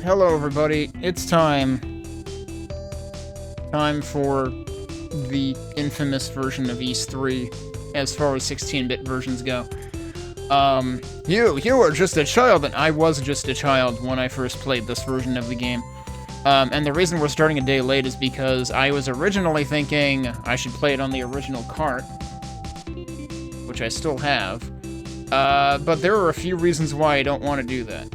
Hello everybody, it's time. Time for the infamous version of Ys 3, as far as 16-bit versions go. You were just a child, and I was just a child when I first played this version of the game. And the reason we're starting a day late is because I was originally thinking I should play it on the original cart, which I still have. But there are a few reasons why I don't want to do that.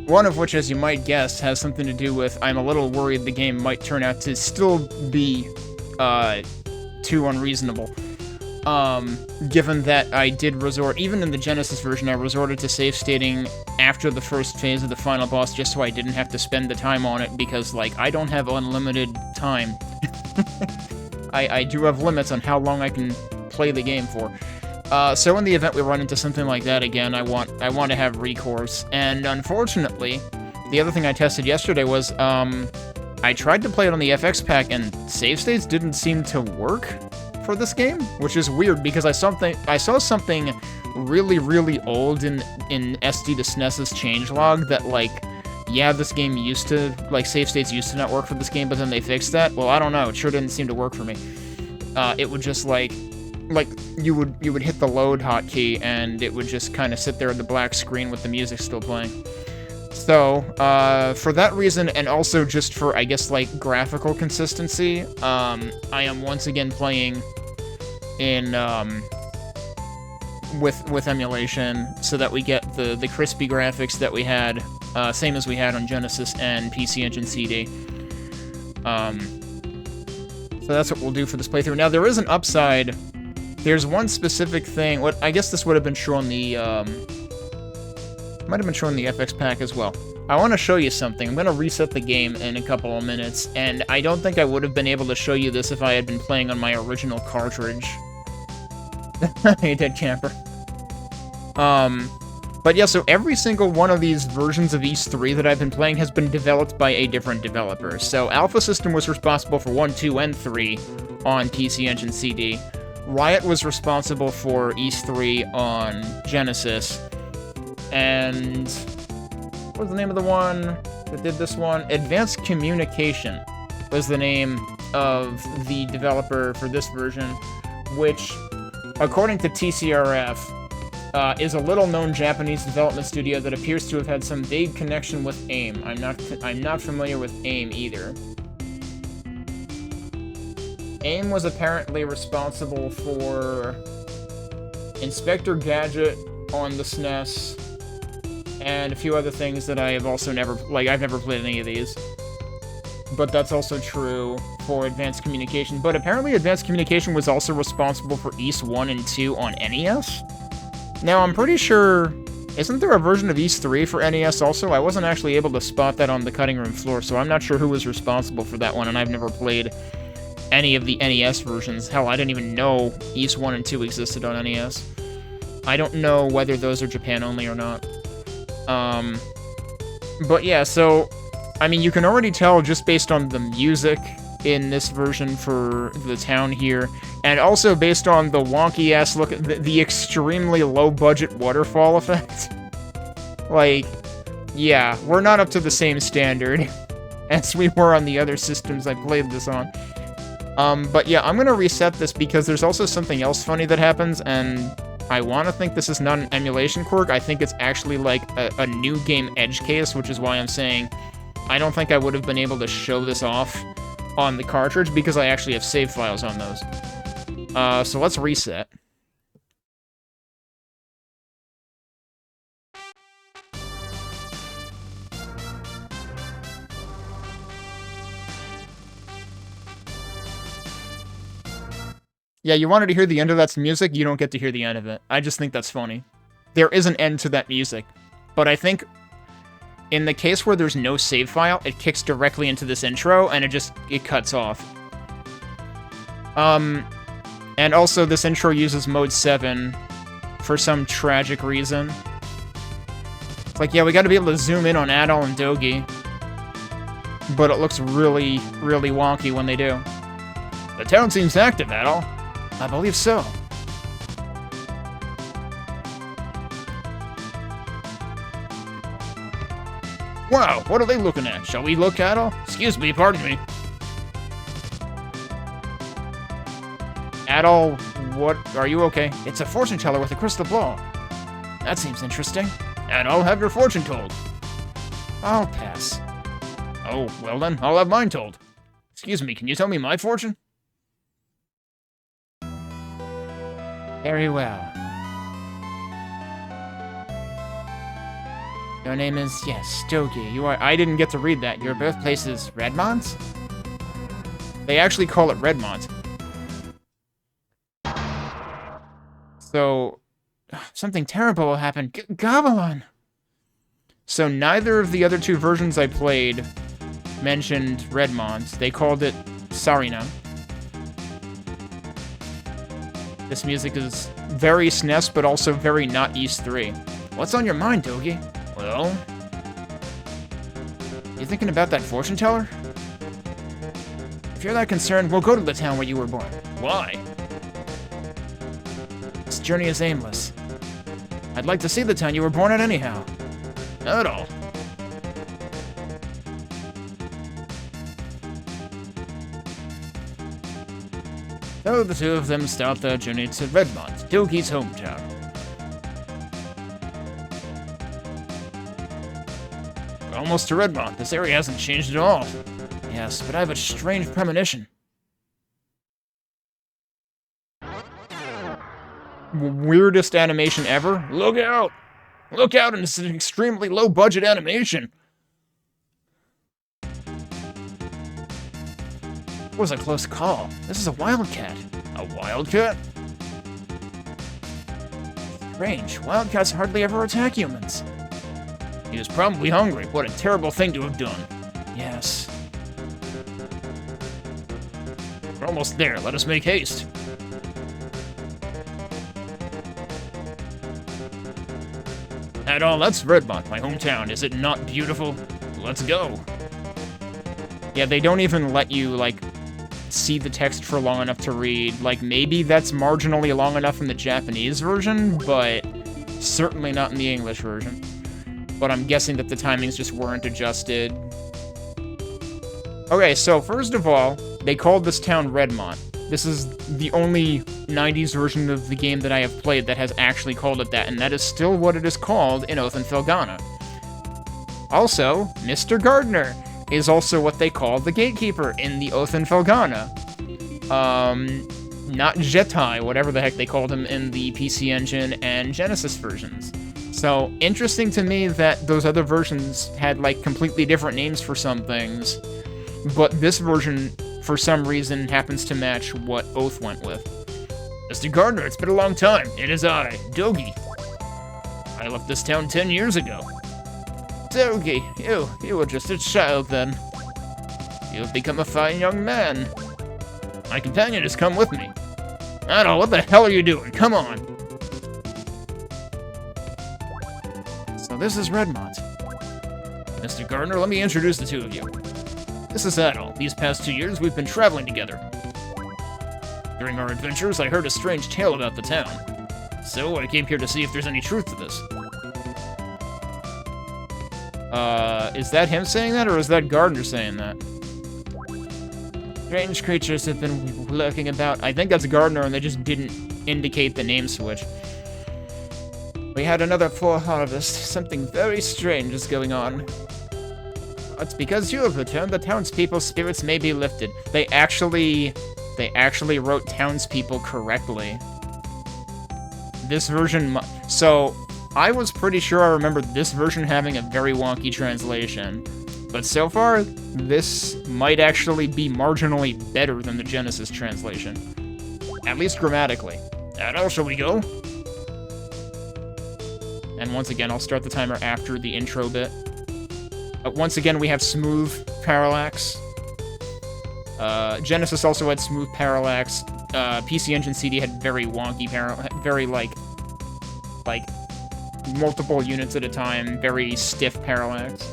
One of which, as you might guess, has something to do with I'm a little worried the game might turn out to still be, too unreasonable. Given that I did resort, even in the Genesis version, I resorted to save stating after the first phase of the final boss just so I didn't have to spend the time on it, because, like, I don't have unlimited time. I do have limits on how long I can play the game for. So in the event we run into something like that again, I want to have recourse. And unfortunately, the other thing I tested yesterday was, I tried to play it on the FX pack, and save states didn't seem to work for this game, which is weird because I saw something really, really old in SD to SNES's changelog that, like, yeah, this game used to, like, save states used to not work for this game, but then they fixed that. Well, I don't know, it sure didn't seem to work for me. It would just, like, you would hit the load hotkey, and it would just kind of sit there at the black screen with the music still playing. So, for that reason, and also just for, I guess, like, graphical consistency, I am once again playing in, with emulation, so that we get the crispy graphics that we had, same as we had on Genesis and PC Engine CD. So that's what we'll do for this playthrough. Now, there is an upside. There's one specific thing. What I guess this would have been true on the, might have been true on the FX pack as well. I want to show you something. I'm going to reset the game in a couple of minutes, and I don't think I would have been able to show you this if I had been playing on my original cartridge. Hey, dead camper. But yeah, so every single one of these versions of Ys 3 that I've been playing has been developed by a different developer. So Alpha System was responsible for 1, 2, and 3 on PC Engine CD. Riot was responsible for Ys 3 on Genesis, and what was the name of the one that did this one? Advanced Communication was the name of the developer for this version, which, according to TCRF, is a little-known Japanese development studio that appears to have had some vague connection with AIM. I'm not familiar with AIM either. AIM was apparently responsible for Inspector Gadget on the SNES, and a few other things that I have also never, like, I've never played any of these. But that's also true for Advanced Communication. But apparently Advanced Communication was also responsible for Ys 1 and 2 on NES? Now, I'm pretty sure, isn't there a version of Ys 3 for NES also? I wasn't actually able to spot that on the cutting room floor, so I'm not sure who was responsible for that one, and I've never played any of the NES versions. Hell, I didn't even know Ys 1 and 2 existed on NES. I don't know whether those are Japan only or not. But yeah, so, I mean, you can already tell just based on the music in this version for the town here, and also based on the wonky-ass look, the extremely low-budget waterfall effect. Like, yeah, we're not up to the same standard as we were on the other systems I played this on. But yeah, I'm gonna reset this because there's also something else funny that happens, and I want to think this is not an emulation quirk. I think it's actually like a new game edge case, which is why I'm saying I don't think I would have been able to show this off on the cartridge because I actually have save files on those. So let's reset. Yeah, you wanted to hear the end of that music, you don't get to hear the end of it. I just think that's funny. There is an end to that music, but I think in the case where there's no save file, it kicks directly into this intro, and it cuts off. And also this intro uses mode 7 for some tragic reason. It's like, yeah, we gotta be able to zoom in on Adol and Dogi, but it looks really, really wonky when they do. The town seems active, Adol. I believe so. Wow, what are they looking at? Shall we look at all? Excuse me, pardon me. Adol, what? Are you okay? It's a fortune teller with a crystal ball. That seems interesting. Adol, have your fortune told. I'll pass. Oh, well then, I'll have mine told. Excuse me, can you tell me my fortune? Very well. Your name is, yes, Stogie. You are, I didn't get to read that. Your birthplace is Redmont? They actually call it Redmont. So, something terrible will happen. Galbalan! So neither of the other two versions I played mentioned Redmont. They called it Sarina. This music is very SNES, but also very not East 3. What's on your mind, Dogi? Well... You thinking about that fortune teller? If you're that concerned, we'll go to the town where you were born. Why? This journey is aimless. I'd like to see the town you were born at anyhow. Not at all. So the two of them start their journey to Redmont, Dogi's hometown. We're almost to Redmont. This area hasn't changed at all. Yes, but I have a strange premonition. Weirdest animation ever? Look out! Look out, and it's an extremely low-budget animation. It was a close call. This is a wildcat. A wildcat? Strange. Wildcats hardly ever attack humans. He was probably hungry. What a terrible thing to have done. Yes. We're almost there. Let us make haste. At all, that's Redmont, my hometown. Is it not beautiful? Let's go. Yeah, they don't even let you, like, see the text for long enough to read. Like, maybe that's marginally long enough in the Japanese version, but certainly not in the English version. But I'm guessing that the timings just weren't adjusted. Okay, so first of all, they called this town Redmont. This is the only 90s version of the game that I have played that has actually called it that, and that is still what it is called in Oath and Felghana. Also, Mr. Gardner is also what they call the gatekeeper in the Oath and Felghana. Not Jetai, whatever the heck they called him in the PC Engine and Genesis versions. So, interesting to me that those other versions had, like, completely different names for some things, but this version, for some reason, happens to match what Oath went with. Mr. Gardner, it's been a long time. It is I, Dogi. I left this town 10 years ago. Dogi, you were just a child then. You have become a fine young man. My companion has come with me. I don't know, what the hell are you doing? Come on. So this is Redmont. Mr. Gardner, let me introduce the two of you. This is Adol. These past 2 years, we've been traveling together. During our adventures, I heard a strange tale about the town. So, I came here to see if there's any truth to this. Is that him saying that, or is that Gardner saying that? Strange creatures have been lurking about. I think that's Gardner, and they just didn't indicate the name switch. We had another poor harvest. Something very strange is going on. It's because you have returned, the townspeople's spirits may be lifted. They actually wrote townspeople correctly. This version, so I was pretty sure I remembered this version having a very wonky translation. But so far, this might actually be marginally better than the Genesis translation. At least grammatically. Adol, shall we go? And once again, I'll start the timer after the intro bit. Once again, we have smooth parallax. Genesis also had smooth parallax. PC Engine CD had very wonky parallax, very like multiple units at a time, very stiff parallax.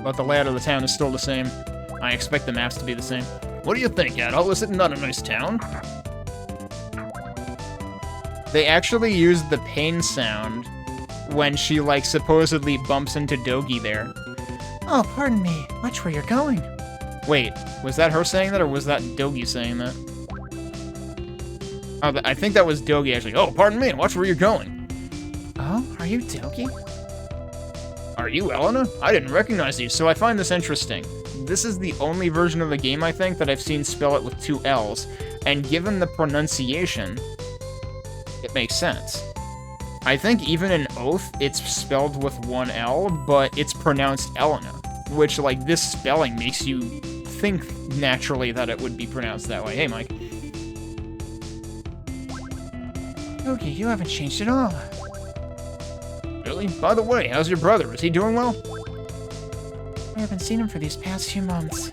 But the layout of the town is still the same. I expect the maps to be the same. What do you think, Adol? Is it not a nice town? They actually used the pain sound when she, like, supposedly bumps into Dogi there. Oh, pardon me. Watch where you're going. Wait, was that her saying that, or was that Dogi saying that? Oh, I think that was Dogi, actually. Oh, pardon me. Watch where you're going. Oh, are you Dogi? Are you Elena? I didn't recognize you, so I find this interesting. This is the only version of the game, I think, that I've seen spell it with 2 L's, and given the pronunciation, it makes sense. I think even in Oath, it's spelled with 1 L, but it's pronounced Elena, which, like, this spelling makes you think naturally that it would be pronounced that way. Hey, Mike. Okay, you haven't changed at all. Really? By the way, how's your brother? Is he doing well? I haven't seen him for these past few months.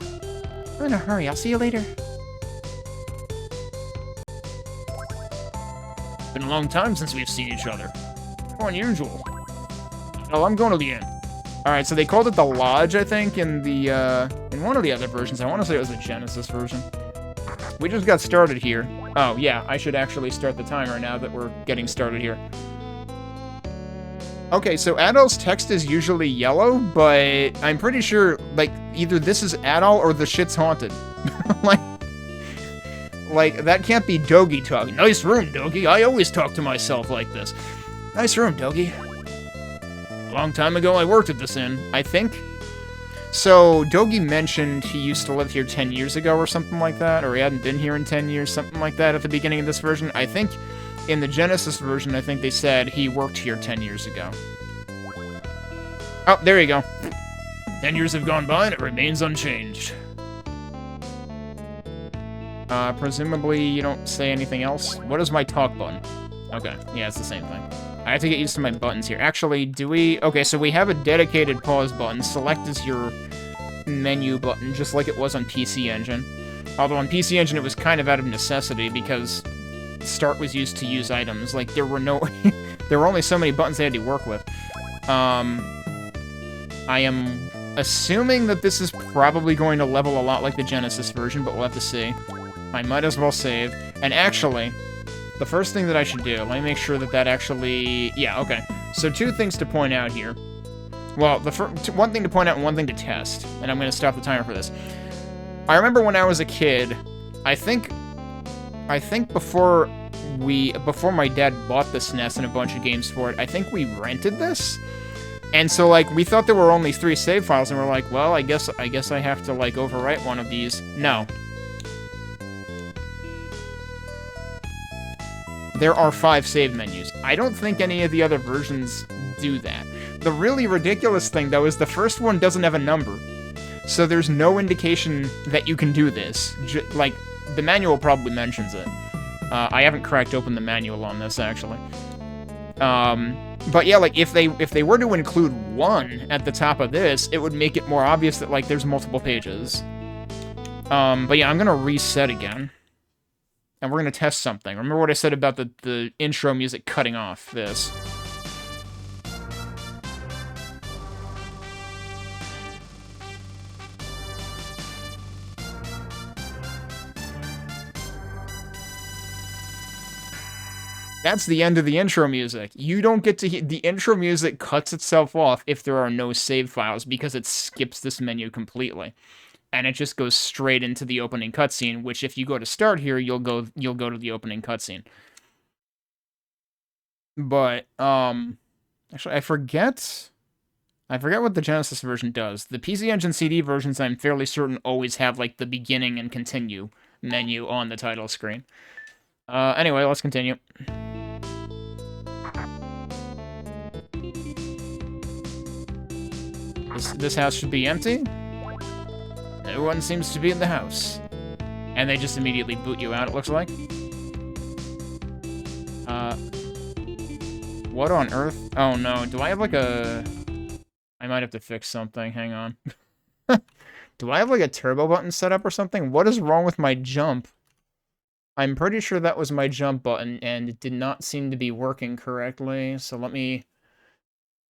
I'm in a hurry. I'll see you later. Been a long time since we've seen each other. How unusual. Oh, I'm going to the inn. Alright, so they called it the Lodge, I think, in the, in one of the other versions. I want to say it was the Genesis version. We just got started here. Oh, yeah, I should actually start the timer now that we're getting started here. Okay, so Adol's text is usually yellow, but I'm pretty sure, like, either this is Adol or the shit's haunted. like, that can't be Dogi talking. Nice room, Dogi. I always talk to myself like this. Nice room, Dogi. A long time ago, I worked at this inn, I think. So, Dogi mentioned he used to live here 10 years ago or something like that, or he hadn't been here in 10 years, something like that at the beginning of this version. I think in the Genesis version, I think they said he worked here 10 years ago. Oh, there you go. 10 years have gone by and it remains unchanged. Presumably you don't say anything else. What is my talk button? Okay, yeah, it's the same thing. I have to get used to my buttons here. Actually, do we... Okay, so we have a dedicated pause button. Select is your menu button, just like it was on PC Engine. Although on PC Engine it was kind of out of necessity because Start was used to use items. Like, there were no... there were only so many buttons they had to work with. I am assuming that this is probably going to level a lot like the Genesis version, but we'll have to see. I might as well save. And actually, the first thing that I should do, let me make sure that that actually... Yeah, okay. So 2 things to point out here. Well, one thing to point out and one thing to test. And I'm going to stop the timer for this. I remember when I was a kid, I think before my dad bought the SNES and a bunch of games for it, I think we rented this. And so, like, we thought there were only 3 save files, and we're like, well, I guess I have to, like, overwrite one of these. No. There are 5 save menus. I don't think any of the other versions do that. The really ridiculous thing, though, is the first one doesn't have a number. So there's no indication that you can do this. Like, the manual probably mentions it. I haven't cracked open the manual on this, actually. But yeah, like, if they were to include 1 at the top of this, it would make it more obvious that, like, there's multiple pages. But yeah, I'm gonna reset again. And we're gonna test something. Remember what I said about the intro music cutting off this? That's the end of the intro music. You don't get to hear... The intro music cuts itself off if there are no save files because it skips this menu completely. And it just goes straight into the opening cutscene, which if you go to start here, you'll go to the opening cutscene. But, actually, I forget what the Genesis version does. The PC Engine CD versions, I'm fairly certain, always have, like, the beginning and continue menu on the title screen. Anyway, let's continue. This house should be empty. No one seems to be in the house. And they just immediately boot you out, it looks like. What on earth? Oh no, do I have like a... I might have to fix something, hang on. Do I have like a turbo button set up or something? What is wrong with my jump? I'm pretty sure that was my jump button, and it did not seem to be working correctly, so let me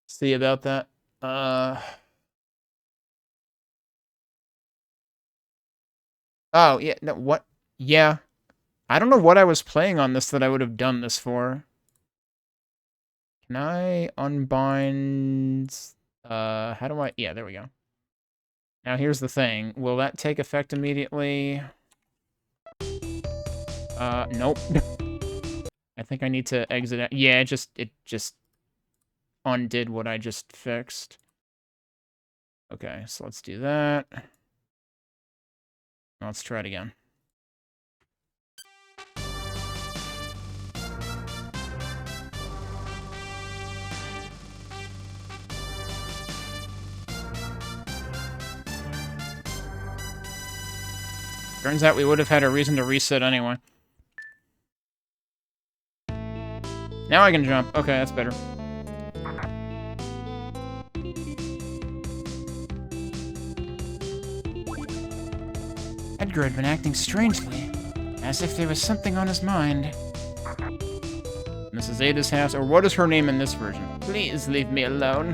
see about that. Oh, yeah, no, what? Yeah. I don't know what I was playing on this that I would have done this for. Can I unbind... how do I... Yeah, there we go. Now here's the thing. Will that take effect immediately? Nope. I think I need to exit out. Yeah, it just undid what I just fixed. Okay, so let's do that. Let's try it again. Turns out we would have had a reason to reset anyway. Now I can jump. Okay, that's better. Edgar had been acting strangely, as if there was something on his mind. Mrs. Ada's house, or what is her name in this version? Please leave me alone.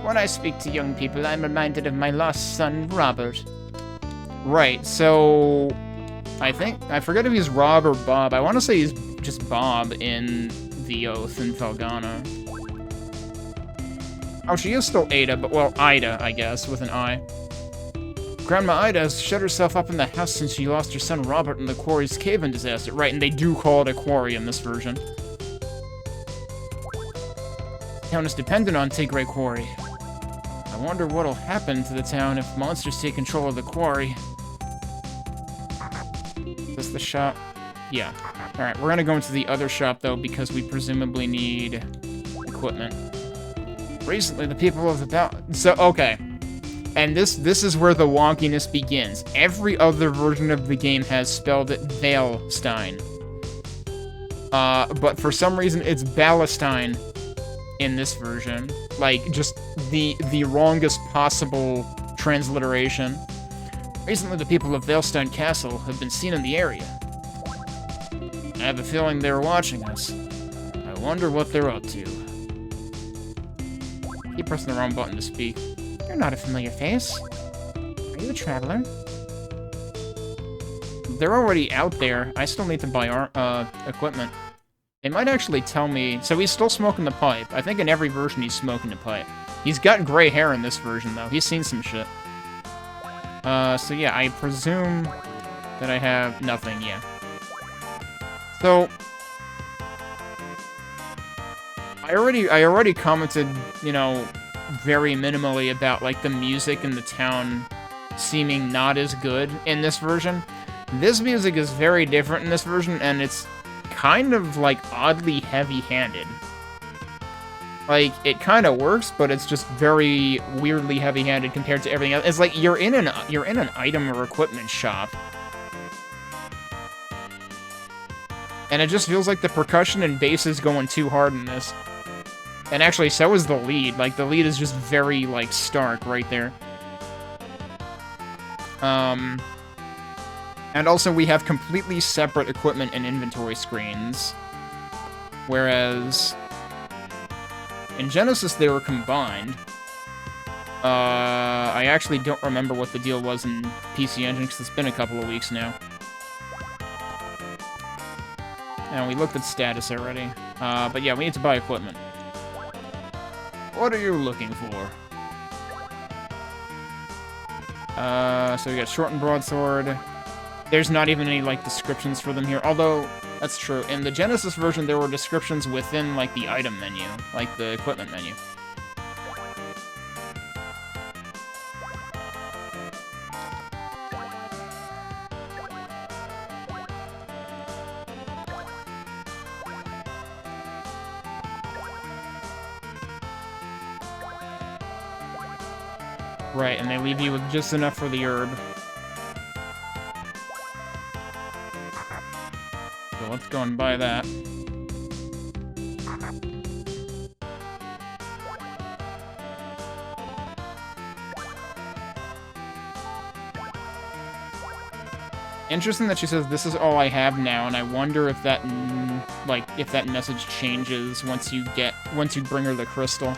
When I speak to young people, I'm reminded of my lost son, Robert. Right, so... I forget if he's Rob or Bob. I want to say he's just Bob in The Oath in Felghana. Oh, she is still Ada, but, well, Ida, I guess, with an I. Grandma Ida has shut herself up in the house since she lost her son Robert in the quarry's cave-in disaster. Right, and they do call it a quarry in this version. The town is dependent on Tigray Quarry. I wonder what'll happen to the town if monsters take control of the quarry. Is this the shop? Yeah. Alright, we're gonna go into the other shop, though, because we presumably need equipment. Recently, the people of the... So, okay. And this is where the wonkiness begins. Every other version of the game has spelled it Valestein. But for some reason, it's Balestein in this version. Like, just the wrongest possible transliteration. Recently, the people of Valestein Castle have been seen in the area. I have a feeling they're watching us. I wonder what they're up to. Keep pressing the wrong button to speak. You're not a familiar face. Are you a traveler? They're already out there. I still need to buy our equipment. They might actually tell me... So he's still smoking the pipe. I think in every version he's smoking the pipe. He's got gray hair in this version, though. He's seen some shit. So yeah, I presume that I have nothing, yeah. So... I already commented, you know, very minimally about, like, the music in the town seeming not as good in this version. This music is very different in this version, and it's kind of, like, oddly heavy-handed. Like, it kind of works, but it's just very weirdly heavy-handed compared to everything else. It's like you're in an item or equipment shop. And it just feels like the percussion and bass is going too hard in this. And actually, so is the lead. Like, the lead is just very, like, stark right there. And also, we have completely separate equipment and inventory screens. Whereas... in Genesis, they were combined. I actually don't remember what the deal was in PC Engine, because it's been a couple of weeks now. And we looked at status already. But yeah, we need to buy equipment. What are you looking for? So we got short and broadsword. There's not even any, like, descriptions for them here. Although, that's true. In the Genesis version, there were descriptions within, like, the item menu. Like, the equipment menu. Right, and they leave you with just enough for the herb. So let's go and buy that. Interesting that she says, this is all I have now, and I wonder if that, like, if that message changes once you bring her the crystal.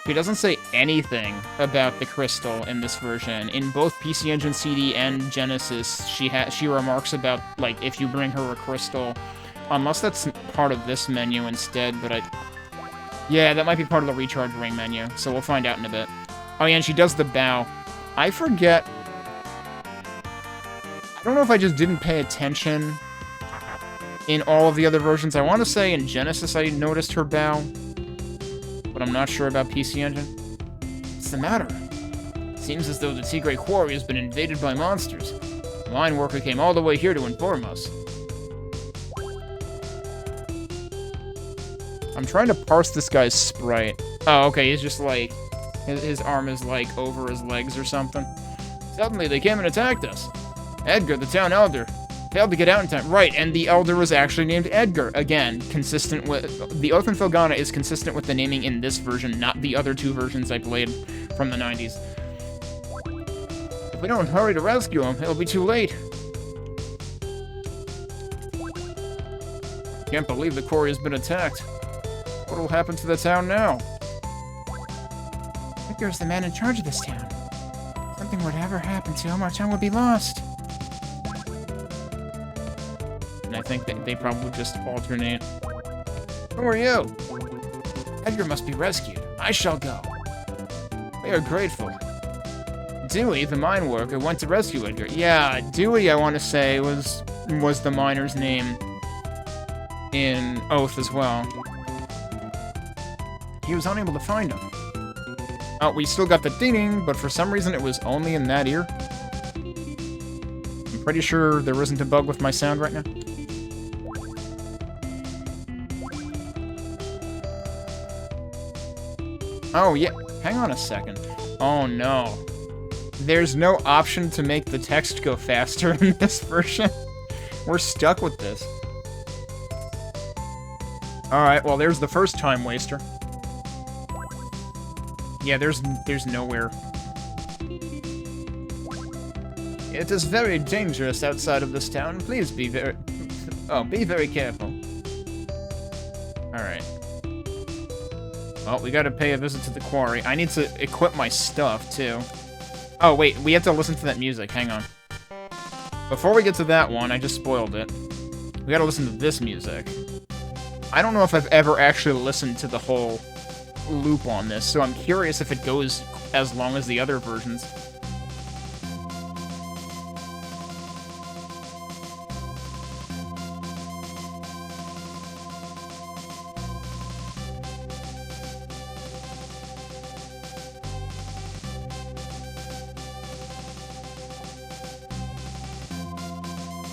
She doesn't say anything about the crystal in this version. In both PC Engine CD and Genesis, she remarks about, like, if you bring her a crystal, Unless that's part of this menu instead, but yeah, that might be part of the recharge ring menu, so we'll find out in a bit. Oh yeah, and she does the bow. I forget... I don't know if I just didn't pay attention in all of the other versions. I want to say in Genesis I noticed her bow, but I'm not sure about PC Engine. What's the matter? Seems as though the Tigray Quarry has been invaded by monsters. The mine worker came all the way here to inform us. I'm trying to parse this guy's sprite. Oh, okay, he's just like... His arm is like over his legs or something. Suddenly they came and attacked us. Edgar, the town elder, failed to get out in time. Right, and the elder was actually named Edgar. Again, consistent with... The Oath in Felghana is consistent with the naming in this version, not the other two versions I played from the 90s. If we don't hurry to rescue him, it'll be too late. Can't believe the quarry has been attacked. What will happen to the town now? Edgar's the man in charge of this town. If something were to ever happen to him, our town would be lost. And I think that they probably just alternate. Who are you? Edgar must be rescued. I shall go. We are grateful. Dewey, the mine worker, went to rescue Edgar. Yeah, Dewey, I want to say, was the miner's name in Oath as well. He was unable to find him. Oh, we still got the ding, but for some reason it was only in that ear. I'm pretty sure there isn't a bug with my sound right now. Oh, yeah. Hang on a second. Oh, no. There's no option to make the text go faster in this version. We're stuck with this. Alright, well, there's the first time waster. Yeah, there's nowhere. It is very dangerous outside of this town. Please be very... Oh, be very careful. Alright. Well, we gotta pay a visit to the quarry. I need to equip my stuff, too. Oh, wait, we have to listen to that music. Hang on. Before we get to that one, I just spoiled it. We gotta listen to this music. I don't know if I've ever actually listened to the whole loop on this, so I'm curious if it goes as long as the other versions.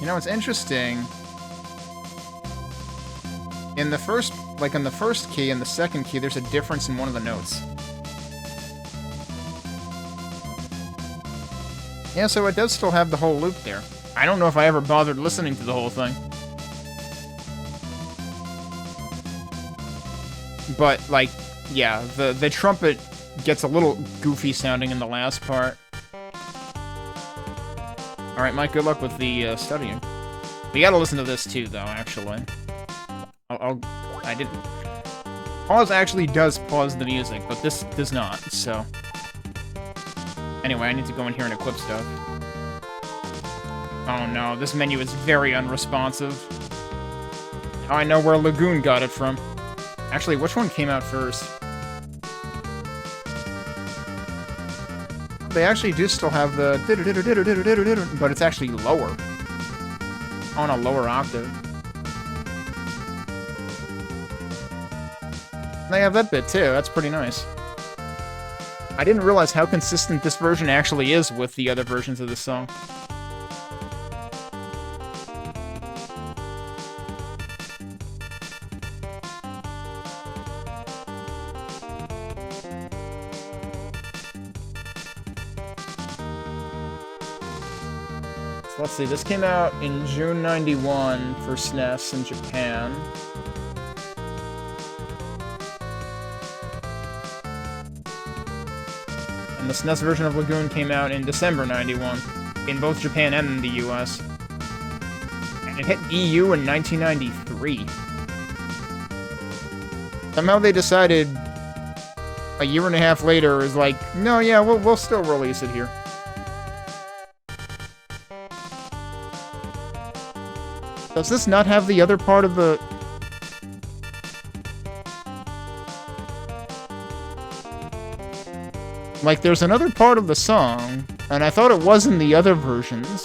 You know, it's interesting. In the first, like in the first key and the second key, there's a difference in one of the notes. Yeah, so it does still have the whole loop there. I don't know if I ever bothered listening to the whole thing. But, like, yeah, the trumpet gets a little goofy sounding in the last part. Alright, Mike, good luck with the studying. We gotta listen to this too, though, actually. I didn't... Pause actually does pause the music, but this does not, so... Anyway, I need to go in here and equip stuff. Oh no, this menu is very unresponsive. Now I know where Lagoon got it from. Actually, which one came out first? They actually do still have the... But it's actually lower. On a lower octave. They have that bit too, that's pretty nice. I didn't realize how consistent this version actually is with the other versions of the song. So let's see, this came out in June 91 for SNES in Japan. And the SNES version of Lagoon came out in December 91, in both Japan and in the US. And it hit EU in 1993. Somehow they decided, a year and a half later, is like, no, yeah, we'll still release it here. Does this not have the other part of the... Like, there's another part of the song, and I thought it was in the other versions.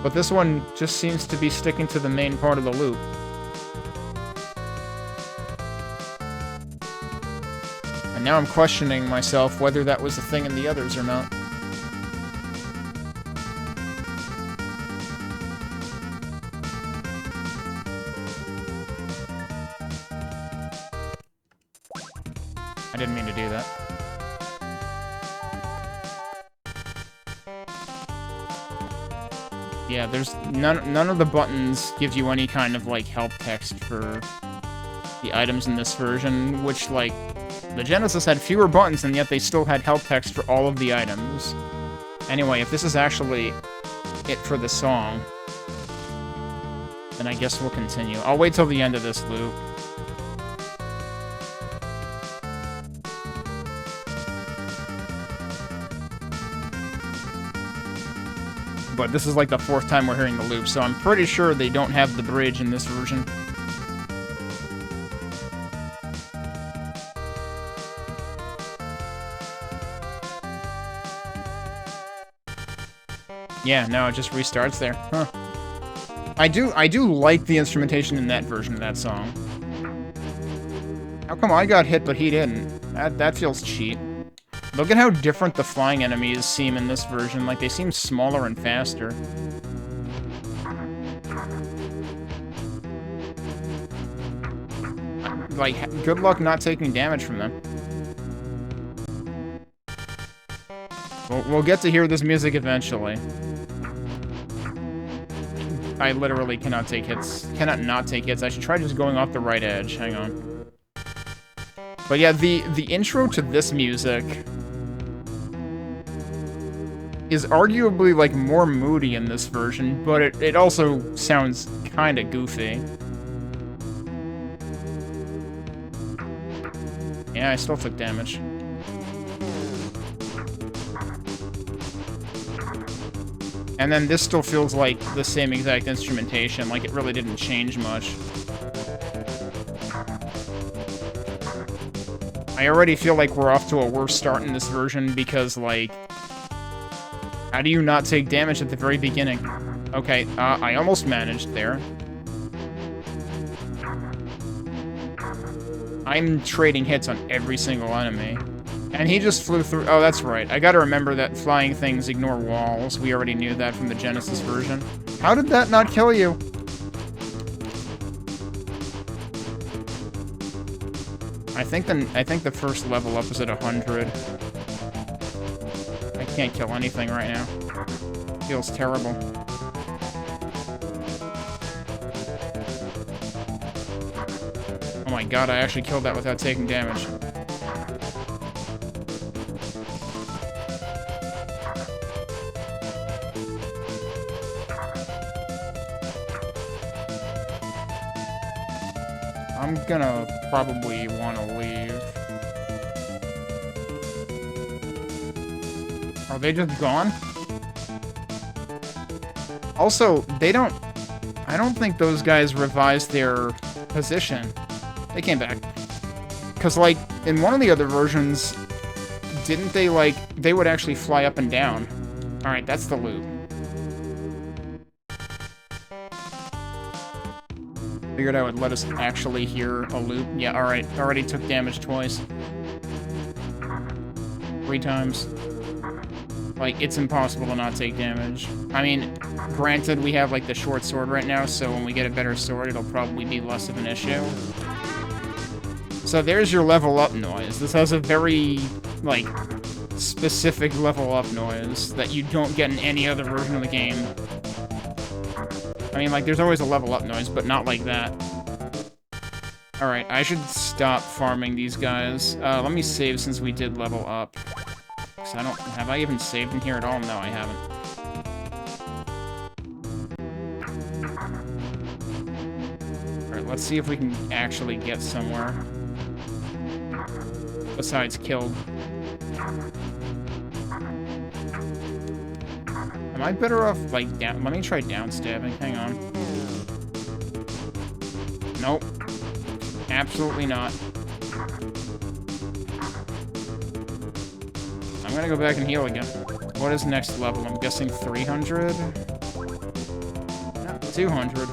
But this one just seems to be sticking to the main part of the loop. And now I'm questioning myself whether that was a thing in the others or not. I didn't mean to do that. Yeah, there's none of the buttons gives you any kind of, like, help text for the items in this version, which, like, the Genesis had fewer buttons, and yet they still had help text for all of the items. Anyway, if this is actually it for the song, then I guess we'll continue. I'll wait till the end of this loop. But this is like the 4th time we're hearing the loop, so I'm pretty sure they don't have the bridge in this version. Yeah, no, it just restarts there. Huh. I do like the instrumentation in that version of that song. How come I got hit but he didn't? That feels cheap. Look at how different the flying enemies seem in this version. Like, they seem smaller and faster. Like, good luck not taking damage from them. We'll get to hear this music eventually. I literally cannot take hits. Cannot not take hits. I should try just going off the right edge. Hang on. But yeah, the intro to this music is arguably, like, more moody in this version, but it also sounds kinda goofy. Yeah, I still took damage. And then this still feels like the same exact instrumentation, like it really didn't change much. I already feel like we're off to a worse start in this version because, like, how do you not take damage at the very beginning? Okay, I almost managed there. I'm trading hits on every single enemy. And he just flew through... Oh, that's right. I gotta remember that flying things ignore walls. We already knew that from the Genesis version. How did that not kill you? I think the first level up is at 100. I can't kill anything right now. Feels terrible. Oh my god, I actually killed that without taking damage. I'm gonna probably want to leave. Are they just gone? Also, I don't think those guys revised their position. They came back. Because, like, in one of the other versions, didn't they, like, they would actually fly up and down. Alright, that's the loop. Figured I would let us actually hear a loop. Yeah, alright. Already took damage twice. 3 times. Like, it's impossible to not take damage. I mean, granted, we have, like, the short sword right now, so when we get a better sword, it'll probably be less of an issue. So there's your level up noise. This has a very, like, specific level up noise that you don't get in any other version of the game. I mean, like, there's always a level up noise, but not like that. Alright, I should stop farming these guys. Let me save since we did level up. I don't... Have I even saved in here at all? No, I haven't. Alright, let's see if we can actually get somewhere. Besides killed. Am I better off, like, down? Let me try downstabbing. Hang on. Nope. Absolutely not. I'm gonna go back and heal again. What is next level? I'm guessing 300? No, 200.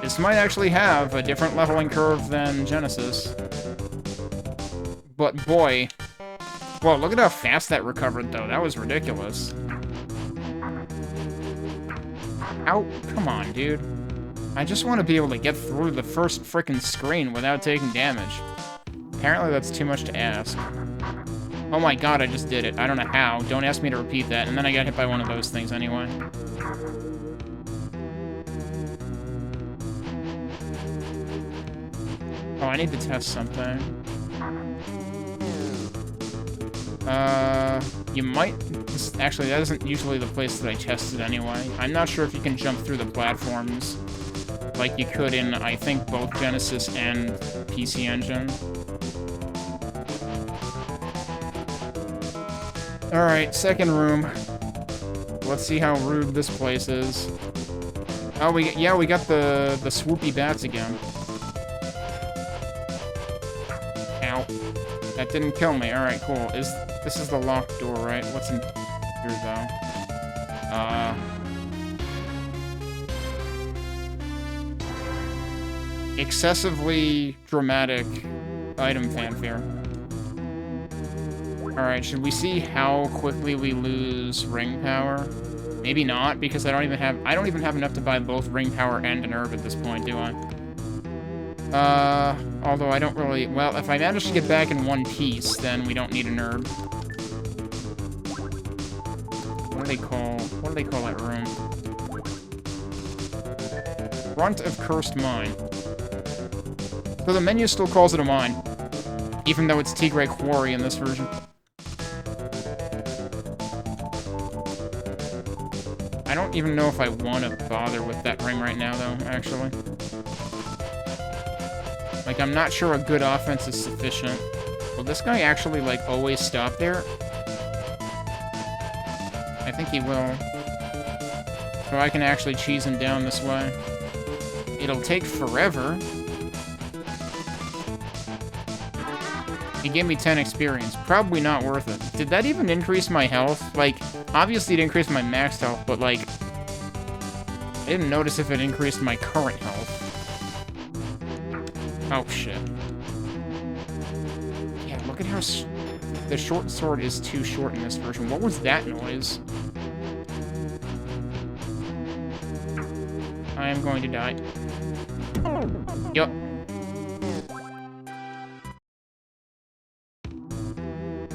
This might actually have a different leveling curve than Genesis. But boy... Whoa, look at how fast that recovered, though. That was ridiculous. Ow, come on, dude. I just want to be able to get through the first frickin' screen without taking damage. Apparently that's too much to ask. Oh my god, I just did it. I don't know how. Don't ask me to repeat that. And then I got hit by one of those things anyway. Oh, I need to test something. You might... Actually, that isn't usually the place that I tested anyway. I'm not sure if you can jump through the platforms like you could in, I think, both Genesis and PC Engine. Alright, second room. Let's see how rude this place is. Oh, we got the swoopy bats again. Ow. That didn't kill me. Alright, cool. This is the locked door, right? What's in here, though? Excessively dramatic item fanfare. Alright, should we see how quickly we lose ring power? Maybe not, because I don't even have enough to buy both ring power and an herb at this point, do I? Although I don't really... Well, if I manage to get back in one piece, then we don't need an herb. What do they call that room? Front of Cursed Mine. So the menu still calls it a mine, even though it's Tigray Quarry in this version. I don't even know if I want to bother with that ring right now, though, actually. Like, I'm not sure a good offense is sufficient. Will this guy actually, like, always stop there? I think he will. So I can actually cheese him down this way. It'll take forever. He gave me 10 experience. Probably not worth it. Did that even increase my health? Like, obviously it increased my max health, but, like... I didn't notice if it increased my current health. Oh, shit. Yeah, look at how... The short sword is too short in this version. What was that noise? I am going to die. Yup.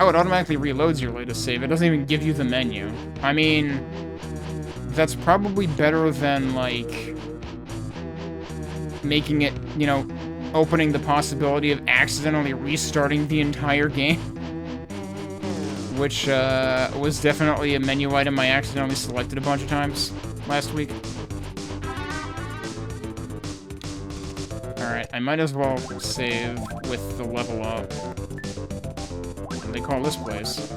Oh, it automatically reloads your latest save. It doesn't even give you the menu. I mean, that's probably better than, like, making it, you know, opening the possibility of accidentally restarting the entire game. Which, was definitely a menu item I accidentally selected a bunch of times last week. Alright, I might as well save with the level up. What do they call this place?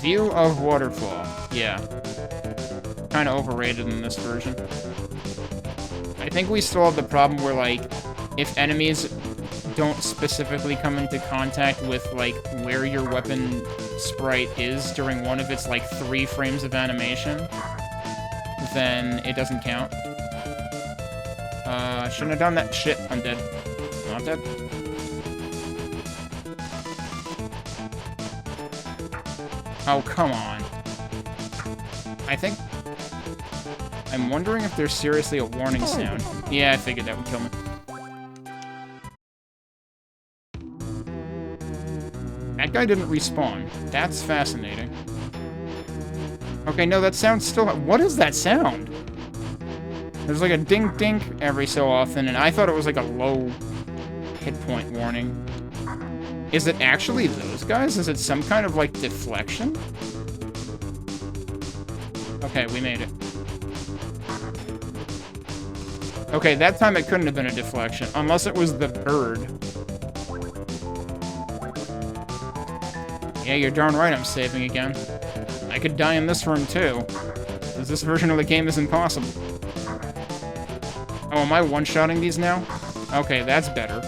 View of Waterfall. Yeah. Kinda overrated in this version. I think we still have the problem where, like, if enemies don't specifically come into contact with, like, where your weapon sprite is during one of its, like, 3 frames of animation, then it doesn't count. Shouldn't have done that. Shit, I'm dead. Not dead. Oh, come on. I think... I'm wondering if there's seriously a warning sound. Yeah, I figured that would kill me. That guy didn't respawn. That's fascinating. Okay, no, that sound's still... What is that sound? There's like a dink-dink every so often, and I thought it was like a low hit point warning. Is it actually those guys? Is it some kind of, like, deflection? Okay, we made it. Okay, that time it couldn't have been a deflection, unless it was the bird. Yeah, you're darn right I'm saving again. I could die in this room, too. Because this version of the game is impossible. Oh, am I one-shotting these now? Okay, that's better.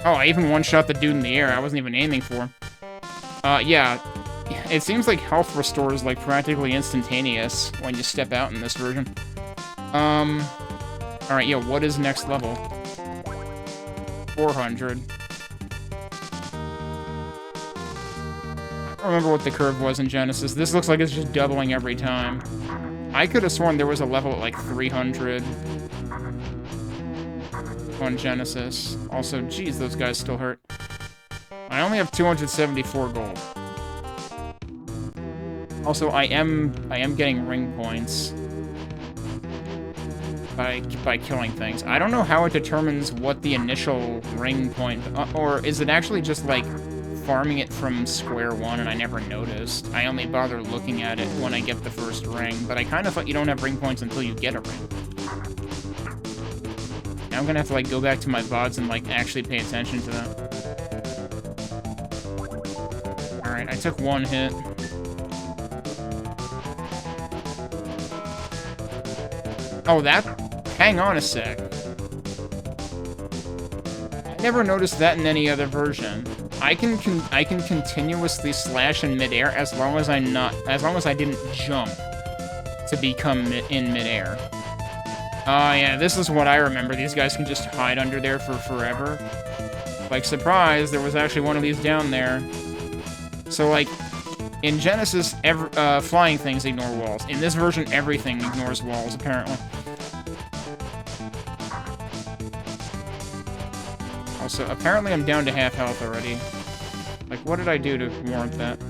Oh, I even one-shot the dude in the air. I wasn't even aiming for him. Yeah. It seems like health restore is, like, practically instantaneous when you step out in this version. Alright, yeah, what is next level? 400. I don't remember what the curve was in Genesis. This looks like it's just doubling every time. I could have sworn there was a level at, like, 300 on Genesis. Also, geez, those guys still hurt. I only have 274 gold. Also, I am getting ring points by killing things. I don't know how it determines what the initial ring point, or is it actually just like farming it from square one and I never noticed? I only bother looking at it when I get the first ring, but I kind of thought you don't have ring points until you get a ring. Now I'm gonna have to like go back to my VODs and like actually pay attention to that. Alright, I took one hit. Oh, that? Hang on a sec. I never noticed that in any other version. I can continuously slash in midair as long as I didn't jump to become in midair. Oh yeah, this is what I remember. These guys can just hide under there for forever. Like, surprise, there was actually one of these down there. So, like, in Genesis, flying things ignore walls. In this version, everything ignores walls, apparently. Also, apparently I'm down to half health already. Like, what did I do to warrant that?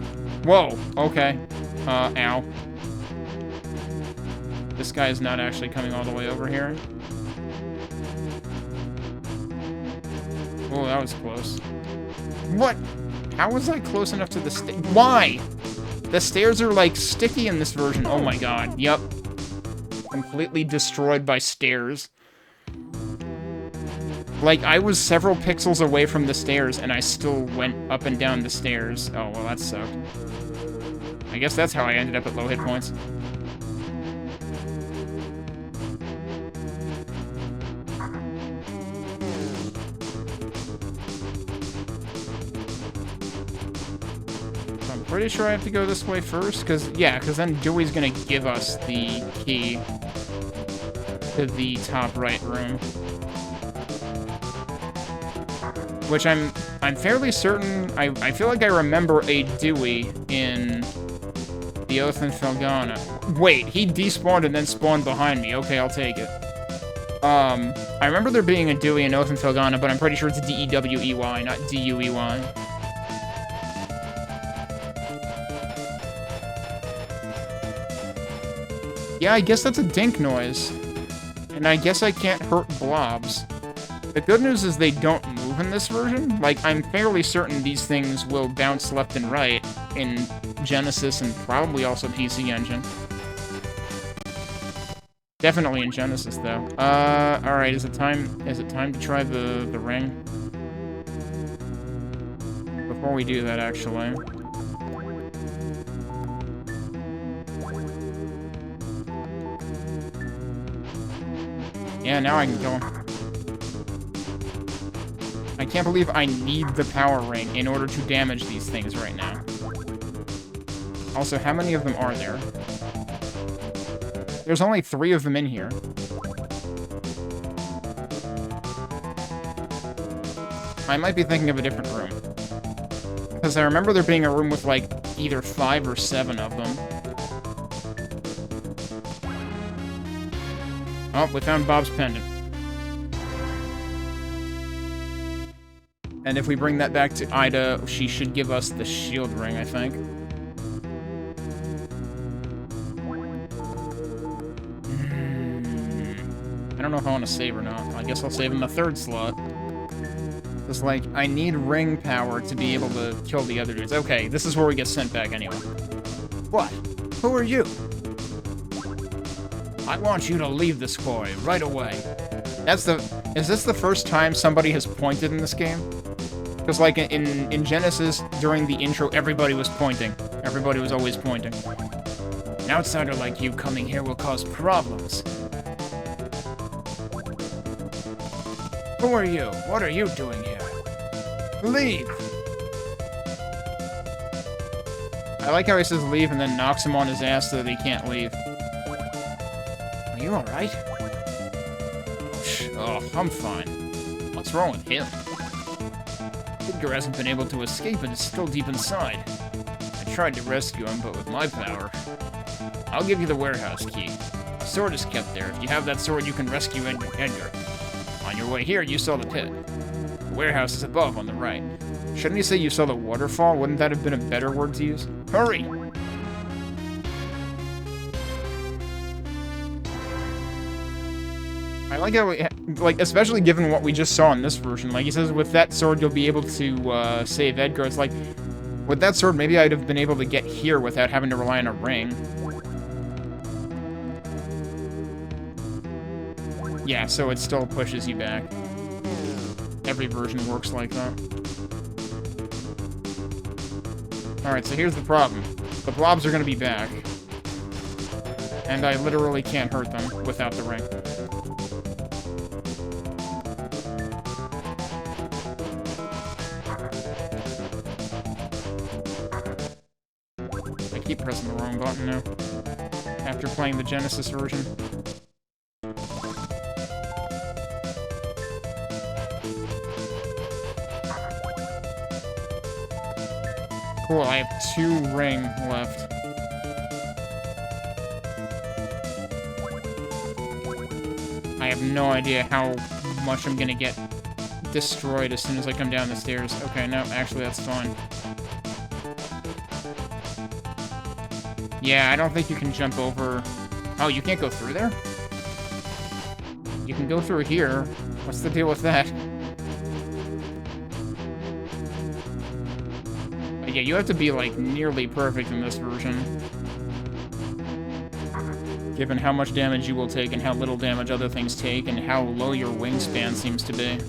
Whoa! Okay. Ow. This guy is not actually coming all the way over here. Oh, that was close. What? How was I close enough to the Why? The stairs are, like, sticky in this version. Oh my god. Yup. Completely destroyed by stairs. Like, I was several pixels away from the stairs, and I still went up and down the stairs. Oh, well, that sucked. I guess that's how I ended up at low hit points. I'm pretty sure I have to go this way first, because then Dewey's gonna give us the key to the top right room. Which I'm fairly certain, I feel like I remember a Dewey in the Oath and Felghana. Wait, he despawned and then spawned behind me. Okay, I'll take it. I remember there being a Dewey in Oath and Felghana, but I'm pretty sure it's D-E-W-E-Y, not D-U-E-Y. Yeah, I guess that's a dink noise. And I guess I can't hurt blobs. The good news is they don't move in this version. Like, I'm fairly certain these things will bounce left and right in Genesis and probably also PC Engine. Definitely in Genesis, though. Alright, is it time to try the ring? Before we do that, actually. Yeah, now I can kill him. I can't believe I need the power ring in order to damage these things right now. Also, how many of them are there? There's only 3 of them in here. I might be thinking of a different room. Because I remember there being a room with, like, either 5 or 7 of them. Oh, we found Bob's pendant. And if we bring that back to Ida, she should give us the shield ring, I think. I don't know if I want to save or not. I guess I'll save in the 3rd slot. Because, like, I need ring power to be able to kill the other dudes. Okay, this is where we get sent back anyway. What? Who are you? I want you to leave this quarry right away. Is this the first time somebody has pointed in this game? Because, like, in Genesis, during the intro, everybody was pointing. Everybody was always pointing. An outsider like you coming here will cause problems. Who are you? What are you doing here? Leave! I like how he says leave and then knocks him on his ass so that he can't leave. Are you alright? Oh, I'm fine. What's wrong with him? Edgar hasn't been able to escape and is still deep inside. I tried to rescue him, but with my power... I'll give you the warehouse key. The sword is kept there. If you have that sword, you can rescue Edgar. On your way here, you saw the pit. The warehouse is above on the right. Shouldn't you say you saw the waterfall? Wouldn't that have been a better word to use? Hurry! I like how, like, especially given what we just saw in this version. Like, he says, with that sword, you'll be able to, save Edgar. It's like, with that sword, maybe I'd have been able to get here without having to rely on a ring. Yeah, so it still pushes you back. Every version works like that. Alright, so here's the problem. The blobs are gonna be back. And I literally can't hurt them without the ring. I keep pressing the wrong button now. After playing the Genesis version. Cool, I have 2 ring left. I have no idea how much I'm gonna get destroyed as soon as I come down the stairs. Okay, no, actually that's fine. Yeah, I don't think you can jump over... Oh, you can't go through there? You can go through here. What's the deal with that? Yeah, you have to be, like, nearly perfect in this version. Given how much damage you will take and how little damage other things take and how low your wingspan seems to be.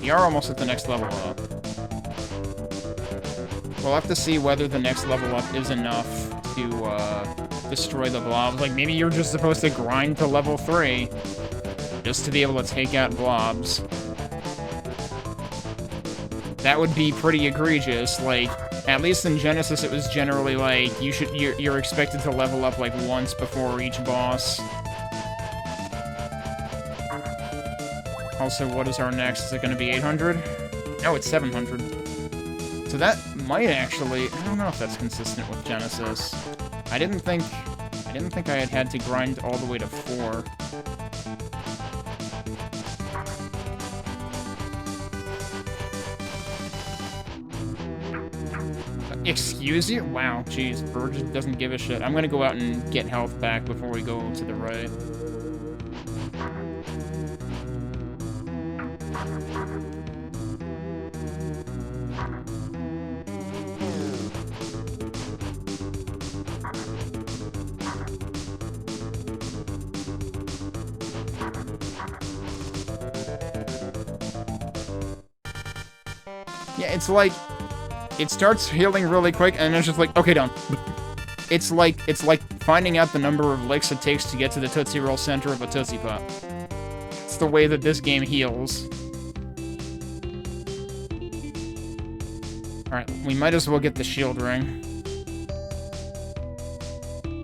We are almost at the next level up. We'll have to see whether the next level up is enough to, destroy the blobs. Like, maybe you're just supposed to grind to level 3. Just to be able to take out blobs. That would be pretty egregious. Like, at least in Genesis, it was generally like you're expected to level up like once before each boss. Also, what is our next? Is it going to be 800? No, it's 700. So that might actually... I don't know if that's consistent with Genesis. I didn't think I had to grind all the way to 4. Excuse you? Wow, jeez, Bird just doesn't give a shit. I'm gonna go out and get health back before we go to the right. Yeah, it's like... It starts healing really quick, and it's just like, okay, done. It's like finding out the number of licks it takes to get to the Tootsie Roll center of a Tootsie Pop. It's the way that this game heals. Alright, we might as well get the shield ring.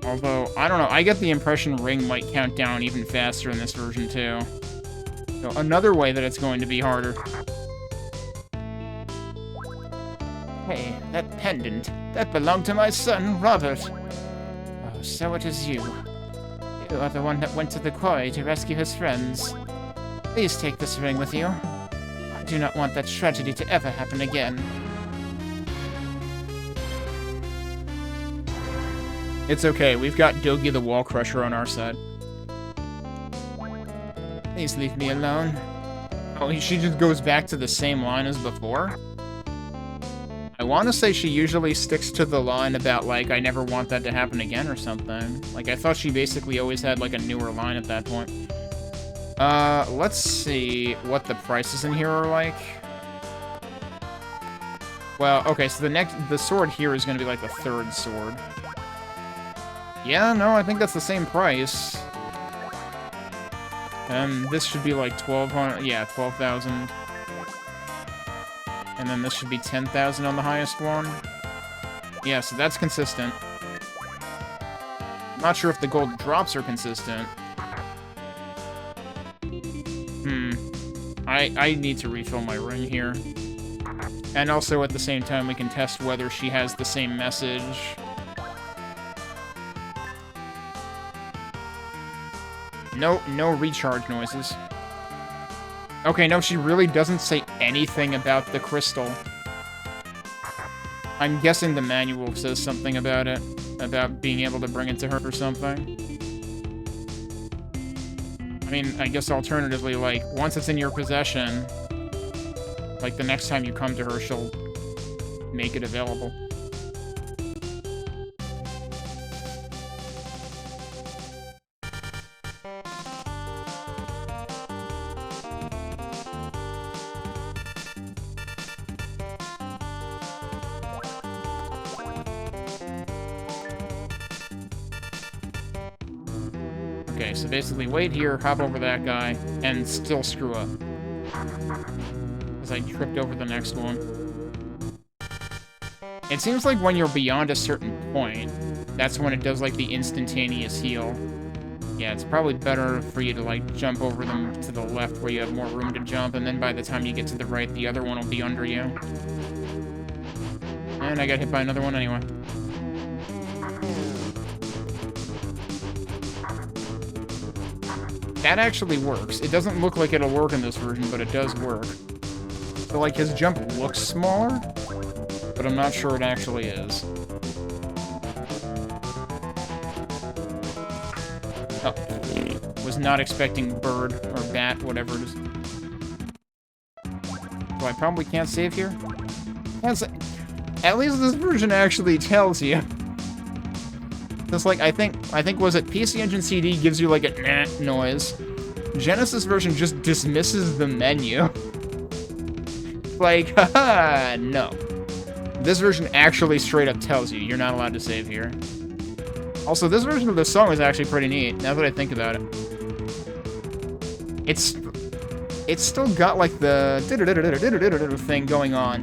Although, I don't know, I get the impression ring might count down even faster in this version, too. So, another way that it's going to be harder. Hey, that pendant. That belonged to my son, Robert. Oh, so it is you. You are the one that went to the quarry to rescue his friends. Please take this ring with you. I do not want that tragedy to ever happen again. It's okay, we've got Dogi the Wall Crusher on our side. Please leave me alone. Oh, she just goes back to the same line as before? I want to say she usually sticks to the line about, like, I never want that to happen again or something. Like, I thought she basically always had, like, a newer line at that point. Let's see what the prices in here are like. Well, okay, so the sword here is going to be, like, the third sword. Yeah, no, I think that's the same price. And this should be, like, 1,200, yeah, 12,000. And then this should be 10,000 on the highest one. Yeah, so that's consistent. Not sure if the gold drops are consistent. I need to refill my ring here. And also, at the same time, we can test whether she has the same message. No recharge noises. Okay, no, she really doesn't say anything about the crystal. I'm guessing the manual says something about it. About being able to bring it to her or something. I mean, I guess alternatively, like, once it's in your possession, like, the next time you come to her, she'll make it available. Okay, so basically wait here, hop over that guy, and still screw up. Because I tripped over the next one. It seems like when you're beyond a certain point, that's when it does, like, the instantaneous heal. Yeah, it's probably better for you to, like, jump over them to the left where you have more room to jump, and then by the time you get to the right, the other one will be under you. And I got hit by another one anyway. That actually works. It doesn't look like it'll work in this version, but it does work. So, like, his jump looks smaller, but I'm not sure it actually is. Oh. Was not expecting bird or bat, whatever it is. So I probably can't save here? At least this version actually tells you. Just like, I think, was it PC Engine CD gives you, like, a nah noise. Genesis version just dismisses the menu. Like, haha, no. This version actually straight up tells you you're not allowed to save here. Also, this version of the song is actually pretty neat, now that I think about it. It's still got, like, the thing going on.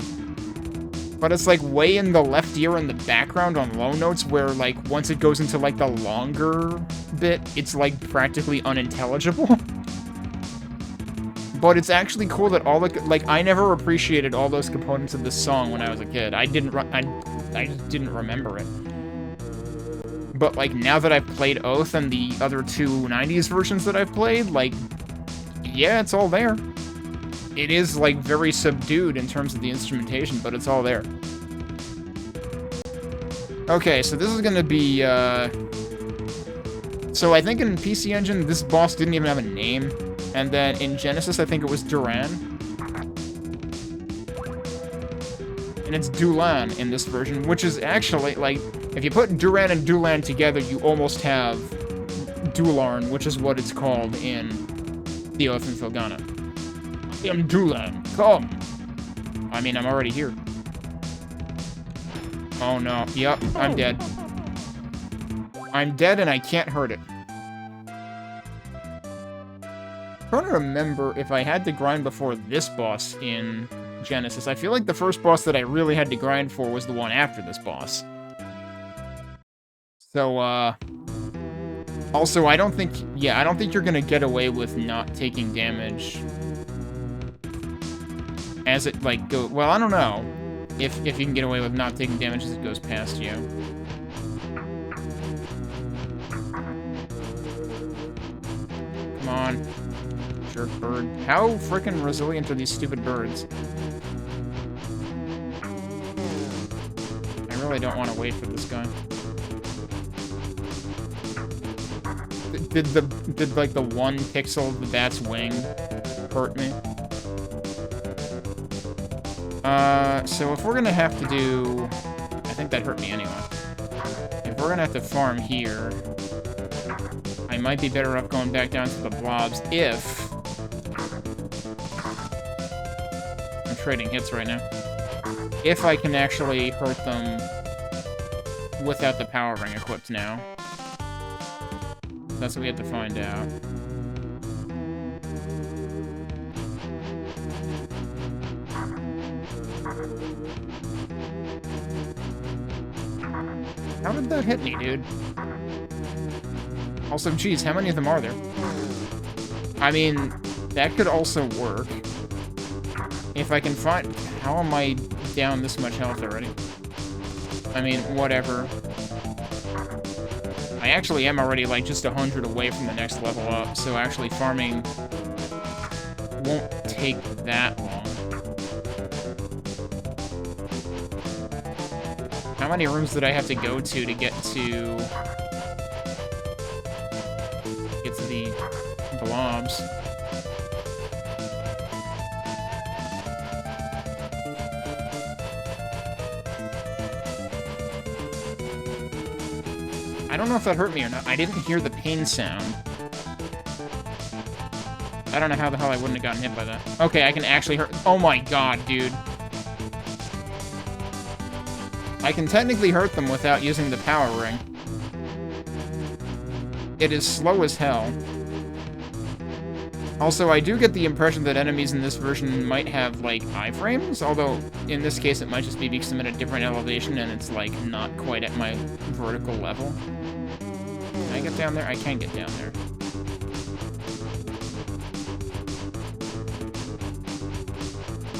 But it's, like, way in the left ear in the background on low notes where, like, once it goes into, like, the longer bit, it's, like, practically unintelligible. But it's actually cool that all the, like, I never appreciated all those components of this song when I was a kid. I just didn't remember it. But, like, now that I've played Oath and the other two 90s versions that I've played, like, yeah, it's all there. It is, like, very subdued in terms of the instrumentation, but it's all there. Okay, so this is gonna be, So I think in PC Engine, this boss didn't even have a name. And then in Genesis, I think it was Duran. And it's Dulan in this version, which is actually, like, if you put Duran and Dulan together, you almost have Dularn, which is what it's called in the Oath and Felghana. I am Dulan, come! I mean, I'm already here. Oh no, yep, I'm dead. I'm dead and I can't hurt it. I'm trying to remember if I had to grind before this boss in Genesis. I feel like the first boss that I really had to grind for was the one after this boss. So, also, I don't think you're gonna get away with not taking damage as it, like, go... Well, I don't know if you can get away with not taking damage as it goes past you. Come on. Jerk bird. How frickin' resilient are these stupid birds? I really don't want to wait for this guy. Did like the one pixel of the bat's wing hurt me? So if we're gonna have to do... I think that hurt me anyway. If we're gonna have to farm here, I might be better off going back down to the blobs if... I'm trading hits right now. If I can actually hurt them without the power ring equipped now. That's what we have to find out. How did that hit me, dude? Also, geez, how many of them are there? I mean, that could also work. If I can find... How am I down this much health already? I mean, whatever. I actually am already, like, just 100 away from the next level up, so actually farming won't take that long. How many rooms did I have to go to get to the blobs? I don't know if that hurt me or not. I didn't hear the pain sound. I don't know how the hell I wouldn't have gotten hit by that. Okay, I can actually hurt... Oh my god, dude. I can technically hurt them without using the power ring. It is slow as hell. Also, I do get the impression that enemies in this version might have, like, iframes, although in this case it might just be because I'm at a different elevation and it's, like, not quite at my vertical level. Can I get down there? I can get down there.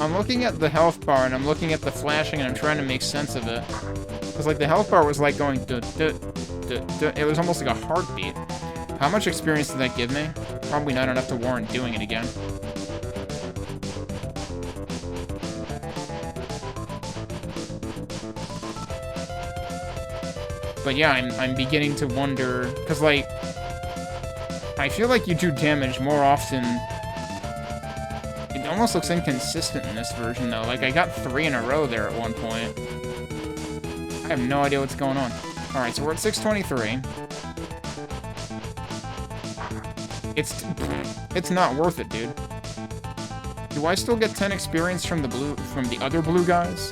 I'm looking at the health bar, and I'm looking at the flashing, and I'm trying to make sense of it. Because, like, the health bar was, like, going... It was almost like a heartbeat. How much experience did that give me? Probably not enough to warrant doing it again. But yeah, I'm beginning to wonder... Because, like... I feel like you do damage more often... It almost looks inconsistent in this version, though. Like, I got 3 in a row there at one point. I have no idea what's going on. Alright, so we're at 623. It's not worth it, dude. Do I still get 10 experience from the other blue guys?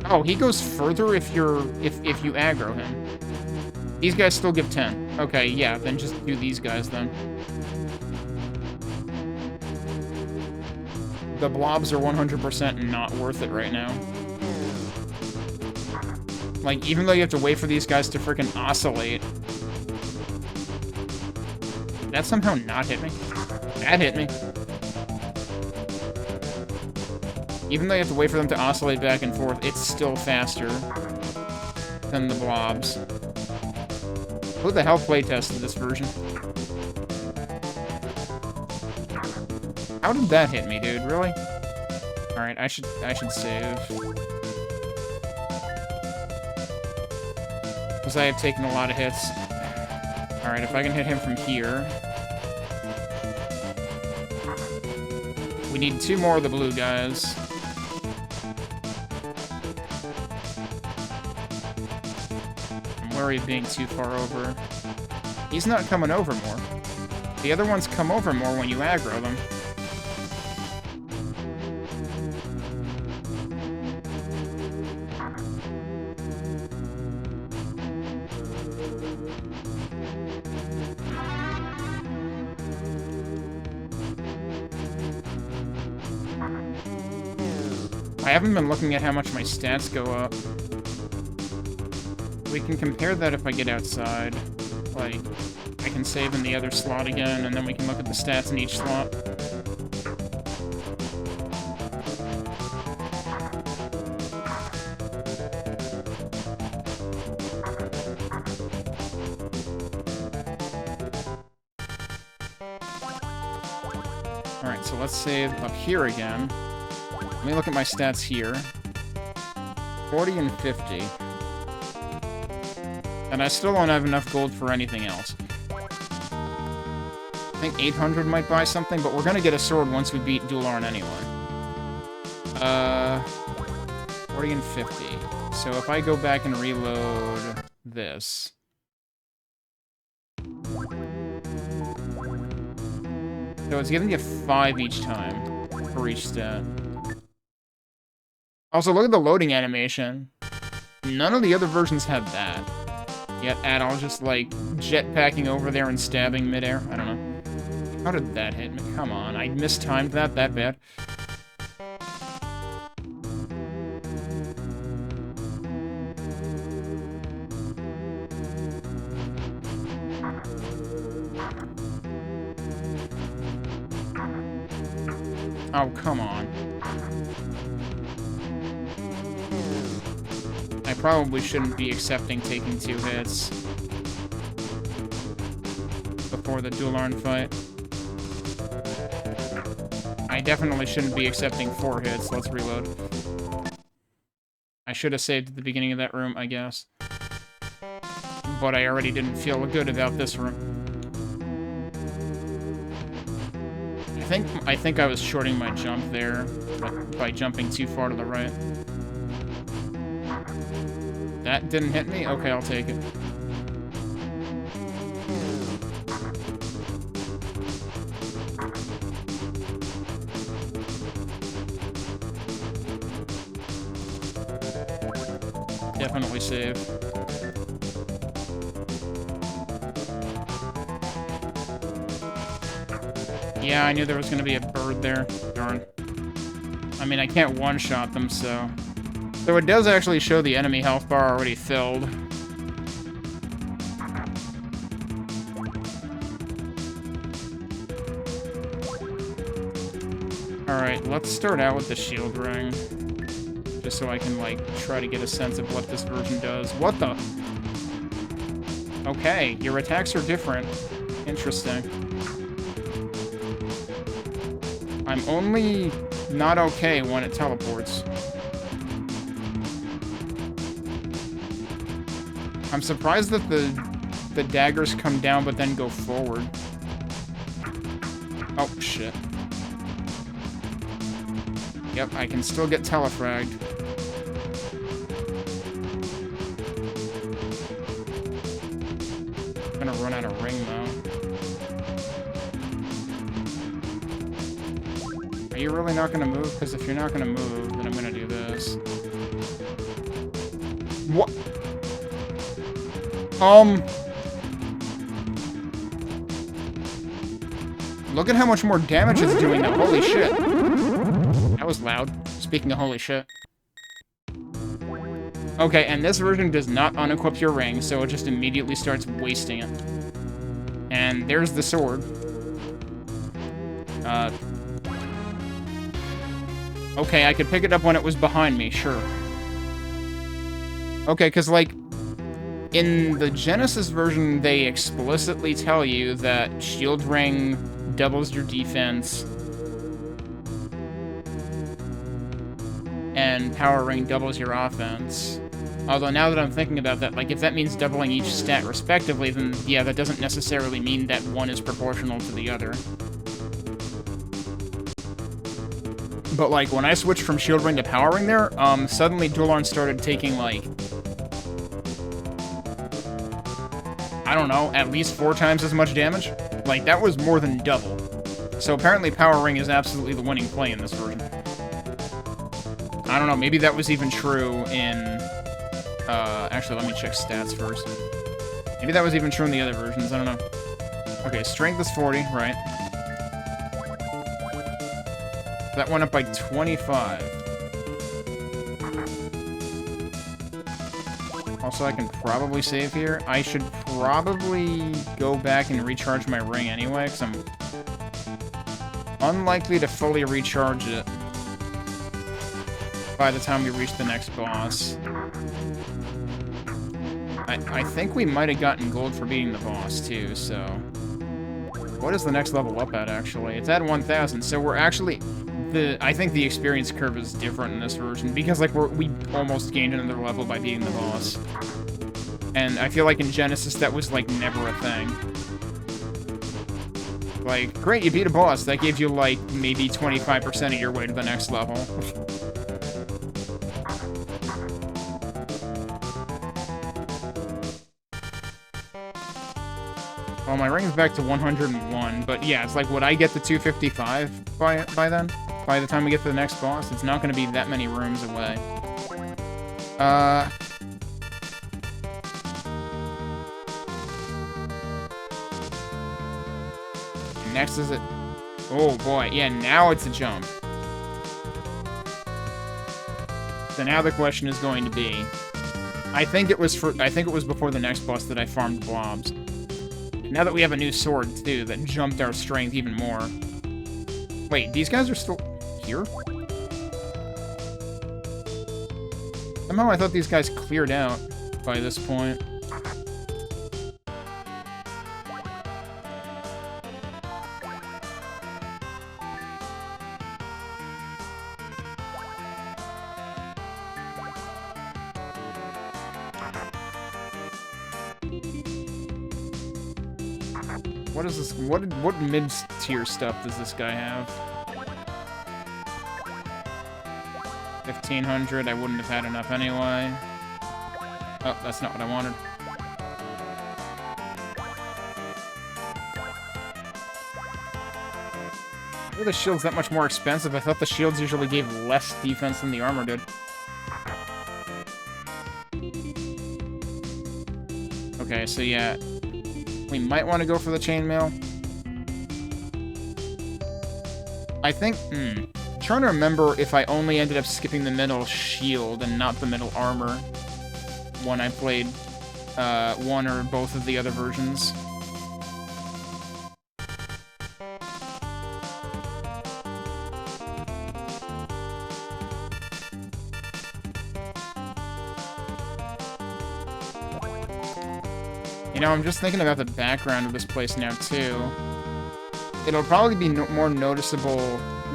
Oh, he goes further if you aggro him. These guys still give 10. Okay, yeah, then just do these guys then. The blobs are 100% not worth it right now. Like, even though you have to wait for these guys to freaking oscillate. Did that somehow not hit me? That hit me. Even though you have to wait for them to oscillate back and forth, it's still faster than the blobs. Who the hell playtested this version? How did that hit me, dude? Really? Alright, I should save. Because I have taken a lot of hits. Alright, if I can hit him from here. We need 2 more of the blue guys. I'm worried of being too far over. He's not coming over more. The other ones come over more when you aggro them. I haven't been looking at how much my stats go up. We can compare that if I get outside. Like, I can save in the other slot again, and then we can look at the stats in each slot. Alright, so let's save up here again. Let me look at my stats here. 40 and 50. And I still don't have enough gold for anything else. think 800 might buy something, but we're gonna get a sword once we beat Dularn anyway. 40 and 50. So if I go back and reload this... So it's giving you 5 each time for each stat. Also, look at the loading animation. None of the other versions had that. Yet Adol's just, like, jetpacking over there and stabbing midair. I don't know. How did that hit me? Come on, I mistimed that bad. Oh, come on. I probably shouldn't be accepting taking 2 hits before the Dularn fight. I definitely shouldn't be accepting 4 hits. Let's reload. I should have saved at the beginning of that room, I guess. But I already didn't feel good about this room. I think I was shorting my jump there by jumping too far to the right. That didn't hit me? Okay, I'll take it. Definitely save. Yeah, I knew there was going to be a bird there. Darn. I mean, I can't one-shot them, so... So it does actually show the enemy health bar already filled. Alright, let's start out with the shield ring. Just so I can, like, try to get a sense of what this version does. What the? Okay, your attacks are different. Interesting. I'm only not okay when it teleports. I'm surprised that the daggers come down but then go forward. Oh, shit. Yep, I can still get telefragged. I'm gonna run out of ring, though. Are you really not gonna move? Because if you're not gonna move, then I'm gonna do this. What? Look at how much more damage it's doing now. Holy shit. That was loud. Speaking of holy shit. Okay, and this version does not unequip your ring, so it just immediately starts wasting it. And there's the sword. Okay, I could pick it up when it was behind me, sure. Okay, because, like, in the Genesis version, they explicitly tell you that Shield Ring doubles your defense, and Power Ring doubles your offense. Although now that I'm thinking about that, like, if that means doubling each stat respectively, then, yeah, that doesn't necessarily mean that one is proportional to the other. But, like, when I switched from Shield Ring to Power Ring there, suddenly Dularn started taking, like, I don't know, at least 4 times as much damage. Like, that was more than double. So apparently Power Ring is absolutely the winning play in this version. I don't know, maybe that was even true in... actually, let me check stats first. Maybe that was even true in the other versions, I don't know. Okay, strength is 40, right. That went up by 25. Also, I can probably save here. I should probably go back and recharge my ring anyway, because I'm unlikely to fully recharge it by the time we reach the next boss. I think we might have gotten gold for beating the boss, too, so... What is the next level up at, actually? It's at 1,000, so we're actually... I think the experience curve is different in this version, because, like, we almost gained another level by beating the boss. And I feel like in Genesis that was, like, never a thing. Like, great, you beat a boss. That gave you, like, maybe 25% of your way to the next level. Well, my ring's back to 101, but yeah, it's like, would I get to 255 by then? By the time we get to the next boss? It's not going to be that many rooms away. Next is it... Oh boy, yeah, now it's a jump. So now the question is going to be... I think it was before the next boss that I farmed blobs. Now that we have a new sword, too, that jumped our strength even more. Wait, these guys are still here? Somehow I thought these guys cleared out by this point. What is this? What mid-tier stuff does this guy have? 1,500, I wouldn't have had enough anyway. Oh, that's not what I wanted. Why are the shields that much more expensive? I thought the shields usually gave less defense than the armor did. Okay, so yeah. We might want to go for the chainmail. I think, trying to remember if I only ended up skipping the middle shield and not the middle armor when I played one or both of the other versions. You know, I'm just thinking about the background of this place now, too. It'll probably be more noticeable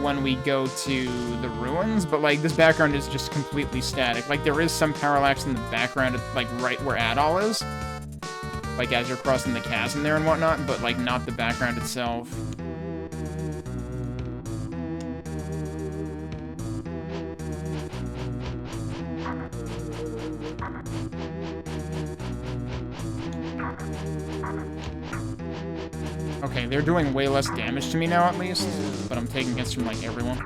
when we go to the ruins, but, like, this background is just completely static. Like, there is some parallax in the background, like, right where Adol is. Like, as you're crossing the chasm there and whatnot, but, like, not the background itself. Okay, they're doing way less damage to me now, at least, but I'm taking hits from, like, everyone.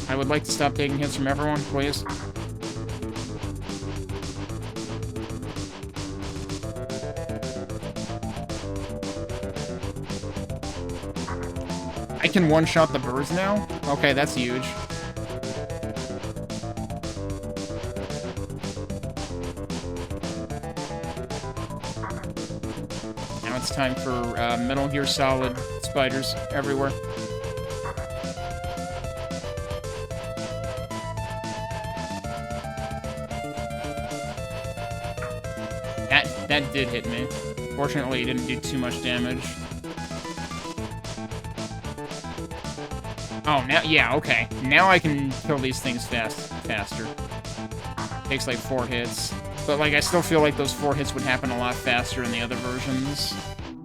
I would like to stop taking hits from everyone, please. I can one-shot the birds now? Okay, that's huge. It's time for Metal Gear Solid spiders everywhere. That did hit me. Fortunately, it didn't do too much damage. Oh, now, yeah, okay. Now I can kill these things faster. Takes like 4 hits. But, like, I still feel like those 4 hits would happen a lot faster in the other versions.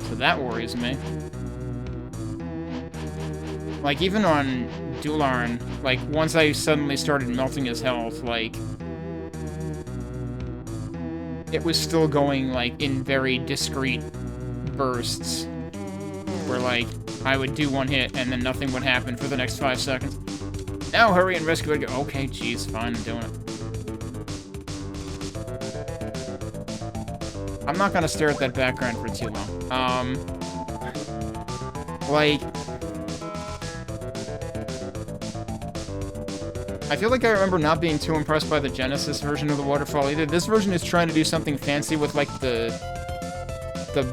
So that worries me. Like, even on Dularn, like, once I suddenly started melting his health, like, it was still going, like, in very discrete bursts. Where, like, I would do 1 hit and then nothing would happen for the next 5 seconds. Now hurry and rescue it. Okay, geez, fine, I'm doing it. I'm not gonna stare at that background for too long. Like... I feel like I remember not being too impressed by the Genesis version of the waterfall either. This version is trying to do something fancy with, like, the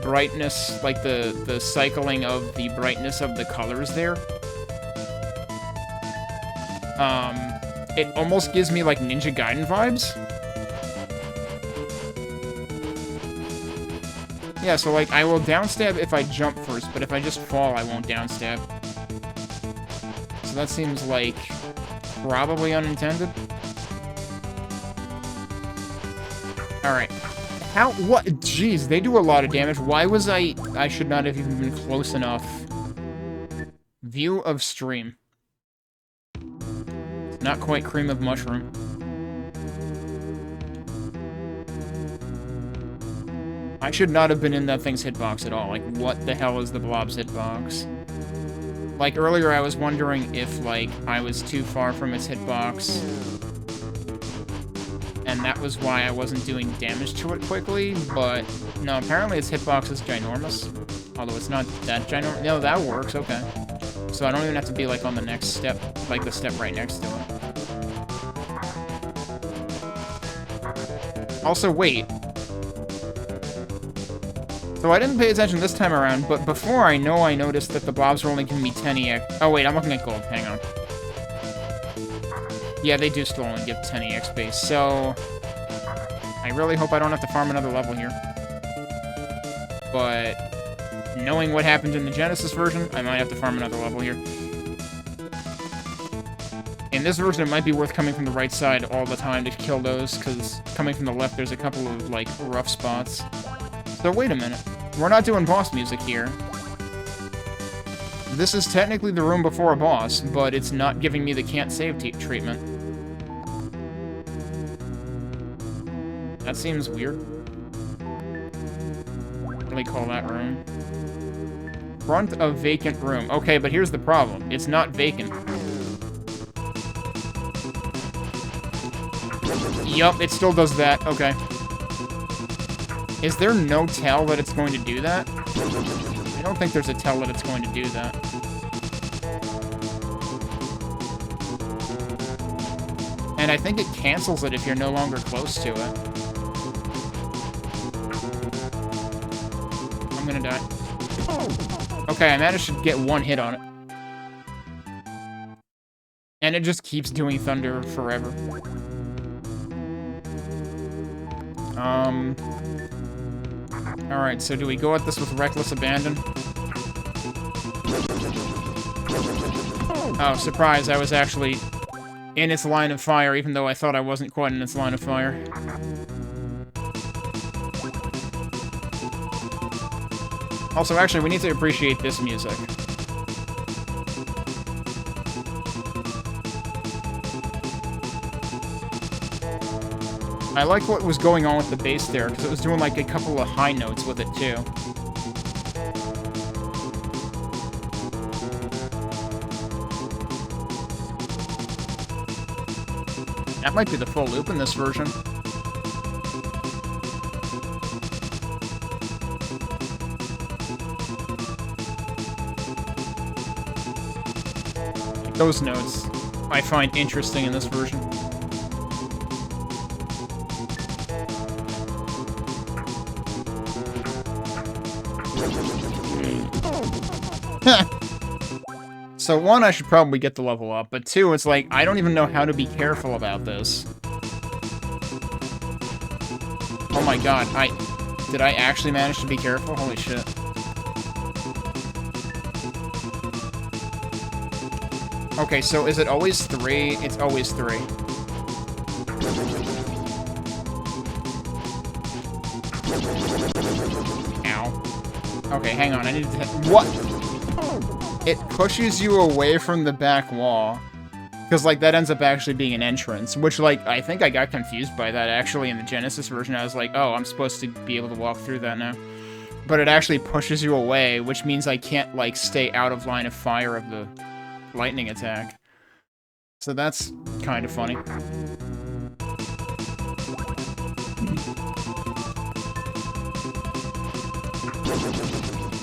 brightness, like, the cycling of the brightness of the colors there. It almost gives me, like, Ninja Gaiden vibes. Yeah, so, like, I will downstab if I jump first, but if I just fall, I won't downstab. So that seems, like, probably unintended. Alright. How? What? Jeez, they do a lot of damage. Why was I should not have even been close enough View of stream. Not quite cream of mushroom. I should not have been in that thing's hitbox at all. Like, what the hell is the blob's hitbox? Like, earlier I was wondering if, like, I was too far from its hitbox. And that was why I wasn't doing damage to it quickly, but no, apparently its hitbox is ginormous. Although it's not that ginormous. No, that works, okay. So I don't even have to be, like, on the next step, like the step right next to it. Also, wait. So I didn't pay attention this time around, but before I noticed that the blobs were only giving me 10 EX. Oh wait, I'm looking at gold, hang on. Yeah, they do still only give 10 EX base, so... I really hope I don't have to farm another level here. But... knowing what happened in the Genesis version, I might have to farm another level here. In this version, it might be worth coming from the right side all the time to kill those, because coming from the left, there's a couple of, like, rough spots. So wait a minute. We're not doing boss music here. This is technically the room before a boss, but it's not giving me the can't save treatment. That seems weird. What do we call that room? Front of vacant room. Okay, but here's the problem. It's not vacant. Yup, it still does that. Okay. Is there no tell that it's going to do that? I don't think there's a tell that it's going to do that. And I think it cancels it if you're no longer close to it. I'm gonna die. Okay, I managed to get one hit on it. And it just keeps doing thunder forever. Alright, so do we go at this with reckless abandon? Oh, surprise, I was actually in its line of fire, even though I thought I wasn't quite in its line of fire. Also, actually, we need to appreciate this music. I like what was going on with the bass there, because it was doing like a couple of high notes with it too. That might be the full loop in this version. Those notes I find interesting in this version. So one, I should probably get the level up, but two, it's like, I don't even know how to be careful about this. Oh my god, did I actually manage to be careful? Holy shit. Okay, so is it always 3? It's always 3. Ow. Okay, hang on, I need to... What? It pushes you away from the back wall. Because, like, that ends up actually being an entrance. Which, like, I think I got confused by that, actually, in the Genesis version. I was like, oh, I'm supposed to be able to walk through that now. But it actually pushes you away, which means I can't, like, stay out of line of fire of the lightning attack. So that's kind of funny.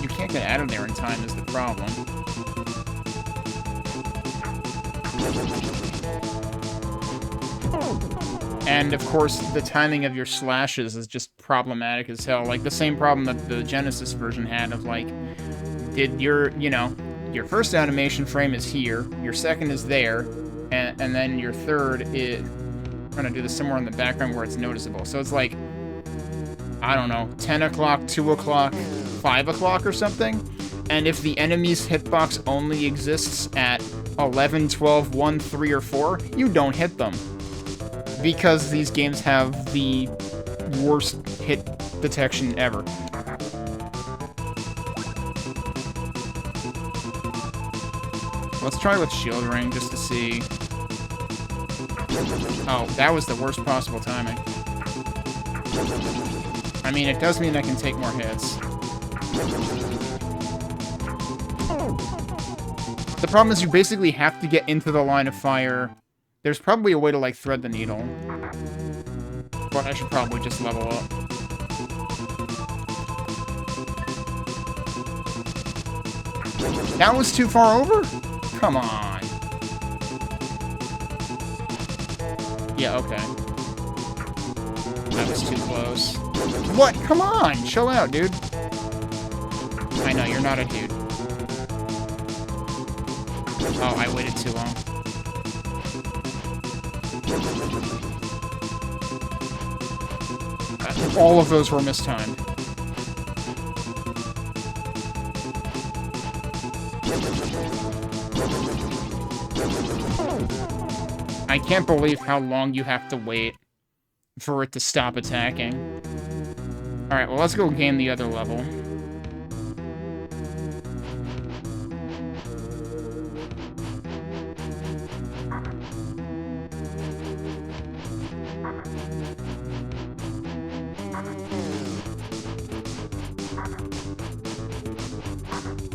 You can't get out of there in time is the problem. And, of course, the timing of your slashes is just problematic as hell. Like, the same problem that the Genesis version had of, like, did your, you know, your first animation frame is here, your second is there, and then your third is... I'm trying to do this somewhere in the background where it's noticeable. So it's like, I don't know, 10 o'clock, 2 o'clock, 5 o'clock or something? And if the enemy's hitbox only exists at 11, 12, 1, 3, or 4, you don't hit them. Because these games have the worst hit detection ever. Let's try with shield ring just to see. Oh, that was the worst possible timing. I mean, it does mean I can take more hits. The problem is you basically have to get into the line of fire. There's probably a way to, like, thread the needle. But I should probably just level up. That was too far over? Come on. Yeah, okay. That was too close. What? Come on! Chill out, dude. I know, you're not a dude. Oh, I waited too long. All of those were mistimed. I can't believe how long you have to wait for it to stop attacking. Alright, well, let's go gain the other level.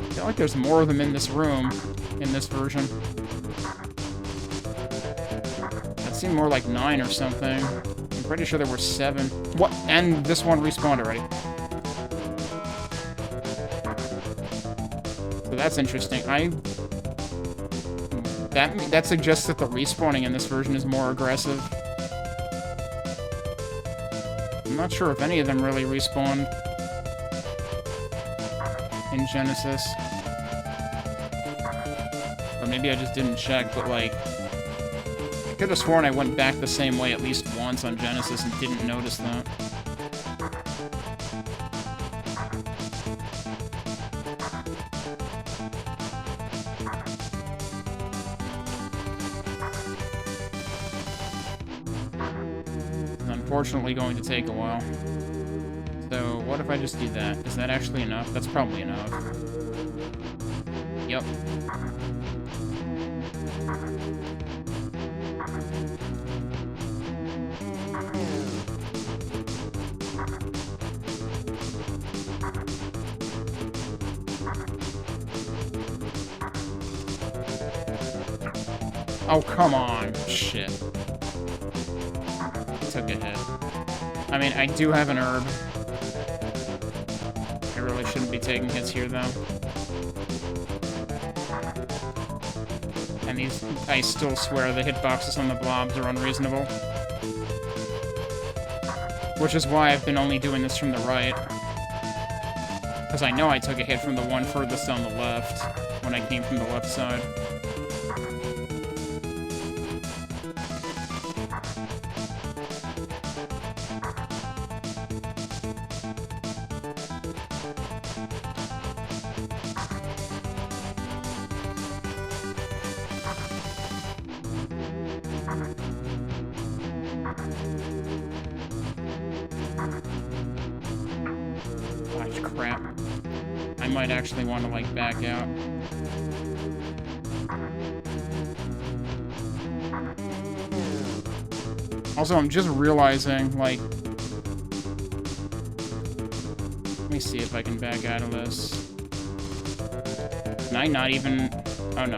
I feel like there's more of them in this room, in this version. That seemed more like 9 or something. I'm pretty sure there were 7. What? And this one respawned already. So that's interesting. That suggests that the respawning in this version is more aggressive. I'm not sure if any of them really respawned in Genesis. Or maybe I just didn't check, but like, I could have sworn I went back the same way at least once on Genesis and didn't notice that. It's unfortunately going to take a while. So, what if I just do that? Is that actually enough? That's probably enough. Yep. Oh, come on. Shit. Took a hit. I mean, I do have an herb. I really shouldn't be taking hits here, though. And these, I still swear the hitboxes on the blobs are unreasonable. Which is why I've been only doing this from the right. Because I know I took a hit from the one furthest on the left when I came from the left side. Crap. I might actually want to, like, back out. Also, I'm just realizing, like... Let me see if I can back out of this. Can I not even... Oh, no.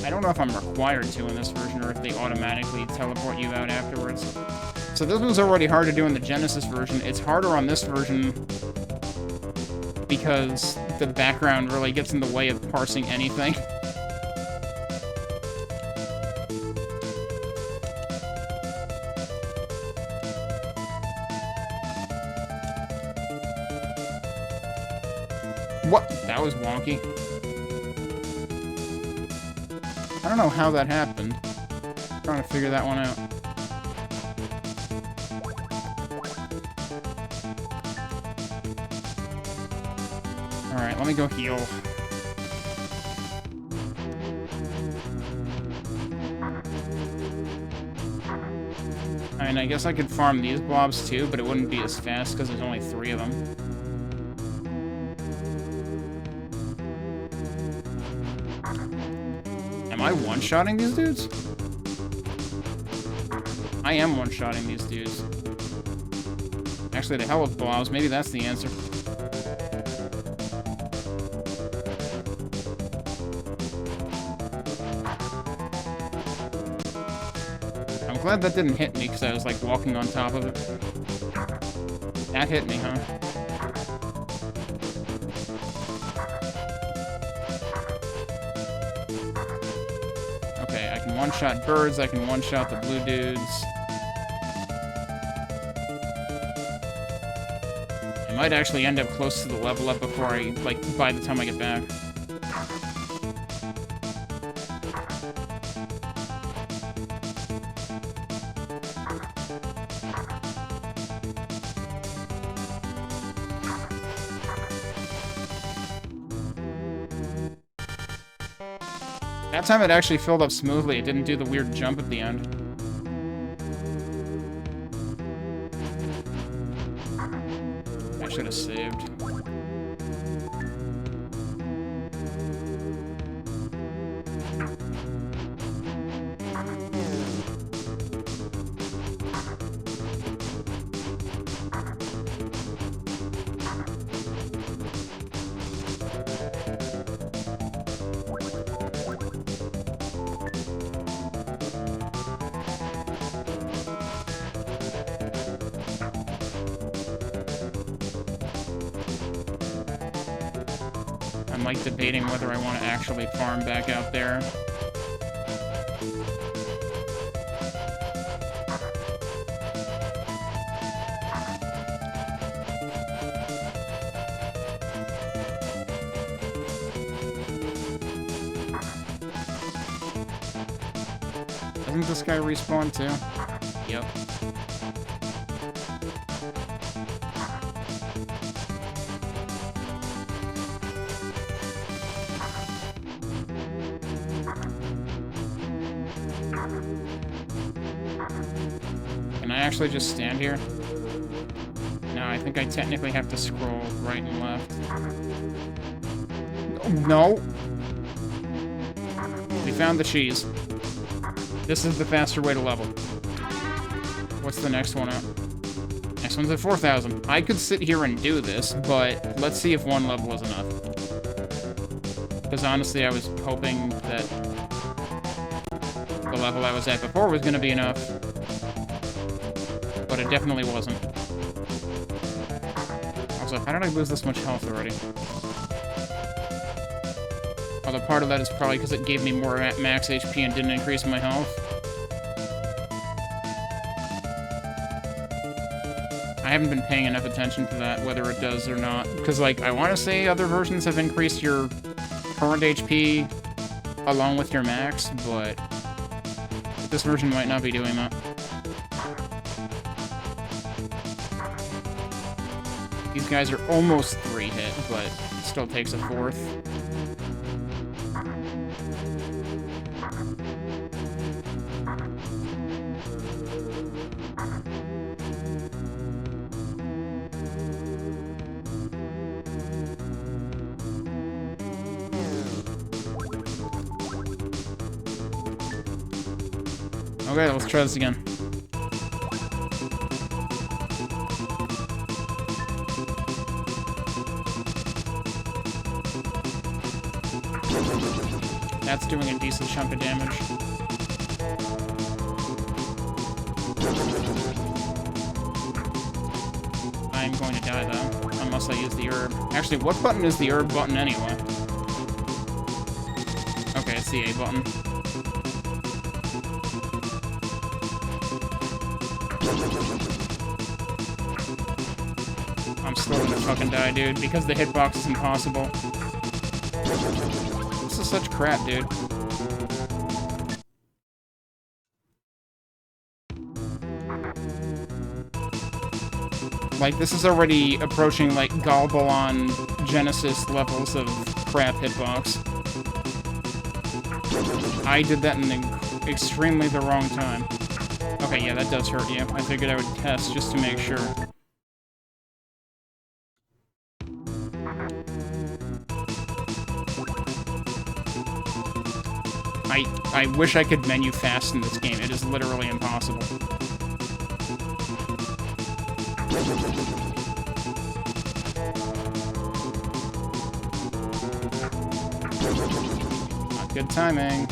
I don't know if I'm required to in this version, or if they automatically teleport you out afterwards. So this was already hard to do in the Genesis version. It's harder on this version... because the background really gets in the way of parsing anything. What? That was wonky. I don't know how that happened. I'm trying to figure that one out. Alright, let me go heal. I mean, I guess I could farm these blobs too, but it wouldn't be as fast because there's only 3 of them. Am I one-shotting these dudes? I am one-shotting these dudes. Actually, the hell with blows. Maybe that's the answer. I'm glad that didn't hit me, because I was, like, walking on top of it. That hit me, huh? Okay, I can one-shot birds, I can one-shot the blue dudes. I might actually end up close to the level up before I, like, by the time I get back. That time it actually filled up smoothly. It didn't do the weird jump at the end. I should have saved. I'm like debating whether I want to actually farm back out there. Doesn't this guy respawn too? Yep. Can I actually just stand here? No, I think I technically have to scroll right and left. No! We found the cheese. This is the faster way to level. What's the next one at? Next one's at 4,000. I could sit here and do this, but let's see if one level is enough. Because honestly, I was hoping that the level I was at before was going to be enough. But it definitely wasn't. Also, how did I lose this much health already? Although part of that is probably because it gave me more max HP and didn't increase my health. I haven't been paying enough attention to that, whether it does or not. Because, like, I want to say other versions have increased your current HP along with your max, but this version might not be doing that. These guys are almost 3 hit, but it still takes a 4th. Okay, let's try this again. That's doing a decent chunk of damage. I'm going to die, though, unless I use the herb. Actually, what button is the herb button anyway? Okay, it's the A button. I'm still gonna fucking die, dude, because the hitbox is impossible. This is such crap, dude. Like, this is already approaching, like, Galbalan Genesis levels of crap hitbox. I did that in extremely the wrong time. Okay, yeah, that does hurt you. I figured I would test just to make sure. I wish I could menu fast in this game. It is literally impossible. Not good timing.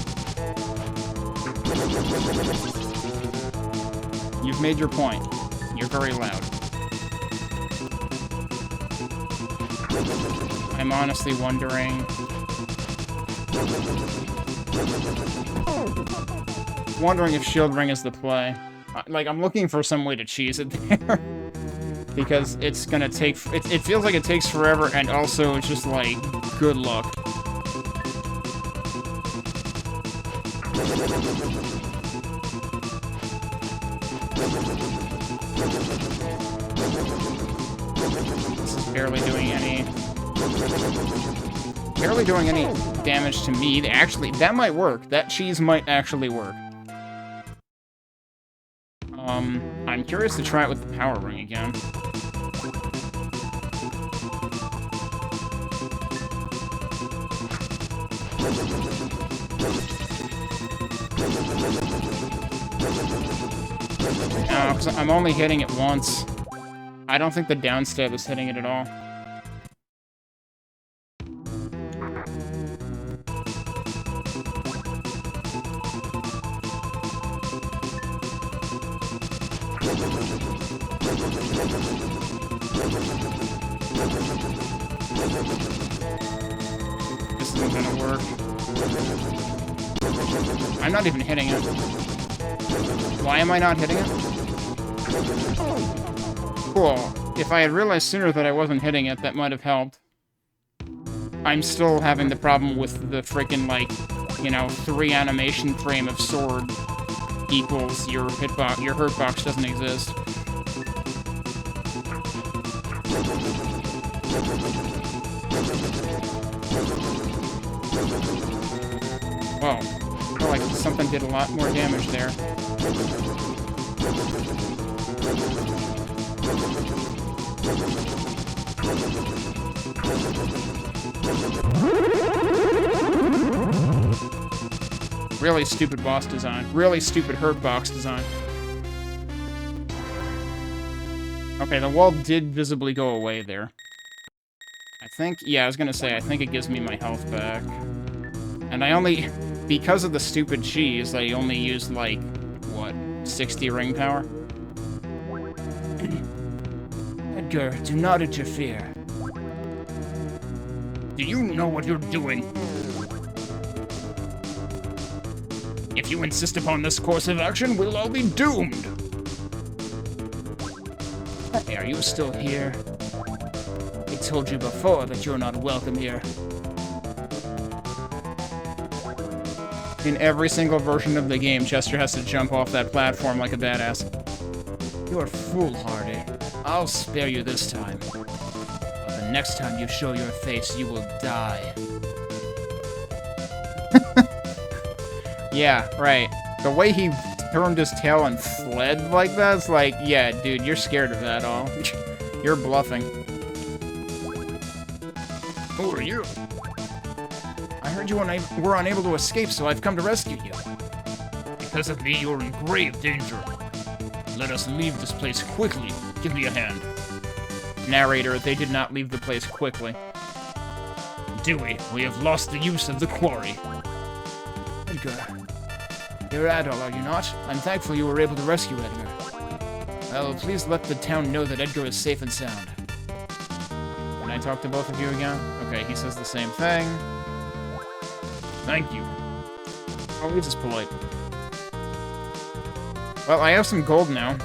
You've made your point. You're very loud. I'm honestly wondering... if Shield Ring is the play. Like, I'm looking for some way to cheese it there. Because it's gonna take... It feels like it takes forever, and also it's just like, good luck. Barely doing any damage to me. Actually, that might work. That cheese might actually work. I'm curious to try it with the power ring again. No, because I'm only hitting it once. I don't think the down stab is hitting it at all. This isn't gonna work. I'm not even hitting it. Why am I not hitting it? Cool. If I had realized sooner that I wasn't hitting it, that might have helped. I'm still having the problem with the freaking, like, you know, 3 animation frame of sword equals your hitbox. Your hurt box doesn't exist. Whoa. I feel like something did a lot more damage there. Really stupid boss design. Really stupid hurt box design. Okay, the wall did visibly go away there. I think... Yeah, I was gonna say, I think it gives me my health back. And I only... Because of the stupid cheese, I only used, like, what, 60 ring power? Edgar, do not interfere. Do you know what you're doing? If you insist upon this course of action, we'll all be doomed! Hey, are you still here? I told you before that you're not welcome here. In every single version of the game, Chester has to jump off that platform like a badass. You're foolhardy. I'll spare you this time. But the next time you show your face, you will die. Yeah, right. The way he turned his tail and fled like that, it's like, yeah, dude, you're scared of that all. You're bluffing. Who are you? I heard you were unable to escape, so I've come to rescue you. Because of me, you're in grave danger. Let us leave this place quickly. Give me a hand. Narrator, they did not leave the place quickly. Dewey, we have lost the use of the quarry. Edgar, you're Adol, are you not? I'm thankful you were able to rescue Edgar. Well, please let the town know that Edgar is safe and sound. Can I talk to both of you again? Okay, he says the same thing. Thank you. Oh, he's just polite. Well, I have some gold now.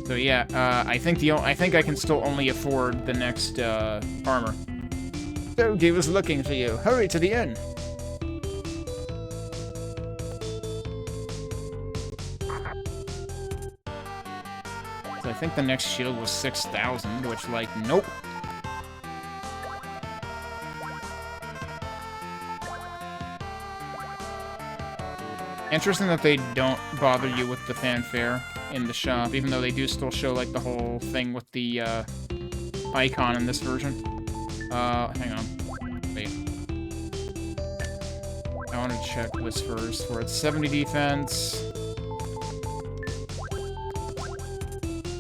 So yeah, I think I can still only afford the next armor. Dogi was looking for you. Hurry to the inn. So I think the next shield was 6,000, which, like, nope. Interesting that they don't bother you with the fanfare in the shop, even though they do still show, like, the whole thing with the icon in this version. Hang on. Wait. I want to check this first, where it's 70 defense.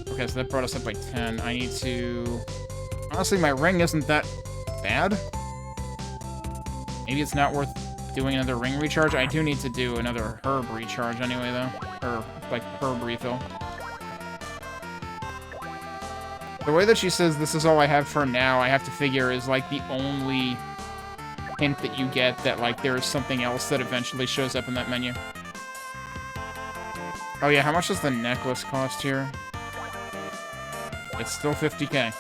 Okay, so that brought us up by 10. I need to... Honestly, my ring isn't that bad. Maybe it's not worth doing another ring recharge. I do need to do another herb recharge anyway, though. Or, like, herb refill. The way that she says this is all I have for now, I have to figure is, like, the only hint that you get that, like, there is something else that eventually shows up in that menu. Oh yeah, how much does the necklace cost here? It's still 50k.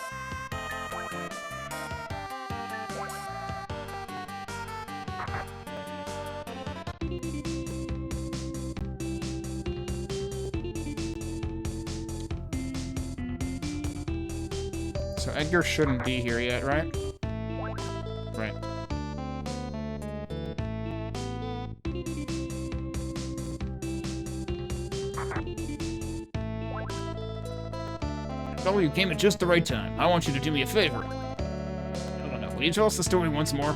So Edgar shouldn't be here yet, right? Right. Oh, you came at just the right time. I want you to do me a favor. I don't know. Will you tell us the story once more?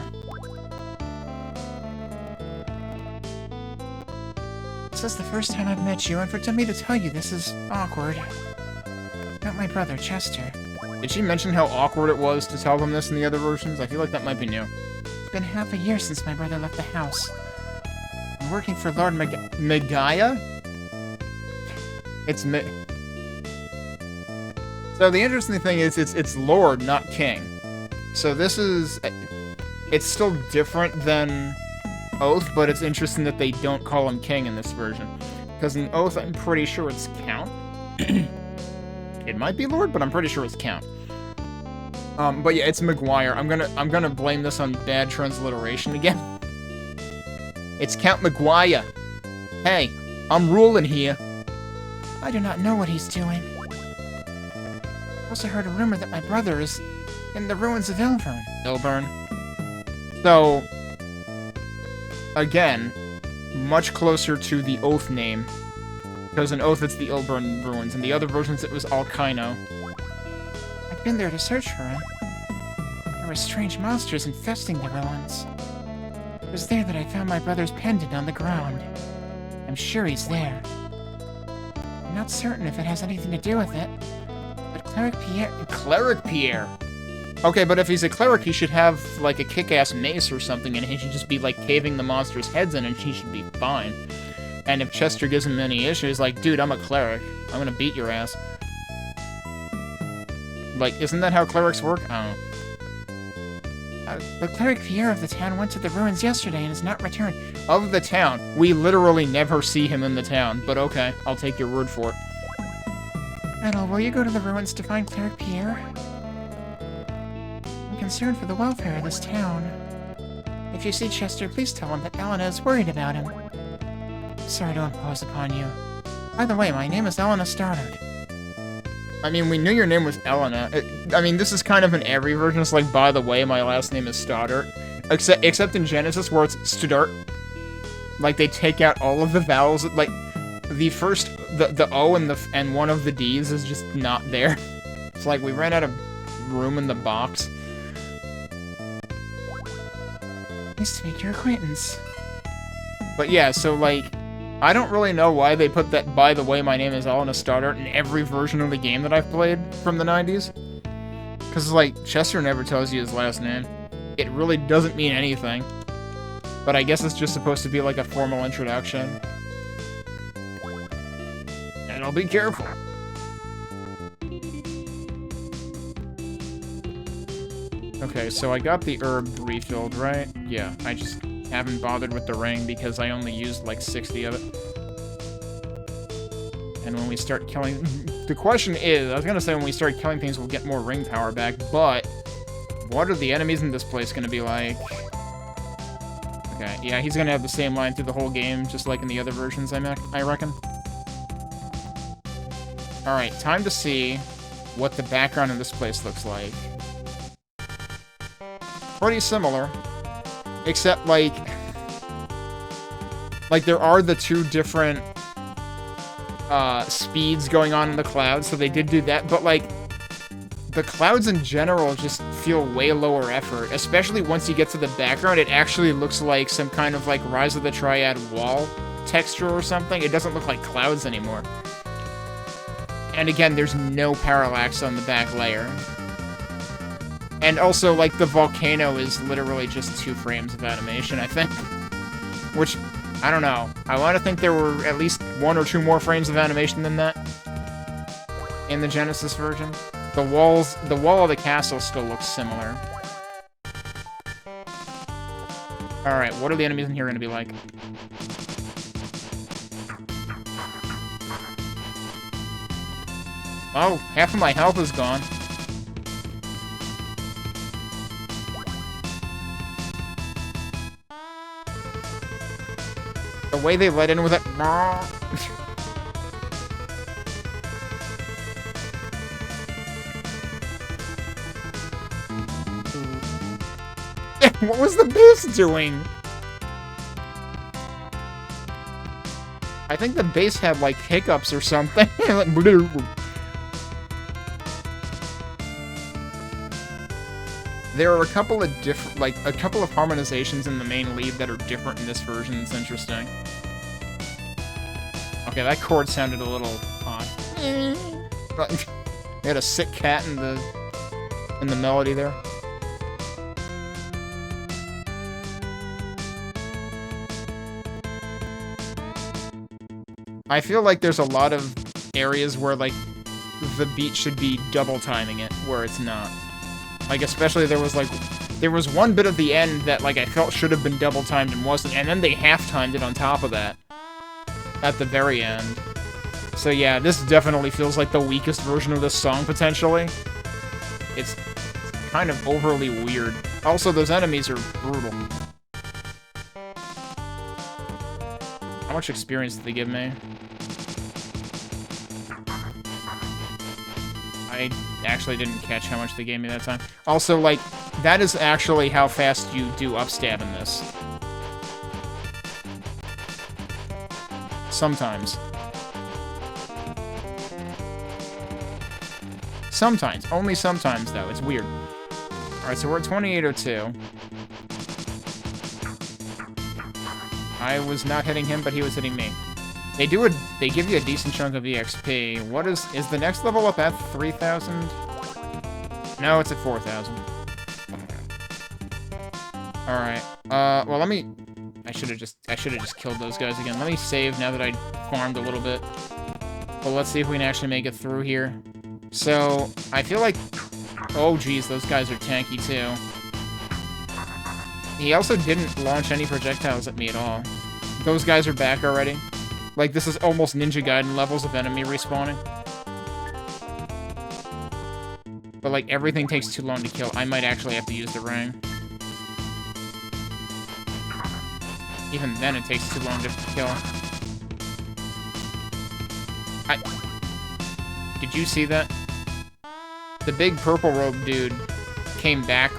This is the first time I've met you, and for me to tell you this is awkward. About my brother, Chester. Did she mention how awkward it was to tell them this in the other versions? I feel like that might be new. It's been half a year since my brother left the house. I'm working for Lord Megaya? It's So the interesting thing is it's Lord, not King. So this is... It's still different than Oath, but it's interesting that they don't call him King in this version. Because in Oath, I'm pretty sure it's Count. It might be Lord, but I'm pretty sure it's Count. But yeah, it's McGuire. I'm gonna blame this on bad transliteration again. It's Count McGuire. Hey, I'm ruling here. I do not know what he's doing. I also heard a rumor that my brother is in the ruins of Ilvern. Ilvern. So, again, much closer to the Oath name. Because in Oath, it's the Ilvern ruins. In the other versions, it was Alkaino. I've been there to search for him. There were strange monsters infesting the ruins. It was there that I found my brother's pendant on the ground. I'm sure he's there. I'm not certain if it has anything to do with it, but Cleric Pierre? Okay, but if he's a cleric, he should have, like, a kick-ass mace or something, and he should just be, like, caving the monster's heads in, and he should be fine. And if Chester gives him any issues, like, dude, I'm a cleric. I'm gonna beat your ass. Like, isn't that how clerics work? I don't know. The cleric Pierre of the town went to the ruins yesterday and has not returned. Of the town? We literally never see him in the town, but okay, I'll take your word for it. Edel, will you go to the ruins to find cleric Pierre? I'm concerned for the welfare of this town. If you see Chester, please tell him that Elena is worried about him. Sorry to impose upon you. By the way, my name is Elena Stoddard. I mean, we knew your name was Elena. I mean, this is kind of in every version. It's like, by the way, my last name is Stoddard. Except in Genesis, where it's Stoddard. Like, they take out all of the vowels. Like, the first, the O and one of the D's is just not there. It's like, we ran out of room in the box. Nice to make your acquaintance. But yeah, so, like, I don't really know why they put that, by the way, my name is Elena Stoddard in every version of the game that I've played from the 90s. Because, like, Chester never tells you his last name. It really doesn't mean anything. But I guess it's just supposed to be, like, a formal introduction. And I'll be careful. Okay, so I got the herb refilled, right? Yeah, I just haven't bothered with the ring because I only used like 60 of it. And when we start killing... The question is, I was gonna say when we start killing things we'll get more ring power back, but what are the enemies in this place gonna be like? Okay, yeah, he's gonna have the same line through the whole game, just like in the other versions, I reckon. Alright, time to see what the background of this place looks like. Pretty similar. Except, like, there are the two different, speeds going on in the clouds, so they did do that, but, like, The clouds in general just feel way lower effort, especially once you get to the background. It actually looks like some kind of, like, Rise of the Triad wall texture or something. It doesn't look like clouds anymore. And again, there's no parallax on the back layer. And also, like, the volcano is literally just 2 frames of animation, I think. Which, I don't know. I want to think there were at least 1 or 2 more frames of animation than that in the Genesis version. The wall of the castle still looks similar. Alright, what are the enemies in here going to be like? Oh, half of my health is gone. The way they let in with it... What was the bass doing? I think the bass had, like, hiccups or something. There are a couple of different, like, a couple of harmonizations in the main lead that are different in this version. It's interesting. Okay, that chord sounded a little odd. They had a sick cat in the melody there. I feel like there's a lot of areas where, like, the beat should be double timing it, where it's not. Like, especially there was one bit at the end that, like, I felt should have been double timed and wasn't, and then they half-timed it on top of that. At the very end. So yeah, this definitely feels like the weakest version of this song, potentially. It's kind of overly weird. Also, those enemies are brutal. How much experience did they give me? I actually didn't catch how much they gave me that time. Also, like, that is actually how fast you do upstab in this. Sometimes. Sometimes. Only sometimes, though. It's weird. Alright, so we're at 2802. I was not hitting him, but he was hitting me. They give you a decent chunk of EXP. What is the next level up at 3,000? No, it's at 4,000. Alright. Well, let me... I should have just killed those guys again. Let me save now that I farmed a little bit. Well, let's see if we can actually make it through here. So, I feel like... Oh, geez, those guys are tanky, too. He also didn't launch any projectiles at me at all. Those guys are back already. Like, this is almost Ninja Gaiden levels of enemy respawning. But, like, everything takes too long to kill. I might actually have to use the ring. Even then, it takes too long to kill. Did you see that? The big purple robe dude came back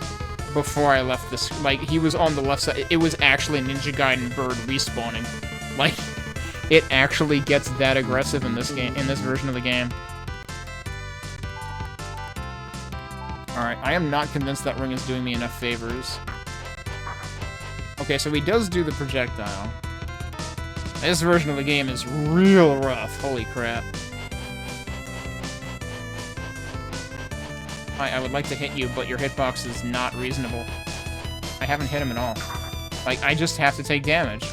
before I left this. Like, he was on the left side. It was actually Ninja Gaiden Bird respawning. Like, it actually gets that aggressive in this game, in this version of the game. Alright, I am not convinced that ring is doing me enough favors. Okay, so he does do the projectile. This version of the game is real rough. Holy crap. I would like to hit you, but your hitbox is not reasonable. I haven't hit him at all. Like, I just have to take damage.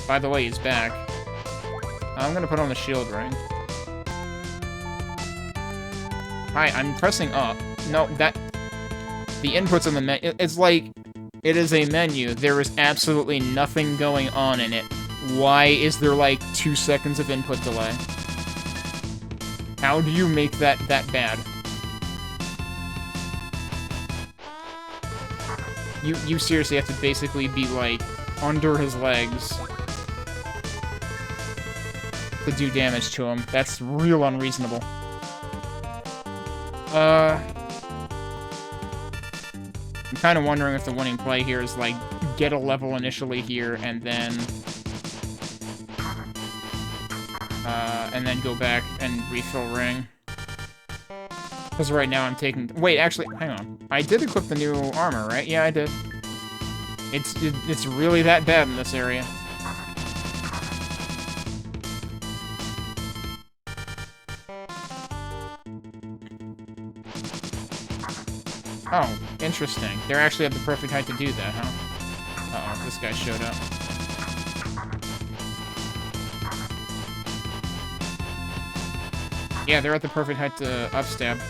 By the way, he's back. I'm gonna put on the shield ring. Hi, I'm pressing up. No, that... The inputs on the menu... It's like... It is a menu. There is absolutely nothing going on in it. Why is there, like, 2 seconds of input delay? How do you make that bad? You seriously have to basically be, like, under his legs to do damage to him. That's real unreasonable. I'm kind of wondering if the winning play here is, like, get a level initially here, and then go back and refill ring. Because right now I'm taking... Wait, actually, hang on. I did equip the new armor, right? Yeah, I did. It's really that bad in this area. Oh, interesting. They're actually at the perfect height to do that, huh? Uh-oh, this guy showed up. Yeah, they're at the perfect height to upstab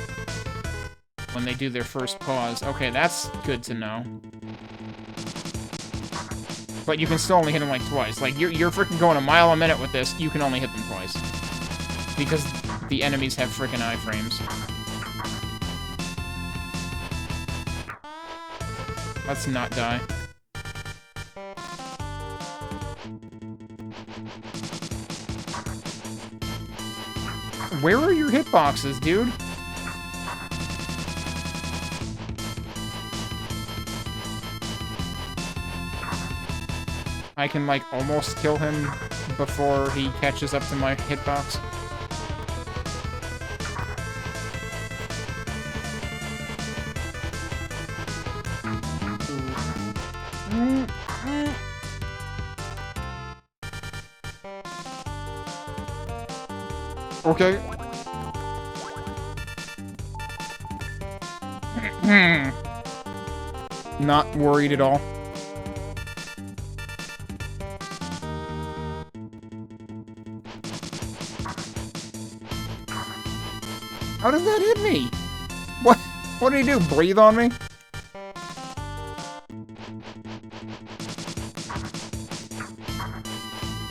when they do their first pause. Okay, that's good to know. But you can still only hit them, like, twice. Like, you're freaking going a mile a minute with this, you can only hit them twice. Because the enemies have freaking iframes. Let's not die. Where are your hitboxes, dude? I can, like, almost kill him before he catches up to my hitbox. Okay. Not worried at all. How did that hit me? What did he do? Breathe on me?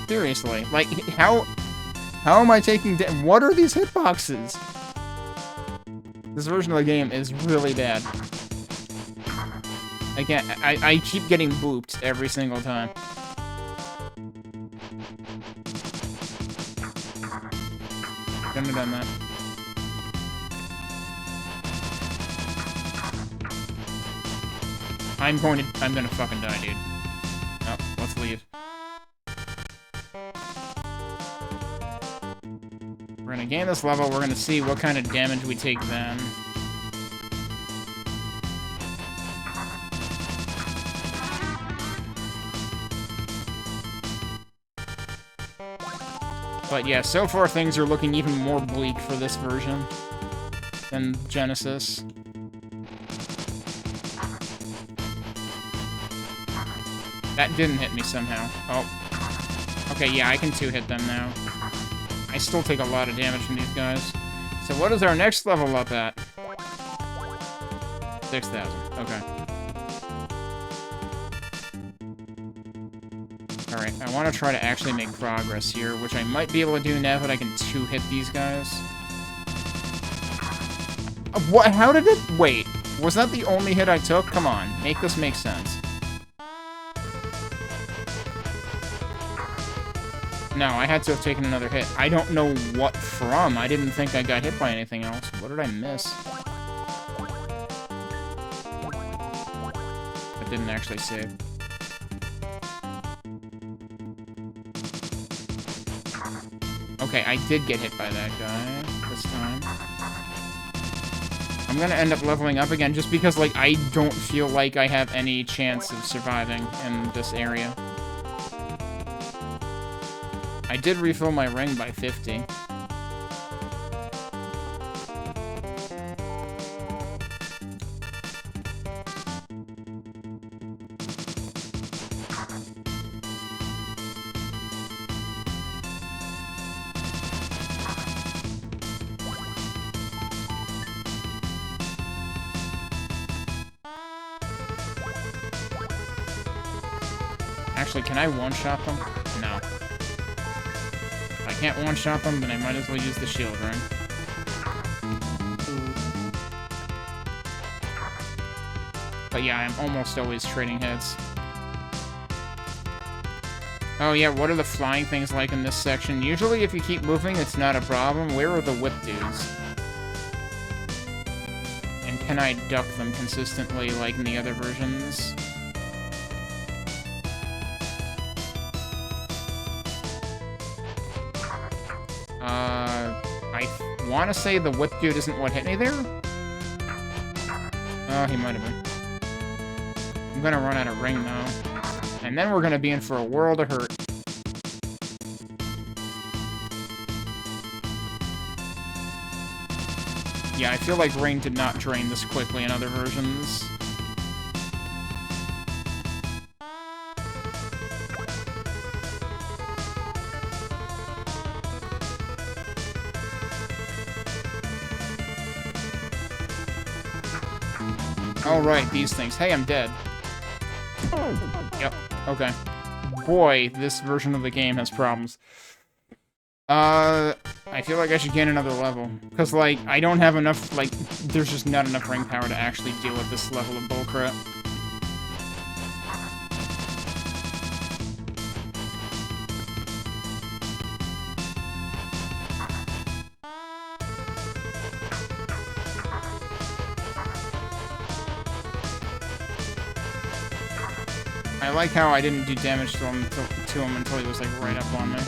Seriously, like, how am I taking what are these hitboxes? This version of the game is really bad. Again, I keep getting booped every single time. Shouldn't have done that. I'm gonna fucking die, dude. Oh, let's leave. We're gonna gain this level, we're gonna see what kind of damage we take then. But yeah, so far things are looking even more bleak for this version than Genesis. That didn't hit me somehow. Oh. Okay, yeah, I can two-hit them now. I still take a lot of damage from these guys. So what is our next level up at? 6,000. Okay. Alright, I want to try to actually make progress here, which I might be able to do now that I can two-hit these guys. What? How did it... Wait, was that the only hit I took? Come on, make this make sense. No, I had to have taken another hit. I don't know what from. I didn't think I got hit by anything else. What did I miss? That didn't actually save. Okay, I did get hit by that guy this time. I'm gonna end up leveling up again just because, like, I don't feel like I have any chance of surviving in this area. I did refill my ring by 50. Actually, can I one-shot them? No. If I can't one-shot them, then I might as well use the shield ring. But yeah, I'm almost always trading hits. Oh yeah, what are the flying things like in this section? Usually if you keep moving, it's not a problem. Where are the whip dudes? And can I duck them consistently like in the other versions? I want to say the whip dude isn't what hit me there? Oh, he might have been. I'm gonna run out of ring, though. And then we're gonna be in for a world of hurt. Yeah, I feel like ring did not drain this quickly in other versions. Oh, right, these things. Hey, I'm dead. Yep, okay. Boy, this version of the game has problems. I feel like I should get another level. Because, like, I don't have enough, like, there's just not enough ring power to actually deal with this level of bullcrap. I like how I didn't do damage to him until he was, like, right up on me.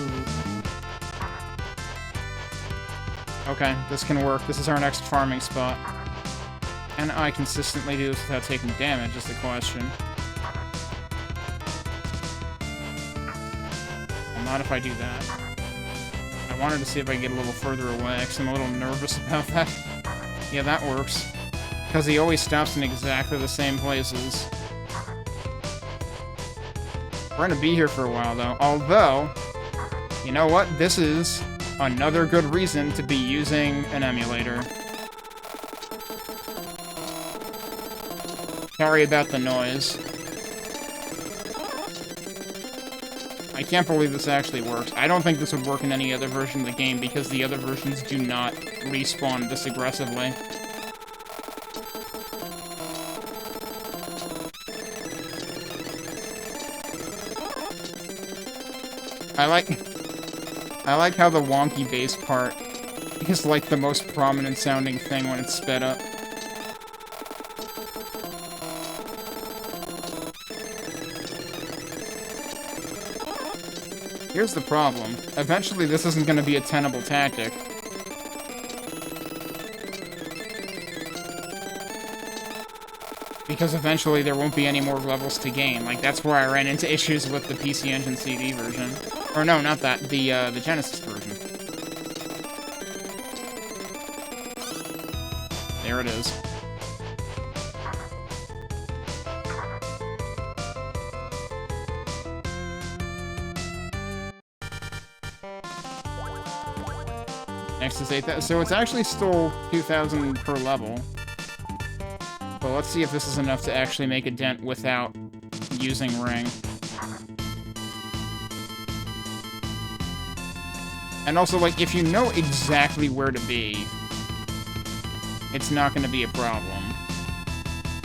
Okay, this can work. This is our next farming spot. Can I consistently do this without taking damage, is the question. Well, not if I do that. I wanted to see if I could get a little further away, because I'm a little nervous about that. Yeah, that works. Because he always stops in exactly the same places. We're gonna be here for a while, though. Although, you know what? This is another good reason to be using an emulator. Sorry about the noise. I can't believe this actually works. I don't think this would work in any other version of the game because the other versions do not respawn this aggressively. I like how the wonky bass part is like the most prominent sounding thing when it's sped up. Here's the problem. Eventually this isn't going to be a tenable tactic. Because eventually there won't be any more levels to gain. Like, that's where I ran into issues with the PC Engine CD version. Or no, not that. The Genesis version. There it is. Next is 8,000. So it's actually still 2,000 per level. But let's see if this is enough to actually make a dent without using ring. And also, like, if you know exactly where to be, it's not going to be a problem.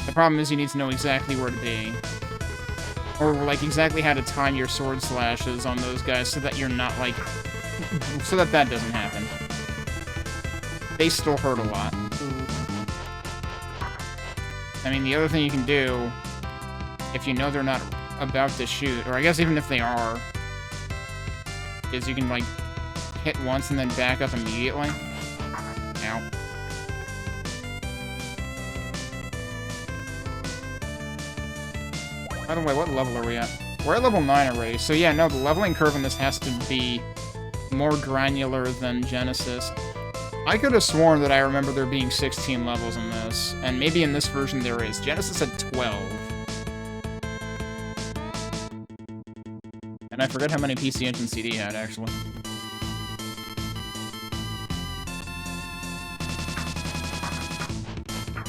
The problem is you need to know exactly where to be. Or, like, exactly how to time your sword slashes on those guys so that you're not, like... so that that doesn't happen. They still hurt a lot. I mean, the other thing you can do, if you know they're not about to shoot, or I guess even if they are, is you can, like, hit once and then back up immediately. Ow. By the way, what level are we at? We're at level 9 already, so yeah, no, the leveling curve in this has to be more granular than Genesis. I could have sworn that I remember there being 16 levels in this, and maybe in this version there is. Genesis had 12. And I forget how many PC Engine CD had, actually.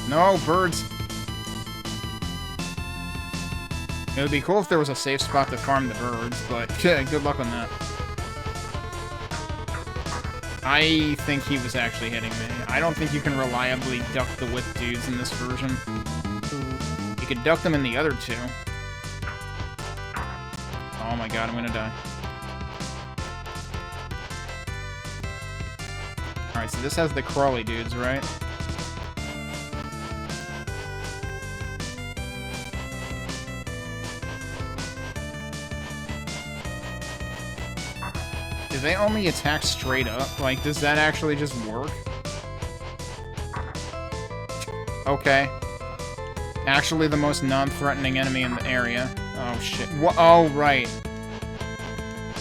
No, birds! It would be cool if there was a safe spot to farm the birds, but good luck on that. I think he was actually hitting me. I don't think you can reliably duck the whip dudes in this version. You could duck them in the other two. Oh my god, I'm gonna die. Alright, so this has the crawly dudes, right? Do they only attack straight up? Like, does that actually just work? Okay. Actually the most non-threatening enemy in the area. Oh, shit. Oh, right.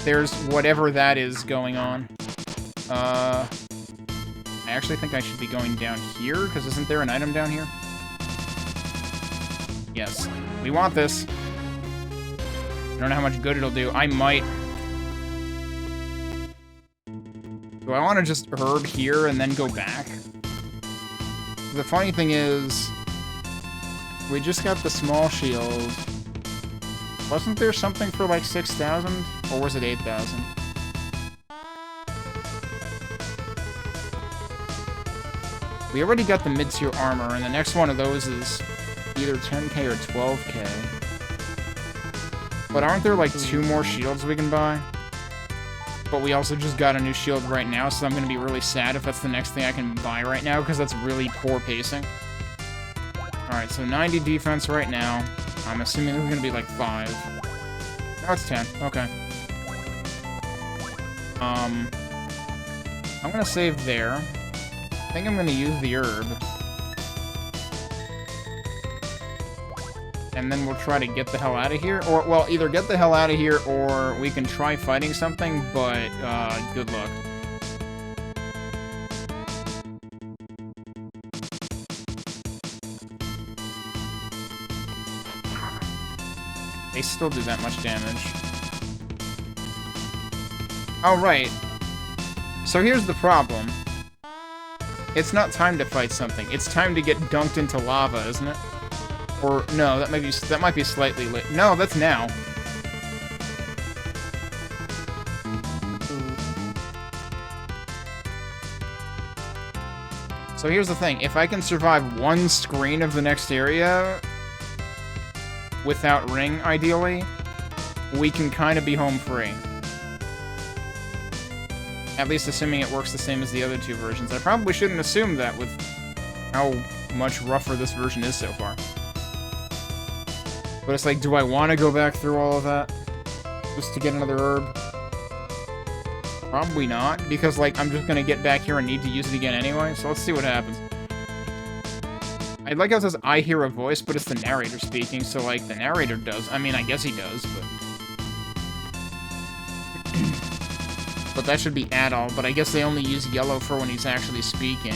There's whatever that is going on. I actually think I should be going down here, because isn't there an item down here? Yes. We want this. I don't know how much good it'll do. I might... Do I want to just herb here and then go back? The funny thing is... We just got the small shield. Wasn't there something for like 6,000? Or was it 8,000? We already got the mid-tier armor, and the next one of those is either 10k or 12k. But aren't there like 2 more shields we can buy? But we also just got a new shield right now, so I'm going to be really sad if that's the next thing I can buy right now, because that's really poor pacing. Alright, so 90 defense right now. I'm assuming this is going to be like 5. No, it's 10. Okay. I'm going to save there. I think I'm going to use the herb. And then we'll try to get the hell out of here. Or, well, either get the hell out of here, or we can try fighting something, but, good luck. They still do that much damage. Oh, right. So here's the problem. It's not time to fight something. It's time to get dunked into lava, isn't it? Or, no, that might be slightly late. No, that's now. So here's the thing. If I can survive one screen of the next area... without ring, ideally, we can kind of be home free. At least assuming it works the same as the other 2 versions. I probably shouldn't assume that with how much rougher this version is so far. But it's like, do I want to go back through all of that? Just to get another herb? Probably not, because, like, I'm just gonna get back here and need to use it again anyway, so let's see what happens. I like how it says, I hear a voice, but it's the narrator speaking, so, like, the narrator does. I mean, I guess he does, but... but that should be add-all, but I guess they only use yellow for when he's actually speaking.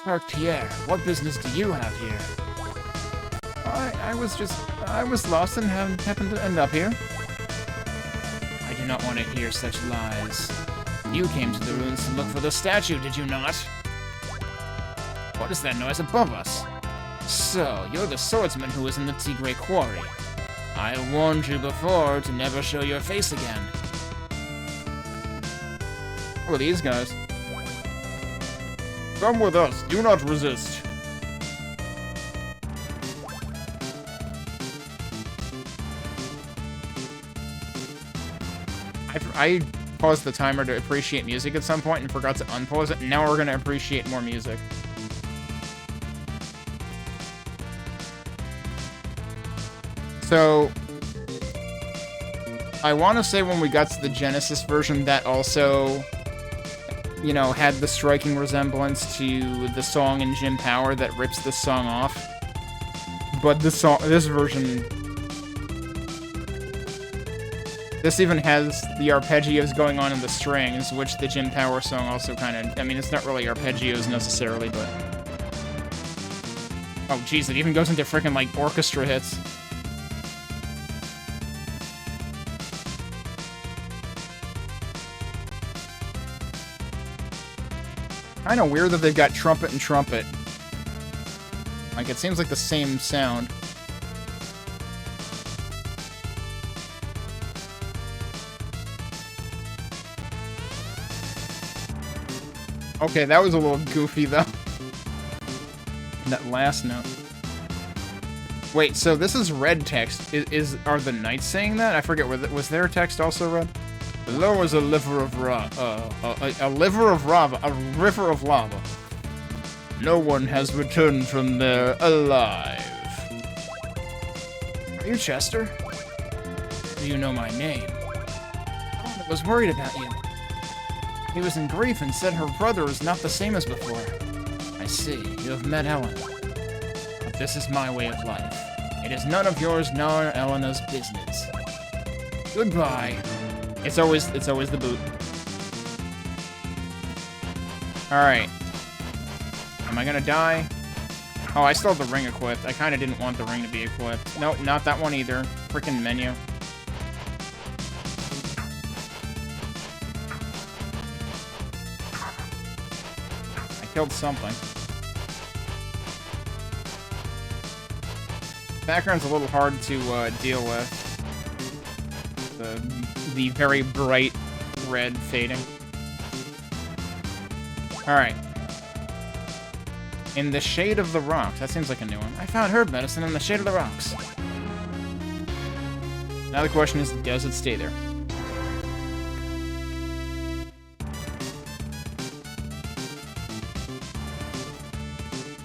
Clerk Pierre, what business do you have here? I was lost and happened to end up here. I do not want to hear such lies. You came to the ruins to look for the statue, did you not? What is that noise above us? So, you're the swordsman who was in the Tigray quarry. I warned you before to never show your face again. Who are these guys? Come with us, do not resist. I paused the timer to appreciate music at some point and forgot to unpause it, and now we're gonna appreciate more music. So, I want to say when we got to the Genesis version, that also, you know, had the striking resemblance to the song in Jim Power that rips this song off. But this version, this even has the arpeggios going on in the strings, which the Jim Power song also kind of, I mean, it's not really arpeggios necessarily, but... Oh, jeez, it even goes into frickin', like, orchestra hits. Kinda weird that they've got trumpet and trumpet. Like, it seems like the same sound. Okay, that was a little goofy, though. That last note. Wait, so this is red text. Are the knights saying that? I forget, was their text also red? Below is a river of lava. No one has returned from there alive. Are you Chester? Do you know my name? I was worried about you. He was in grief and said her brother is not the same as before. I see. You have met Ellen. This is my way of life. It is none of yours nor Elena's business. Goodbye. It's always the boot. Alright. Am I gonna die? Oh, I still have the ring equipped. I kinda didn't want the ring to be equipped. Nope, not that one either. Frickin' menu. I killed something. Background's a little hard to deal with. The very bright red fading. Alright. In the shade of the rocks. That seems like a new one. I found herb medicine in the shade of the rocks. Now the question is, does it stay there?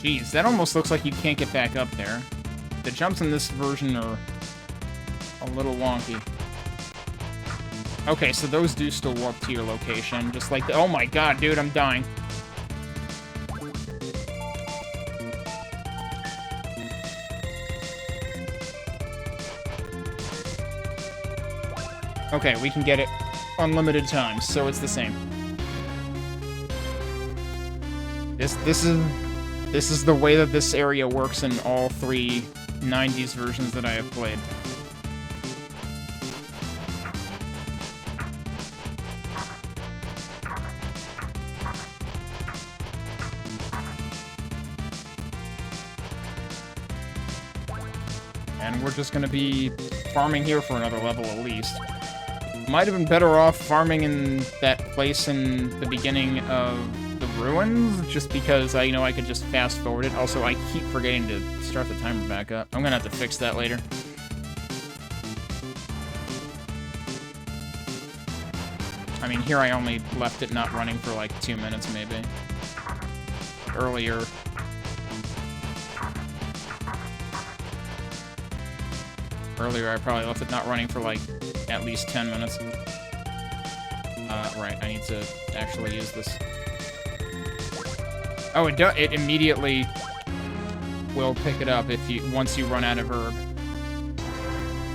Jeez, that almost looks like you can't get back up there. The jumps in this version are a little wonky. Okay, so those do still warp to your location, just like the— oh my god, dude, I'm dying. Okay, we can get it unlimited times, so it's the same. This is the way that this area works in all 3 90s versions that I have played. And we're just gonna be farming here for another level at least. Might have been better off farming in that place in the beginning of the ruins, just because I know I could just fast forward it. Also, I keep forgetting to start the timer back up. I'm gonna have to fix that later. I mean, here I only left it not running for like 2 minutes, maybe. Earlier I probably left it not running for like at least 10 minutes. Right, I need to actually use this. Oh, it immediately will pick it up if once you run out of herb.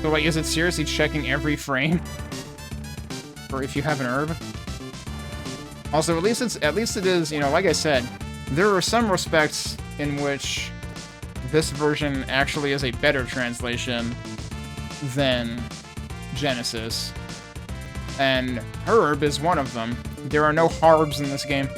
So like, is it seriously checking every frame? Or if you have an herb? Also, at least it is, you know, like I said, there are some respects in which this version actually is a better translation than Genesis. And herb is one of them. There are no harbs in this game.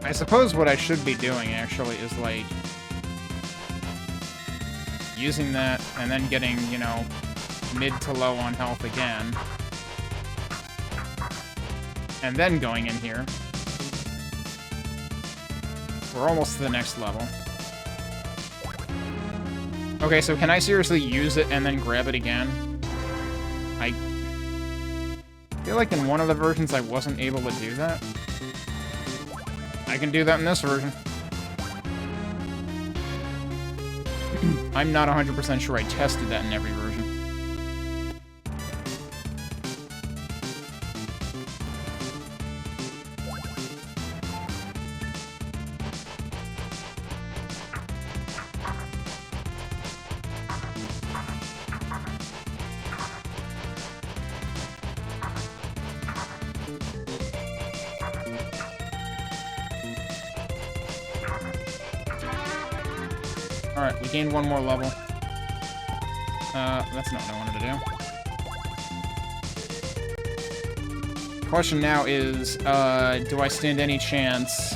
I suppose what I should be doing, actually, is, like, using that and then getting, you know, mid to low on health again. And then going in here. We're almost to the next level. Okay, so can I seriously use it and then grab it again? I feel like in one of the versions I wasn't able to do that. I can do that in this version. I'm not 100% sure I tested that in every version. Alright, we gained one more level. That's not what I wanted to do. Question now is, do I stand any chance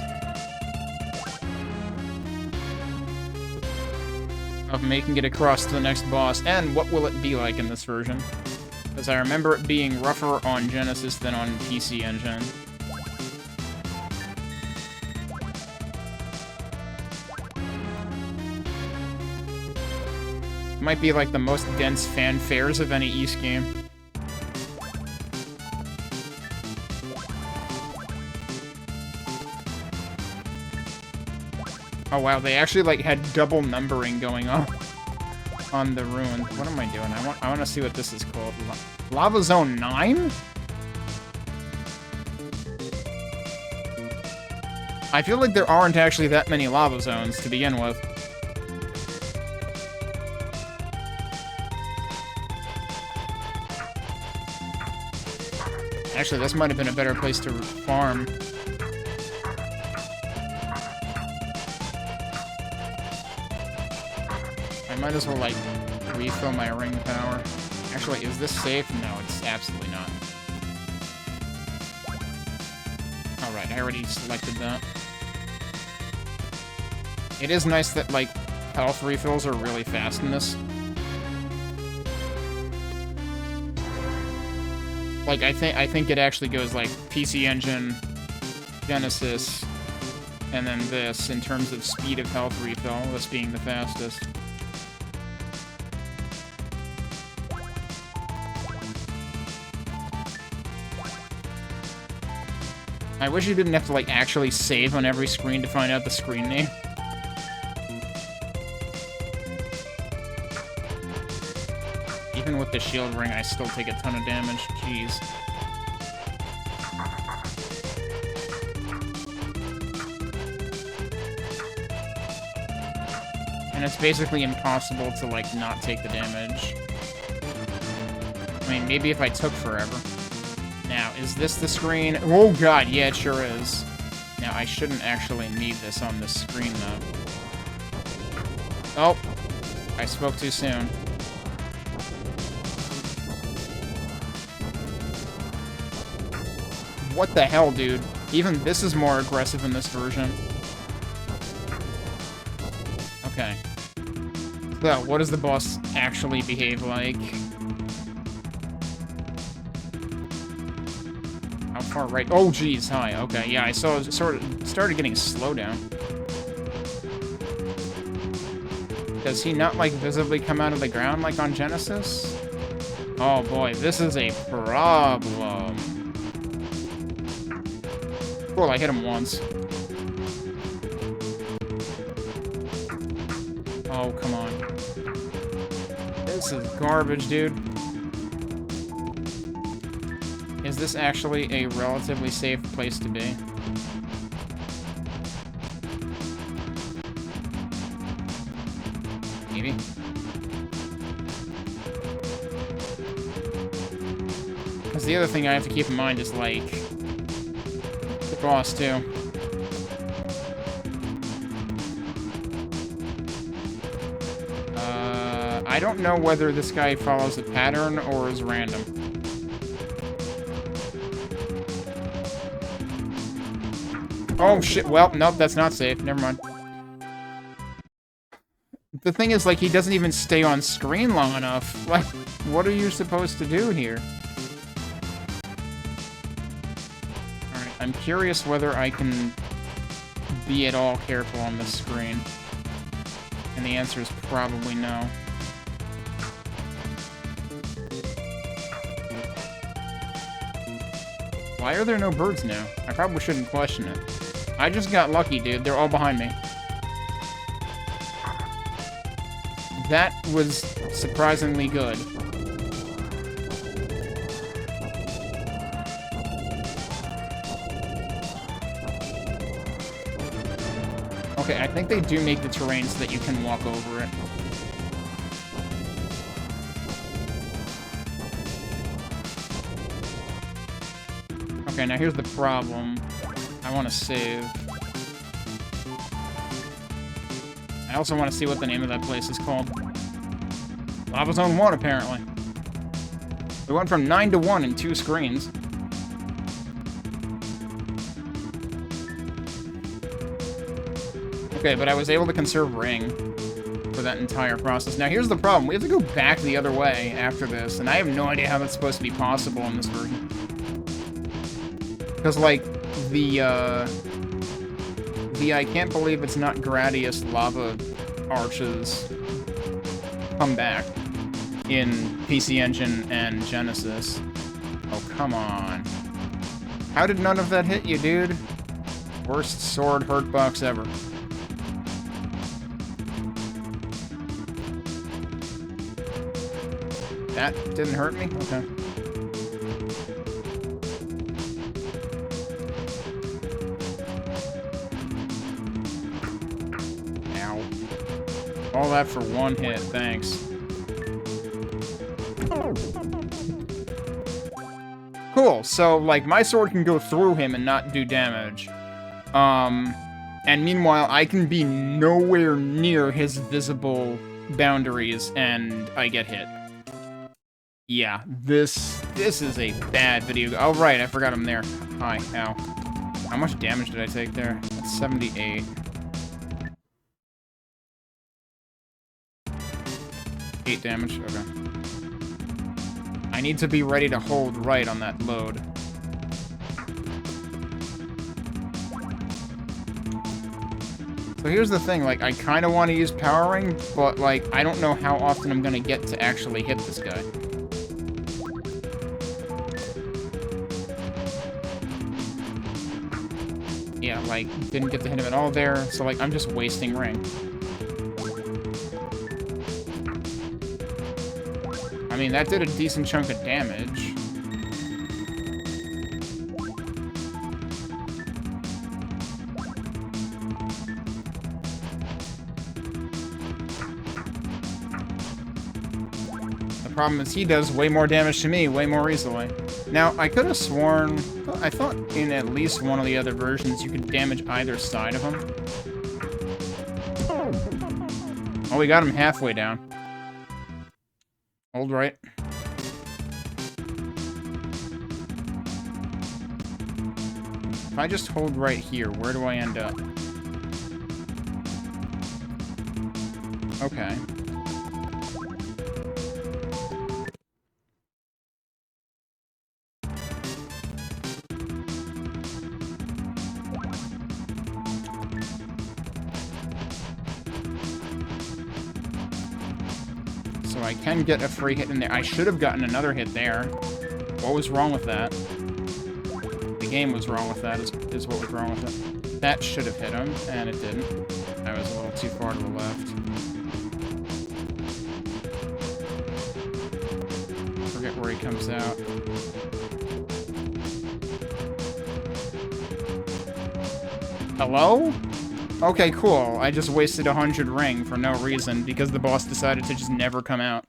of making it across to the next boss, and what will it be like in this version? Because I remember it being rougher on Genesis than on PC Engine. Might be like the most dense fanfares of any East game. Oh, wow, they actually, like, had double numbering going on the ruin. What am I doing? I want to see what this is called. Lava Zone 9? I feel like there aren't actually that many lava zones to begin with. Actually, this might have been a better place to farm. I might as well, like, refill my ring power. Actually, is this safe? No, it's absolutely not. Alright, I already selected that. It is nice that, like, health refills are really fast in this. Like, I think it actually goes, like, PC Engine, Genesis, and then this in terms of speed of health refill, this being the fastest. I wish you didn't have to, like, actually save on every screen to find out the screen name. Even with the shield ring, I still take a ton of damage. Jeez. And it's basically impossible to, like, not take the damage. I mean, maybe if I took forever. Now, is this the screen? Oh god, yeah, it sure is. Now, I shouldn't actually need this on this screen, though. Oh, I spoke too soon. What the hell, dude? Even this is more aggressive in this version. Okay. So, what does the boss actually behave like? How far right? Oh, geez, hi. Okay, yeah, I saw it sort of started getting slow down. Does he not, like, visibly come out of the ground like on Genesis? Oh boy, this is a problem. Cool, I hit him once. Oh, come on. This is garbage, dude. Is this actually a relatively safe place to be? Maybe. Because the other thing I have to keep in mind is, like, the boss, too. I don't know whether this guy follows a pattern or is random. Oh, shit. Well, nope, that's not safe. Never mind. The thing is, like, he doesn't even stay on screen long enough. Like, what are you supposed to do here? Alright, I'm curious whether I can be at all careful on this screen. And the answer is probably no. Why are there no birds now? I probably shouldn't question it. I just got lucky, dude. They're all behind me. That was surprisingly good. Okay, I think they do make the terrain so that you can walk over it. Okay, now here's the problem. I want to save. I also want to see what the name of that place is called. Lava Zone 1, apparently. We went from 9 to 1 in 2 screens. Okay, but I was able to conserve ring for that entire process. Now, here's the problem. We have to go back the other way after this, and I have no idea how that's supposed to be possible in this version. Because, like, the I can't believe it's not Gradius lava arches come back in PC Engine and Genesis. Oh, come on. How did none of that hit you, dude? Worst sword hurt box ever. That didn't hurt me? Okay. Ow. All that for one hit, thanks. Cool, so, like, my sword can go through him and not do damage. And meanwhile, I can be nowhere near his visible boundaries, and I get hit. Yeah, this is a bad video. Oh, right, I forgot I'm there. Hi, ow. How much damage did I take there? That's 78. Eight damage, okay. I need to be ready to hold right on that load. So here's the thing, like, I kind of want to use powering, but, like, I don't know how often I'm going to get to actually hit this guy. Yeah, like, didn't get to hit him at all there, so, like, I'm just wasting ring. I mean, that did a decent chunk of damage. The problem is he does way more damage to me way more easily. Now, I could have sworn... I thought in at least one of the other versions you could damage either side of him. Oh, we got him halfway down. Hold right. If I just hold right here, where do I end up? Okay. So I can get a free hit in there. I should have gotten another hit there. What was wrong with that? The game was wrong with that, is what was wrong with it. That should have hit him, and it didn't. I was a little too far to the left. I forget where he comes out. Hello? Okay, cool. I just wasted 100 ring for no reason because the boss decided to just never come out.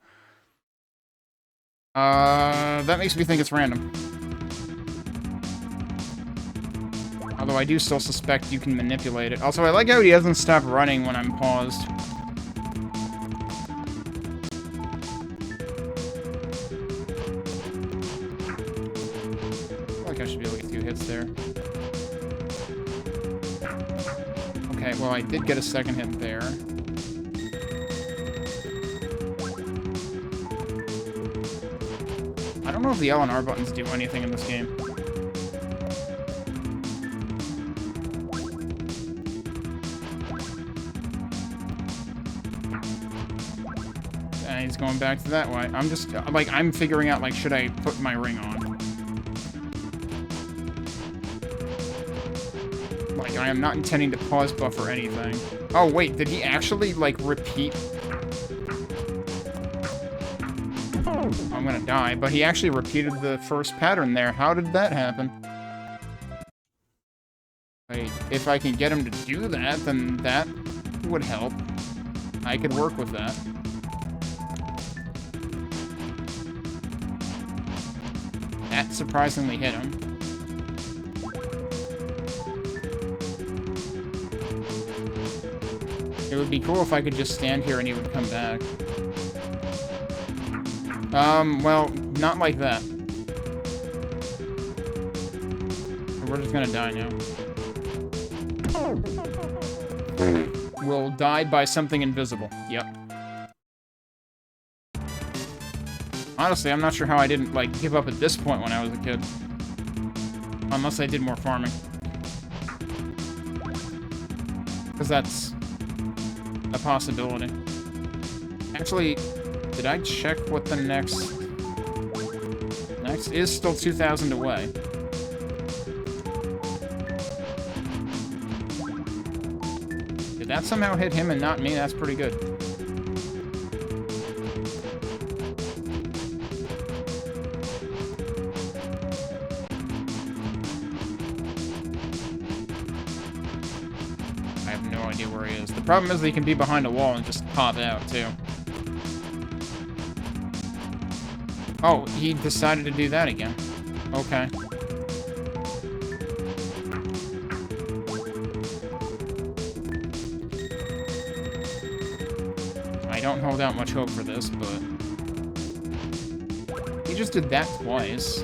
That makes me think it's random. Although I do still suspect you can manipulate it. Also, I like how he doesn't stop running when I'm paused. I feel like I should be able to get 2 hits there. Okay, well, I did get a second hit there. I don't know if the L and R buttons do anything in this game. And he's going back to that way. I'm just, like, I'm figuring out, like, should I put my ring on? Like, I am not intending to pause buffer anything. Oh, wait, did he actually, like, repeat? I'm gonna die, but he actually repeated the first pattern there. How did that happen? Wait, if I can get him to do that, then that would help. I could work with that. That surprisingly hit him. It would be cool if I could just stand here and he would come back. Well, not like that. We're just gonna die now. We'll die by something invisible. Yep. Honestly, I'm not sure how I didn't, like, give up at this point when I was a kid. Unless I did more farming. Because that's a possibility. Actually, did I check what the next is still 2,000 away. Did that somehow hit him and not me? That's pretty good. have no idea where he is. The problem is that he can be behind a wall and just pop out, too. Oh, he decided to do that again. Okay. I don't hold out much hope for this, but... he just did that twice.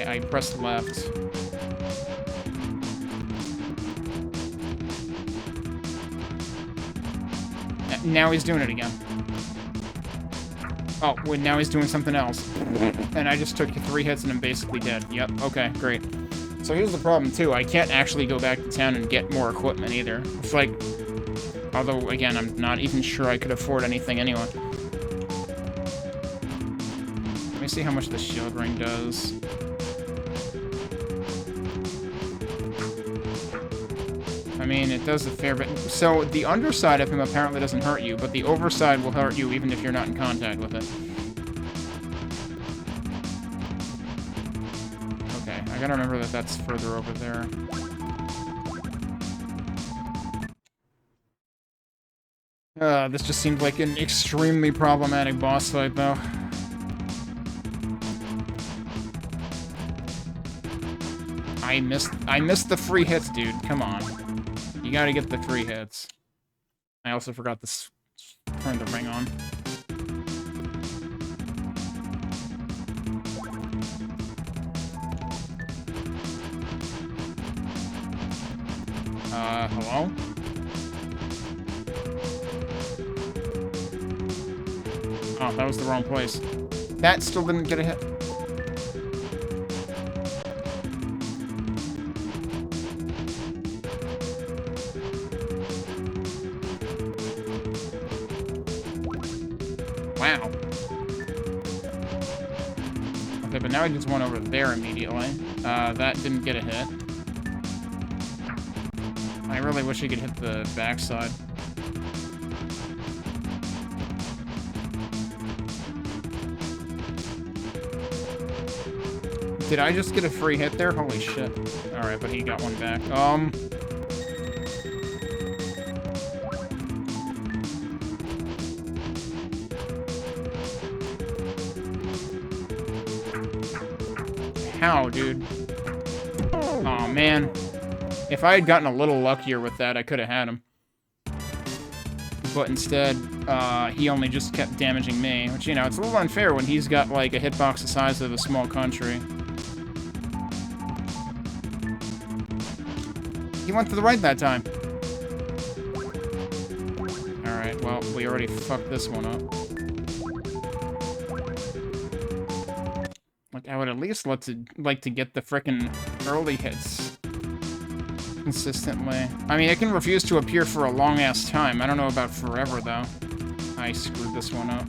I pressed left. Now he's doing it again. Oh, wait, now he's doing something else. And I just took 3 hits and I'm basically dead. Yep, okay, great. So here's the problem, too. I can't actually go back to town and get more equipment, either. It's like... although, again, I'm not even sure I could afford anything anyway. Let me see how much the shield ring does. I mean, it does a fair bit. So, the underside of him apparently doesn't hurt you, but the overside will hurt you even if you're not in contact with it. Okay, I gotta remember that that's further over there. This just seemed like an extremely problematic boss fight, though. I missed the free hits, dude. Come on. You gotta get the 3 hits. I also forgot to turn the ring on. Hello? Oh, that was the wrong place. That still didn't get a hit. Wow. Okay, but now I just went over there immediately. That didn't get a hit. I really wish he could hit the backside. Did I just get a free hit there? Holy shit. Alright, but he got one back. How, dude? Aw, man. If I had gotten a little luckier with that, I could have had him. But instead, he only just kept damaging me. Which, you know, it's a little unfair when he's got, like, a hitbox the size of a small country. He went to the right that time. Alright, well, we already fucked this one up. Like, I would at least like to get the frickin' early hits consistently. I mean, it can refuse to appear for a long-ass time. I don't know about forever, though. I screwed this one up.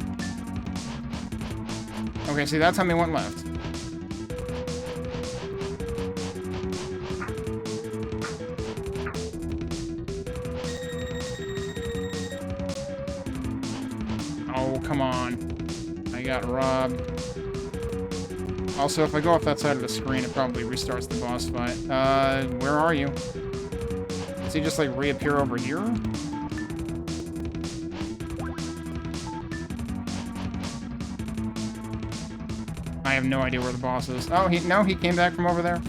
Okay, see, that time he went left. Oh, come on. I got robbed. Also, if I go off that side of the screen, it probably restarts the boss fight. Where are you? Does he just, like, reappear over here? I have no idea where the boss is. Oh, no, he came back from over there.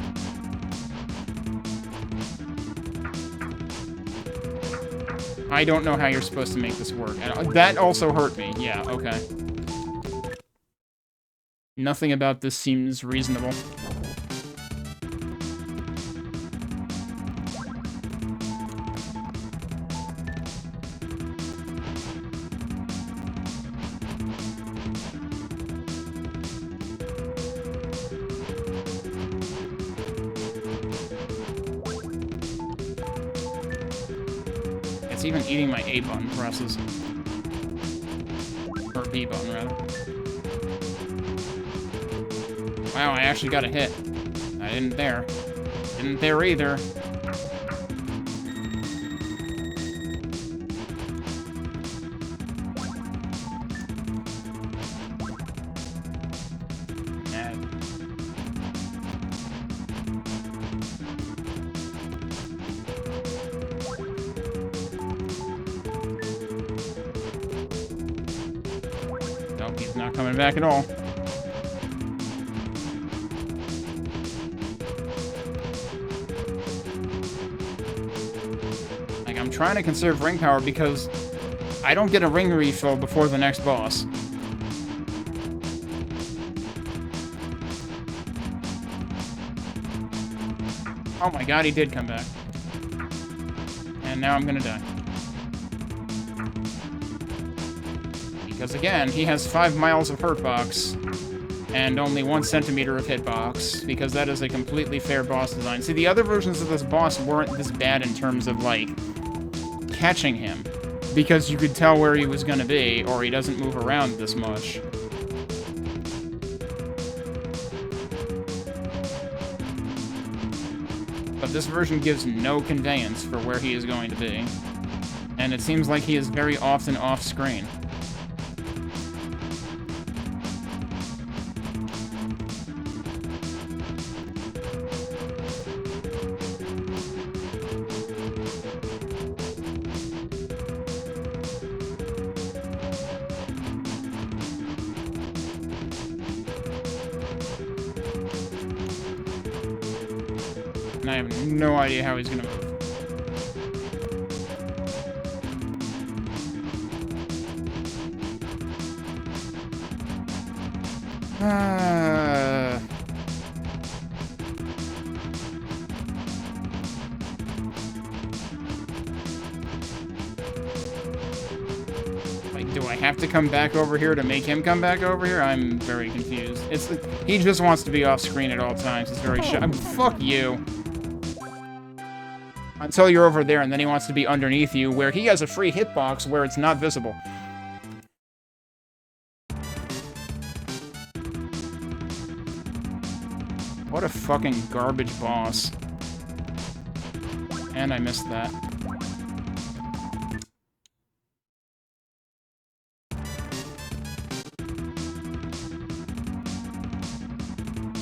I don't know how you're supposed to make this work. That also hurt me. Yeah, okay. Nothing about this seems reasonable. It's even eating my A button presses. Or B button, rather. Wow, I actually got a hit. I didn't there. Didn't there either. Nope, he's not coming back at all. Like, I'm trying to conserve ring power because I don't get a ring refill before the next boss. Oh my god, he did come back. And now I'm gonna die. Because again, he has 5 miles of hurtbox and only 1 centimeter of hitbox, because that is a completely fair boss design. See, the other versions of this boss weren't this bad in terms of, like, catching him, because you could tell where he was gonna be, or he doesn't move around this much. But this version gives no conveyance for where he is going to be. And it seems like he is very often off-screen. And I have no idea how he's gonna move. Like, do I have to come back over here to make him come back over here? I'm very confused. He just wants to be off screen at all times. He's very shy. Fuck you. Until you're over there, and then he wants to be underneath you, where he has a free hitbox where it's not visible. What a fucking garbage boss. And I missed that.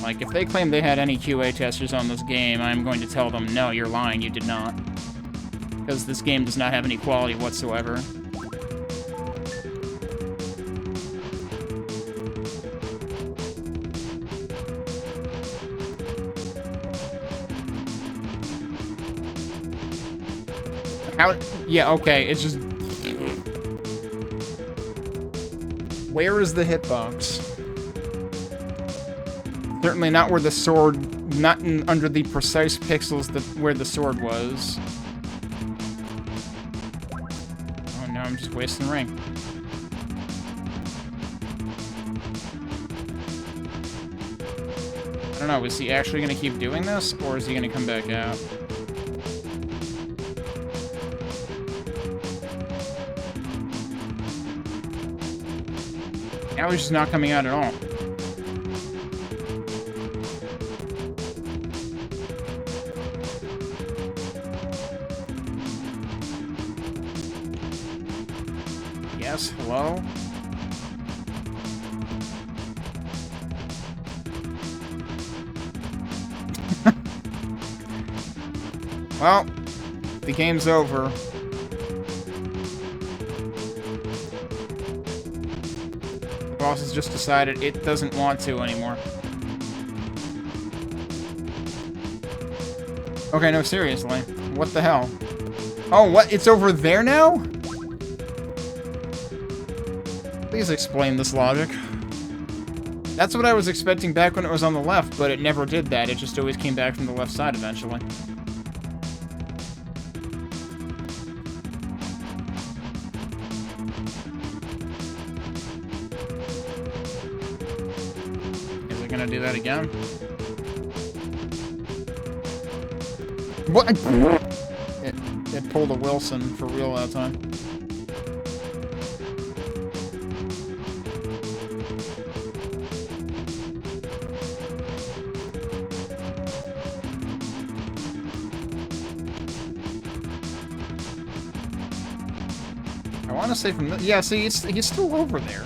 Like, if they claim they had any QA testers on this game, I'm going to tell them, no, you're lying, you did not. Because this game does not have any quality whatsoever. How? Yeah, okay, it's just... Where is the hitbox? Certainly not where the sword... Not under the precise pixels where the sword was. Oh no, I'm just wasting ring. I don't know, is he actually going to keep doing this, or is he going to come back out? Now he's just not coming out at all. Yes, hello? Well, the game's over. The boss has just decided it doesn't want to anymore. Okay, no, seriously. What the hell? Oh, what? It's over there now? Please explain this logic. That's what I was expecting back when it was on the left, but it never did that. It just always came back from the left side eventually. Is it gonna do that again? What? It pulled a Wilson for real that time. I want to say from the... Yeah, see, he's still over there.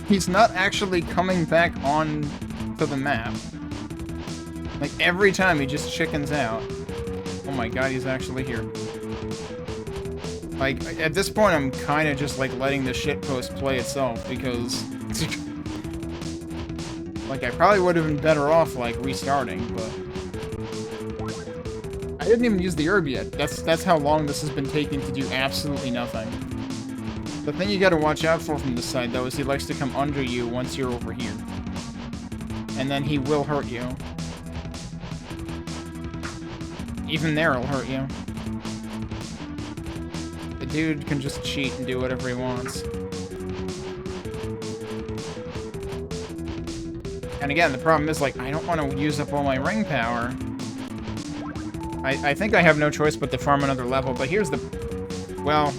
He's not actually coming back on to the map. Like, every time he just chickens out. Oh my god, he's actually here. Like, at this point, I'm kind of just, like, letting the shitpost play itself, because... like, I probably would have been better off, like, restarting, but... I didn't even use the herb yet. That's how long this has been taking to do absolutely nothing. The thing you gotta watch out for from this side, though, is he likes to come under you once you're over here. And then he will hurt you. Even there, he'll hurt you. The dude can just cheat and do whatever he wants. And again, the problem is, like, I don't want to use up all my ring power. I think I have no choice but to farm another level, but here's the... Well...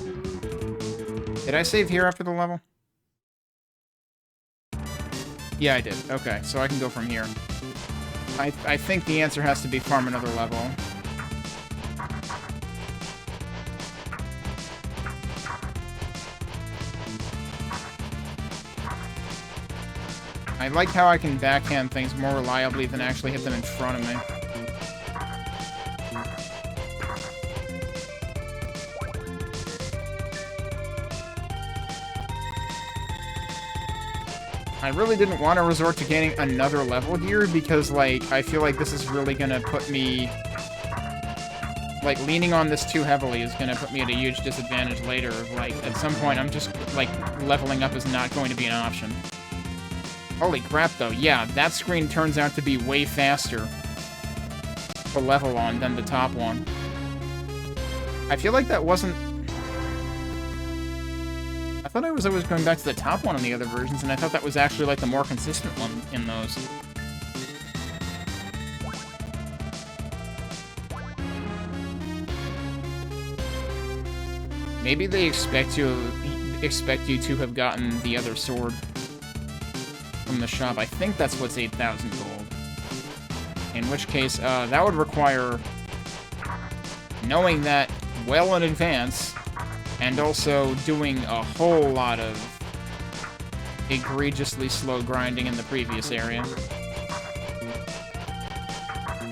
Did I save here after the level? Yeah, I did. Okay, so I can go from here. I think the answer has to be farm another level. I like how I can backhand things more reliably than actually hit them in front of me. I really didn't want to resort to gaining another level here because, like, I feel like this is really gonna put me... Like, leaning on this too heavily is gonna put me at a huge disadvantage later. Like, at some point, I'm just, like, leveling up is not going to be an option. Holy crap, though. Yeah, that screen turns out to be way faster to level on than the top one. I feel like that wasn't... I thought I was always going back to the top one in the other versions, and I thought that was actually, like, the more consistent one in those. Maybe they expect you to have gotten the other sword from the shop. I think that's what's 8,000 gold. In which case, that would require knowing that well in advance, and also doing a whole lot of egregiously slow grinding in the previous area.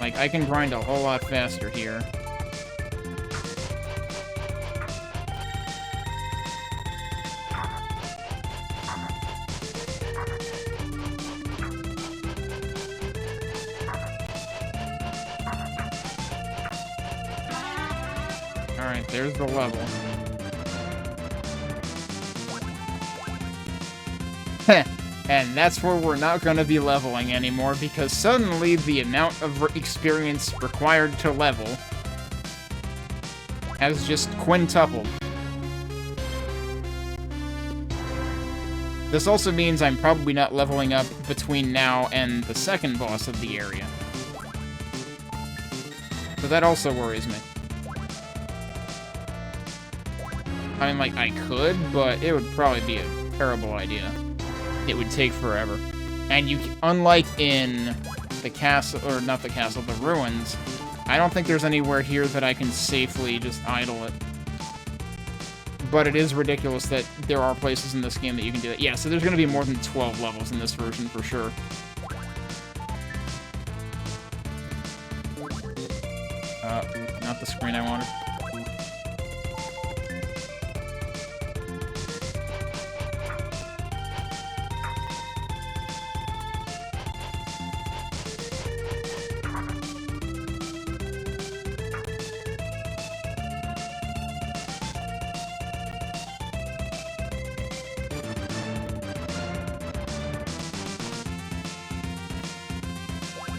Like, I can grind a whole lot faster here. Alright, there's the level. And that's where we're not going to be leveling anymore, because suddenly the amount of experience required to level has just quintupled. This also means I'm probably not leveling up between now and the second boss of the area. So that also worries me. I mean, like, I could, but it would probably be a terrible idea. It would take forever. And you, unlike in the castle, or not the castle, the ruins, I don't think there's anywhere here that I can safely just idle it. But it is ridiculous that there are places in this game that you can do that. Yeah, so there's going to be more than 12 levels in this version for sure. Not the screen I wanted.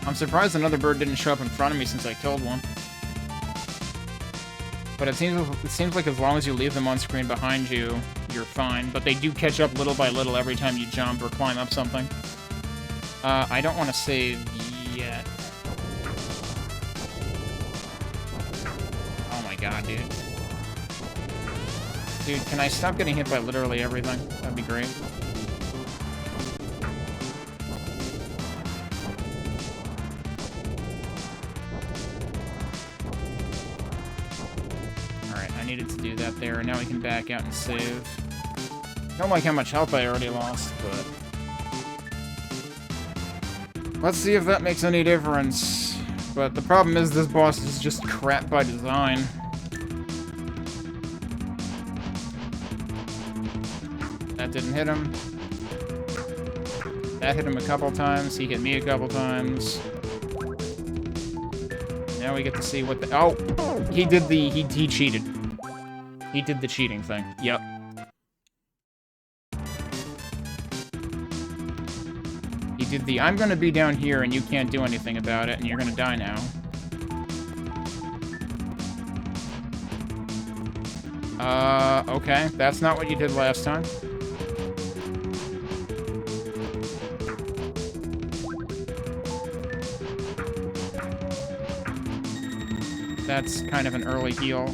I'm surprised another bird didn't show up in front of me since I killed one. But it seems like as long as you leave them on screen behind you, you're fine. But they do catch up little by little every time you jump or climb up something. I don't want to save yet. Oh my god, dude. Dude, can I stop getting hit by literally everything? That'd be great. Needed to do that there, and now we can back out and save. Don't like how much health I already lost, but... Let's see if that makes any difference. But the problem is this boss is just crap by design. That didn't hit him. That hit him a couple times. He hit me a couple times. Now we get to see what the... Oh! He did the... He cheated. He did the cheating thing. Yep. He did the, I'm gonna be down here and you can't do anything about it and you're gonna die now. Okay. That's not what you did last time. That's kind of an early heal.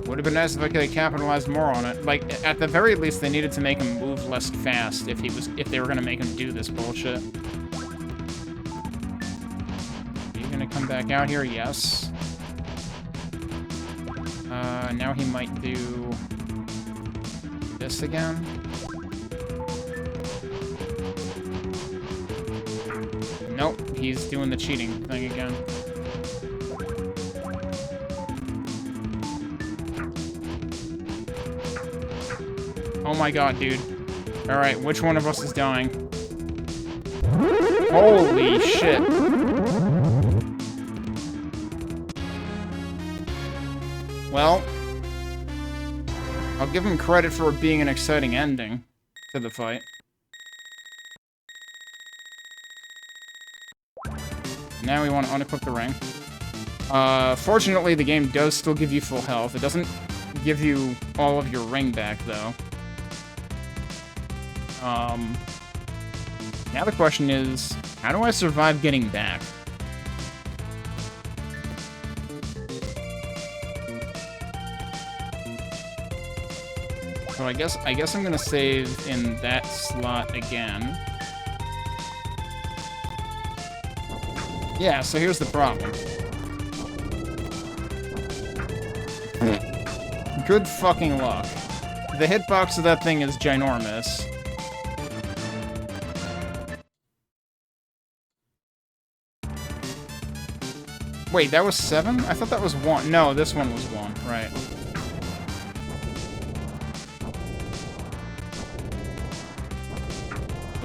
Would have been nice if I could have capitalized more on it. Like, at the very least, they needed to make him move less fast if they were gonna make him do this bullshit. Are you gonna come back out here? Yes. Now he might do this again. Nope, he's doing the cheating thing again. Oh my god, dude. Alright, which one of us is dying? Holy shit. Well, I'll give him credit for it being an exciting ending to the fight. Now we want to unequip the ring. Fortunately, the game does still give you full health. It doesn't give you all of your ring back, though. Now the question is, how do I survive getting back? So I guess I'm gonna save in that slot again. Yeah, so here's the problem. Good fucking luck. The hitbox of that thing is ginormous. Wait, that was 7? I thought that was 1. No, this one was 1, right.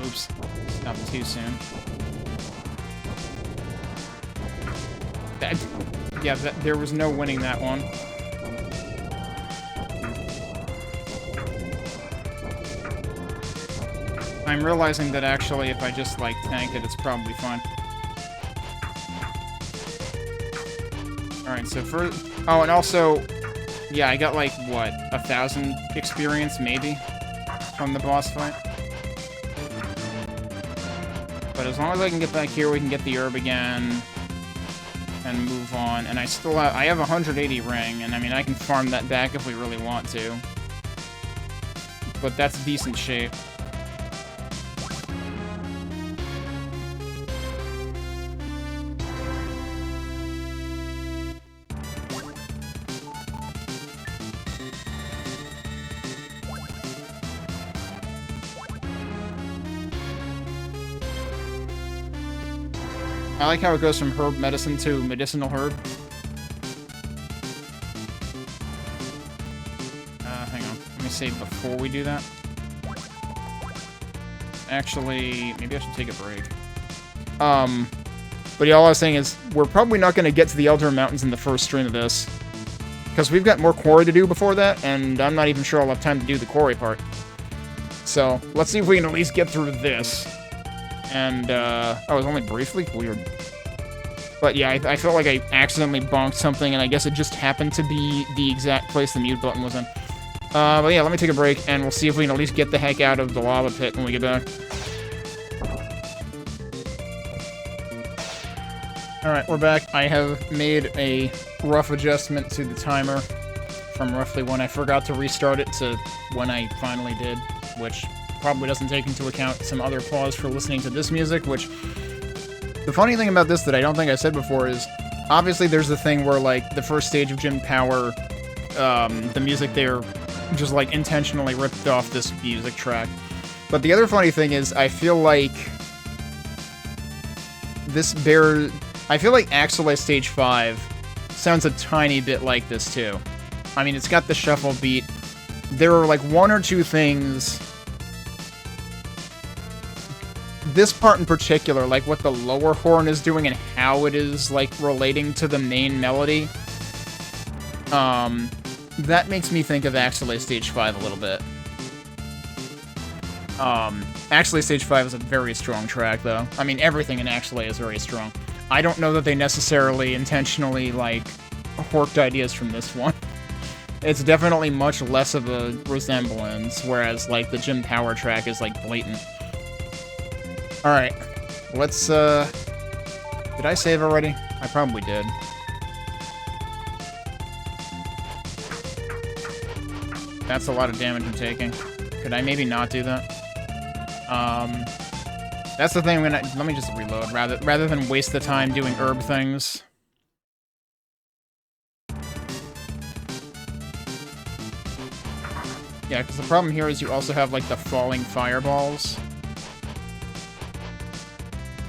Oops. Stopped too soon. Yeah, there was no winning that one. I'm realizing that actually if I just, like, tank it, it's probably fine. Alright, so for... Oh, and also... Yeah, I got, like, what? 1,000 experience, maybe? From the boss fight? But as long as I can get back here, we can get the herb again. And move on. And I still have... I have 180 ring, and I mean, I can farm that back if we really want to. But that's decent shape. I like how it goes from herb medicine to medicinal herb. Hang on. Let me save before we do that. Actually, maybe I should take a break. But yeah, all I was saying is, we're probably not going to get to the Elder Mountains in the first stream of this. Because we've got more quarry to do before that, and I'm not even sure I'll have time to do the quarry part. So, let's see if we can at least get through this. And, oh, it was only briefly? Weird. But yeah, I felt like I accidentally bonked something, and I guess it just happened to be the exact place the mute button was in. But yeah, let me take a break, and we'll see if we can at least get the heck out of the lava pit when we get back. Alright, we're back. I have made a rough adjustment to the timer from roughly when I forgot to restart it to when I finally did, which probably doesn't take into account some other pause for listening to this music, which... The funny thing about this that I don't think I said before is, obviously there's the thing where, like, the first stage of Gym Power, the music there just, like, intentionally ripped off this music track. But the other funny thing is, I feel like I feel like Axelite Stage 5 sounds a tiny bit like this, too. I mean, it's got the shuffle beat. There are, like, one or two things... This part in particular, like what the lower horn is doing and how it is, like, relating to the main melody, that makes me think of Actually Stage 5 a little bit. Actually Stage 5 is a very strong track, though. I mean, everything in Actually is very strong. I don't know that they necessarily intentionally, like, horked ideas from this one. It's definitely much less of a resemblance, whereas, like, the Jim Power track is, like, blatant. Alright, let's, did I save already? I probably did. That's a lot of damage I'm taking. Could I maybe not do that? That's the thing, let me just reload, rather than waste the time doing herb things. Yeah, because the problem here is you also have, like, the falling fireballs.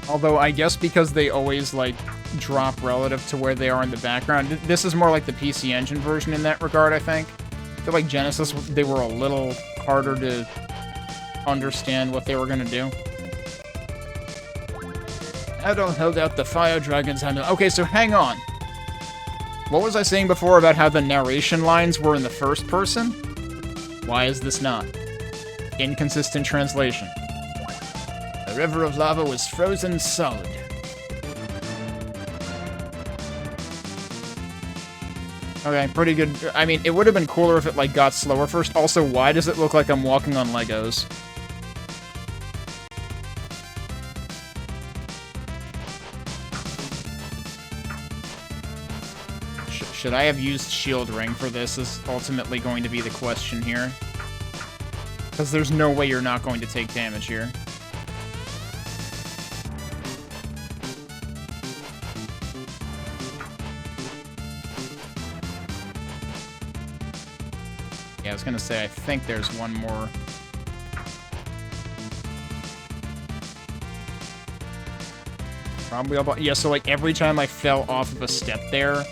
Although, I guess because they always, like, drop relative to where they are in the background. This is more like the PC Engine version in that regard, I think. I feel like Genesis, they were a little harder to understand what they were gonna do. Adol held out the fire dragon's hand. Okay, so hang on. What was I saying before about how the narration lines were in the first person? Why is this not? Inconsistent translation. The river of lava was frozen solid. Okay, pretty good. I mean, it would have been cooler if it, like, got slower first. Also, why does it look like I'm walking on Legos? Should I have used Shield Ring for this is ultimately going to be the question here. Because there's no way you're not going to take damage here. Yeah, I was gonna say, I think there's one more. Probably all, yeah, so like every time I fell off of a step there,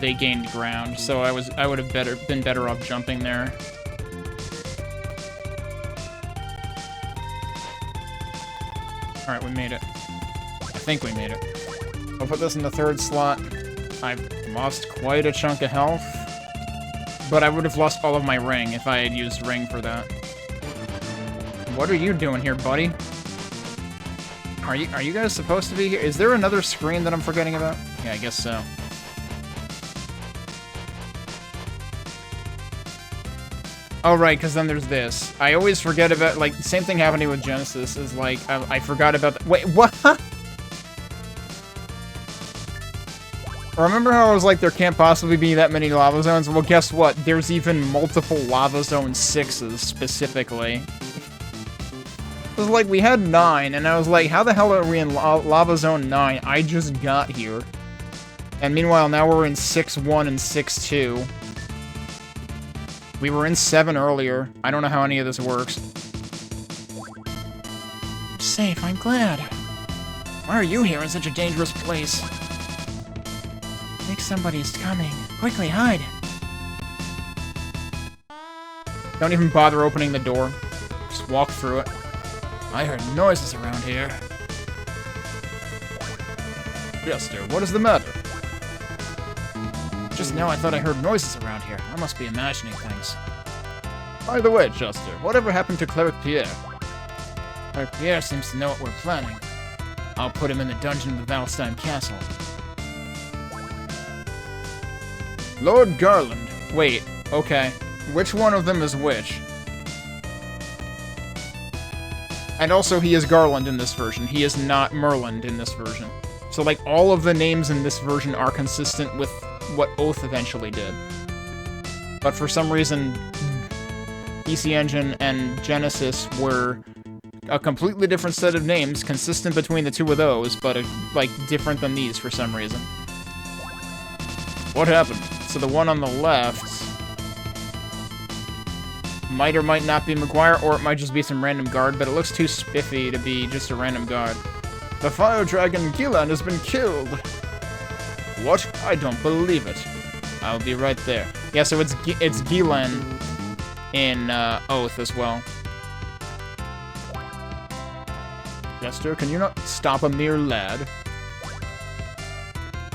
they gained ground, so I would have been better off jumping there. Alright, we made it. I think we made it. I'll put this in the third slot. I've lost quite a chunk of health. But I would have lost all of my ring if I had used ring for that. What are you doing here, buddy? Are you guys supposed to be here? Is there another screen that I'm forgetting about? Yeah, I guess so. Oh, right, because then there's this. I always forget about, like, the same thing happening with Genesis is, like, I forgot about wait, what? Remember how I was like, there can't possibly be that many lava zones? Well, guess what? There's even multiple lava zone 6s, specifically. It was like, we had 9, and I was like, how the hell are we in lava zone 9? I just got here. And meanwhile, now we're in 6-1 and 6-2. We were in 7 earlier. I don't know how any of this works. Safe, I'm glad. Why are you here in such a dangerous place? I think somebody's coming. Quickly, hide! Don't even bother opening the door. Just walk through it. I heard noises around here. Jester, what is the matter? Just now I thought I heard noises around here. I must be imagining things. By the way, Jester, whatever happened to Cleric Pierre? Cleric Pierre seems to know what we're planning. I'll put him in the dungeon of the Valstein Castle. Lord Garland. Wait, okay. Which one of them is which? And also, he is Garland in this version. He is not Merland in this version. So, like, all of the names in this version are consistent with what Oath eventually did. But for some reason, PC Engine and Genesis were a completely different set of names, consistent between the two of those, but, like, different than these for some reason. What happened? So the one on the left might or might not be McGuire, or it might just be some random guard, but it looks too spiffy to be just a random guard. The fire dragon Gillan has been killed! What? I don't believe it. I'll be right there. Yeah, so it's Gilen in Oath as well. Jester, can you not stop a mere lad?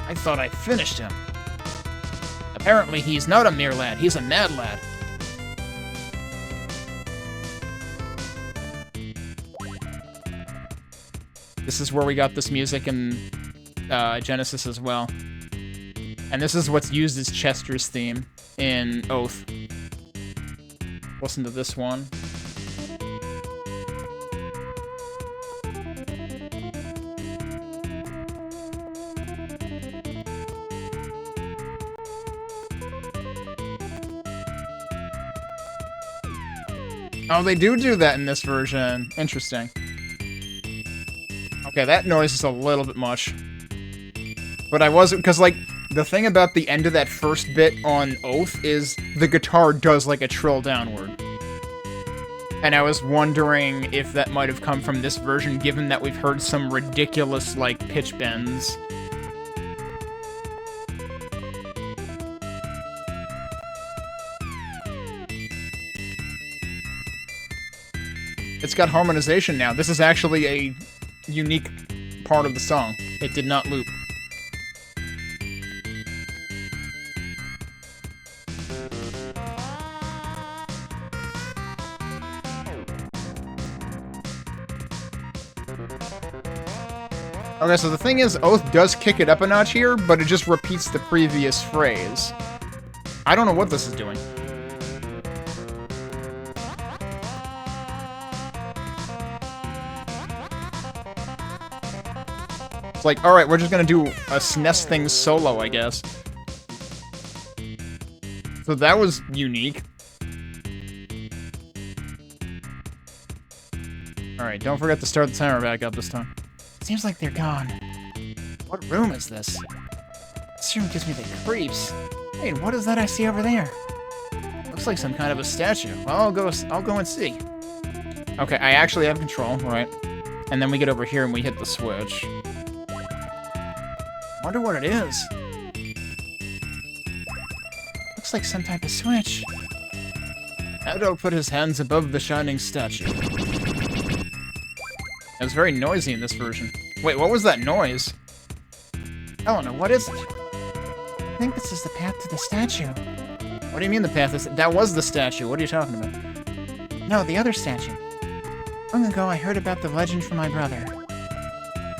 I thought I finished him. Apparently he's not a mere lad, he's a mad lad. This is where we got this music in Genesis as well. And this is what's used as Chester's theme in Oath. Listen to this one. Oh, they do that in this version. Interesting. Okay, that noise is a little bit much. But I wasn't, because, like, the thing about the end of that first bit on Oath is the guitar does, like, a trill downward. And I was wondering if that might have come from this version, given that we've heard some ridiculous, like, pitch bends. It's got harmonization now. This is actually a unique part of the song. It did not loop. Okay, so the thing is, Oath does kick it up a notch here, but it just repeats the previous phrase. I don't know what this is doing. It's like, alright, we're just gonna do a SNES thing solo, I guess. So that was unique. Alright, don't forget to start the timer back up this time. Seems like they're gone. What room is this? This room gives me the creeps. Hey, what is that I see over there? Looks like some kind of a statue. Well, I'll go and see. Okay, I actually have control, right? And then we get over here and we hit the switch. Wonder what it is. Looks like some type of switch. Adult put his hands above the shining statue. It was very noisy in this version. Wait, what was that noise? Eleanor, what is it? I think this is the path to the statue. What do you mean the path is... That was the statue. What are you talking about? No, the other statue. Long ago, I heard about the legend from my brother.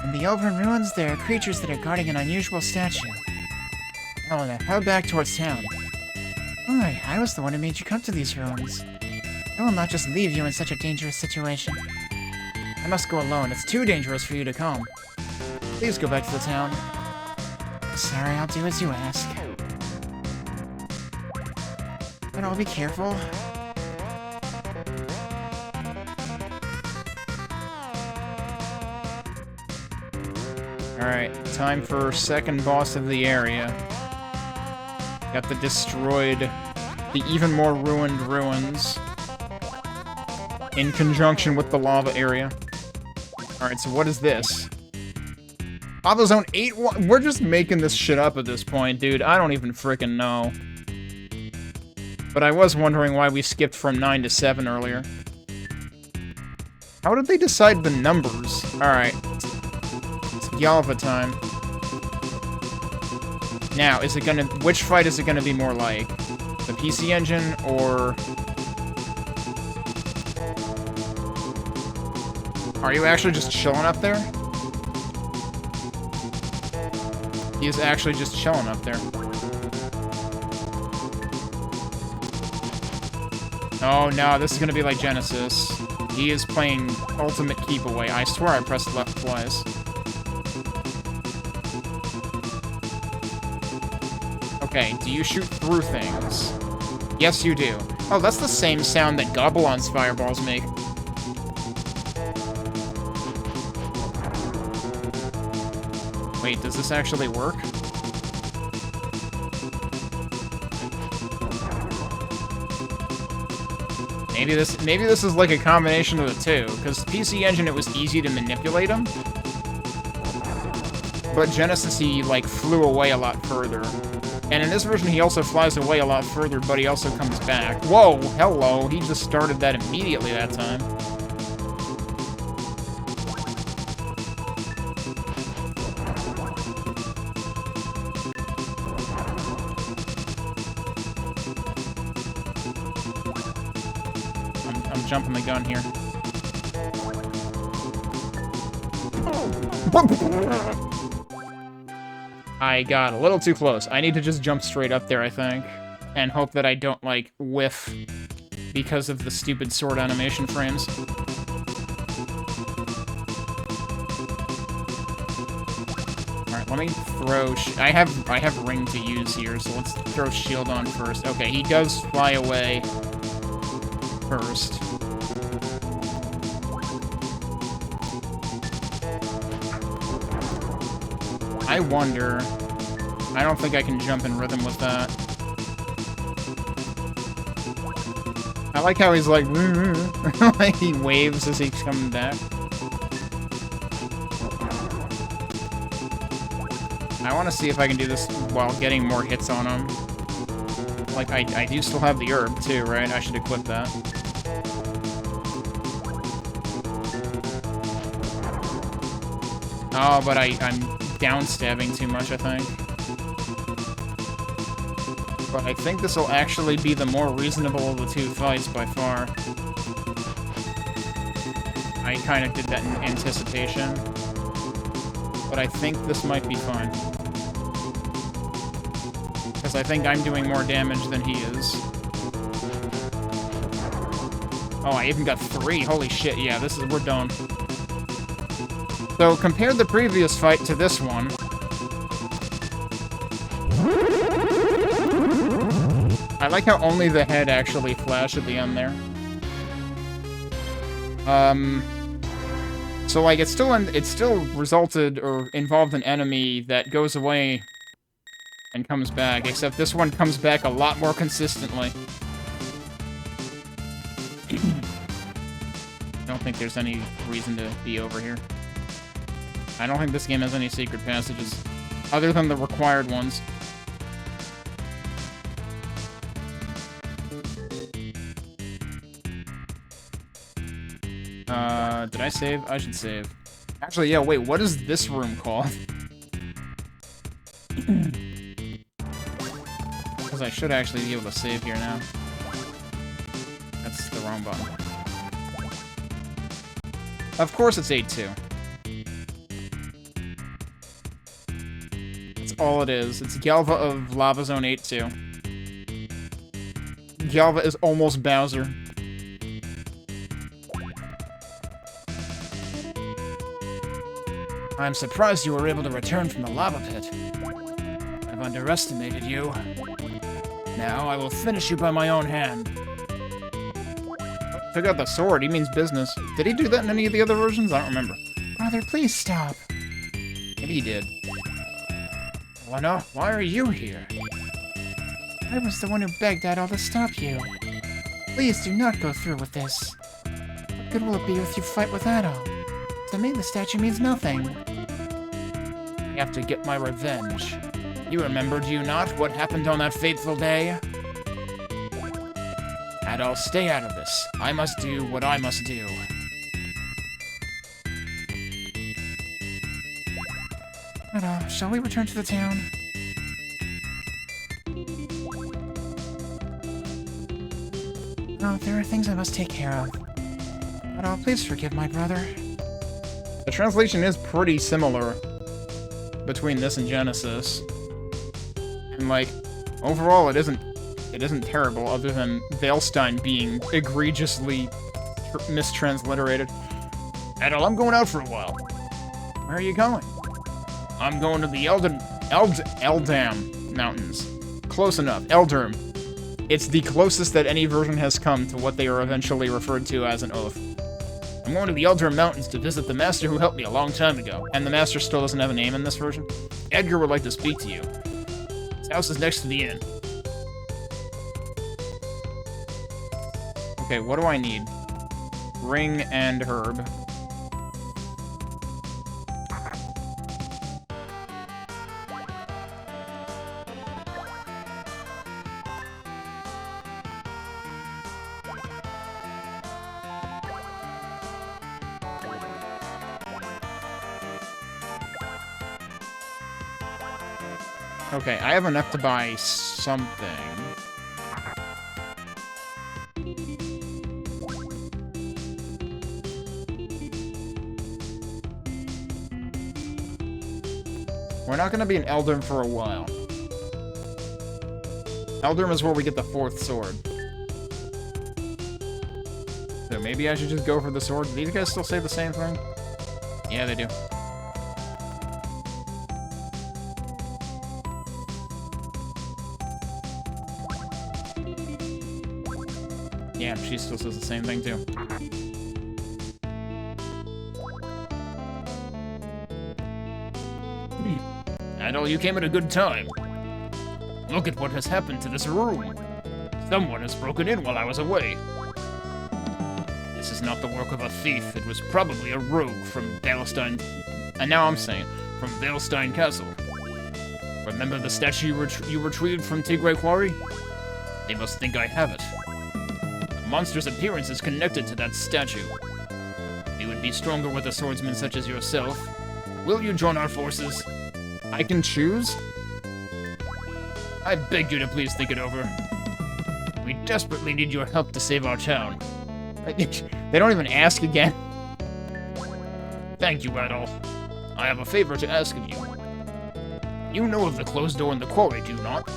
In the Elven ruins, there are creatures that are guarding an unusual statue. Eleanor, head back towards town. Why, I was the one who made you come to these ruins. I will not just leave you in such a dangerous situation. I must go alone. It's too dangerous for you to come. Please go back to the town. Sorry, I'll do as you ask. But I'll be careful. Alright, time for second boss of the area. Got the destroyed, the even more ruined ruins. In conjunction with the lava area. Alright, so what is this? Lava Zone 8? We're just making this shit up at this point, dude. I don't even frickin' know. But I was wondering why we skipped from 9 to 7 earlier. How did they decide the numbers? Alright. It's Galva time. Now, is it gonna... Which fight is it gonna be more like? The PC Engine, or... Are you actually just chilling up there? He is actually just chilling up there. Oh no, this is gonna be like Genesis. He is playing ultimate keep away. I swear I pressed left twice. Okay, do you shoot through things? Yes, you do. Oh, that's the same sound that Galbalan's fireballs make. Wait, does this actually work? Maybe this is like a combination of the two, because PC Engine, it was easy to manipulate them. But Genesis, he, like, flew away a lot further. And in this version, he also flies away a lot further, but he also comes back. Whoa, hello, he just started that immediately that time. I'm jumping the gun here. I got a little too close. I need to just jump straight up there, I think. And hope that I don't, like, whiff because of the stupid sword animation frames. Alright, let me throw... I have ring to use here, so let's throw shield on first. Okay, he does fly away first. I wonder... I don't think I can jump in rhythm with that. I like how he's like... like he waves as he's coming back. I want to see if I can do this while getting more hits on him. Like, I do still have the herb, too, right? I should equip that. Oh, but I'm downstabbing too much, I think. But I think this will actually be the more reasonable of the two fights by far. I kind of did that in anticipation. But I think this might be fine. Because I think I'm doing more damage than he is. Oh, I even got 3. Holy shit, yeah, we're done. So, compare the previous fight to this one. I like how only the head actually flashed at the end there. So, like, it still resulted or involved an enemy that goes away and comes back, except this one comes back a lot more consistently. I don't think there's any reason to be over here. I don't think this game has any secret passages, other than the required ones. Did I save? I should save. Actually, yeah, wait, what is this room called? Because I should actually be able to save here now. That's the wrong button. Of course it's 8-2. That's all it is. It's Galva of Lava Zone 8-2. Galva is almost Bowser. I'm surprised you were able to return from the lava pit. I've underestimated you. Now I will finish you by my own hand. Took out the sword, he means business. Did he do that in any of the other versions? I don't remember. Brother, please stop. Maybe he did. Helena, why are you here? I was the one who begged Adol to stop you. Please do not go through with this. What good will it be if you fight with Adol? To me, the statue means nothing. I have to get my revenge. You remember, do you not, what happened on that fateful day? Adol, stay out of this. I must do what I must do. Adol, shall we return to the town? Oh, there are things I must take care of. Adol, please forgive my brother. The translation is pretty similar between this and Genesis. And, like, overall it isn't terrible, other than Veilstein being egregiously mistransliterated. Adol, I'm going out for a while. Where are you going? I'm going to the Eldam Mountains. Close enough. Elderm. It's the closest that any version has come to what they are eventually referred to as an oath. I'm going to the Elderm Mountains to visit the master who helped me a long time ago. And the master still doesn't have a name in this version. Edgar would like to speak to you. His house is next to the inn. Okay, what do I need? Ring and herb. Okay, I have enough to buy something. We're not gonna be an Eldorm for a while. Eldorm is where we get the 4th sword. So maybe I should just go for the sword. Do these guys still say the same thing? Yeah, they do. Yeah, she still says the same thing, too. Idol, you came at a good time. Look at what has happened to this room. Someone has broken in while I was away. This is not the work of a thief. It was probably a rogue from Valestein... And now I'm saying, from Valestein Castle. Remember the statue you retrieved from Tigray Quarry? They must think I have it. The monster's appearance is connected to that statue. You would be stronger with a swordsman such as yourself. Will you join our forces? I can choose? I beg you to please think it over. We desperately need your help to save our town. They don't even ask again. Thank you, Adol. I have a favor to ask of you. You know of the closed door in the quarry, do you not?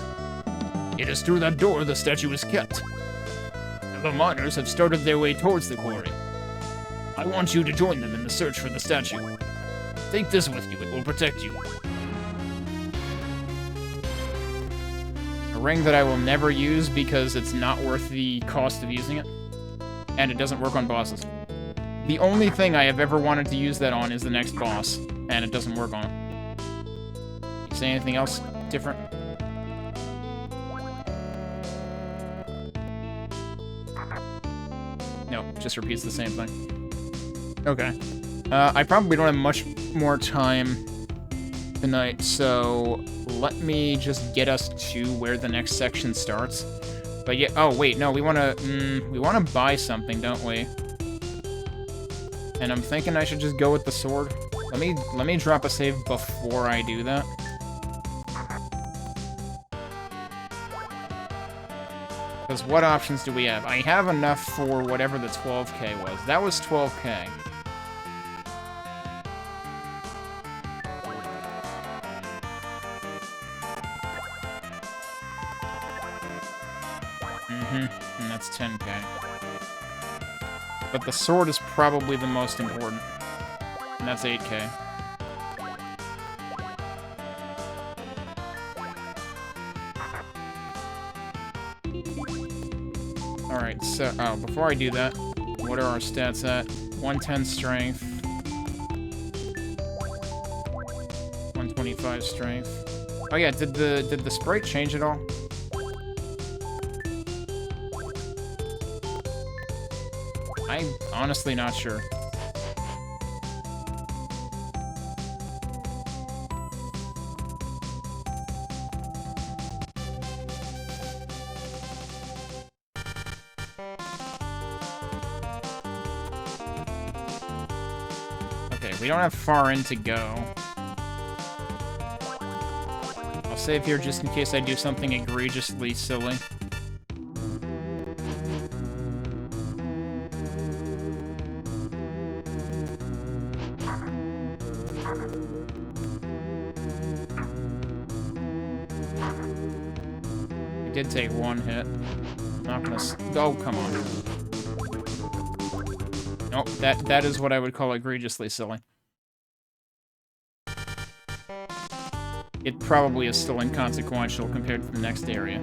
It is through that door the statue is kept. The miners have started their way towards the quarry. I want you to join them in the search for the statue. Take this with you, it will protect you. A ring that I will never use because it's not worth the cost of using it. And it doesn't work on bosses. The only thing I have ever wanted to use that on is the next boss, and it doesn't work on it. You say anything else different? No, just repeats the same thing. Okay. I probably don't have much more time tonight, so let me just get us to where the next section starts. But yeah, oh wait, no, we wanna buy something, don't we? And I'm thinking I should just go with the sword. Let me drop a save before I do that. Because what options do we have? I have enough for whatever the 12k was. That was 12k. And that's 10k. But the sword is probably the most important. And that's 8k. Alright, so... Oh, before I do that, what are our stats at? 110 strength. 125 strength. Oh yeah, did the sprite change at all? I'm honestly not sure. Okay, we don't have far in to go. I'll save here just in case I do something egregiously silly. Did take one hit. Not gonna... Oh, come on. Nope, that is what I would call egregiously silly. It probably is still inconsequential compared to the next area.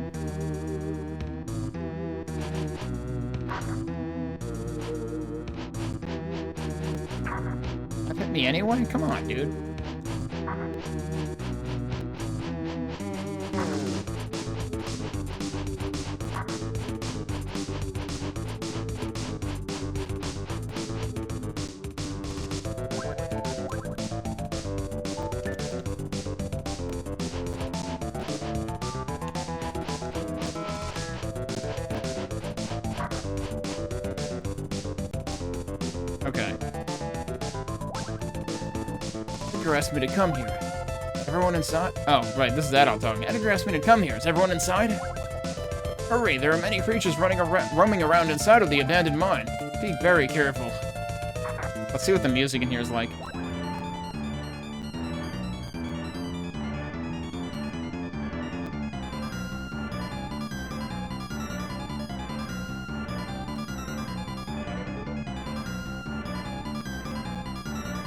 That hit me anyway? Come on, dude. Asked me to come here. Everyone inside? Oh, right, this is Adult talking. Edgar asked me to come here. Is everyone inside? Hurry, there are many creatures roaming around inside of the abandoned mine. Be very careful. Let's see what the music in here is like.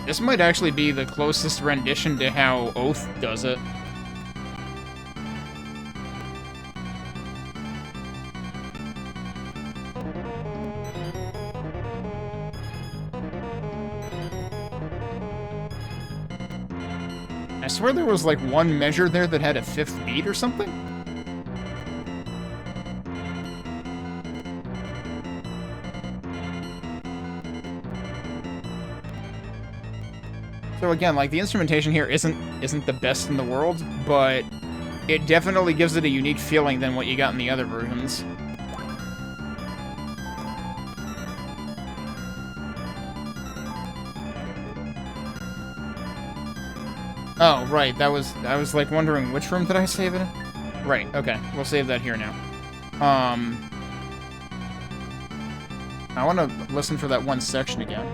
This might actually be the closest rendition to how Oath does it. I swear there was like one measure there that had a 5th beat or something? So again, like, the instrumentation here isn't the best in the world, but it definitely gives it a unique feeling than what you got in the other versions. Oh, right, I was like wondering, which room did I save it in? Right, okay, we'll save that here now. I want to listen for that one section again.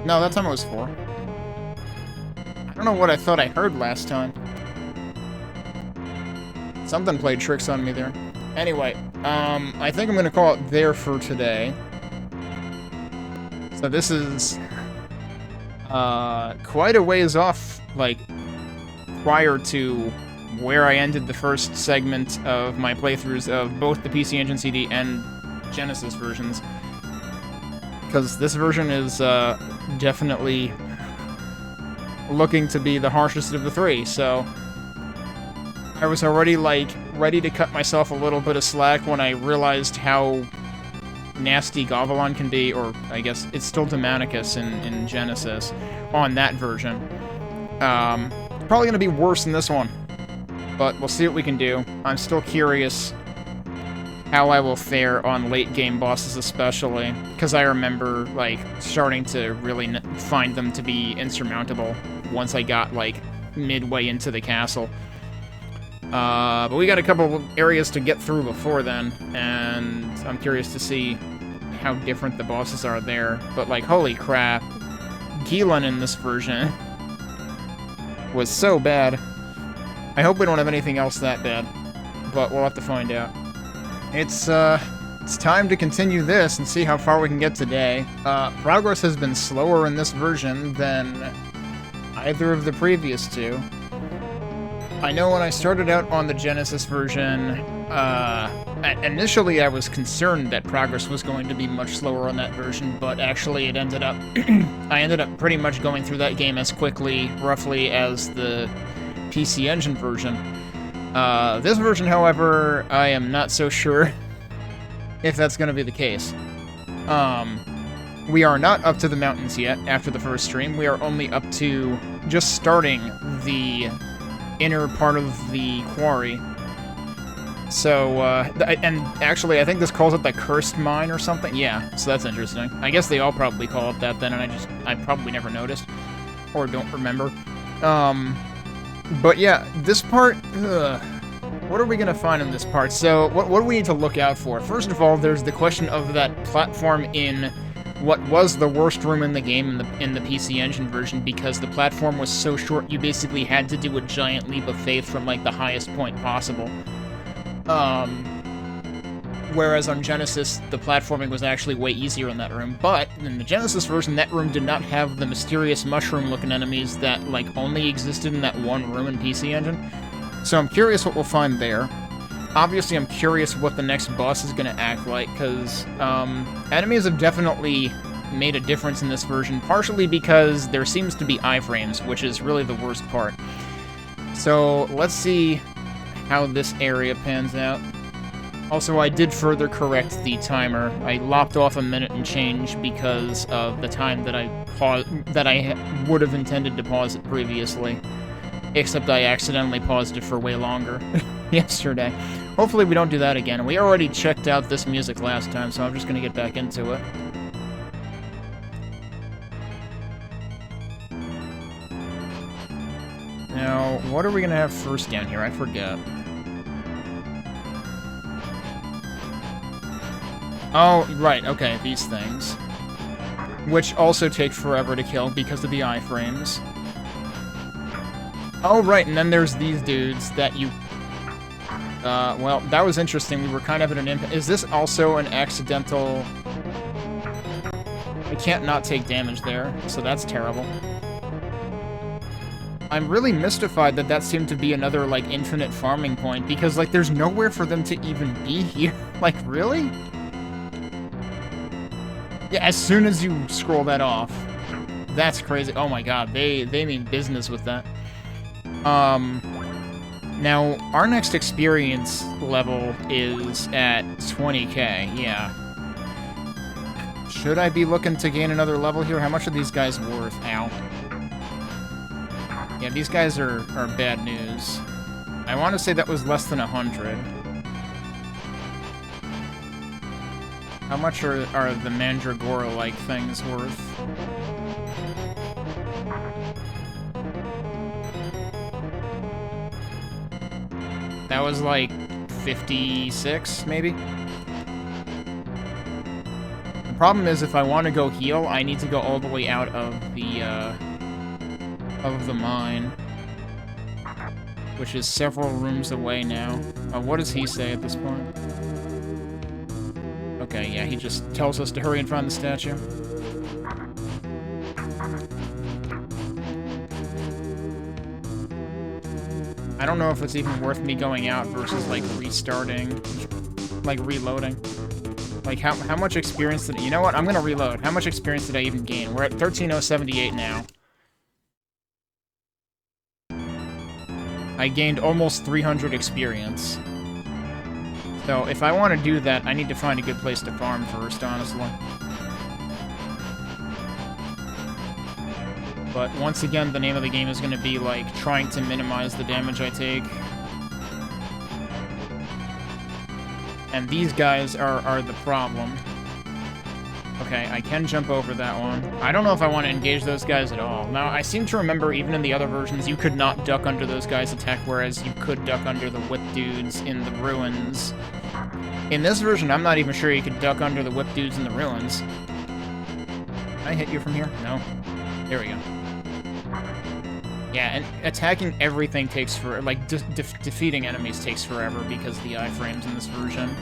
No, that time it was 4. I don't know what I thought I heard last time. Something played tricks on me there. Anyway, I think I'm gonna call it there for today. So this is quite a ways off, like, prior to where I ended the first segment of my playthroughs of both the PC Engine CD and Genesis versions. Because this version is definitely looking to be the harshest of the 3, so I was already, like, ready to cut myself a little bit of slack when I realized how nasty Galbalan can be, or I guess it's still Demanicus in Genesis, on that version. Probably gonna be worse than this one, but we'll see what we can do. I'm still curious how I will fare on late-game bosses especially, because I remember, like, starting to really find them to be insurmountable once I got, like, midway into the castle. But we got a couple areas to get through before then, and I'm curious to see how different the bosses are there. But, like, holy crap, Galbalan in this version was so bad. I hope we don't have anything else that bad, but we'll have to find out. It's time to continue this and see how far we can get today. Progress has been slower in this version than either of the previous two. I know when I started out on the Genesis version, initially I was concerned that progress was going to be much slower on that version, but actually it ended up... I ended up pretty much going through that game as quickly, roughly, as the PC Engine version. This version, however, I am not so sure if that's going to be the case. We are not up to the mountains yet after the first stream. We are only up to just starting the inner part of the quarry. So, and actually, I think this calls it the Cursed Mine or something. Yeah, so that's interesting. I guess they all probably call it that then, and I probably never noticed. Or don't remember. But yeah, this part, what are we gonna find in this part? So, what do we need to look out for? First of all, there's the question of that platform in what was the worst room in the game in the PC Engine version, because the platform was so short you basically had to do a giant leap of faith from, like, the highest point possible. Whereas on Genesis, the platforming was actually way easier in that room. But in the Genesis version, that room did not have the mysterious mushroom-looking enemies that, like, only existed in that one room in PC Engine. So I'm curious what we'll find there. Obviously, I'm curious what the next boss is going to act like, because enemies have definitely made a difference in this version, partially because there seems to be iframes, which is really the worst part. So let's see how this area pans out. Also, I did further correct the timer. I lopped off a minute and change because of the time that I would have intended to pause it previously. Except I accidentally paused it for way longer yesterday. Hopefully we don't do that again. We already checked out this music last time, so I'm just gonna get back into it. what are we gonna have first down here? I forget. Oh, right, okay, these things. Which also take forever to kill because of the iframes. Oh, right, and then there's these dudes that you... well, that was interesting. We were kind of at an impact. Is this also an accidental... I can't not take damage there, so that's terrible. I'm really mystified that that seemed to be another, like, infinite farming point, because, like, there's nowhere for them to even be here. Like, really? Yeah, as soon as you scroll that off. That's crazy. Oh my god, they mean business with that. Now, our next experience level is at 20k, yeah. Should I be looking to gain another level here? How much are these guys worth? Ow. Yeah, these guys are bad news. I want to say that was less than 100. How much are the Mandragora-like things worth? That was like 56, maybe? The problem is, if I want to go heal, I need to go all the way out of the mine. Which is several rooms away now. What does he say at this point? Okay, yeah, he just tells us to hurry and find the statue. I don't know if it's even worth me going out versus, like, restarting, like, reloading. Like, how much experience did... You know what? I'm gonna reload. How much experience did I even gain? We're at 13,078 now. I gained almost 300 experience. So, if I want to do that, I need to find a good place to farm first, honestly. But once again, the name of the game is going to be, like, trying to minimize the damage I take. And these guys are the problem. Okay, I can jump over that one. I don't know if I want to engage those guys at all. Now, I seem to remember, even in the other versions, you could not duck under those guys' attack, whereas you could duck under the whip dudes in the ruins. In this version, I'm not even sure you could duck under the whip dudes in the ruins. Can I hit you from here? No. There we go. Yeah, and attacking everything takes for like defeating enemies takes forever because of the iframes in this version.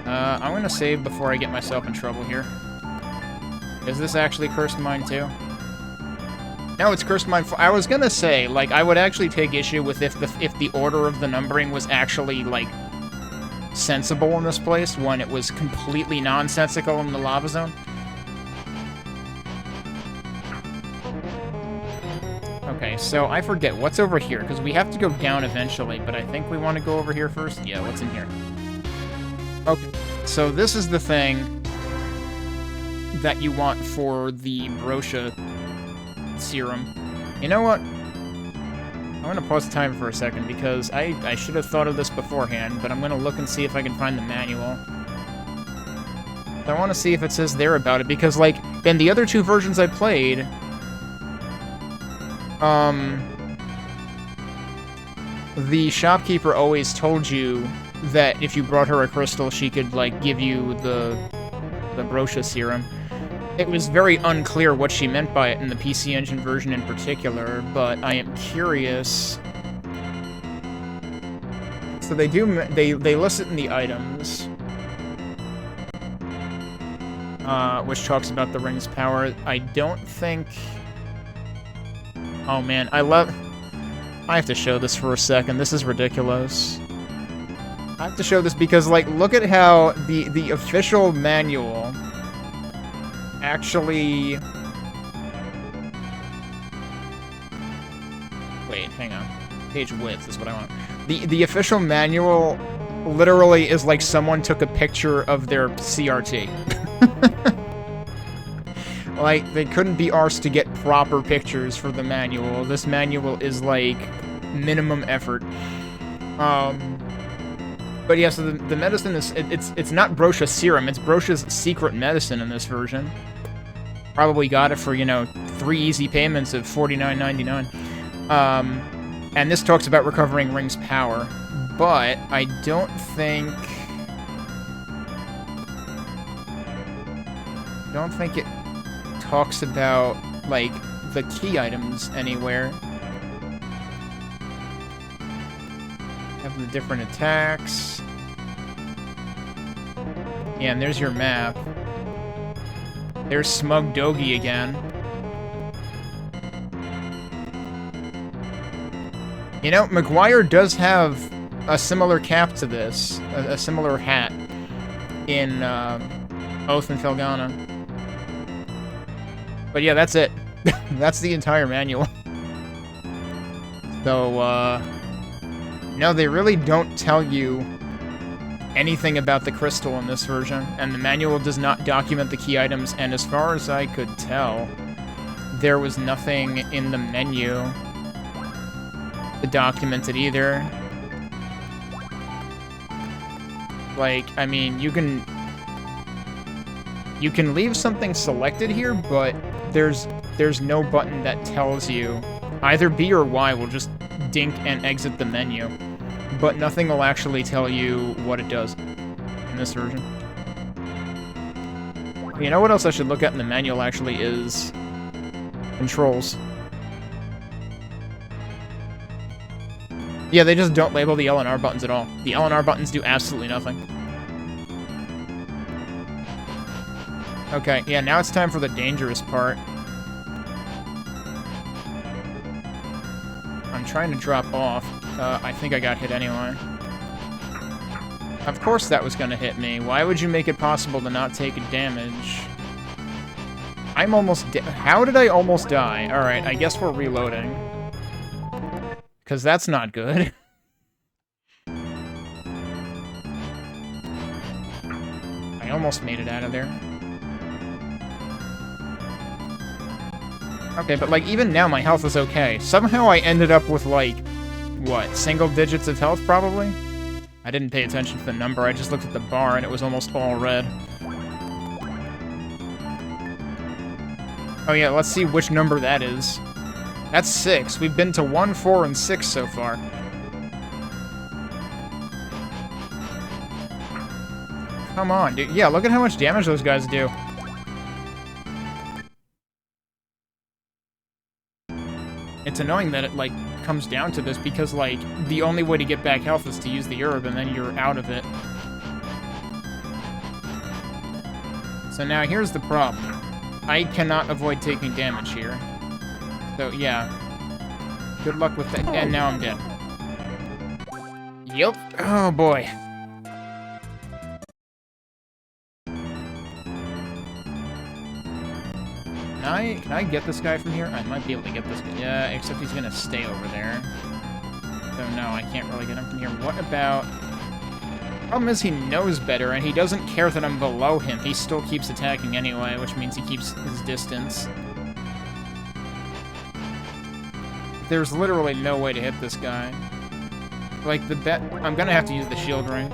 I'm gonna save before I get myself in trouble here. Is this actually Cursed Mine too? No, it's Cursed Mine 4. I was gonna say, like, I would actually take issue with if the order of the numbering was actually, like, sensible in this place when it was completely nonsensical in the lava zone. Okay, so I forget what's over here, because we have to go down eventually, but I think we want to go over here first. Yeah, what's in here? Okay, so this is the thing that you want for the Brosha serum. You know what? I'm gonna pause the time for a second, because I should have thought of this beforehand, but I'm gonna look and see if I can find the manual. I want to see if it says there about it, because, like, in the other two versions I played... the shopkeeper always told you that if you brought her a crystal, she could, like, give you the Brosha serum. It was very unclear what she meant by it in the PC Engine version in particular, but I am curious. So they list it in the items, which talks about the ring's power. I don't think... Oh man, I have to show this for a second. This is ridiculous. I have to show this because, like, look at how the official manual actually... Wait, hang on. Page width is what I want. The official manual literally is like someone took a picture of their CRT. Like, they couldn't be arsed to get proper pictures for the manual. This manual is, like, minimum effort. But yeah, so the medicine is... It's not Brosha serum, it's Brosha's secret medicine in this version. Probably got it for, you know, 3 easy payments of $49.99. And this talks about recovering Ring's power, but I don't think it talks about, like, the key items anywhere. Have the different attacks. Yeah, and there's your map. There's Smug Dogi again. You know, McGuire does have a similar cap to this, a similar hat, in Oath and Felghana. But yeah, that's it. That's the entire manual. So, no, they really don't tell you anything about the crystal in this version, and the manual does not document the key items, and as far as I could tell, there was nothing in the menu to document it either. Like, I mean, you can leave something selected here, but there's no button that tells you. Either B or Y will just dink and exit the menu, but nothing will actually tell you what it does in this version. You know what else I should look at in the manual, actually, is controls. Yeah, they just don't label the L and R buttons at all. The L and R buttons do absolutely nothing. Okay, yeah, now it's time for the dangerous part. I'm trying to drop off. I think I got hit anyway. Of course that was gonna hit me. Why would you make it possible to not take damage? I'm almost how did I almost die? Alright, I guess we're reloading. Because that's not good. I almost made it out of there. Okay, but, like, even now my health is okay. Somehow I ended up with, like, what, single digits of health, probably? I didn't pay attention to the number, I just looked at the bar and it was almost all red. Oh yeah, let's see which number that is. That's 6. We've been to 1, 4, and 6 so far. Come on, dude. Yeah, look at how much damage those guys do. It's annoying that it, like, comes down to this because, like, the only way to get back health is to use the herb, and then you're out of it. So now here's the problem. I cannot avoid taking damage here. So, yeah. Good luck with that. And now I'm dead. Yep. Oh, boy. Can I get this guy from here? I might be able to get this guy. Yeah, except he's gonna stay over there. So, no, I can't really get him from here. What about... Problem is he knows better, and he doesn't care that I'm below him. He still keeps attacking anyway, which means he keeps his distance. There's literally no way to hit this guy. Like, I'm gonna have to use the shield ring.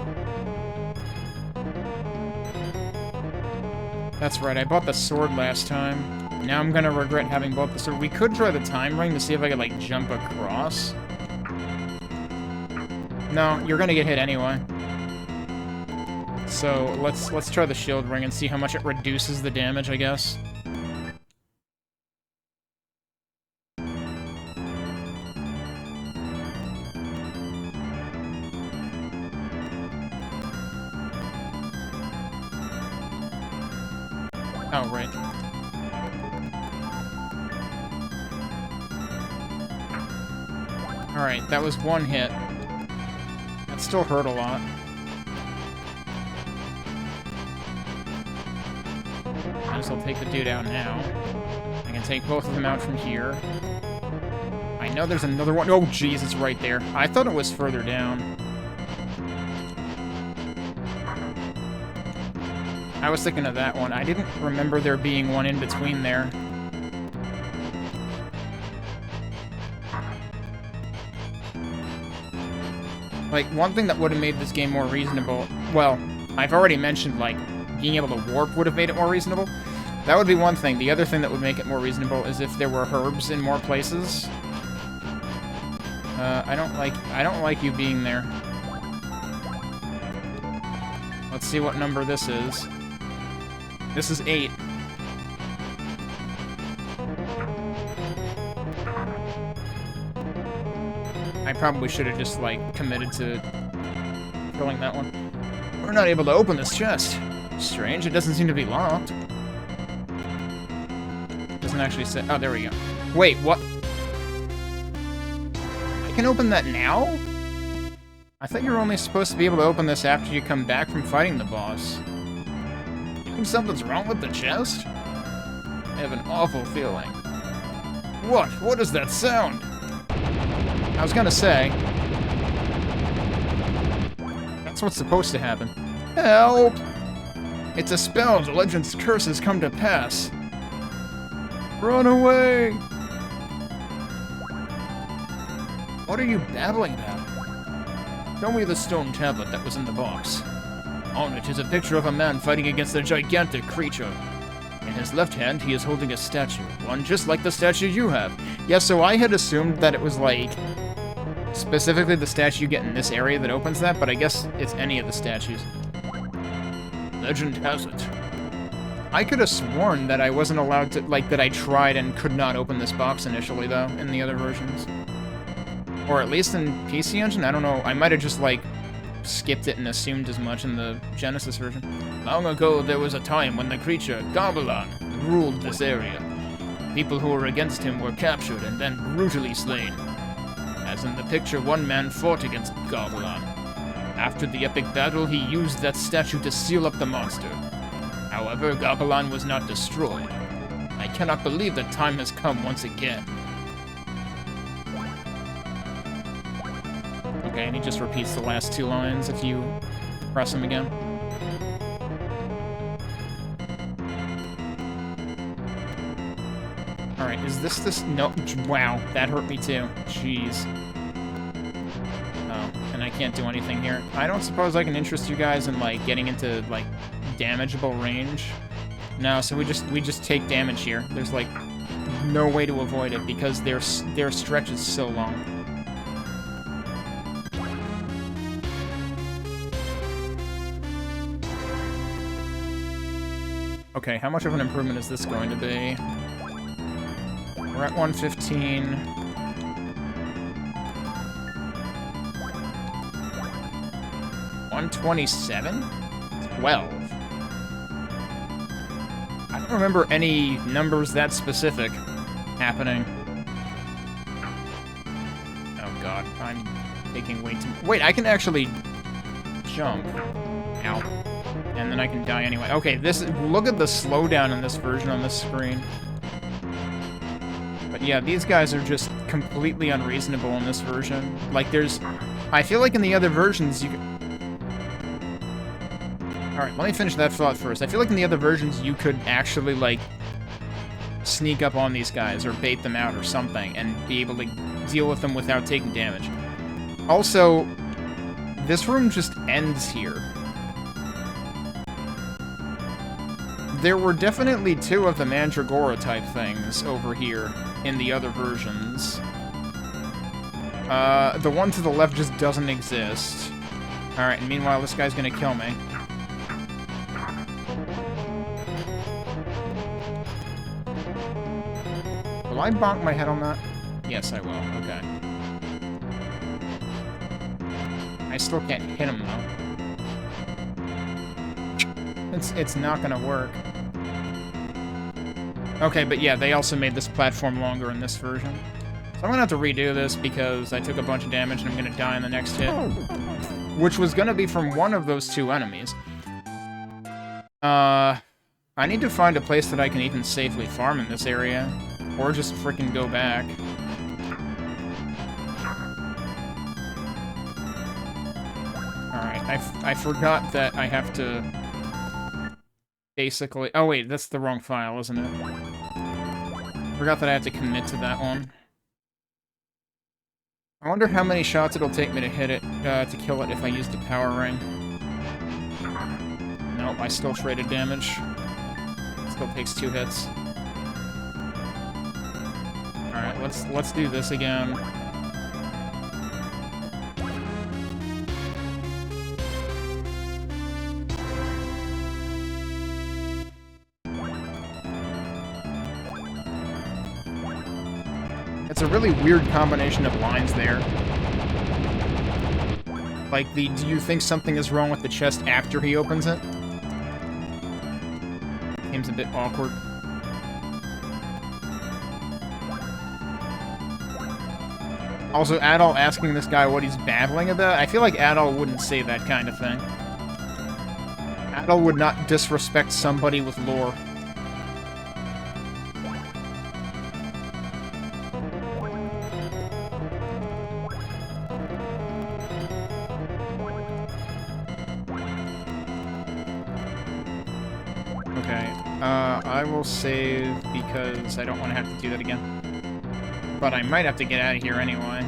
That's right, I bought the sword last time. Now I'm gonna regret having bought the sword. We could try the time ring to see if I could, like, jump across. No, you're gonna get hit anyway. So, let's try the shield ring and see how much it reduces the damage, I guess. Oh, right. Alright, that was one hit. That still hurt a lot. Might as well take the dude out now. I can take both of them out from here. I know there's another one. Oh, jeez, it's right there. I thought it was further down. I was thinking of that one. I didn't remember there being one in between there. Like, one thing that would have made this game more reasonable... Well, I've already mentioned, like, being able to warp would have made it more reasonable. That would be one thing. The other thing that would make it more reasonable is if there were herbs in more places. I don't like you being there. Let's see what number this is. This is 8. I probably should have just, like, committed to killing that one. We're not able to open this chest. Strange, it doesn't seem to be locked. Doesn't actually say... Oh, there we go. Wait, what? I can open that now? I thought you were only supposed to be able to open this after you come back from fighting the boss. You think something's wrong with the chest? I have an awful feeling. What? What is that sound? I was gonna say... That's what's supposed to happen. Help! It's a spell. The legend's curse has come to pass. Run away! What are you babbling about? Show me the stone tablet that was in the box. On it is a picture of a man fighting against a gigantic creature. In his left hand, he is holding a statue, one just like the statue you have. Yeah, so I had assumed that it was, like, specifically the statue you get in this area that opens that, but I guess it's any of the statues. Legend has it. I could have sworn that I wasn't allowed to, like, that I tried and could not open this box initially, though, in the other versions. Or at least in PC Engine, I don't know. I might have just, like, skipped it and assumed as much in the Genesis version. Long ago, there was a time when the creature, Galbalan, ruled this area. People who were against him were captured and then brutally slain. As in the picture, one man fought against Galbalan. After the epic battle, he used that statue to seal up the monster. However, Galbalan was not destroyed. I cannot believe that time has come once again. Okay, and he just repeats the last 2 lines if you press him again. Alright, is this... No, wow, that hurt me too. Jeez. Oh, and I can't do anything here. I don't suppose I can interest you guys in, like, getting into, like, damageable range? No, so we just take damage here. There's, like, no way to avoid it because their stretch is so long. Okay, how much of an improvement is this going to be? We're at 115. 127? 12. I don't remember any numbers that specific happening. Oh god, I'm taking way too... Wait, I can actually jump. Ow. And then I can die anyway. Okay, look at the slowdown in this version on this screen. But yeah, these guys are just completely unreasonable in this version. Like, I feel like in the other versions, you could... Alright, let me finish that thought first. I feel like in the other versions, you could actually, like, sneak up on these guys or bait them out or something and be able to deal with them without taking damage. Also, this room just ends here. There were definitely 2 of the Mandragora-type things over here in the other versions. The one to the left just doesn't exist. Alright, and meanwhile, this guy's gonna kill me. Will I bonk my head on that? Yes, I will. Okay. I still can't hit him, though. It's not gonna work. Okay, but yeah, they also made this platform longer in this version. So I'm gonna have to redo this because I took a bunch of damage and I'm gonna die in the next hit. Which was gonna be from one of those 2 enemies. I need to find a place that I can even safely farm in this area. Or just frickin' go back. Alright, I forgot that I have to... basically... Oh wait, that's the wrong file, isn't it? Forgot that I have to commit to that one. I wonder how many shots it'll take me to hit it, to kill it if I use the power ring. Nope, I still traded damage. It still takes 2 hits. Alright, let's do this again. It's a really weird combination of lines there. Like the, do you think something is wrong with the chest after he opens it? Seems a bit awkward. Also, Adol asking this guy what he's babbling about? I feel like Adol wouldn't say that kind of thing. Adol would not disrespect somebody with lore. Okay, I will save because I don't want to have to do that again. But I might have to get out of here anyway.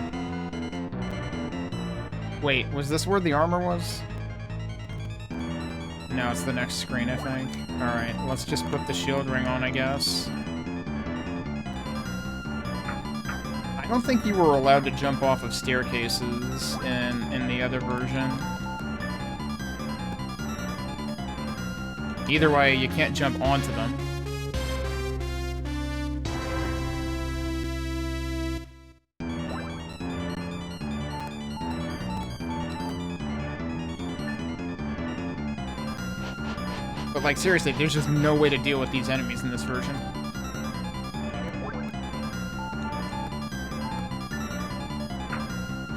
Wait, was this where the armor was? No, it's the next screen, I think. Alright, let's just put the shield ring on, I guess. I don't think you were allowed to jump off of staircases in the other version. Either way, you can't jump onto them. But, like, seriously, there's just no way to deal with these enemies in this version.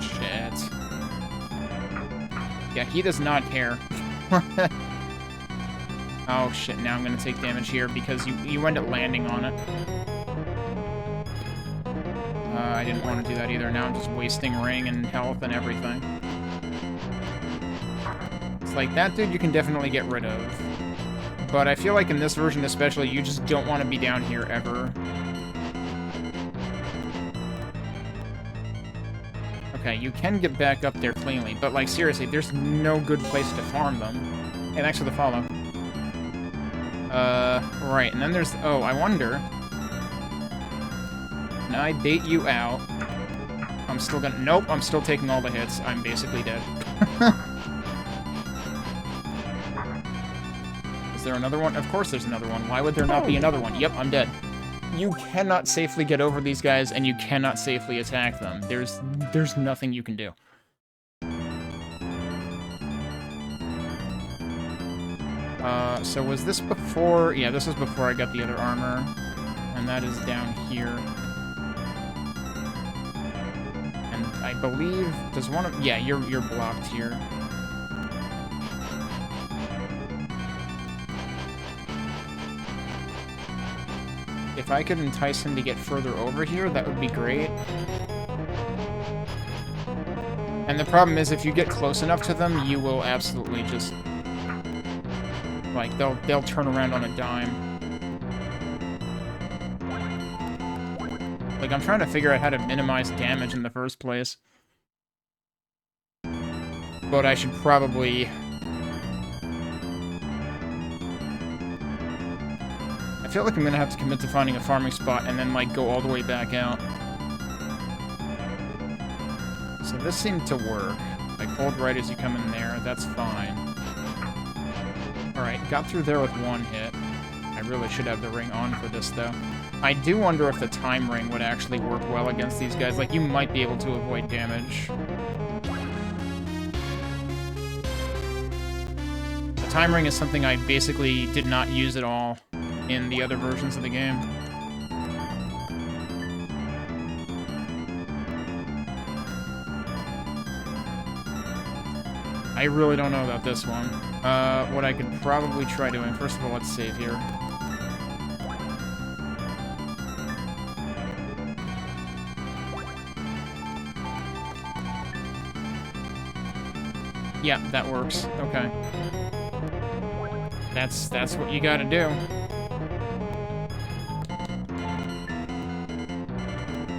Shit. Yeah, he does not care. Oh, shit, now I'm gonna take damage here because you end up landing on it. I didn't want to do that either. Now I'm just wasting ring and health and everything. It's like, that dude you can definitely get rid of. But I feel like in this version especially, you just don't want to be down here ever. Okay, you can get back up there cleanly, but like seriously, there's no good place to farm them. Hey, thanks for the follow. Right, and then there's... Oh, I wonder... Can I bait you out? I'm still gonna... Nope, I'm still taking all the hits. I'm basically dead. Is there another one? Of course there's another one. Why would there not be another one? Yep, I'm dead. You cannot safely get over these guys, and you cannot safely attack them. There's nothing you can do. So was this before... Yeah, this was before I got the other armor. And that is down here. And I believe... Does one of... Yeah, you're blocked here. If I could entice him to get further over here, that would be great. And the problem is, if you get close enough to them, you will absolutely just... Like, they'll turn around on a dime. Like, I'm trying to figure out how to minimize damage in the first place. But I should probably... I feel like I'm gonna have to commit to finding a farming spot and then, like, go all the way back out. So this seemed to work. Like, hold right as you come in there, that's fine. Alright, got through there with one hit. I really should have the ring on for this, though. I do wonder if the time ring would actually work well against these guys. Like, you might be able to avoid damage. The time ring is something I basically did not use at all in the other versions of the game. I really don't know about this one. What I could probably try doing... First of all, let's save here. Yeah, that works. Okay. That's what you gotta do.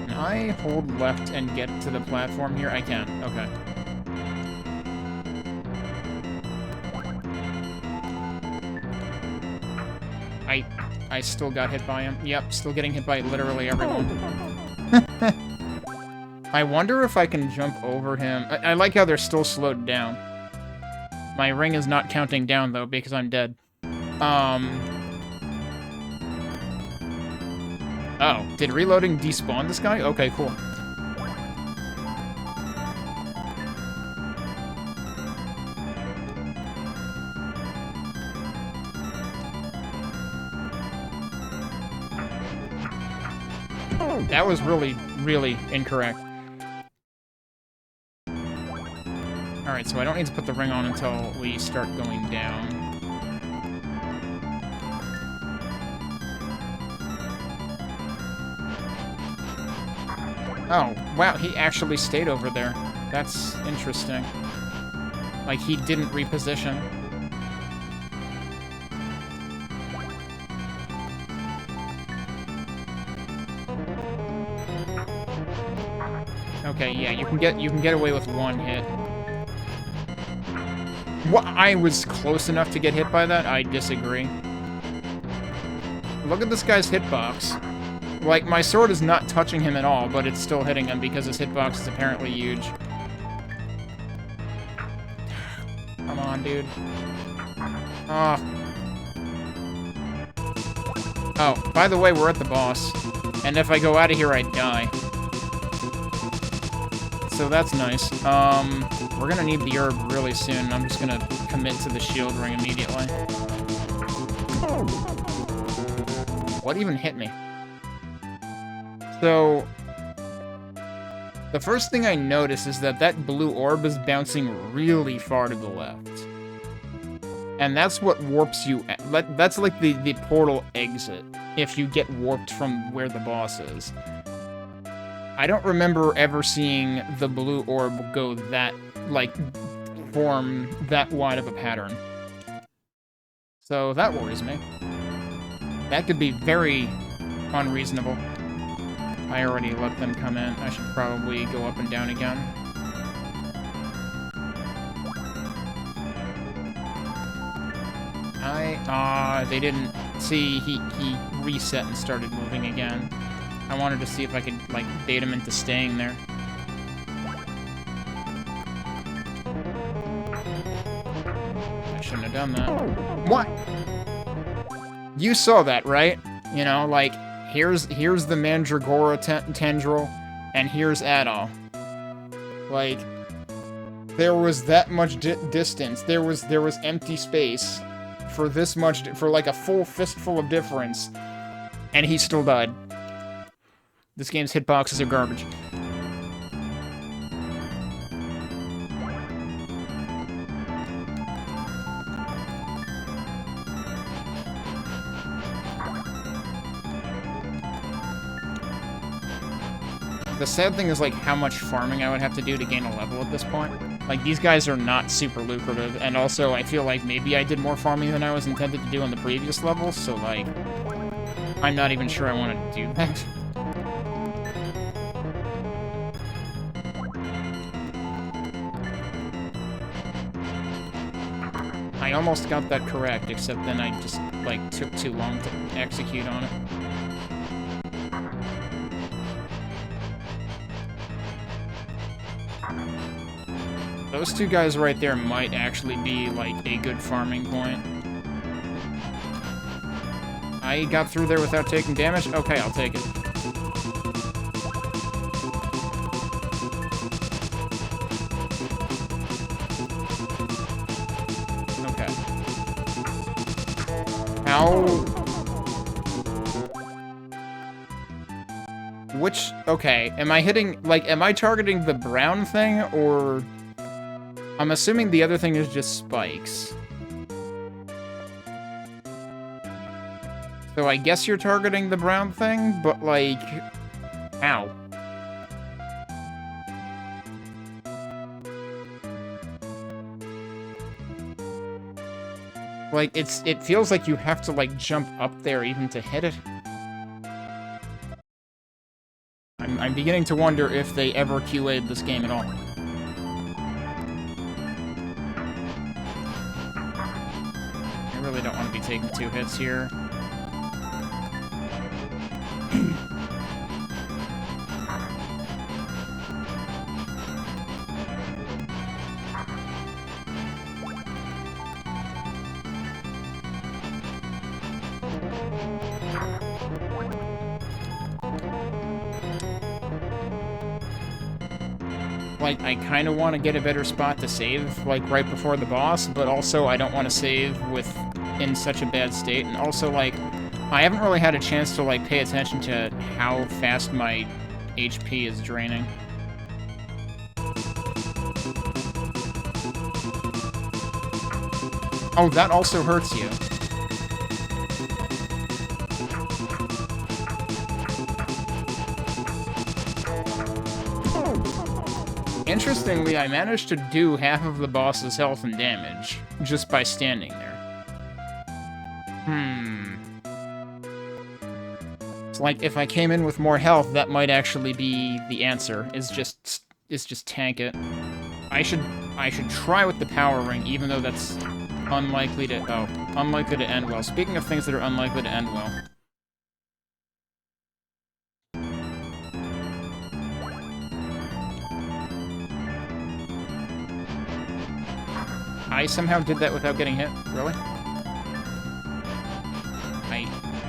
Can I hold left and get to the platform here? I can. Okay. I still got hit by him. Yep, still getting hit by literally everyone. I wonder if I can jump over him. I like how they're still slowed down. My ring is not counting down, though, because I'm dead. Oh, did reloading despawn this guy? Okay, cool. That was really, really incorrect. Alright, so I don't need to put the ring on until we start going down. Oh, wow, he actually stayed over there. That's interesting. Like, he didn't reposition. Okay, yeah, you can get away with one hit. What? I was close enough to get hit by that? I disagree. Look at this guy's hitbox. Like, my sword is not touching him at all, but it's still hitting him because his hitbox is apparently huge. Come on, dude. Oh. Oh, by the way, we're at the boss. And if I go out of here, I die. So that's nice. We're gonna need the herb really soon. I'm just gonna commit to the shield ring immediately. What even hit me? So, the first thing I notice is that that blue orb is bouncing really far to the left. And that's what warps you. That's like the portal exit, if you get warped from where the boss is. I don't remember ever seeing the blue orb go that, like, form that wide of a pattern. So that worries me. That could be very unreasonable. I already let them come in. I should probably go up and down again. They didn't see, he reset and started moving again. I wanted to see if I could, like, bait him into staying there. I shouldn't have done that. What? You saw that, right? You know, like, here's the Mandragora tendril, and here's Adol. Like, there was that much distance. There was empty space for this much, for like a full fistful of difference, and he still died. This game's hitboxes are garbage. The sad thing is, like, how much farming I would have to do to gain a level at this point. Like, these guys are not super lucrative, and also I feel like maybe I did more farming than I was intended to do on the previous levels, so, like, I'm not even sure I want to do that. I almost got that correct, except then I just, like, took too long to execute on it. Those two guys right there might actually be, like, a good farming point. I got through there without taking damage? Okay, I'll take it. Okay. How... Which... Okay, am I hitting... Like, am I targeting the brown thing, or... I'm assuming the other thing is just spikes. So I guess you're targeting the brown thing, but, like... Ow. Like, it feels like you have to, like, jump up there even to hit it. I'm beginning to wonder if they ever QA'd this game at all. I really don't want to be taking 2 hits here. like, I kind of want to get a better spot to save, like, right before the boss, but also I don't want to save in such a bad state, and also, like, I haven't really had a chance to, like, pay attention to how fast my HP is draining. Oh, that also hurts you. Interestingly, I managed to do half of the boss's health and damage just by standing there. It's like if I came in with more health, that might actually be the answer. Is just tank it. I should try with the power ring, even though that's unlikely to end well. Speaking of things that are unlikely to end well. I somehow did that without getting hit? Really?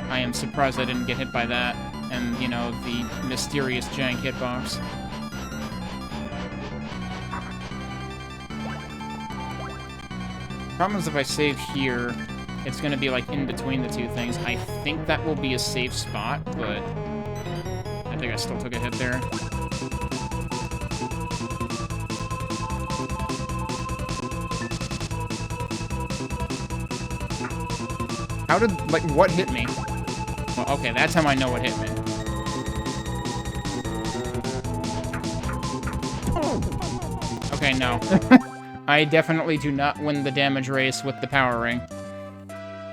I am surprised I didn't get hit by that, and, you know, the mysterious jank hitbox. Problem is, if I save here, it's gonna be, like, in between the two things. I think that will be a safe spot, but I think I still took a hit there. How did, like, what hit me? Well, okay, that time I know what hit me. Okay, no. I definitely do not win the damage race with the power ring.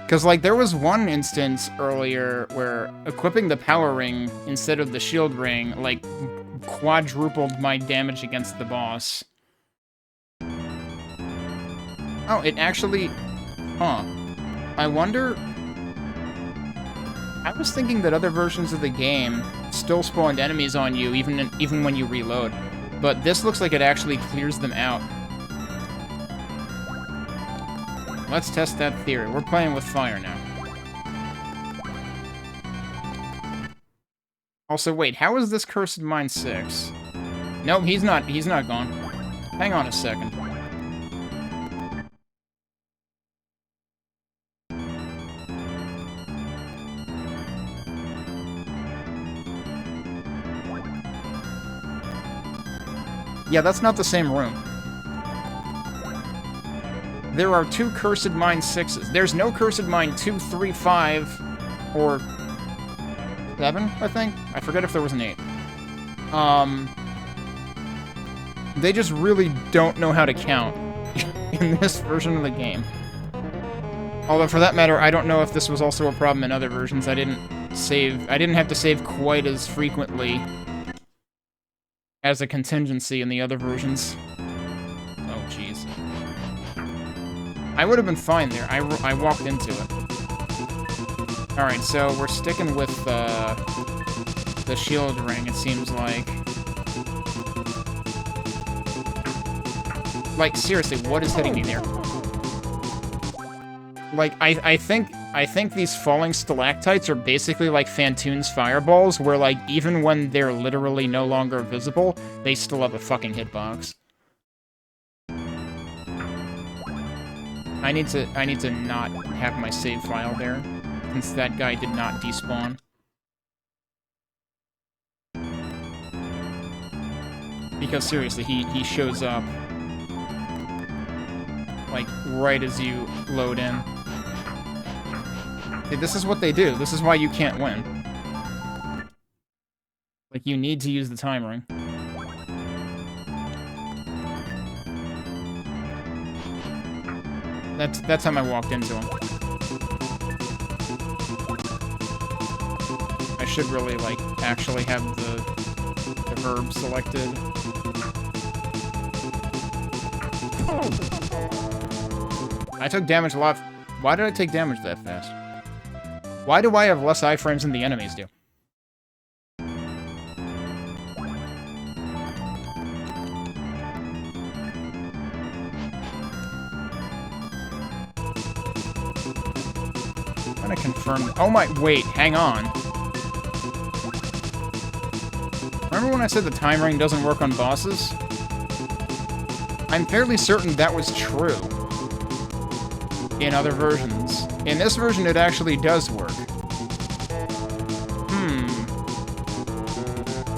Because, like, there was one instance earlier where equipping the power ring instead of the shield ring, like, quadrupled my damage against the boss. Oh, it actually... Huh. I wonder... I was thinking that other versions of the game still spawned enemies on you even when you reload, but this looks like it actually clears them out. Let's test that theory. We're playing with fire now. Also, wait, how is this Cursed Mine 6? Nope, he's not gone. Hang on a second. Yeah, that's not the same room. There are two Cursed Mine 6s. There's no Cursed Mine 2, 3, 5, or 7, I think? I forget if there was an 8. They just really don't know how to count in this version of the game. Although, for that matter, I don't know if this was also a problem in other versions. I didn't have to save quite as frequently as a contingency in the other versions. Oh, jeez. I would have been fine there. I walked into it. Alright, so we're sticking with the shield ring, it seems like. Like, seriously, what is hitting me there? Like, I think these falling stalactites are basically like Phantoon's fireballs, where, like, even when they're literally no longer visible, they still have a fucking hitbox. I need to not have my save file there, since that guy did not despawn. Because seriously, he shows up, like, right as you load in. See, this is what they do. This is why you can't win. Like, you need to use the time ring. That's how I walked into him. I should really, like, actually have the herb selected. I took damage a lot. Why did I take damage that fast? Why do I have less iframes than the enemies do? I'm gonna confirm. Oh my, wait, hang on. Remember when I said the time ring doesn't work on bosses? I'm fairly certain that was true in other versions. In this version, it actually does work.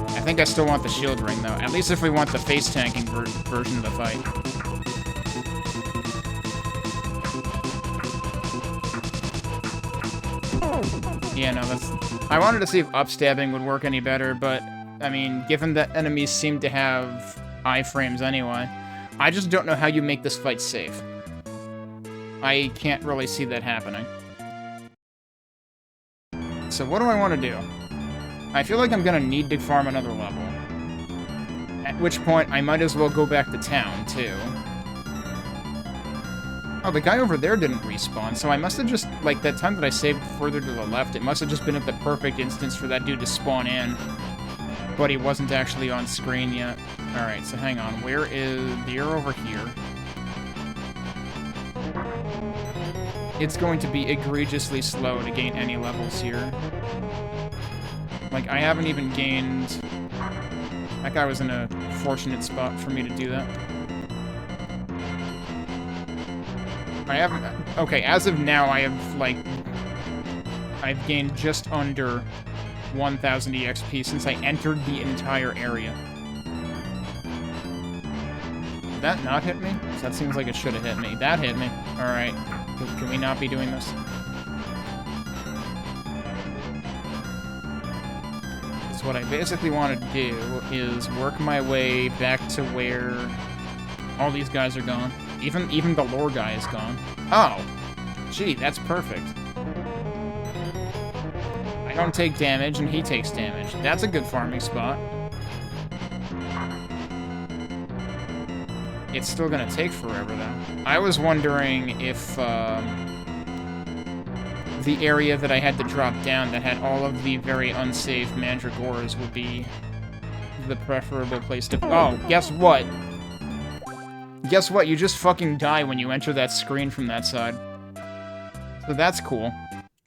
I think I still want the shield ring, though. At least if we want the face-tanking version of the fight. Yeah, no, that's... I wanted to see if upstabbing would work any better, but, I mean, given that enemies seem to have iframes anyway, I just don't know how you make this fight safe. I can't really see that happening. So what do I want to do? I feel like I'm gonna need to farm another level. At which point, I might as well go back to town, too. Oh, the guy over there didn't respawn, so I must have just, like, that time that I saved further to the left, it must have just been at the perfect instance for that dude to spawn in. But he wasn't actually on screen yet. Alright, so hang on. Where is... You're over here. It's going to be egregiously slow to gain any levels here. Like, I haven't even gained... That guy was in a fortunate spot for me to do that. I haven't... Okay, as of now, I have, like... I've gained just under 1,000 EXP since I entered the entire area. Did that not hit me? That seems like it should have hit me. That hit me. Alright. Can we not be doing this? So what I basically want to do is work my way back to where all these guys are gone. Even the lore guy is gone. Oh! Gee, that's perfect. I don't take damage, and he takes damage. That's a good farming spot. It's still gonna take forever, though. I was wondering if, the area that I had to drop down that had all of the very unsafe mandragores would be the preferable place to... Oh, guess what? Guess what? You just fucking die when you enter that screen from that side. So that's cool.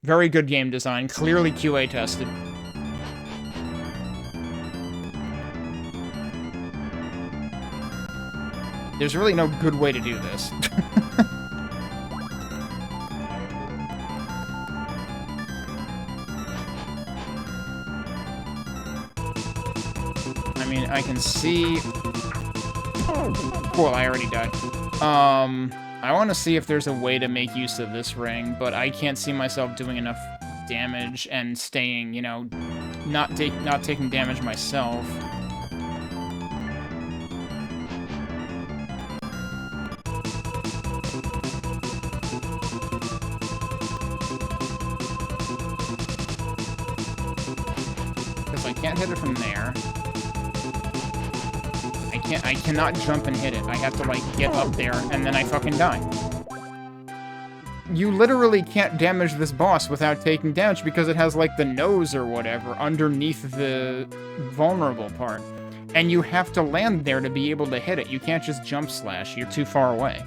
Very good game design. Clearly QA tested. There's really no good way to do this. I mean, I can see... Cool, I already died. I want to see if there's a way to make use of this ring, but I can't see myself doing enough damage and staying, you know, not taking damage myself. Because I can't hit it from there. I cannot jump and hit it. I have to, like, get up there, and then I fucking die. You literally can't damage this boss without taking damage because it has, like, the nose or whatever underneath the vulnerable part. And you have to land there to be able to hit it. You can't just jump slash. You're too far away.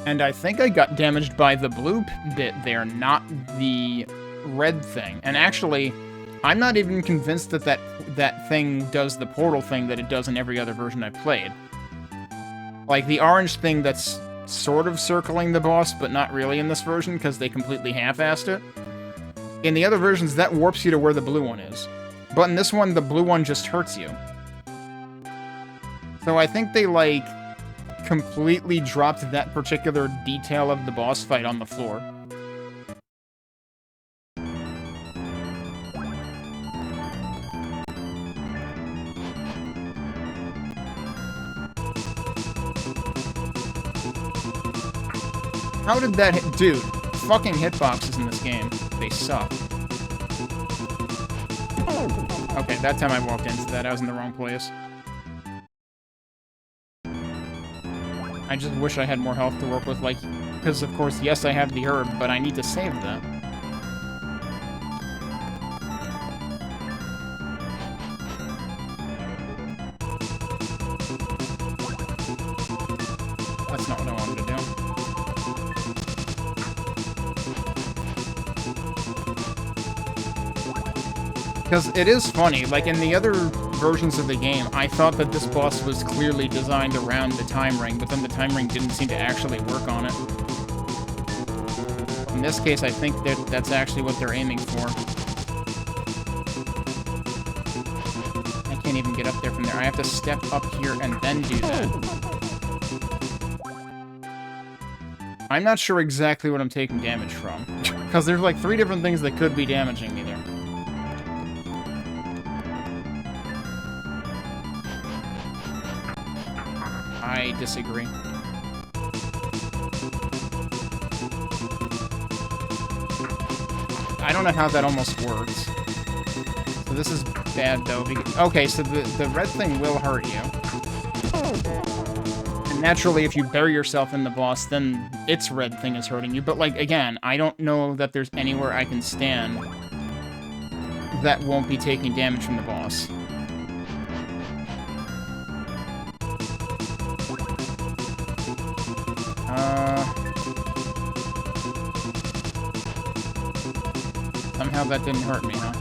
And I think I got damaged by the blue bit there, not the red thing. And actually... I'm not even convinced that that thing does the portal thing that it does in every other version I've played. Like, the orange thing that's sort of circling the boss, but not really in this version, because they completely half-assed it. In the other versions, that warps you to where the blue one is. But in this one, the blue one just hurts you. So I think they, like, completely dropped that particular detail of the boss fight on the floor. How did that hit? Dude, fucking hitboxes in this game. They suck. Okay, that time I walked into that. I was in the wrong place. I just wish I had more health to work with, like... Because, of course, yes, I have the herb, but I need to save that. That's not what I wanted to do. Because it is funny, like in the other versions of the game, I thought that this boss was clearly designed around the time ring, but then the time ring didn't seem to actually work on it. In this case, I think that that's actually what they're aiming for. I can't even get up there from there. I have to step up here and then do that. I'm not sure exactly what I'm taking damage from, because there's like 3 different things that could be damaging me there. I disagree. I don't know how that almost works. So this is bad, though. Okay, so the red thing will hurt you. And naturally, if you bury yourself in the boss, then its red thing is hurting you. But, like, again, I don't know that there's anywhere I can stand that won't be taking damage from the boss. Somehow that didn't hurt me, huh?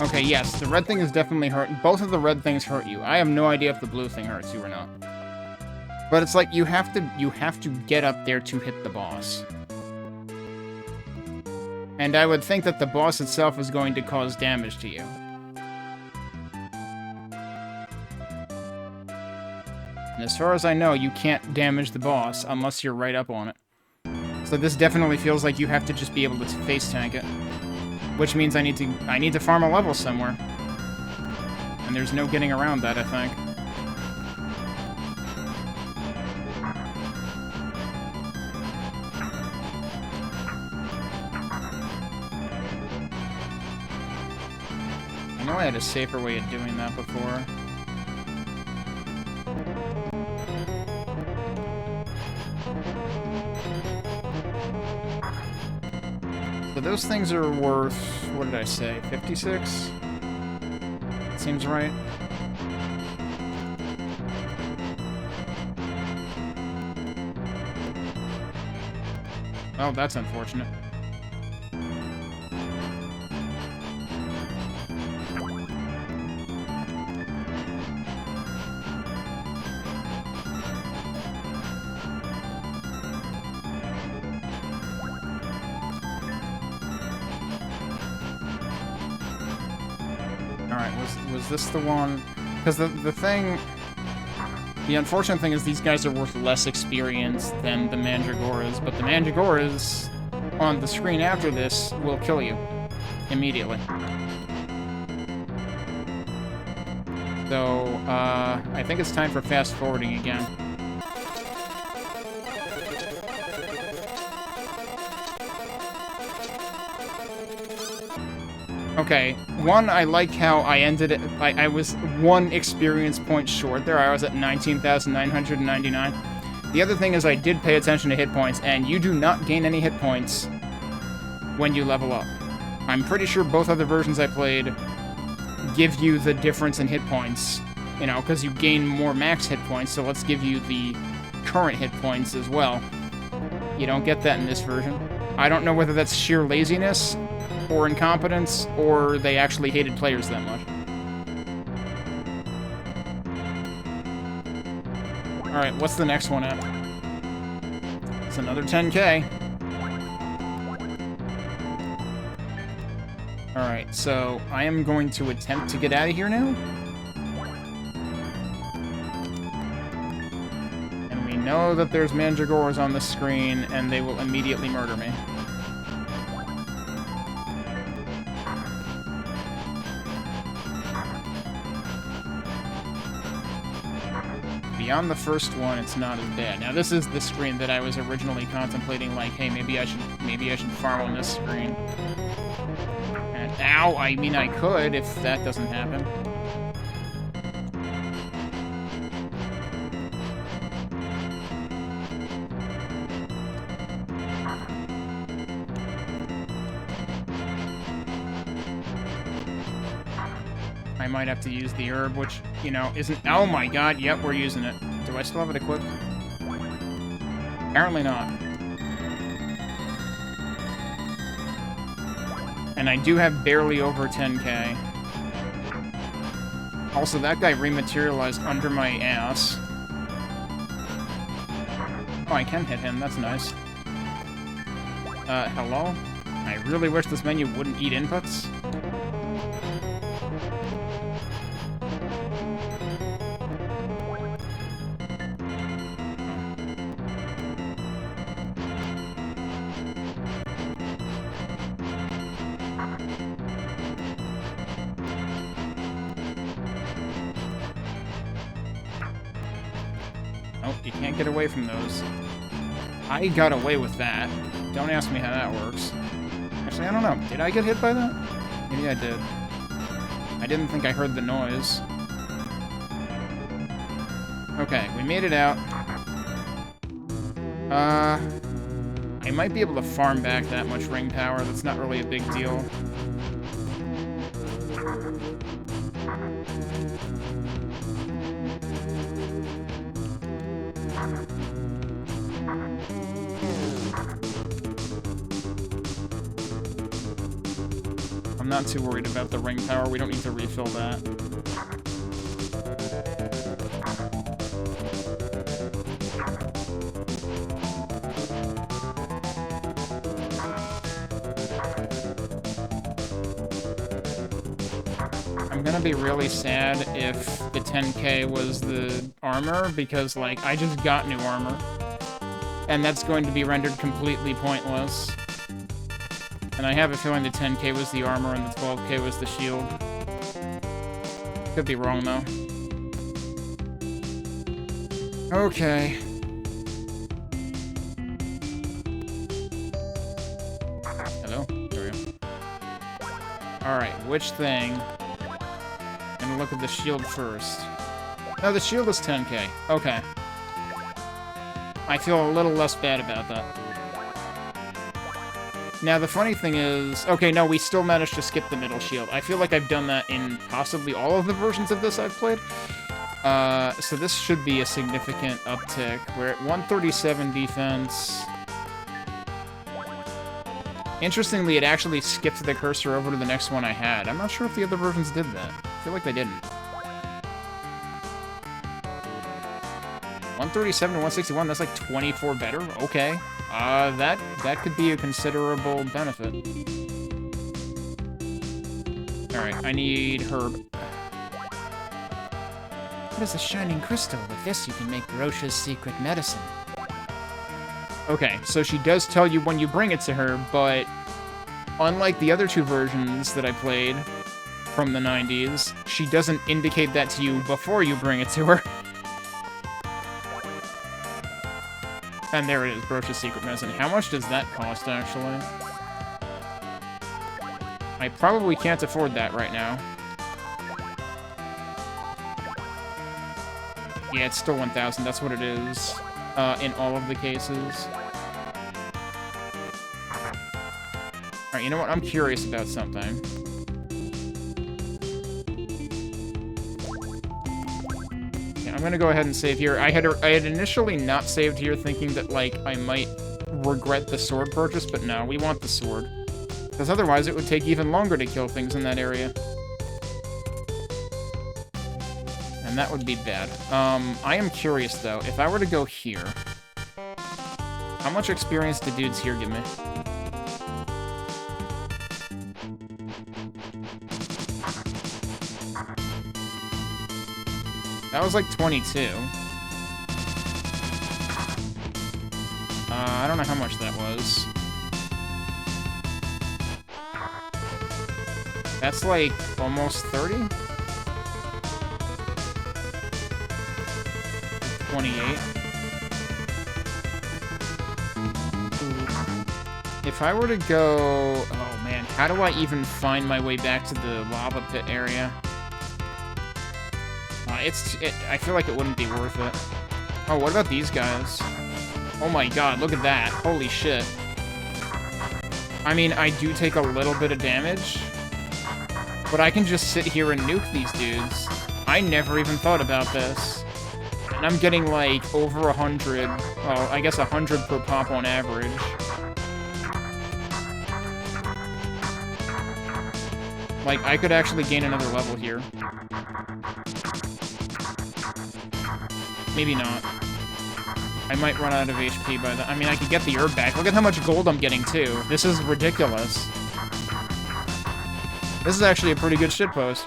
Okay, yes, the red thing is definitely hurting. Both of the red things hurt you. I have no idea if the blue thing hurts you or not. But it's like you have to get up there to hit the boss. And I would think that the boss itself is going to cause damage to you. And as far as I know, you can't damage the boss unless you're right up on it. So this definitely feels like you have to just be able to face tank it. Which means I need to farm a level somewhere. And there's no getting around that, I think. I know I had a safer way of doing that before. So those things are worth, what did I say, 56? Seems right. Oh, that's unfortunate. Was this the one? Because the unfortunate thing is these guys are worth less experience than the Mandragoras, but the Mandragoras on the screen after this will kill you immediately. So, I think it's time for fast forwarding again. Okay, one, I like how I ended it. I was 1 experience point short there. I was at 19,999. The other thing is I did pay attention to hit points, and you do not gain any hit points when you level up. I'm pretty sure both other versions I played give you the difference in hit points, you know, because you gain more max hit points, so let's give you the current hit points as well. You don't get that in this version. I don't know whether that's sheer laziness or incompetence, or they actually hated players that much. Alright, what's the next one at? It's another 10K. Alright, so I am going to attempt to get out of here now. And we know that there's Mandragoras on the screen, and they will immediately murder me. Beyond the first one, it's not as bad. Now, this is the screen that I was originally contemplating, like, hey, maybe I should farm on this screen. And, ow, I mean, I could if that doesn't happen. I might have to use the herb, which, you know, isn't... Oh my god, yep, we're using it. Do I still have it equipped? Apparently not. And I do have barely over 10k. Also, that guy rematerialized under my ass. Oh, I can hit him. That's nice. Hello? I really wish this menu wouldn't eat inputs. Oh, you can't get away from those. I got away with that. Don't ask me how that works. Actually, I don't know. Did I get hit by that? Maybe I did. I didn't think I heard the noise. Okay, we made it out. I might be able to farm back that much ring power. That's not really a big deal. I'm not too worried about the ring power. We don't need to refill that. I'm gonna be really sad if the 10k was the armor, because, like, I just got new armor. And that's going to be rendered completely pointless. And I have a feeling the 10k was the armor and the 12k was the shield. Could be wrong, though. Okay. Hello? There we go. Alright, which thing? I'm gonna look at the shield first. No, the shield is 10k. Okay. I feel a little less bad about that. Now, the funny thing is... Okay, no, we still managed to skip the middle shield. I feel like I've done that in possibly all of the versions of this I've played. So this should be a significant uptick. We're at 137 defense. Interestingly, it actually skipped the cursor over to the next one I had. I'm not sure if the other versions did that. I feel like they didn't. 137 to 161, that's like 24 better? Okay. That could be a considerable benefit. Alright, I need herb. What is a shining crystal? With this you can make Roche's secret medicine. Okay, so she does tell you when you bring it to her, but unlike the other two versions that I played from the 90s, she doesn't indicate that to you before you bring it to her. And there it is, Roche's secret medicine. How much does that cost, actually? I probably can't afford that right now. Yeah, it's still 1,000. That's what it is in all of the cases. Alright, you know what? I'm curious about something. I'm gonna go ahead and save here. I had initially not saved here thinking that, like, I might regret the sword purchase, but no, we want the sword. Because otherwise it would take even longer to kill things in that area. And that would be bad. I am curious, though. If I were to go here, how much experience do dudes here give me? That was like 22. I don't know how much that was. That's like almost 30? 28. If I were to go... Oh man, how do I even find my way back to the lava pit area? I feel like it wouldn't be worth it. Oh, what about these guys? Oh my god, look at that. Holy shit. I mean, I do take a little bit of damage. But I can just sit here and nuke these dudes. I never even thought about this. And I'm getting, like, over 100, well, I guess 100 per pop on average. Like, I could actually gain another level here. Maybe not. I might run out of HP by then. I mean, I could get the herb back. Look at how much gold I'm getting, too. This is ridiculous. This is actually a pretty good shitpost.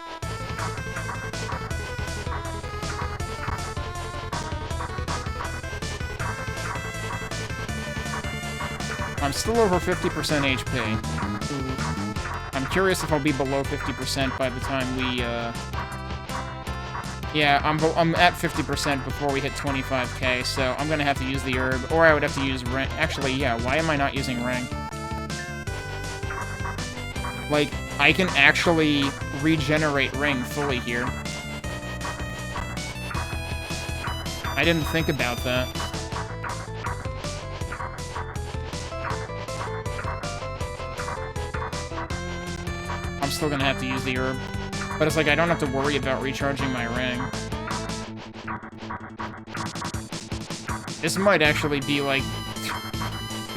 I'm still over 50% HP. I'm curious if I'll be below 50% by the time we, Yeah, I'm at 50% before we hit 25k, so I'm gonna have to use the herb, or I would have to use rank. Actually, yeah, why am I not using rank? Like, I can actually regenerate ring fully here. I didn't think about that. I'm still gonna have to use the herb. But it's like, I don't have to worry about recharging my ring. This might actually be like...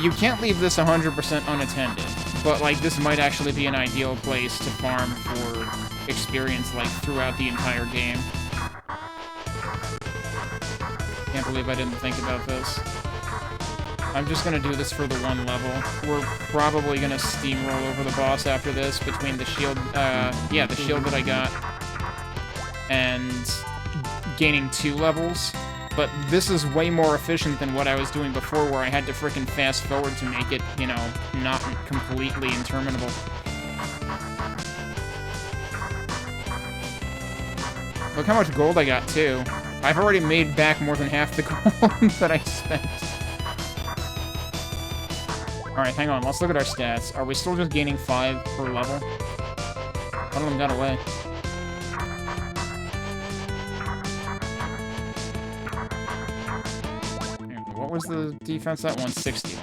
You can't leave this 100% unattended. But like, this might actually be an ideal place to farm for experience, like, throughout the entire game. Can't believe I didn't think about this. I'm just gonna do this for the one level. We're probably gonna steamroll over the boss after this between the shield, yeah, the shield that I got and gaining 2 levels. But this is way more efficient than what I was doing before, where I had to frickin' fast forward to make it, you know, not completely interminable. Look how much gold I got, too. I've already made back more than half the gold that I spent. Alright, hang on. Let's look at our stats. Are we still just gaining 5 per level? One of them got away. What was the defense? That 160.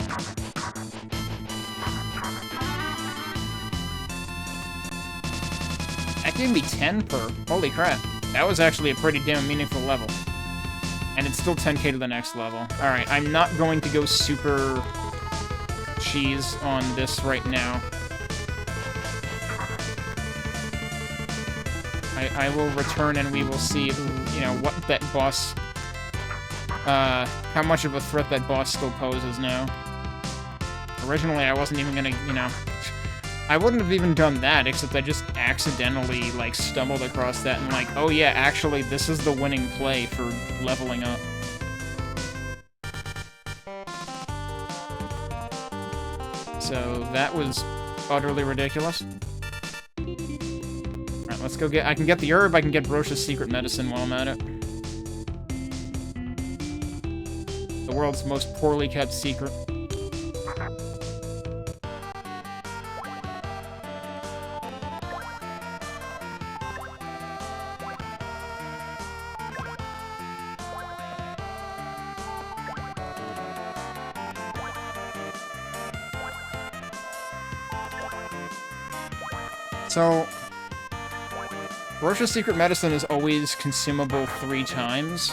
That gave me 10 per. Holy crap. That was actually a pretty damn meaningful level. And it's still 10k to the next level. Alright, I'm not going to go super... cheese on this right now. I will return and we will see, you know, what that boss, how much of a threat that boss still poses now. Originally, I wasn't even gonna, you know, I wouldn't have even done that, except I just accidentally, like, stumbled across that and like, oh yeah, actually, this is the winning play for leveling up. So that was utterly ridiculous. Alright, let's go get... I can get the herb, I can get Brocha's secret medicine while I'm at it. The world's most poorly kept secret. So, Brocha's secret medicine is always consumable 3 times,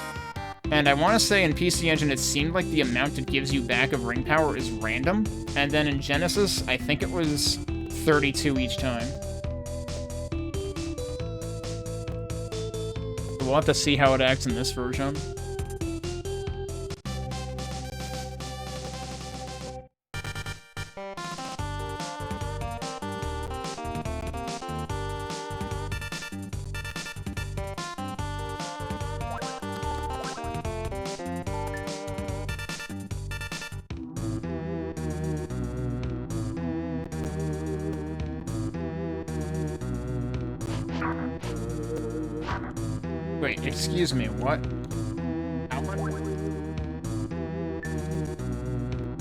and I want to say in PC Engine it seemed like the amount it gives you back of ring power is random, and then in Genesis, I think it was 32 each time. We'll have to see how it acts in this version. Wait, excuse me, what?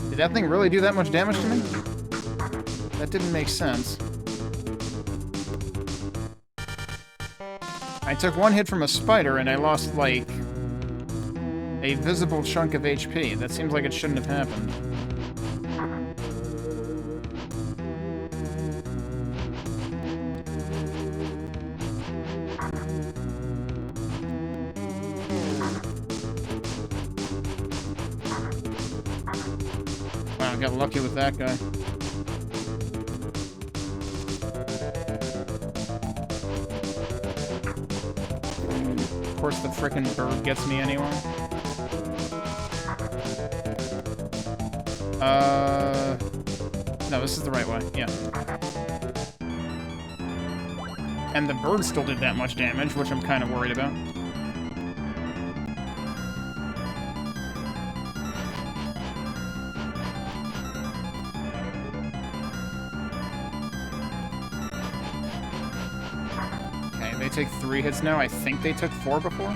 Did that thing really do that much damage to me? That didn't make sense. I took 1 hit from a spider and I lost, like, a visible chunk of HP. That seems like it shouldn't have happened. Wow, got lucky with that guy. Of course, the frickin' bird gets me anyway. No, this is the right way. Yeah. And the bird still did that much damage, which I'm kind of worried about. Okay, they take 3 hits now. I think they took 4 before.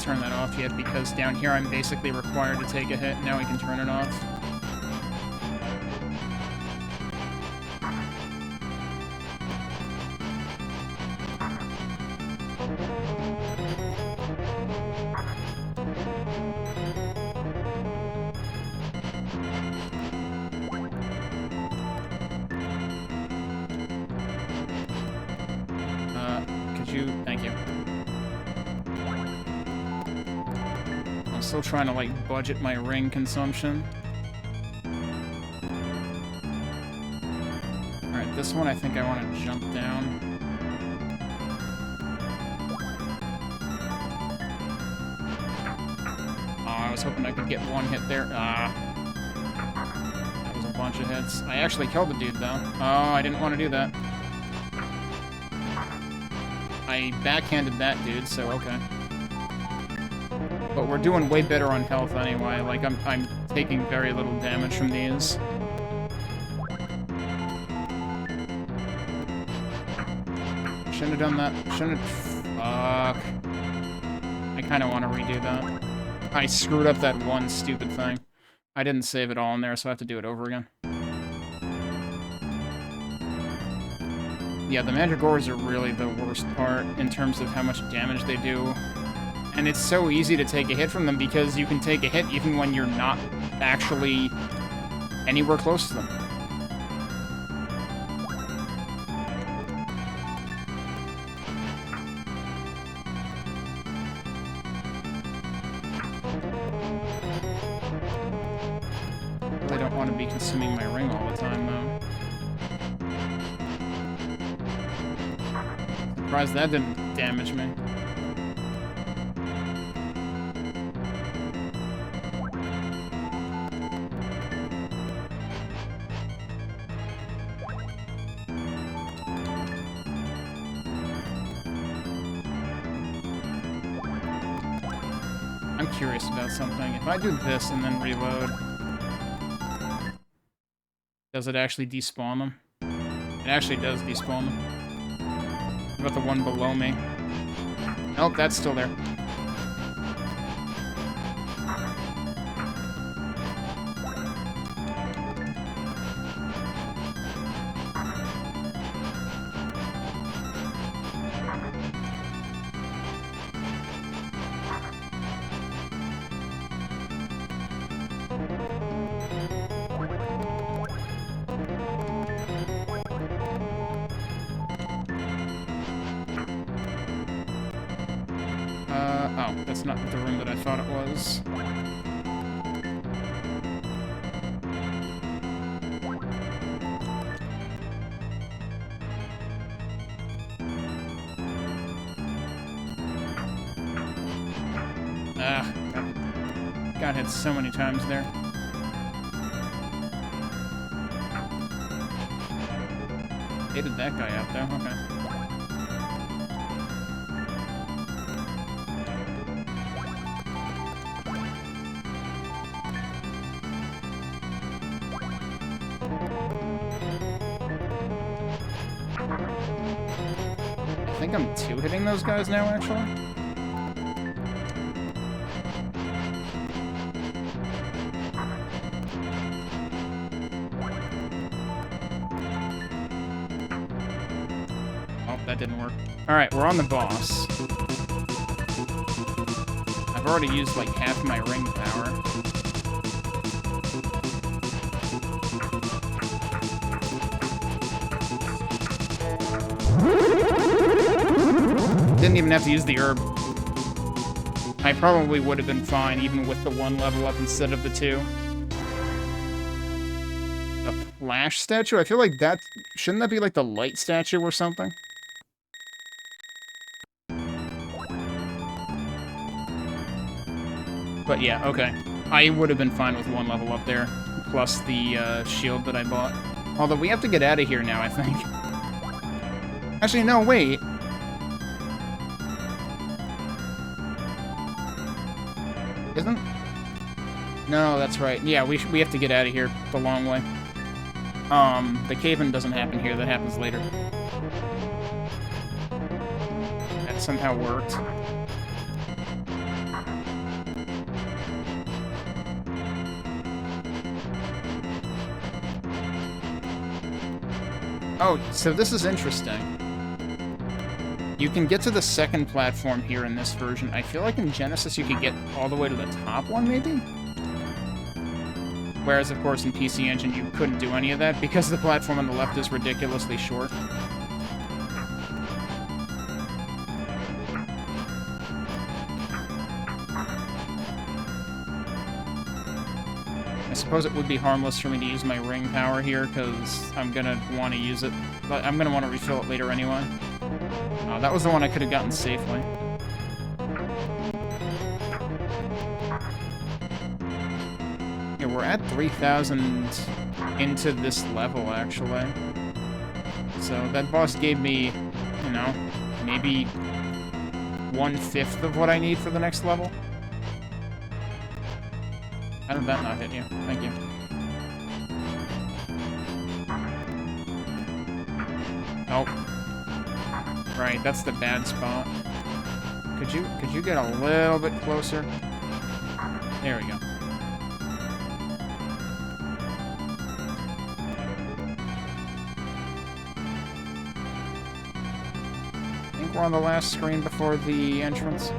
Turn that off yet because down here I'm basically required to take a hit. Now we can turn it off. Could you? Thank you. Still trying to, like, budget my ring consumption. Alright, this one I think I want to jump down. Oh, I was hoping I could get 1 hit there. That was a bunch of hits. I actually killed the dude, though. Oh, I didn't want to do that. I backhanded that dude, so okay. But we're doing way better on health anyway. Like, I'm taking very little damage from these. Shouldn't have done that. Shouldn't have... Fuck. I kind of want to redo that. I screwed up that one stupid thing. I didn't save it all in there, so I have to do it over again. Yeah, the Mandragores are really the worst part in terms of how much damage they do. And it's so easy to take a hit from them because you can take a hit even when you're not actually anywhere close to them. I don't want to be consuming my ring all the time, though. Surprised that didn't damage me. I'm curious about something. If I do this and then reload, does it actually despawn them? It actually does despawn them. What about the one below me? Nope, that's still there. Oh, that's not the room that I thought it was. Ah, got hit so many times there. Hated that guy out there, okay. think I'm two-hitting those guys now, actually. Oh, that didn't work. Alright, we're on the boss. I've already used like half my ring power. Didn't even have to use the herb. I probably would have been fine even with the 1 level up instead of the 2. A flash statue? I feel like that... Shouldn't that be like the light statue or something? But yeah, okay. I would have been fine with 1 level up there, plus the shield that I bought. Although we have to get out of here now, I think. Actually, no, wait. Isn't? No, that's right. Yeah, we have to get out of here the long way. The cave-in doesn't happen here. That happens later. That somehow worked. Oh, so this is interesting. You can get to the second platform here in this version. I feel like in Genesis you could get all the way to the top one, maybe? Whereas, of course, in PC Engine you couldn't do any of that because the platform on the left is ridiculously short. I suppose it would be harmless for me to use my ring power here, because I'm gonna want to use it. But I'm gonna want to refill it later anyway. Oh, that was the one I could have gotten safely. Yeah, we're at 3,000 into this level, actually. So that boss gave me, you know, maybe 1/5 of what I need for the next level. How did that not hit you? Thank you. Oh. Right, that's the bad spot. Could you get a little bit closer? There we go. I think we're on the last screen before the entrance.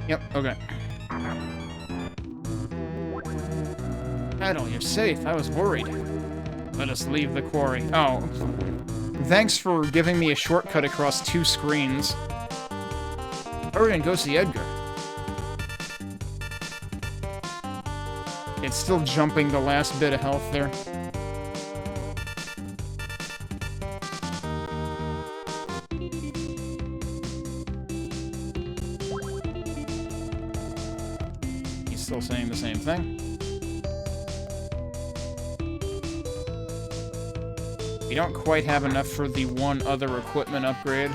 Yep, okay. Adel, you're safe. I was worried. Let us leave the quarry. Oh. Thanks for giving me a shortcut across 2 screens. Hurry and go see Edgar. It's still jumping the last bit of health there. Still saying the same thing. We don't quite have enough for the one other equipment upgrade.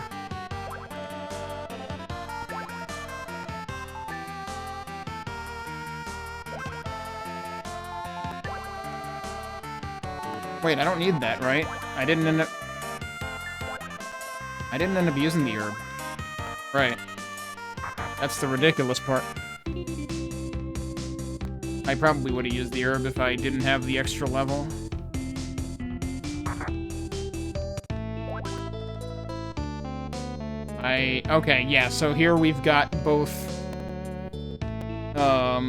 Wait, I don't need that, right? I didn't end up using the herb. Right. That's the ridiculous part. I probably would have used the herb if I didn't have the extra level. Okay, yeah, so here we've got both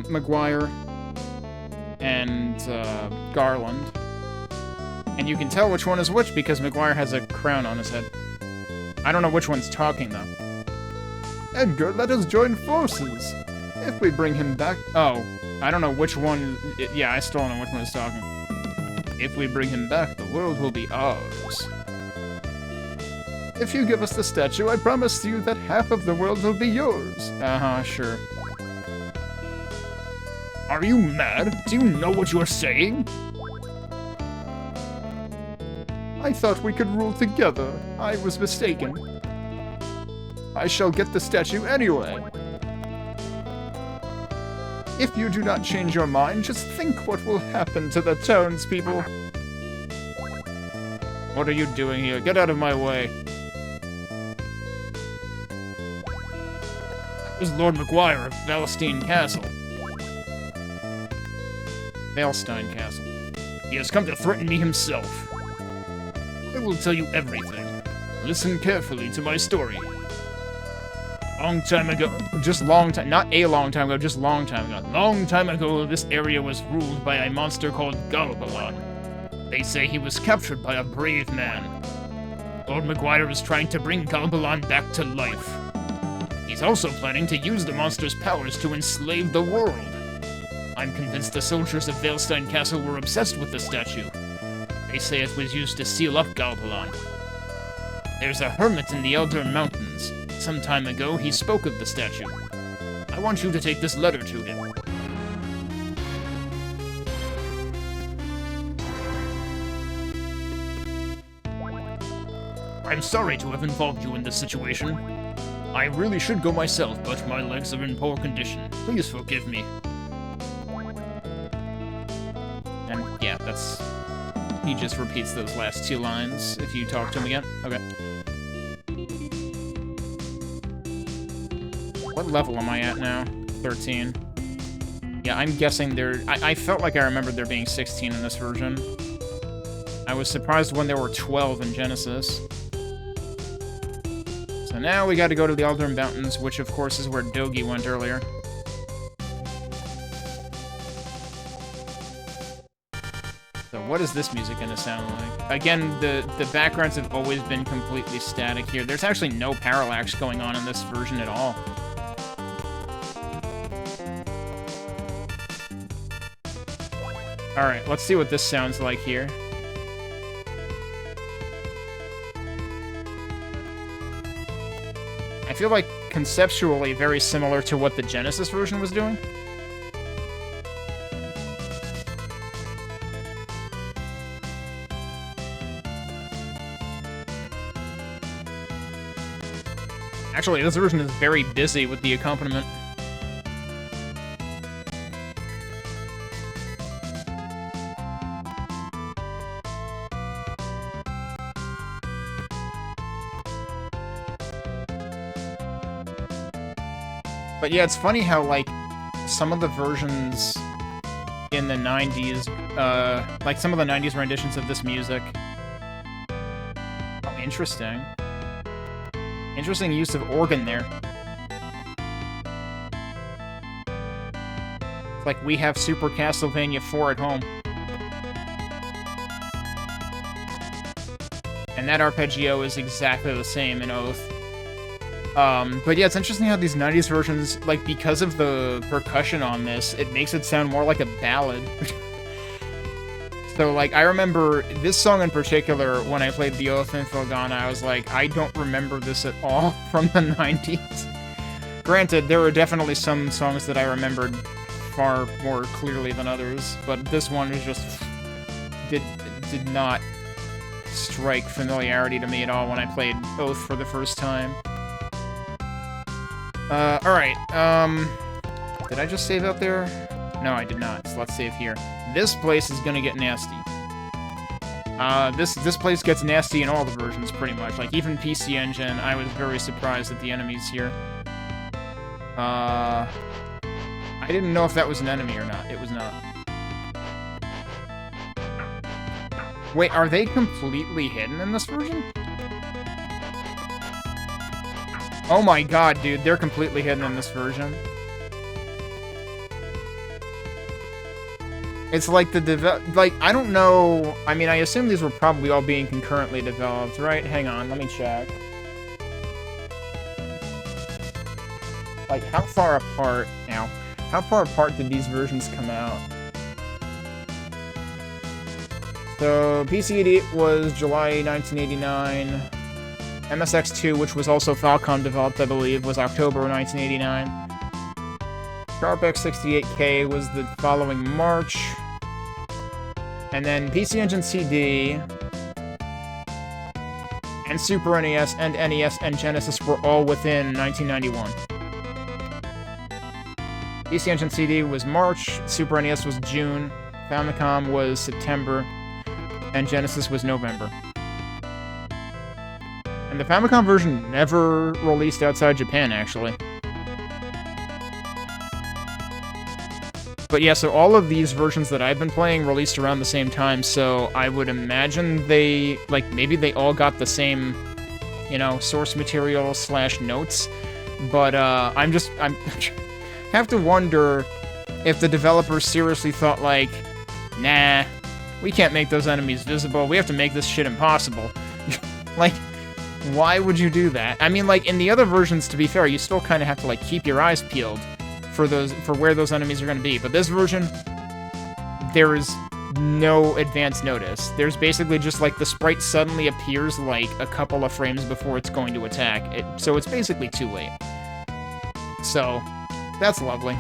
Maguire and Garland. And you can tell which one is which because Maguire has a crown on his head. I don't know which one's talking, though. Edgar, let us join forces. If we bring him back... Oh. I don't know which one... Yeah, I still don't know which one is talking. If we bring him back, the world will be ours. If you give us the statue, I promise you that half of the world will be yours. Uh-huh, sure. Are you mad? Do you know what you are saying? I thought we could rule together. I was mistaken. I shall get the statue anyway. If you do not change your mind, just think what will happen to the townspeople. What are you doing here? Get out of my way. This is Lord McGuire of Valstein Castle. Valstein Castle. He has come to threaten me himself. I will tell you everything. Listen carefully to my story. Long time ago, not a long time ago, just long time ago. Long time ago, this area was ruled by a monster called Galbalan. They say he was captured by a brave man. Lord McGuire is trying to bring Galbalan back to life. He's also planning to use the monster's powers to enslave the world. I'm convinced the soldiers of Valstein Castle were obsessed with the statue. They say it was used to seal up Galbalan. There's a hermit in the Elder Mountains. Some time ago, he spoke of the statue. I want you to take this letter to him. I'm sorry to have involved you in this situation. I really should go myself, but my legs are in poor condition. Please forgive me. And yeah, that's... He just repeats those last two lines if you talk to him again. Okay. What level am I at now? 13. Yeah, I'm guessing there... I felt like I remembered there being 16 in this version. I was surprised when there were 12 in Genesis. So now we gotta go to the Elder Mountains, which of course is where Dogi went earlier. So what is this music gonna sound like? Again, the backgrounds have always been completely static here. There's actually no parallax going on in this version at all. Alright, let's see what this sounds like here. I feel like conceptually very similar to what the Genesis version was doing. Actually, this version is very busy with the accompaniment. But yeah, it's funny how, like, some of the versions in the 90s, like some of the 90s renditions of this music. Oh, interesting. Interesting use of organ there. It's like we have Super Castlevania 4 at home. And that arpeggio is exactly the same in Oath. But yeah, it's interesting how these 90s versions, like, because of the percussion on this, it makes it sound more like a ballad. So, like, I remember this song in particular, when I played the Oath in Felghana, I was like, I don't remember this at all from the 90s. Granted, there were definitely some songs that I remembered far more clearly than others, but this one was just... did not strike familiarity to me at all when I played Oath for the first time. Alright, did I just save out there? No, I did not, so let's save here. This place is gonna get nasty. This place gets nasty in all the versions, pretty much. Like, even PC Engine, I was very surprised at the enemies here. I didn't know if that was an enemy or not. It was not. Wait, are they completely hidden in this version? Oh my god, dude, they're completely hidden in this version. It's like like, I don't know... I mean, I assume these were probably all being concurrently developed, right? Hang on, let me check. Like, how far apart... Now, how far apart did these versions come out? So, PC-88 was July 1989. MSX2, which was also Falcom-developed, I believe, was October 1989. Sharp X68k was the following March. And then PC Engine CD and Super NES and NES and Genesis were all within 1991. PC Engine CD was March, Super NES was June, Famicom was September, and Genesis was November. And the Famicom version never released outside Japan, actually. But yeah, so all of these versions that I've been playing released around the same time, so I would imagine they, like, maybe they all got the same, you know, source material / notes, but I'm have to wonder if the developers seriously thought, like, nah, we can't make those enemies visible, we have to make this shit impossible. Like, why would you do that? I mean, like, in the other versions, to be fair, you still kind of have to, like, keep your eyes peeled for where those enemies are going to be. But this version, there is no advance notice. There's basically just, like, the sprite suddenly appears, like, a couple of frames before it's going to attack. So it's basically too late. So, that's lovely.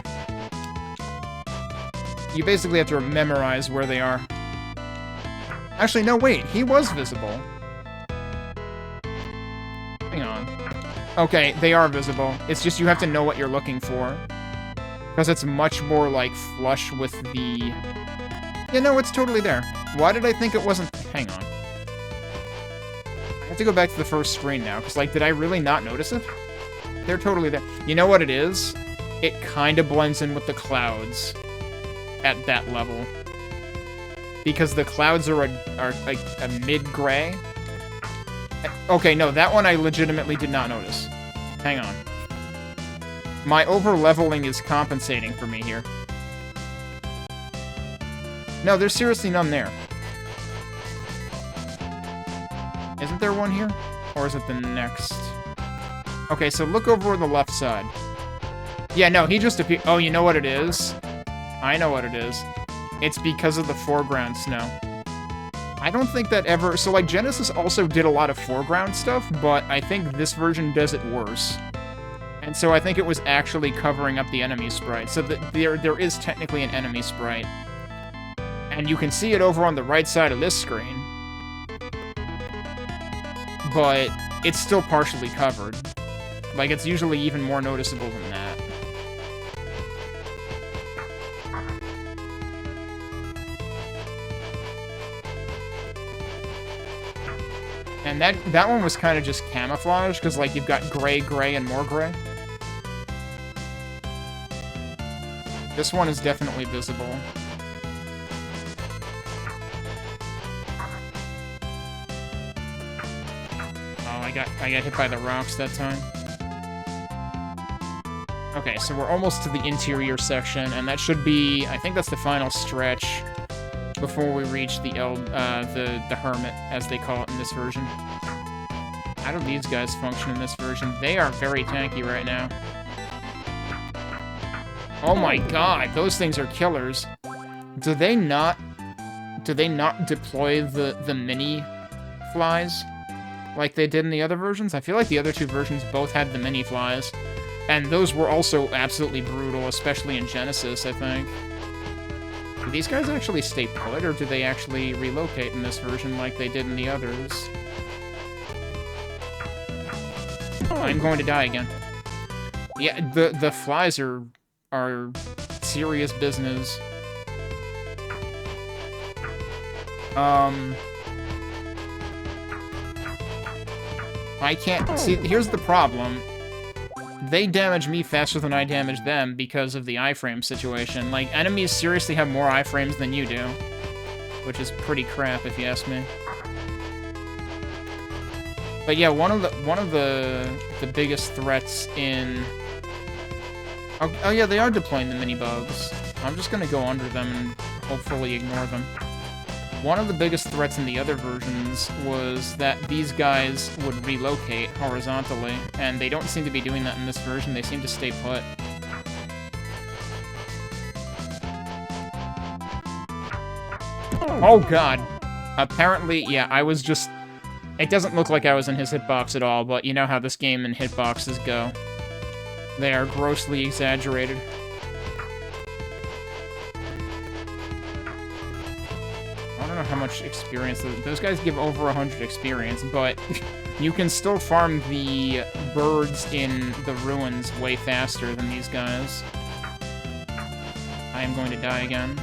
You basically have to memorize where they are. Actually, no, wait. He was visible. Hang on. Okay, they are visible. It's just you have to know what you're looking for. Because it's much more, like, flush with the... Yeah, no, it's totally there. Why did I think it wasn't... Hang on. I have to go back to the first screen now, because, like, did I really not notice it? They're totally there. You know what it is? It kind of blends in with the clouds at that level. Because the clouds are like a mid-gray. Okay, no, that one I legitimately did not notice. Hang on. My over-leveling is compensating for me here. No, there's seriously none there. Isn't there one here? Or is it the next? Okay, so look over on the left side. Yeah, no, he just appeared. Oh, you know what it is? I know what it is. It's because of the foreground snow. I don't think that ever... So, like, Genesis also did a lot of foreground stuff, but I think this version does it worse. And so I think it was actually covering up the enemy sprite. So there is technically an enemy sprite. And you can see it over on the right side of this screen. But it's still partially covered. Like, it's usually even more noticeable than that. And that one was kind of just camouflage, because, like, you've got gray, gray, and more gray. This one is definitely visible. Oh, I got hit by the rocks that time. Okay, so we're almost to the interior section, and that should be... I think that's the final stretch before we reach the Hermit, as they call it in this version. How do these guys function in this version? They are very tanky right now. Oh my god, those things are killers. Do they not deploy the mini flies like they did in the other versions? I feel like the other two versions both had the mini flies. And those were also absolutely brutal, especially in Genesis, I think. Do these guys actually stay put, or do they actually relocate in this version like they did in the others? I'm going to die again. Yeah, the flies are serious business. I can't... See, here's the problem. They damage me faster than I damage them because of the iframe situation. Like, enemies seriously have more iframes than you do. Which is pretty crap, if you ask me. But yeah, one of the biggest threats in... Oh yeah, they are deploying the mini-bugs. I'm just gonna go under them and hopefully ignore them. One of the biggest threats in the other versions was that these guys would relocate horizontally, and they don't seem to be doing that in this version. They seem to stay put. Oh god. Apparently, yeah, I was just... It doesn't look like I was in his hitbox at all, but you know how this game and hitboxes go. They are grossly exaggerated. I don't know how much experience... Those guys give over 100 experience, but You can still farm the birds in the ruins way faster than these guys. I am going to die again.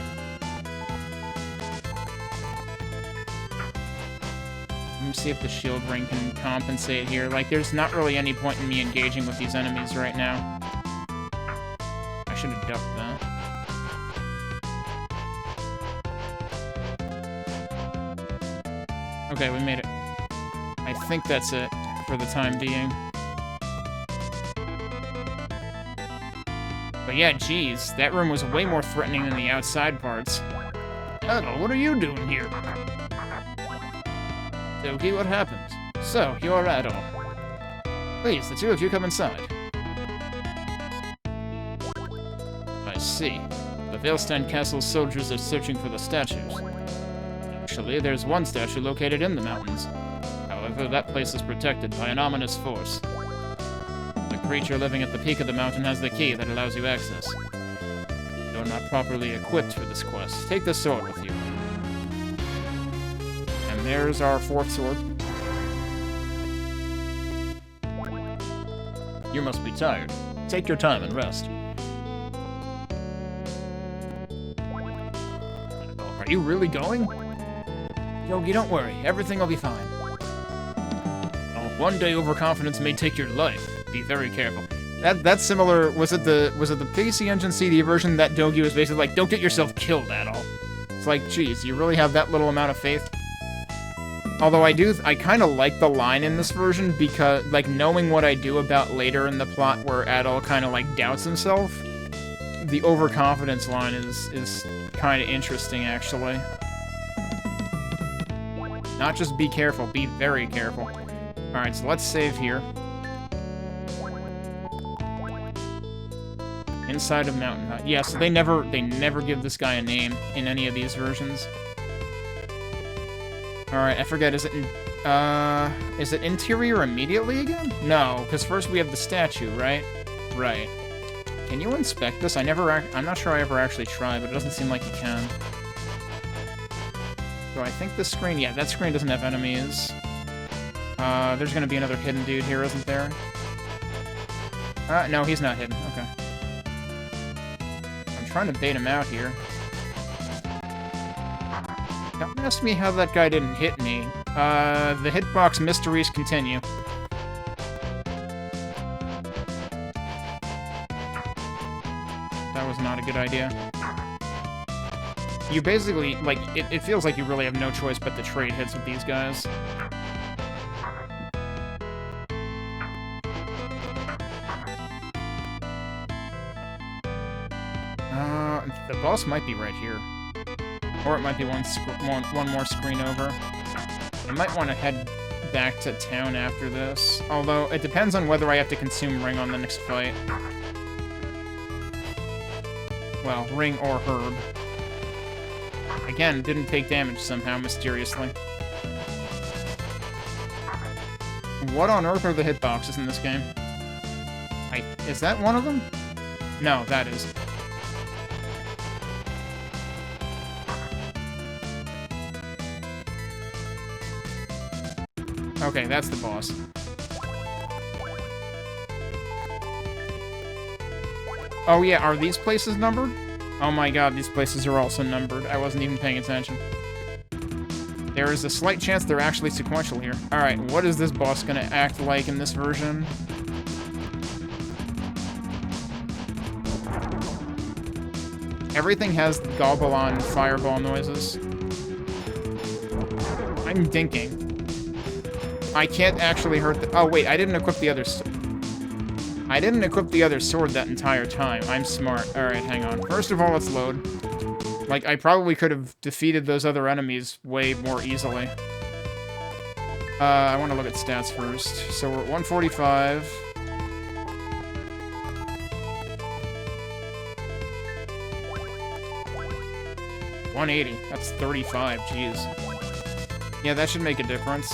Let me see if the shield ring can compensate here. Like, there's not really any point in me engaging with these enemies right now. I should have ducked that. Okay, we made it. I think that's it for the time being. But yeah, geez, that room was way more threatening than the outside parts. Hello, what are you doing here? Doki, what happened? So, you're Adol. Please, the two of you come inside. I see. The Veilstein Castle's soldiers are searching for the statues. Actually, there's one statue located in the mountains. However, that place is protected by an ominous force. The creature living at the peak of the mountain has the key that allows you access. You're not properly equipped for this quest. Take the sword with you. And there's our fourth sword. You must be tired. Take your time and rest. Are you really going? Yogi, don't worry. Everything will be fine. Oh, one day overconfidence may take your life. Be very careful. That's similar. Was it the PC Engine CD version that Dogi was basically like, don't get yourself killed at all. It's like, geez, you really have that little amount of faith? Although I kind of like the line in this version because, like, knowing what I do about later in the plot where Adol kind of, like, doubts himself, the overconfidence line is kind of interesting, actually. Not just be careful, be very careful. Alright, so let's save here. Inside of Mountain Hut. Yeah, so they never give this guy a name in any of these versions. Alright, I forget, is it interior immediately again? No, because first we have the statue, right? Right. Can you inspect this? I'm not sure I ever actually tried, but it doesn't seem like you can. So I think this screen, yeah, that screen doesn't have enemies. There's gonna be another hidden dude here, isn't there? No, he's not hidden, okay. I'm trying to bait him out here. Don't ask me how that guy didn't hit me. The hitbox mysteries continue. That was not a good idea. You basically, like, it feels like you really have no choice but to trade hits with these guys. The boss might be right here. Or it might be one more screen over. I might want to head back to town after this. Although, it depends on whether I have to consume Ring on the next fight. Well, Ring or Herb. Again, didn't take damage somehow, mysteriously. What on earth are the hitboxes in this game? Is that one of them? No, that is. Okay, that's the boss. Oh yeah, are these places numbered? Oh my god, these places are also numbered. I wasn't even paying attention. There is a slight chance they're actually sequential here. Alright, what is this boss gonna act like in this version? Everything has Galbalan fireball noises. I'm dinking. I can't actually hurt the— oh wait, I didn't equip the other sword that entire time. I'm smart. Alright, hang on. First of all, let's load. Like, I probably could have defeated those other enemies way more easily. I want to look at stats first. So we're at 145. $180. That's 35. Jeez. Yeah, that should make a difference.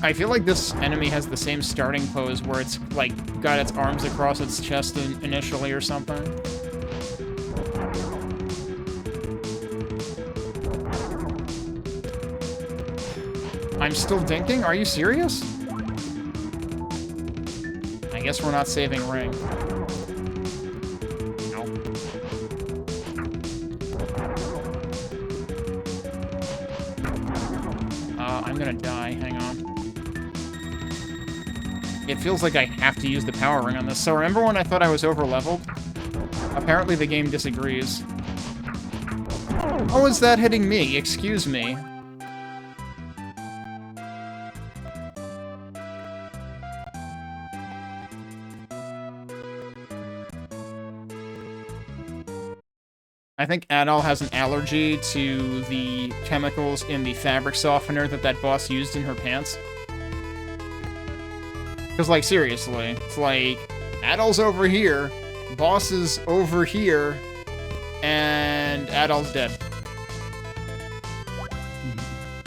I feel like this enemy has the same starting pose where it's, like, got its arms across its chest initially or something. I'm still dinking? Are you serious? I guess we're not saving ring. No. I'm gonna die. Hang on. It feels like I have to use the power ring on this. So remember when I thought I was over-leveled? Apparently the game disagrees. Oh, is that hitting me? Excuse me. I think Adol has an allergy to the chemicals in the fabric softener that boss used in her pants. Because, like, seriously, it's like, Adol's over here, boss is over here, and Adol's dead.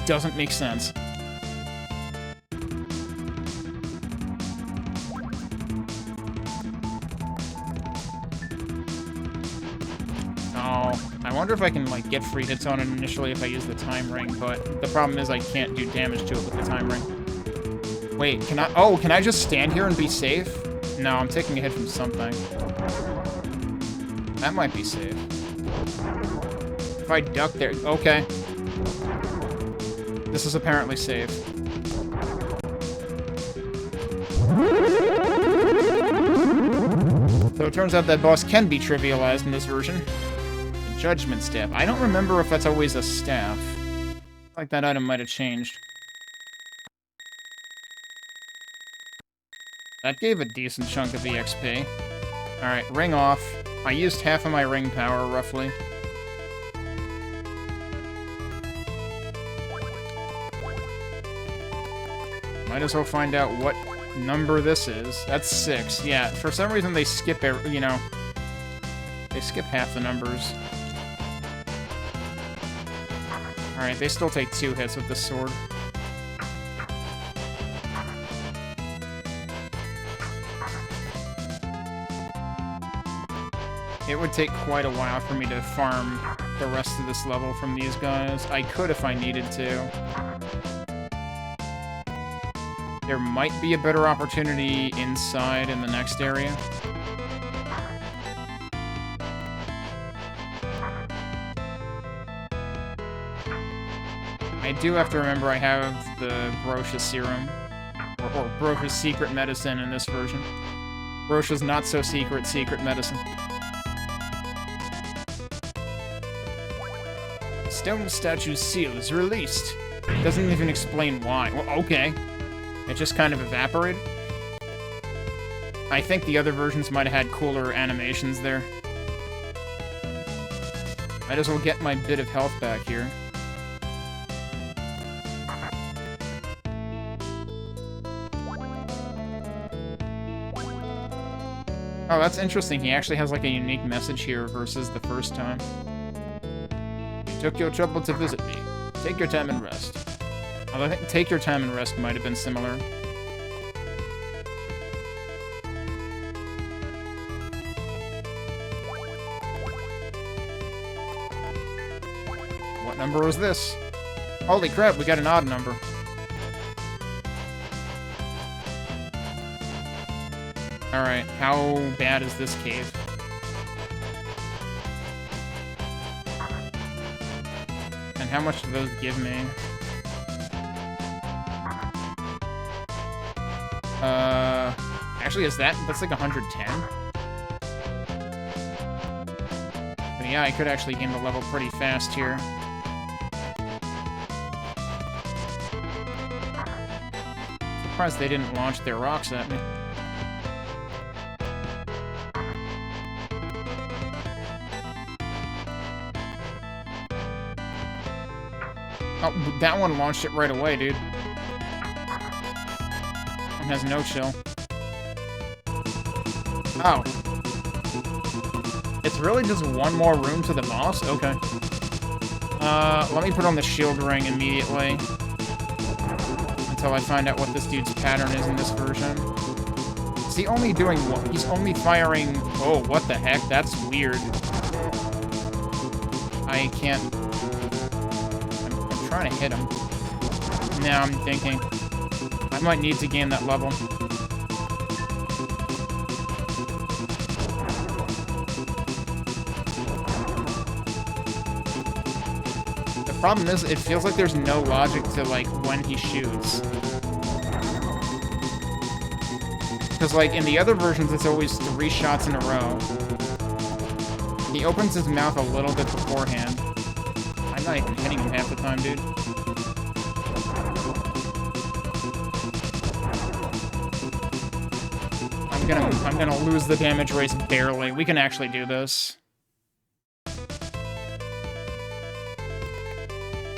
Doesn't make sense. I wonder if I can, like, get free hits on it initially if I use the time ring, but the problem is I can't do damage to it with the time ring. Wait, can I... Oh, can I just stand here and be safe? No, I'm taking a hit from something. That might be safe. If I duck there... Okay. This is apparently safe. So it turns out that boss can be trivialized in this version. Judgment staff. I don't remember if that's always a staff. Like that item might have changed. That gave a decent chunk of the XP. Alright, ring off. I used half of my ring power, roughly. Might as well find out what number this is. That's 6. Yeah, for some reason they skip, you know... They skip half the numbers. Alright, they still take 2 hits with this sword. It would take quite a while for me to farm the rest of this level from these guys. I could if I needed to. There might be a better opportunity inside in the next area. I do have to remember I have the Brosha serum, or Brosha's secret medicine in this version. Brosha's not so secret medicine. Stone statue's seal is released. Doesn't even explain why. Well, okay. It just kind of evaporated. I think the other versions might have had cooler animations there. Might as well get my bit of health back here. Oh, that's interesting. He actually has, like, a unique message here versus the first time. You took your trouble to visit me. Take your time and rest. Although I think take your time and rest might have been similar. What number was this? Holy crap, we got an odd number. Alright, how bad is this cave? And how much do those give me? Actually, that's like 110? But yeah, I could actually gain the level pretty fast here. Surprised they didn't launch their rocks at me. Oh, that one launched it right away, dude. It has no chill. Oh. It's really just one more room to the boss? Okay. Let me put on the shield ring immediately. Until I find out what this dude's pattern is in this version. Is he only doing what? He's only firing... Oh, what the heck? That's weird. I can't... I'm trying to hit him. Now I'm thinking I might need to gain that level. The problem is, it feels like there's no logic to, like, when he shoots. Because, like, in the other versions, it's always 3 shots in a row. He opens his mouth a little bit beforehand. I'm not even hitting him half the time, dude. I'm gonna lose the damage race barely. We can actually do this.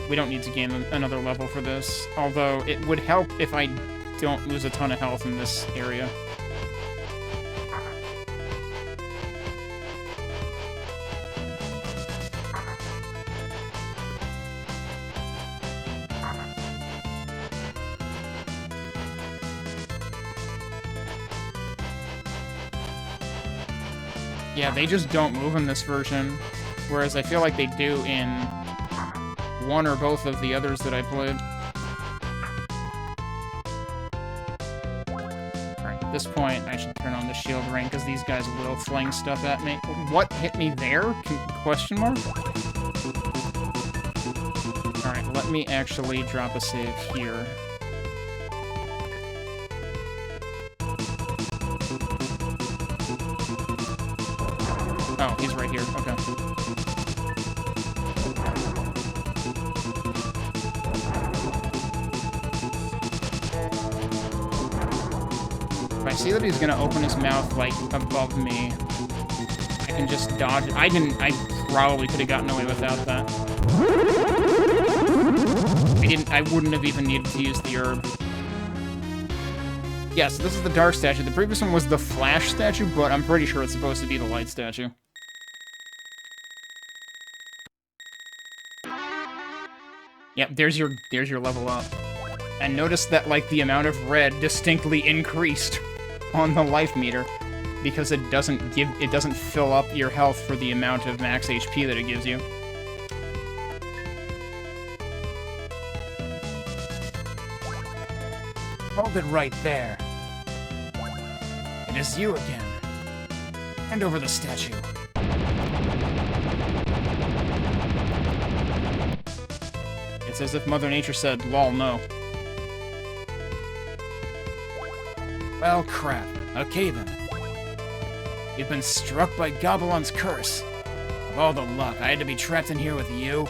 We don't need to gain another level for this. Although, it would help if I don't lose a ton of health in this area. Yeah, they just don't move in this version, whereas I feel like they do in one or both of the others that I played. Alright, at this point, I should turn on the shield ring, because these guys will fling stuff at me. What hit me there? Question mark? Alright, let me actually drop a save here. Oh, he's right here. Okay. If I see that he's gonna open his mouth, like, above me, I can just dodge. I probably could have gotten away without that. I wouldn't have even needed to use the herb. Yes, this is the dark statue. The previous one was the flash statue, but I'm pretty sure it's supposed to be the light statue. Yep, there's your level up. And notice that, like, the amount of red distinctly increased on the life meter, because it doesn't fill up your health for the amount of max HP that it gives you. Hold it right there. It is you again. Hand over the statue. It's as if Mother Nature said, lol, no. Well, crap. Okay, then. You've been struck by Galbalan's curse. Of all the luck, I had to be trapped in here with you.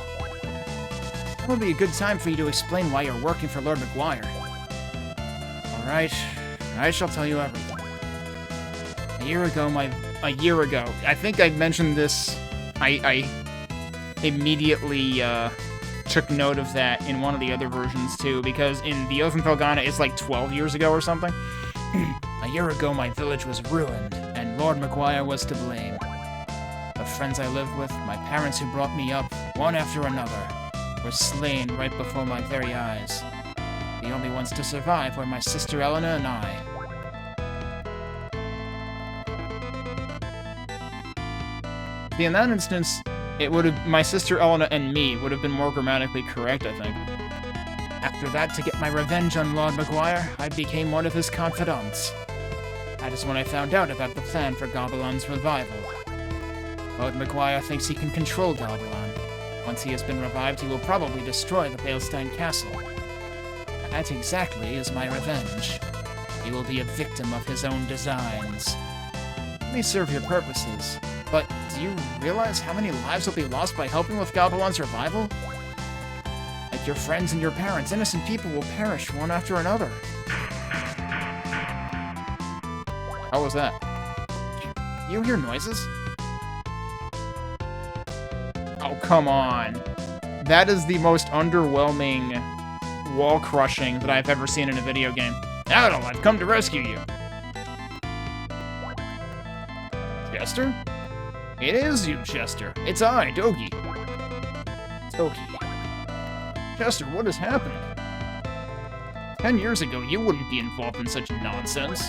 That would be a good time for you to explain why you're working for Lord McGuire. Alright, I shall tell you everything. A year ago, I think I mentioned this, I immediately, took note of that in one of the other versions, too, because in the Oath in Felghana, it's like 12 years ago or something. A year ago, my village was ruined, and Lord McGuire was to blame. The friends I lived with, my parents who brought me up, one after another, were slain right before my very eyes. The only ones to survive were my sister Eleanor and I. In that instance, my sister Eleanor and me would have been more grammatically correct, I think. After that, to get my revenge on Lord McGuire, I became one of his confidants. That is when I found out about the plan for Galbalan's revival. Lord McGuire thinks he can control Galbalan. Once he has been revived, he will probably destroy the Balestein Castle. That exactly is my revenge. He will be a victim of his own designs. It may serve your purposes, but do you realize how many lives will be lost by helping with Galbalan's revival? Like your friends and your parents, innocent people will perish one after another. How was that? You hear noises? Oh, come on. That is the most underwhelming wall crushing that I've ever seen in a video game. Adel, I've come to rescue you. Chester? It is you, Chester. It's I, Dogi. Chester, what has happened? 10 years ago, you wouldn't be involved in such nonsense.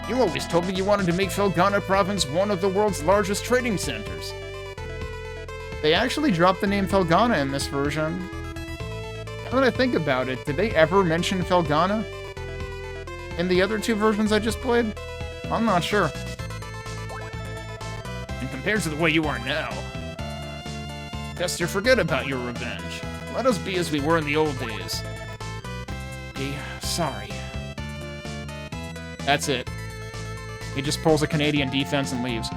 You always told me you wanted to make Felghana Province one of the world's largest trading centers. They actually dropped the name Felghana in this version. Now that I think about it, did they ever mention Felghana in the other two versions I just played? I'm not sure. And compared to the way you are now, Chester, forget about your revenge. Let us be as we were in the old days. Sorry. That's it. He just pulls a Canadian defense and leaves.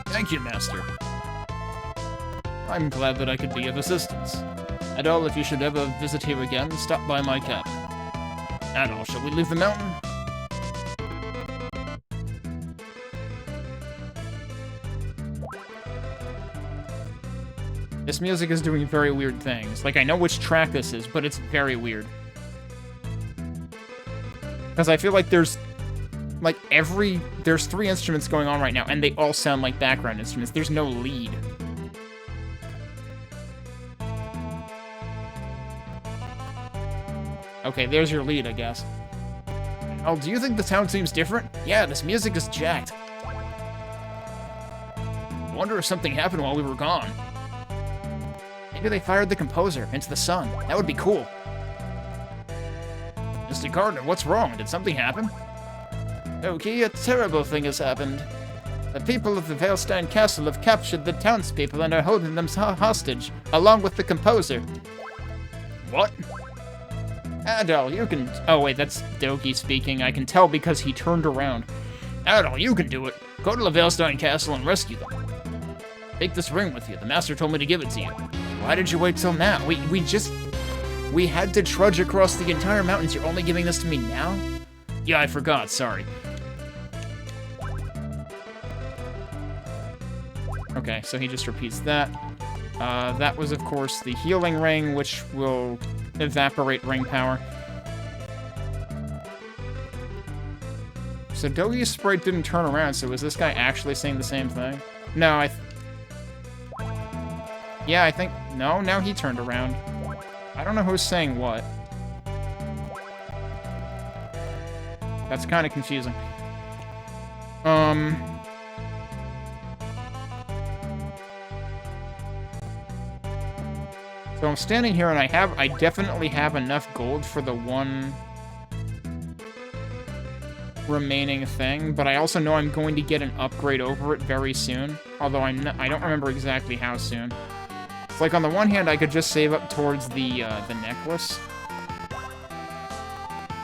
Thank you, Master. I'm glad that I could be of assistance. And all, if you should ever visit here again, stop by my cabin. And all, shall we leave the mountain? This music is doing very weird things. Like, I know which track this is, but it's very weird. Because I feel like there's three instruments going on right now, and they all sound like background instruments. There's no lead. Okay, there's your lead, I guess. Oh, do you think the town seems different? Yeah, this music is jacked. I wonder if something happened while we were gone. Maybe they fired the composer into the sun. That would be cool. Mr. Gardner, what's wrong? Did something happen? Okay, a terrible thing has happened. The people of the Veilstein Castle have captured the townspeople and are holding them hostage, along with the composer. What? Adol, you can... Oh, wait, that's Doki speaking. I can tell because he turned around. Adol, you can do it. Go to the Veilstein Castle and rescue them. Take this ring with you. The master told me to give it to you. Why did you wait till now? We had to trudge across the entire mountains. You're only giving this to me now? Yeah, I forgot. Sorry. Okay, so he just repeats that. That was, of course, the healing ring, which will evaporate ring power. So Dogi's sprite didn't turn around, so is this guy actually saying the same thing? No, yeah, I think... No, now he turned around. I don't know who's saying what. That's kind of confusing. So I'm standing here and I definitely have enough gold for the one remaining thing, but I also know I'm going to get an upgrade over it very soon, although I don't remember exactly how soon. It's like, on the one hand, I could just save up towards the necklace,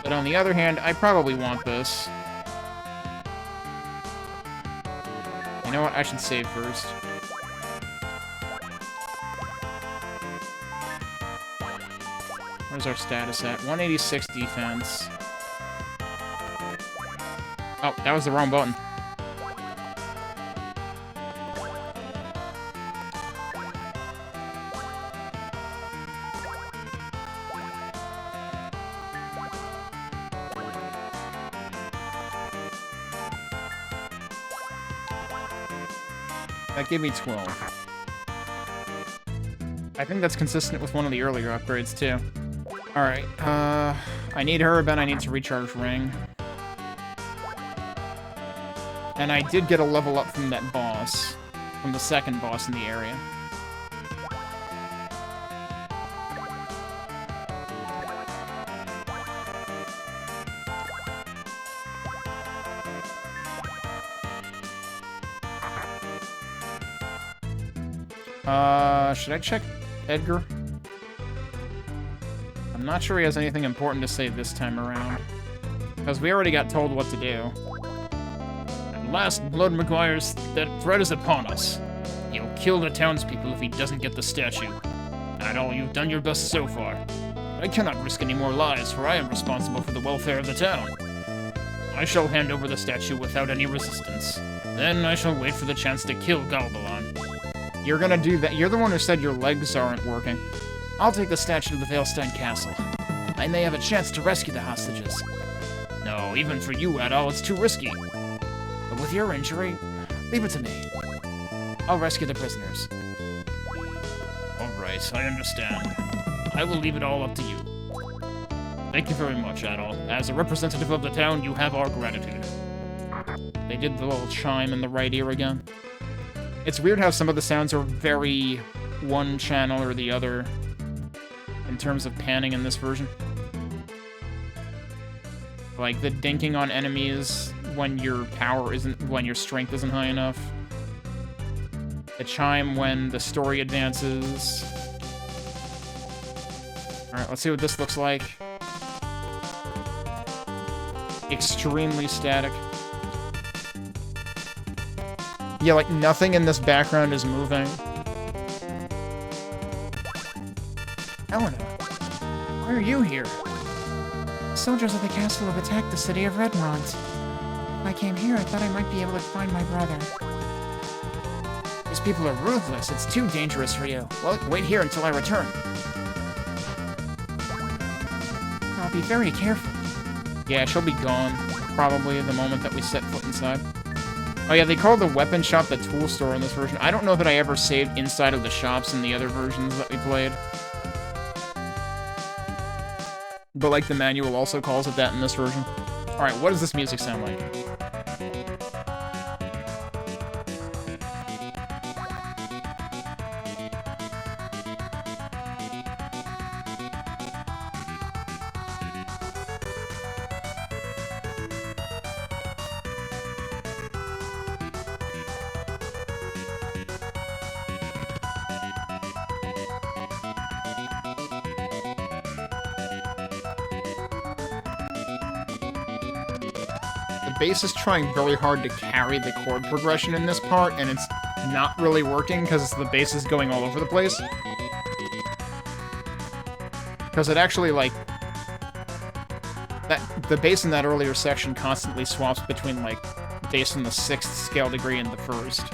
but on the other hand, I probably want this. You know what? I should save first. Where's our status at? 186 defense. Oh, that was the wrong button. That gave me 12. I think that's consistent with one of the earlier upgrades, too. Alright, I need herb and I need to recharge ring. And I did get a level up from that boss, from the second boss in the area. Should I check Edgar? I'm not sure he has anything important to say this time around. Because we already got told what to do. At last, Blood McGuire's that threat is upon us. He'll kill the townspeople if he doesn't get the statue. And all, you've done your best so far. I cannot risk any more lives, for I am responsible for the welfare of the town. I shall hand over the statue without any resistance. Then I shall wait for the chance to kill Galbalan. You're gonna do that. You're the one who said your legs aren't working. I'll take the statue to the Veilstein Castle. I may have a chance to rescue the hostages. No, even for you, Adol, it's too risky. But with your injury, leave it to me. I'll rescue the prisoners. Alright, I understand. I will leave it all up to you. Thank you very much, Adol. As a representative of the town, you have our gratitude. They did the little chime in the right ear again. It's weird how some of the sounds are very one channel or the other in terms of panning in this version. Like the dinking on enemies when your strength isn't high enough. The chime when the story advances. Alright, let's see what this looks like. Extremely static. Yeah, like nothing in this background is moving. Helena, why are you here? The soldiers of the castle have attacked the city of Redmont. If I came here, I thought I might be able to find my brother. These people are ruthless. It's too dangerous for you. Well, wait here until I return. I'll be very careful. Yeah, she'll be gone, probably, the moment that we set foot inside. Oh yeah, they call the weapon shop the tool store in this version. I don't know that I ever saved inside of the shops in the other versions that we played. But, like, the manual also calls it that in this version. Alright, what does this music sound like? Bass is trying very hard to carry the chord progression in this part, and it's not really working because the bass is going all over the place. Because it actually, like... the bass in that earlier section constantly swaps between, like, bass in the 6th scale degree and the 1st.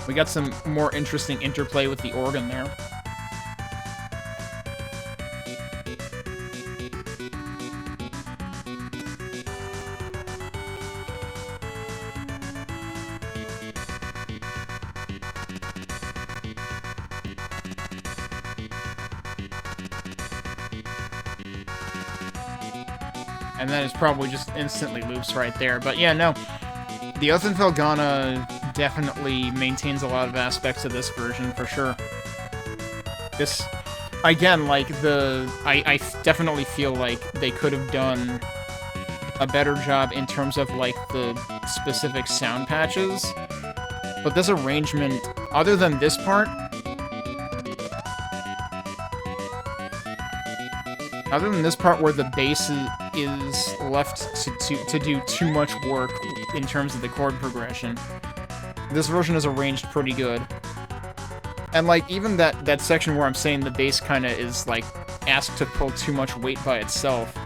We got some more interesting interplay with the organ there. And then it's probably just instantly loops right there. But yeah, no. The Oath in Felghana definitely maintains a lot of aspects of this version, for sure. This, again, like, I definitely feel like they could have done a better job in terms of, like, the specific sound patches. But this arrangement, other than this part... Other than this part where the bass is left to do too much work in terms of the chord progression, this version is arranged pretty good. And, like, even that section where I'm saying the bass kind of is, like, asked to pull too much weight by itself,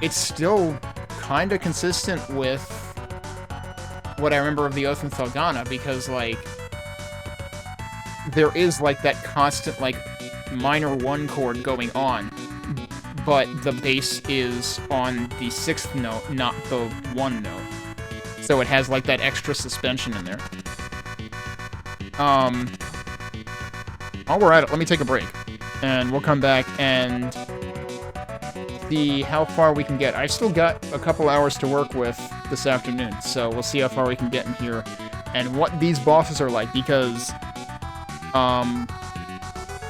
it's still kind of consistent with what I remember of the Oath in Felghana, because, like, there is, like, that constant, like, minor 1 chord going on, but the bass is on the 6th note, not the 1 note. So it has, like, that extra suspension in there. While we're at it, let me take a break. And we'll come back and see how far we can get. I've still got a couple hours to work with this afternoon, so we'll see how far we can get in here and what these bosses are like, because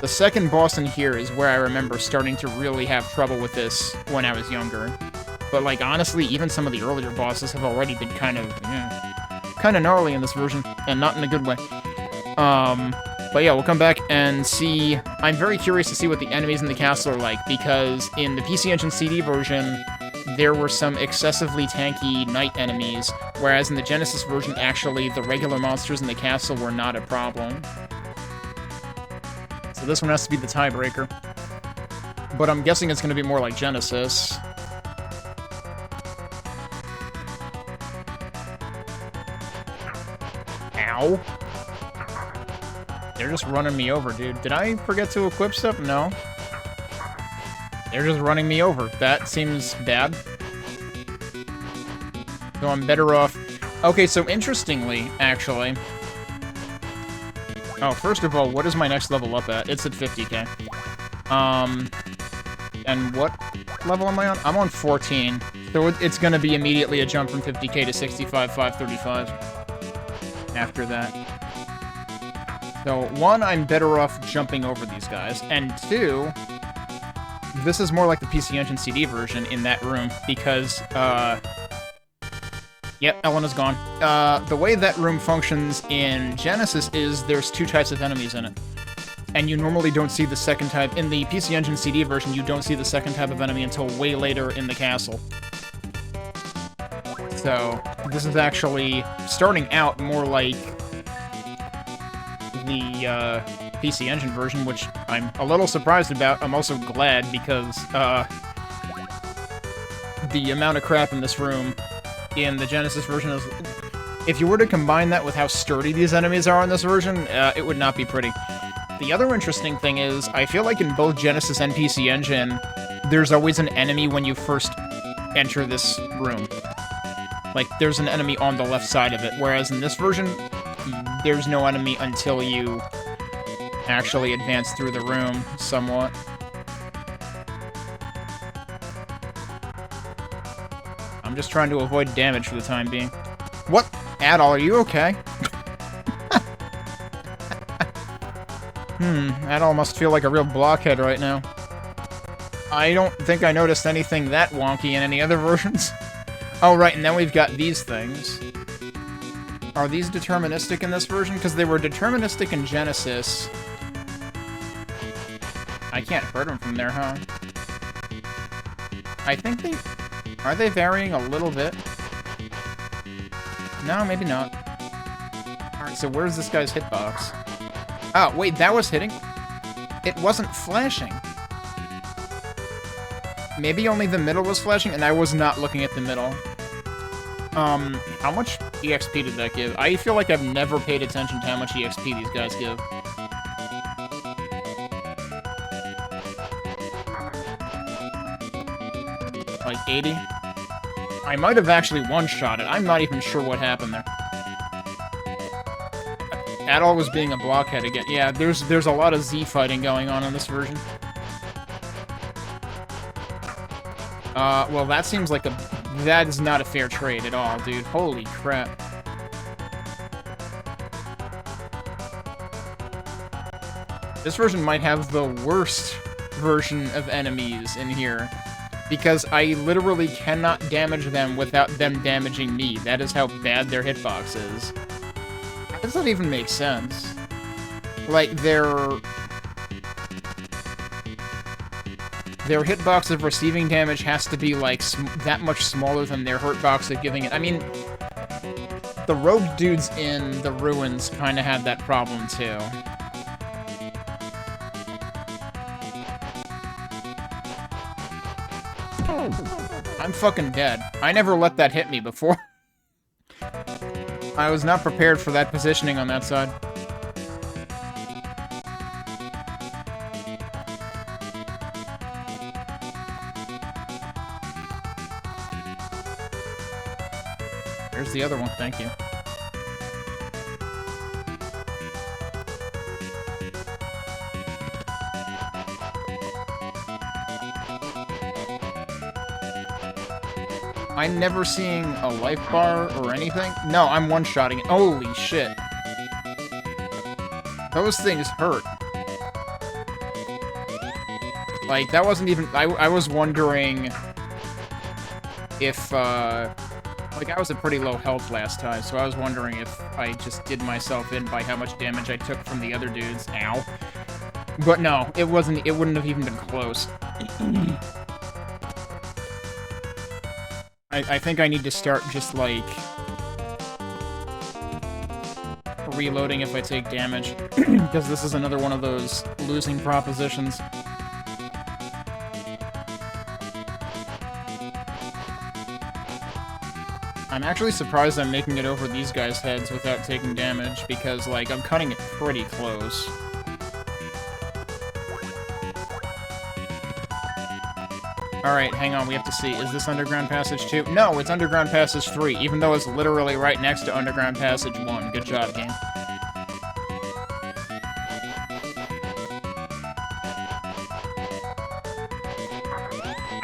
the second boss in here is where I remember starting to really have trouble with this when I was younger. But, like, honestly, even some of the earlier bosses have already been kind of gnarly in this version, and not in a good way. But yeah, we'll come back and see. I'm very curious to see what the enemies in the castle are like, because in the PC Engine CD version, there were some excessively tanky knight enemies, whereas in the Genesis version, actually, the regular monsters in the castle were not a problem. So this one has to be the tiebreaker. But I'm guessing it's going to be more like Genesis. Ow. They're just running me over, dude. Did I forget to equip stuff? No. They're just running me over. That seems bad. So I'm better off... Okay, so interestingly, actually... Oh, first of all, what is my next level up at? It's at 50k. And what level am I on? I'm on 14. So it's gonna be immediately a jump from 50k to 65,535 after that. So, one, I'm better off jumping over these guys, and two, this is more like the PC Engine CD version in that room, because, yep, Elena's gone. The way that room functions in Genesis is there's two types of enemies in it. And you normally don't see the second type. In the PC Engine CD version, you don't see the second type of enemy until way later in the castle. So, this is actually starting out more like the PC Engine version, which I'm a little surprised about. I'm also glad because the amount of crap in this room in the Genesis version is... If you were to combine that with how sturdy these enemies are in this version, it would not be pretty. The other interesting thing is, I feel like in both Genesis and PC Engine, there's always an enemy when you first enter this room. Like, there's an enemy on the left side of it, whereas in this version, there's no enemy until you actually advance through the room somewhat. I'm just trying to avoid damage for the time being. What? Adol, are you okay? Adol must feel like a real blockhead right now. I don't think I noticed anything that wonky in any other versions. Oh, right, and then we've got these things. Are these deterministic in this version? Because they were deterministic in Genesis. I can't hurt them from there, huh? I think they... Are they varying a little bit? No, maybe not. Alright, so where's this guy's hitbox? Oh, wait, that was hitting? It wasn't flashing. Maybe only the middle was flashing, and I was not looking at the middle. How much EXP did that give? I feel like I've never paid attention to how much EXP these guys give. Like 80? I might have actually one-shot it. I'm not even sure what happened there. Adol was being a blockhead again. Yeah, there's a lot of Z fighting going on in this version. Well, that seems like that is not a fair trade at all, dude. Holy crap. This version might have the worst version of enemies in here, because I literally cannot damage them without them damaging me. That is how bad their hitbox is. How does that even make sense? Like, their hitbox of receiving damage has to be, like, that much smaller than their hitbox of giving it. I mean, the rogue dudes in the ruins kind of had that problem, too. I'm fucking dead. I never let that hit me before. I was not prepared for that positioning on that side. There's the other one, thank you. I'm never seeing a life bar or anything. No, I'm one-shotting it. Holy shit. Those things hurt. Like, that wasn't even... I was wondering if, like, I was at pretty low health last time, so I was wondering if I just did myself in by how much damage I took from the other dudes. Ow. But no, it wasn't... It wouldn't have even been close. I think I need to start just, like, reloading if I take damage, because this is another one of those losing propositions. I'm actually surprised I'm making it over these guys' heads without taking damage, because, like, I'm cutting it pretty close. Alright, hang on, we have to see. Is this Underground Passage 2? No, it's Underground Passage 3, even though it's literally right next to Underground Passage 1. Good job, game.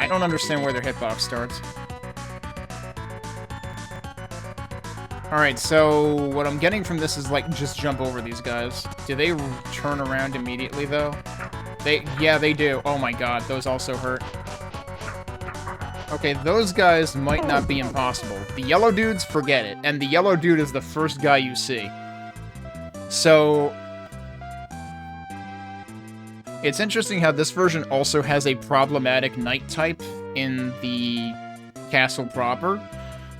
don't understand where their hitbox starts. Alright, so what I'm getting from this is, like, just jump over these guys. Do they turn around immediately, though? Yeah, they do. Oh my god, those also hurt. Okay, those guys might not be impossible. The yellow dudes, forget it. And the yellow dude is the first guy you see. So... it's interesting how this version also has a problematic knight type in the castle proper.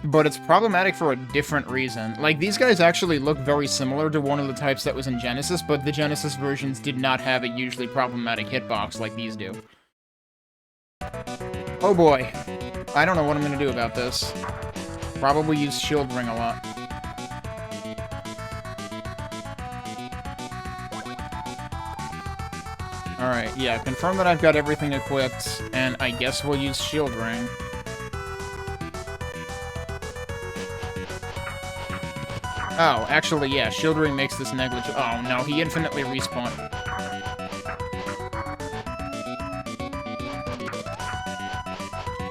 But it's problematic for a different reason. Like, these guys actually look very similar to one of the types that was in Genesis, but the Genesis versions did not have a usually problematic hitbox like these do. Oh boy. I don't know what I'm gonna do about this. Probably use shield ring a lot. Alright, yeah, confirm that I've got everything equipped, and I guess we'll use shield ring. Oh, actually, yeah, shield ring makes this negligible. Oh, no, he infinitely respawned.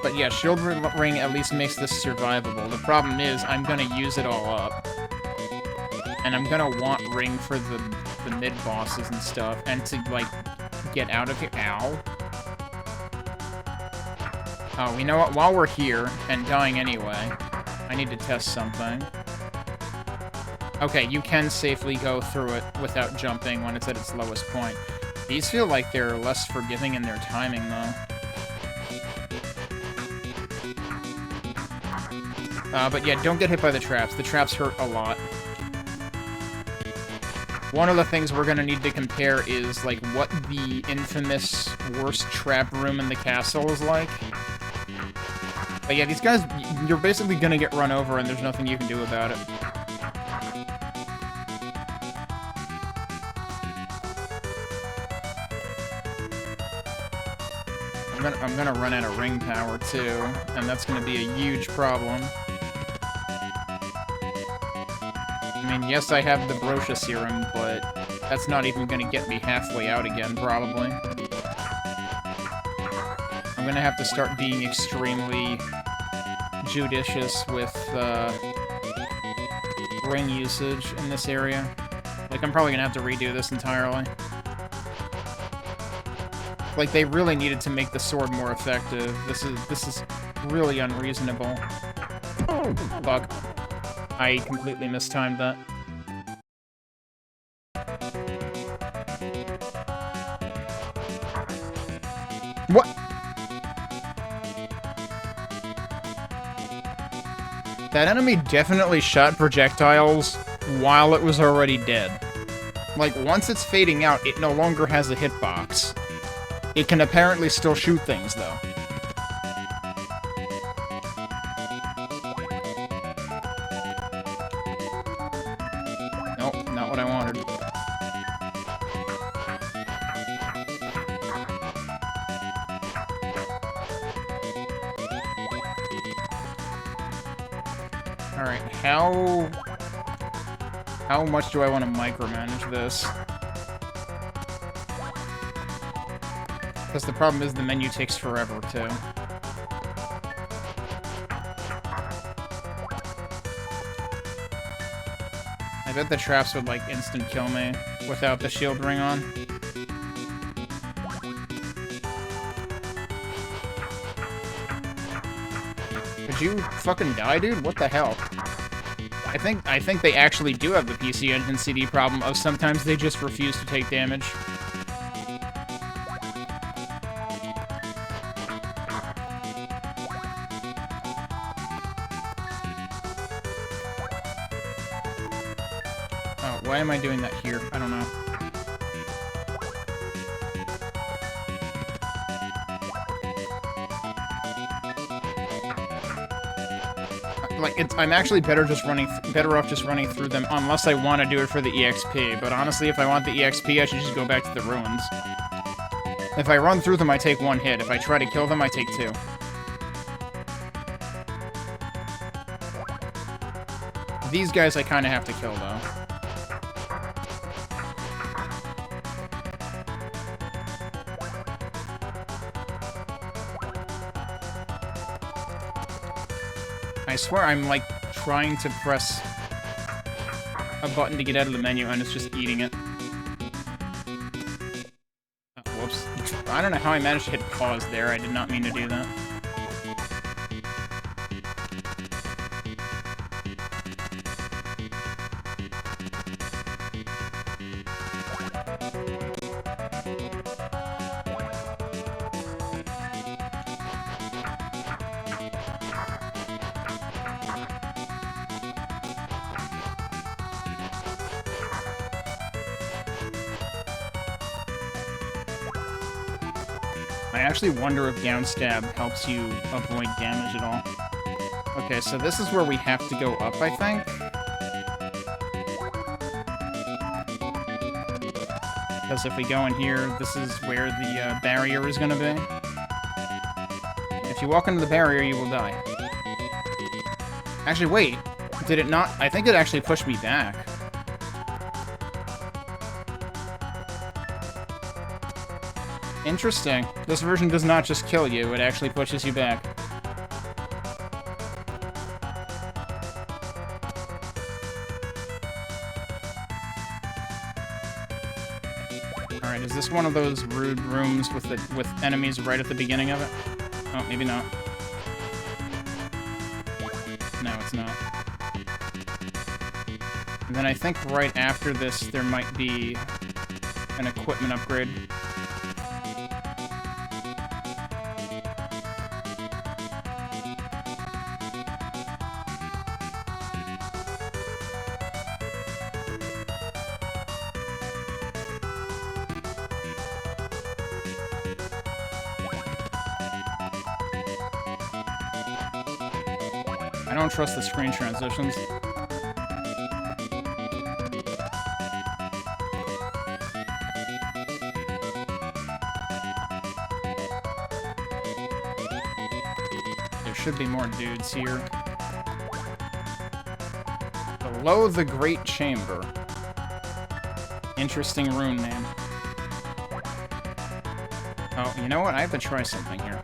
But yeah, shield ring at least makes this survivable. The problem is, I'm gonna use it all up. And I'm gonna want ring for the mid-bosses and stuff, and to, like, get out of here. Ow. Oh, you know what? While we're here, and dying anyway, I need to test something. Okay, you can safely go through it without jumping when it's at its lowest point. These feel like they're less forgiving in their timing, though. But yeah, don't get hit by the traps. The traps hurt a lot. One of the things we're gonna need to compare is, like, what the infamous worst trap room in the castle is like. But yeah, these guys, you're basically gonna get run over and there's nothing you can do about it. I'm gonna run out of ring power, too, and that's gonna be a huge problem. I mean, yes, I have the Brosha Serum, but that's not even gonna get me halfway out again, probably. I'm gonna have to start being extremely judicious with, ring usage in this area. Like, I'm probably gonna have to redo this entirely. Like, they really needed to make the sword more effective. This is really unreasonable. Fuck. I completely mistimed that. What? That enemy definitely shot projectiles while it was already dead. Like, once it's fading out, it no longer has a hitbox. It can apparently still shoot things, though. Nope, not what I wanted. Alright, how much do I want to micromanage this? Because the problem is the menu takes forever, too. I bet the traps would, like, instant kill me without the shield ring on. Did you fucking die, dude? What the hell? I think they actually do have the PC Engine CD problem of sometimes they just refuse to take damage. Why am I doing that here? I don't know. Like, I'm actually better off just running through them, unless I want to do it for the EXP. But honestly, if I want the EXP, I should just go back to the ruins. If I run through them, I take one hit. If I try to kill them, I take two. These guys I kind of have to kill, though. I swear I'm, like, trying to press a button to get out of the menu, and it's just eating it. Oh, whoops. I don't know how I managed to hit pause there. I did not mean to do that. I actually wonder if down stab helps you avoid damage at all. Okay, so this is where we have to go up, I think. Because if we go in here, this is where the barrier is going to be. If you walk into the barrier, you will die. Actually, wait. Did it not? I think it actually pushed me back. Interesting. This version does not just kill you, it actually pushes you back. Alright, is this one of those rude rooms with enemies right at the beginning of it? Oh, maybe not. No, it's not. And then I think right after this, there might be an equipment upgrade. I don't trust the screen transitions. There should be more dudes here. Below the Great Chamber. Interesting rune name. Oh, you know what? I have to try something here.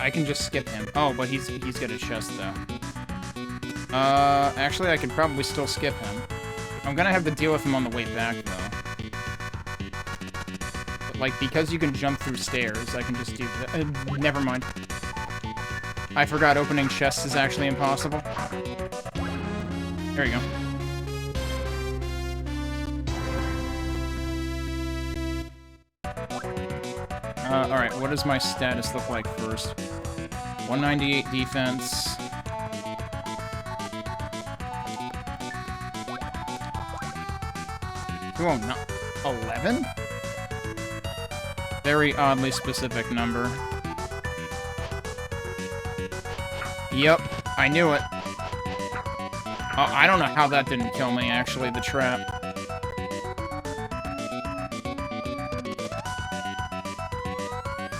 I can just skip him. Oh, but he's got a chest, though. Actually, I could probably still skip him. I'm gonna have to deal with him on the way back, though. But, like, because you can jump through stairs, I can just do that. Never mind. I forgot opening chests is actually impossible. There you go. Alright, what does my status look like first? 198 defense. Oh, no. 11? Very oddly specific number. Yep, I knew it. I don't know how that didn't kill me, actually, the trap.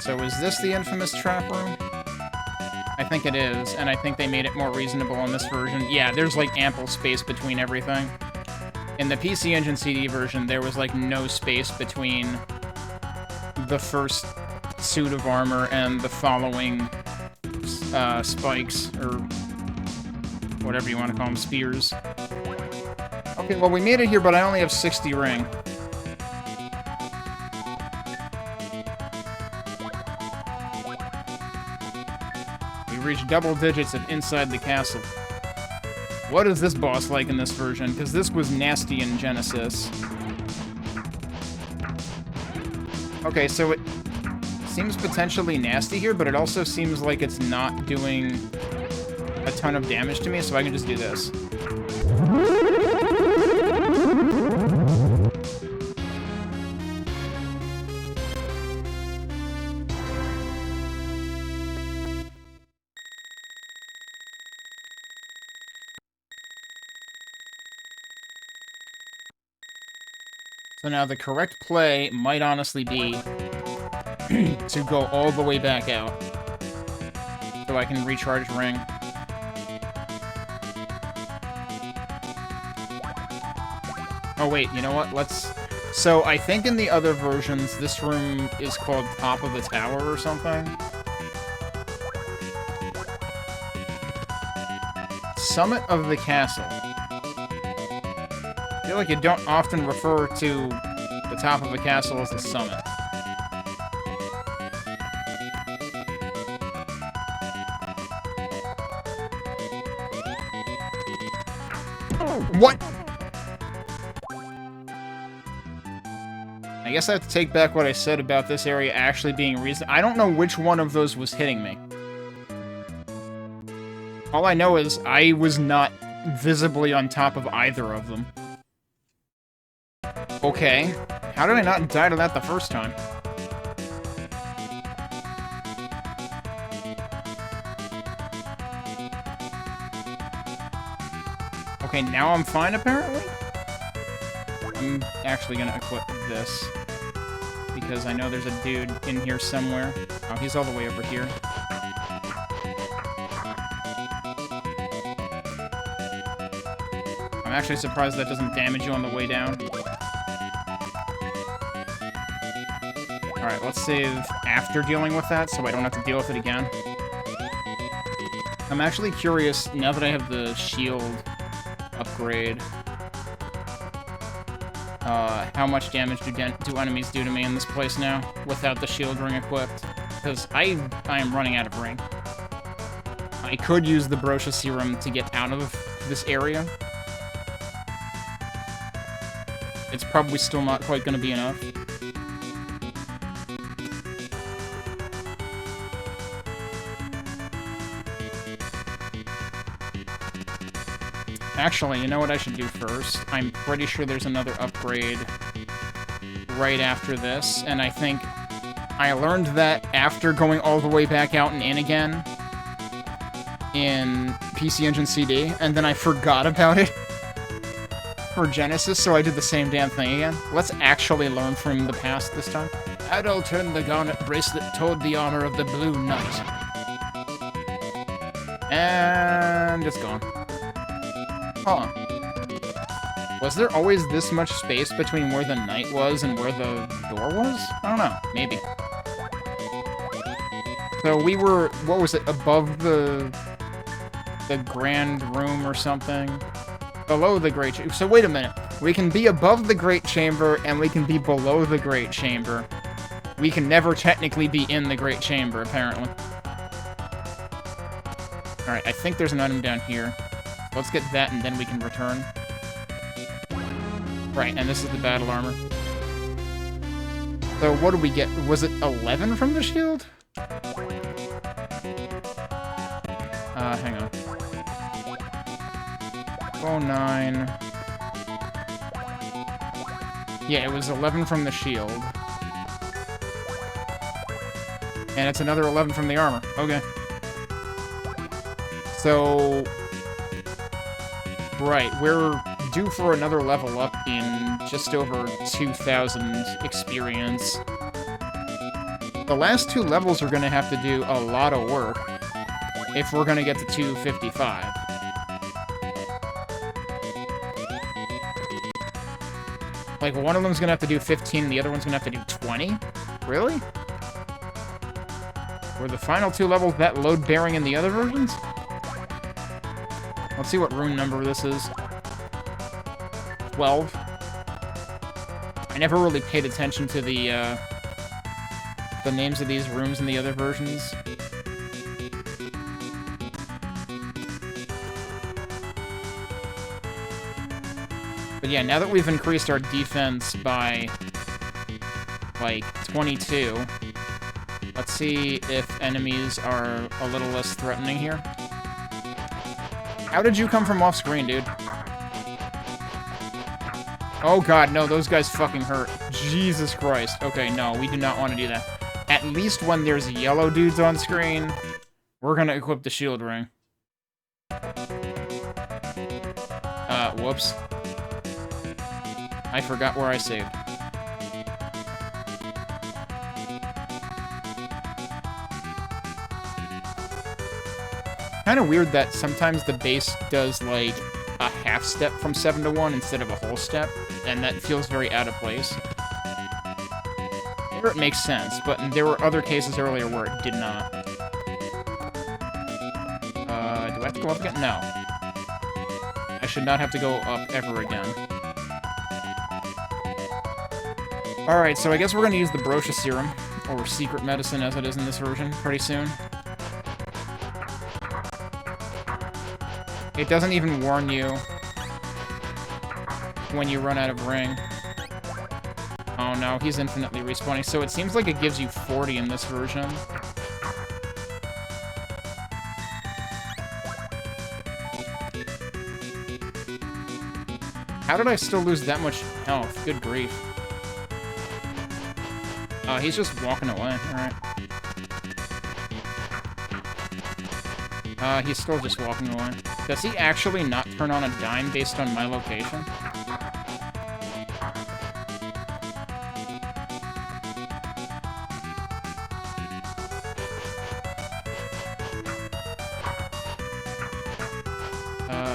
So is this the infamous trap room? I think it is, and I think they made it more reasonable in this version. Yeah, there's like ample space between everything. In the PC Engine CD version, there was like no space between the first suit of armor and the following spikes, or whatever you want to call them, spears. Okay, well we made it here, but I only have 60 ring. Reach double digits of inside the castle. What is this boss like in this version? Because this was nasty in Genesis. Okay, so it seems potentially nasty here, but it also seems like it's not doing a ton of damage to me, so I can just do this. So now the correct play might honestly be to go all the way back out so I can recharge ring. Oh wait, you know what? So I think in the other versions, this room is called Top of the Tower or something. Summit of the Castle. I feel like you don't often refer to the top of the castle as the summit. What? I guess I have to take back what I said about this area actually being reasonable. I don't know which one of those was hitting me. All I know is I was not visibly on top of either of them. Okay. How did I not die to that the first time? Okay, now I'm fine, apparently? I'm actually gonna equip this. Because I know there's a dude in here somewhere. Oh, he's all the way over here. I'm actually surprised that doesn't damage you on the way down. Alright, let's save after dealing with that, so I don't have to deal with it again. I'm actually curious, now that I have the shield upgrade, how much damage do enemies do to me in this place now, without the shield ring equipped? Because I am running out of ring. I could use the Brosha Serum to get out of this area. It's probably still not quite going to be enough. Actually, you know what I should do first? I'm pretty sure there's another upgrade right after this, and I think I learned that after going all the way back out and in again in PC Engine CD, and then I forgot about it for Genesis, so I did the same damn thing again. Let's actually learn from the past this time. Adol turned the garnet bracelet toward the armor of the Blue Knight. And it's gone. Huh. Was there always this much space between where the knight was and where the door was? I don't know. Maybe. So we were, what was it, above the grand room or something? Below the great chamber. So wait a minute. We can be above the great chamber and we can be below the great chamber. We can never technically be in the great chamber, apparently. Alright, I think there's an item down here. Let's get that, and then we can return. Right, and this is the battle armor. So what did we get? Was it 11 from the shield? Hang on. Oh, 9. Yeah, it was 11 from the shield. And it's another 11 from the armor. Okay. So... Right, we're due for another level up in just over 2,000 experience. The last two levels are going to have to do a lot of work if we're going to get to 255. Like, one of them's going to have to do 15 and the other one's going to have to do 20? Really? Were the final two levels that load-bearing in the other versions? Let's see what rune number this is. 12. I never really paid attention to the names of these rooms in the other versions. But yeah, now that we've increased our defense by, like, 22, let's see if enemies are a little less threatening here. How did you come from off-screen, dude? Oh god, no, those guys fucking hurt. Jesus Christ. Okay, no, we do not want to do that. At least when there's yellow dudes on screen, we're gonna equip the shield ring. Whoops. I forgot where I saved. Kind of weird that sometimes the base does, like, a half step from 7 to 1 instead of a whole step, and that feels very out of place. There it makes sense, but there were other cases earlier where it did not. Do I have to go up again? No. I should not have to go up ever again. Alright, so I guess we're going to use the Broccia Serum, or Secret Medicine as it is in this version, pretty soon. It doesn't even warn you when you run out of ring. Oh no, he's infinitely respawning, so it seems like it gives you 40 in this version. How did I still lose that much health? Good grief. He's just walking away, alright. He's still just walking away. Does he actually not turn on a dime based on my location?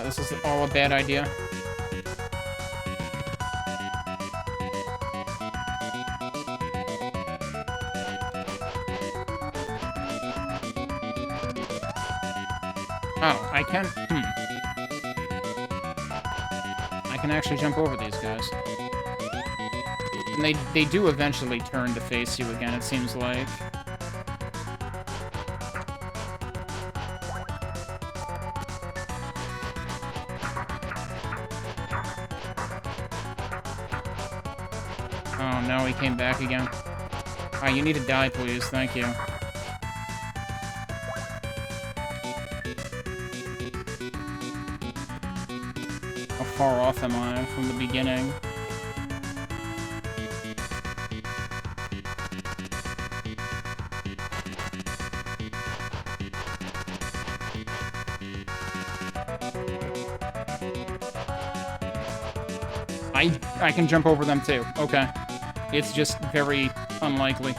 This is all a bad idea. Oh, I can... I can actually jump over these guys. And they do eventually turn to face you again, it seems like. Oh no, he came back again. You need to die, please. Thank you. How far off am I from the beginning? I can jump over them too. Okay. It's just very unlikely.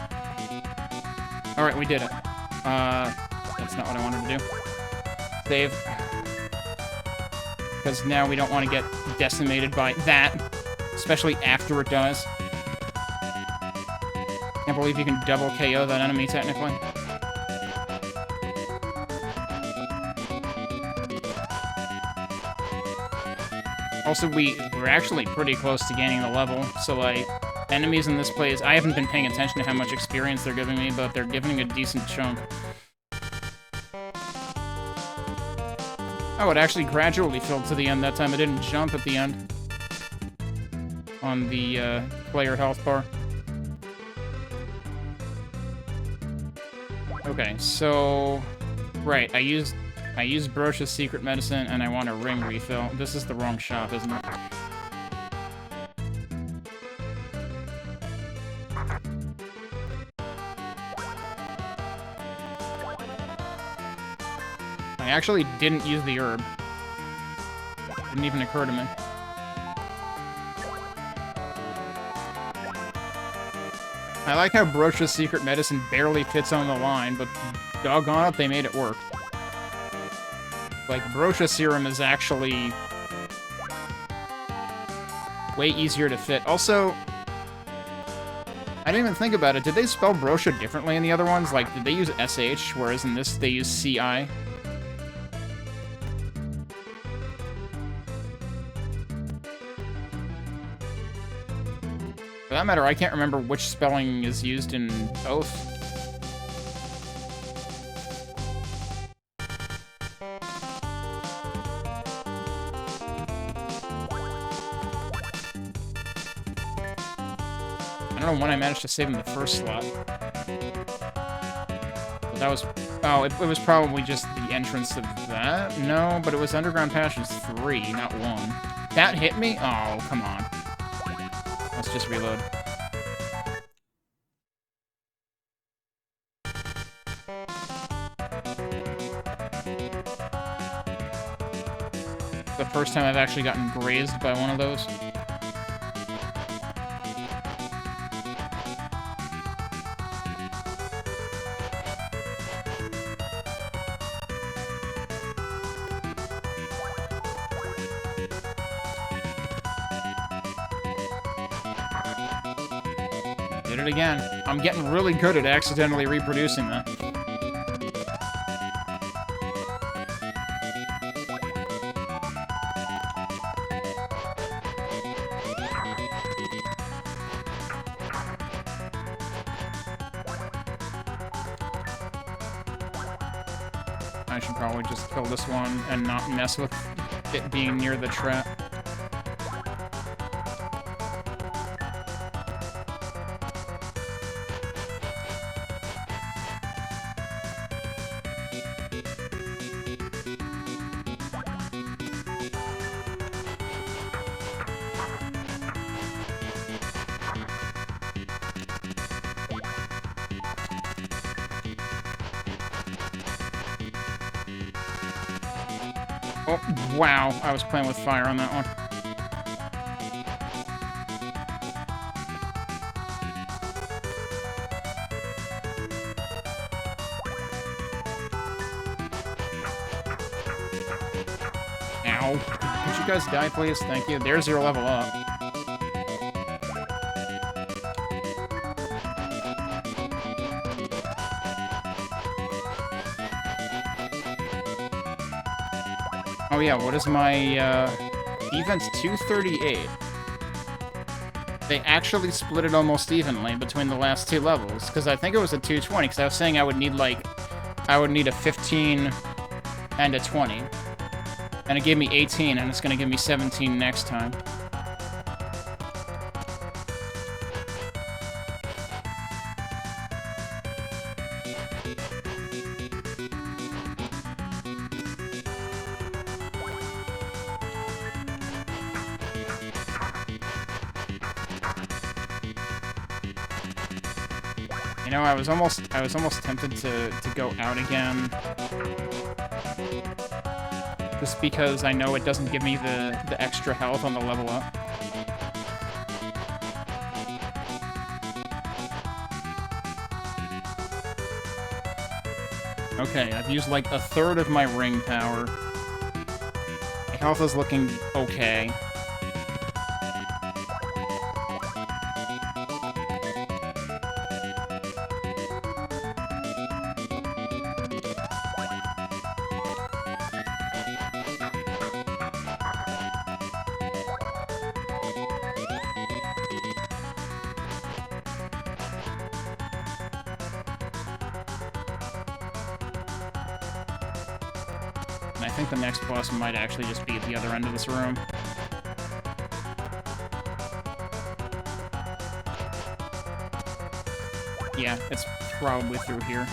Alright, we did it. That's not what I wanted to do. Save. Because now we don't want to get decimated by that. Especially after it does. Can't believe you can double KO that enemy, technically. Also, we're actually pretty close to gaining the level, so, like, enemies in this place, I haven't been paying attention to how much experience they're giving me, but they're giving a decent chunk. Oh, it actually gradually filled to the end that time. It didn't jump at the end on the player health bar. Okay, so... Right, I used Brocia's Secret Medicine, and I want a ring refill. This is the wrong shop, isn't it? I actually didn't use the herb. Didn't even occur to me. I like how Brocia's Secret Medicine barely fits on the line, but doggone it, they made it work. Like, Broccia Serum is actually way easier to fit. Also, I didn't even think about it. Did they spell Broccia differently in the other ones? Like, did they use SH, whereas in this they use CI? For that matter, I can't remember which spelling is used in both. I don't know when I managed to save in the first slot. But that was... Oh, it was probably just the entrance of that? No, but it was Underground Passions 3, not 1. That hit me? Oh, come on. Let's just reload. The first time I've actually gotten grazed by one of those. Did it again. I'm getting really good at accidentally reproducing that. I should probably just kill this one and not mess with it being near the trap. Oh, wow. I was playing with fire on that one. Ow. Could you guys die, please? Thank you. There's your level up. Oh yeah, what is my, defense? 238. They actually split it almost evenly between the last two levels, because I think it was a 220, because I was saying I would need, like, a 15 and a 20. And it gave me 18, and it's gonna give me 17 next time. You know, I was almost tempted to go out again. Just because I know it doesn't give me the extra health on the level up. Okay, I've used like a third of my ring power. My health is looking okay. I think the next boss might actually just be at the other end of this room. Yeah, it's probably through here.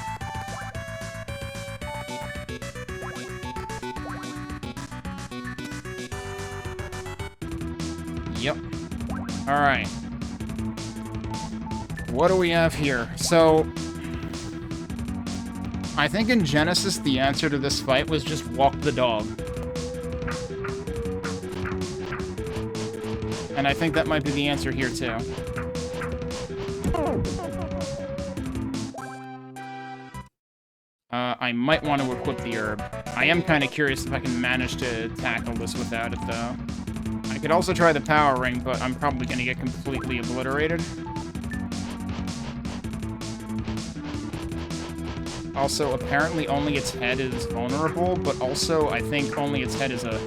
Yep. Alright. What do we have here? So, I think in Genesis, the answer to this fight was just walk the dog. And I think that might be the answer here, too. I might want to equip the herb. I am kind of curious if I can manage to tackle this without it, though. I could also try the power ring, but I'm probably going to get completely obliterated. Also, apparently only its head is vulnerable, but also I think only its head is a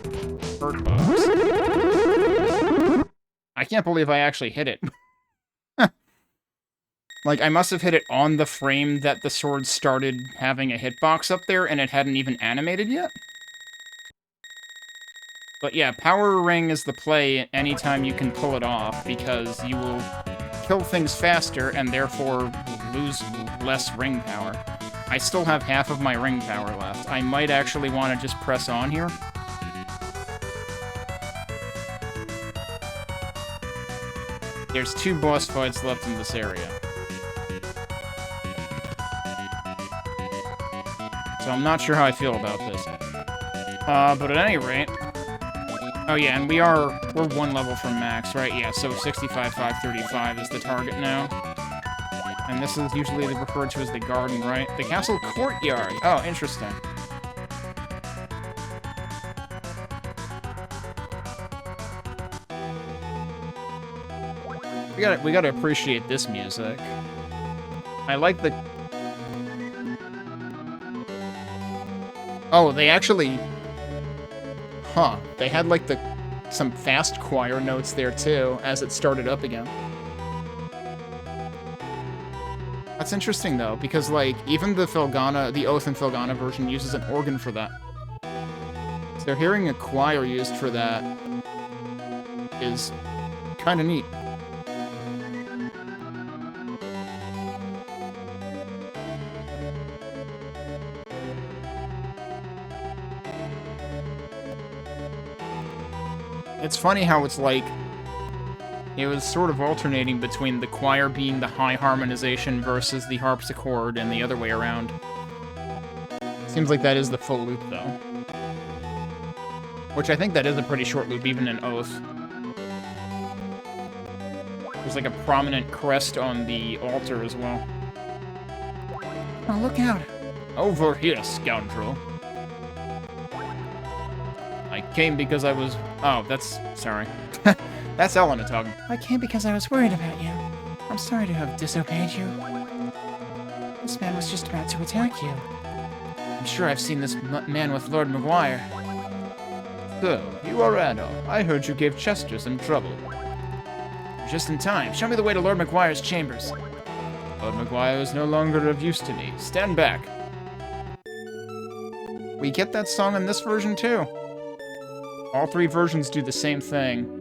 hurt box. I can't believe I actually hit it. Like, I must have hit it on the frame that the sword started having a hitbox up there, and it hadn't even animated yet. But yeah, power ring is the play anytime you can pull it off, because you will kill things faster, and therefore lose less ring power. I still have half of my ring power left. I might actually want to just press on here. There's 2 boss fights left in this area. So I'm not sure how I feel about this. But at any rate... Oh yeah, and we're 1 level from max, right? Yeah, so 65,535 is the target now. And this is usually referred to as the garden, right? The castle courtyard. Oh, interesting. We gotta appreciate this music. I like the... Oh, they actually... Huh. They had, like, some fast choir notes there, too, as it started up again. That's interesting, though, because, like, even the Felghana, the Oath and Felghana version uses an organ for that. So hearing a choir used for that is kind of neat. It's funny how it's like, it was sort of alternating between the choir being the high harmonization versus the harpsichord and the other way around. Seems like that is the full loop, though. Which I think that is a pretty short loop, even in Oath. There's like a prominent crest on the altar as well. Oh, look out. Over here, scoundrel. I came because I was... Oh, that's... Sorry. That's Elena talking. I came because I was worried about you. I'm sorry to have disobeyed you. This man was just about to attack you. I'm sure I've seen this man with Lord Maguire. So, you are Anno. I heard you gave Chester some trouble. Just in time. Show me the way to Lord Maguire's chambers. Lord Maguire is no longer of use to me. Stand back. We get that song in this version, too. All three versions do the same thing.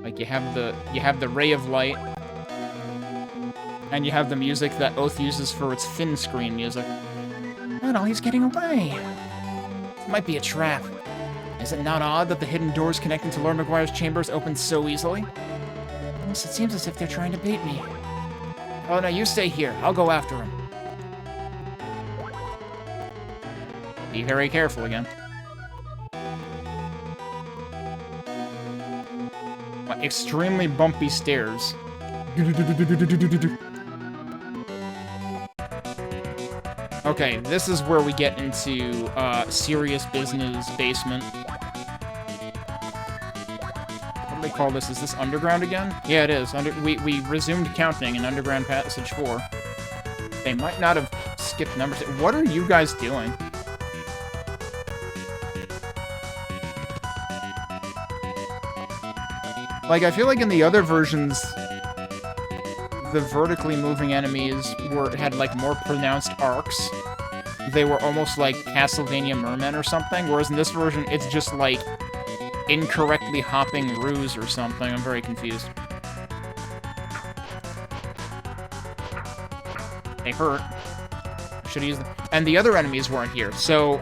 Like, you have the ray of light, and you have the music that Oath uses for its fin screen music. Oh, he's getting away. It might be a trap. Is it not odd that the hidden doors connecting to Lord Maguire's chambers open so easily? Yes, it seems as if they're trying to bait me. Oh, no, you stay here. I'll go after him. Be very careful again. Extremely bumpy stairs. Okay, this is where we get into serious business basement. What do they call this? Is this underground again? Yeah, it is. We resumed counting in Underground Passage 4. They might not have skipped numbers. What are you guys doing? Like, I feel like in the other versions, the vertically moving enemies had, like, more pronounced arcs. They were almost like Castlevania Mermen or something, whereas in this version, it's just, like, incorrectly hopping roos or something. I'm very confused. They hurt. Should've used them. And the other enemies weren't here, so...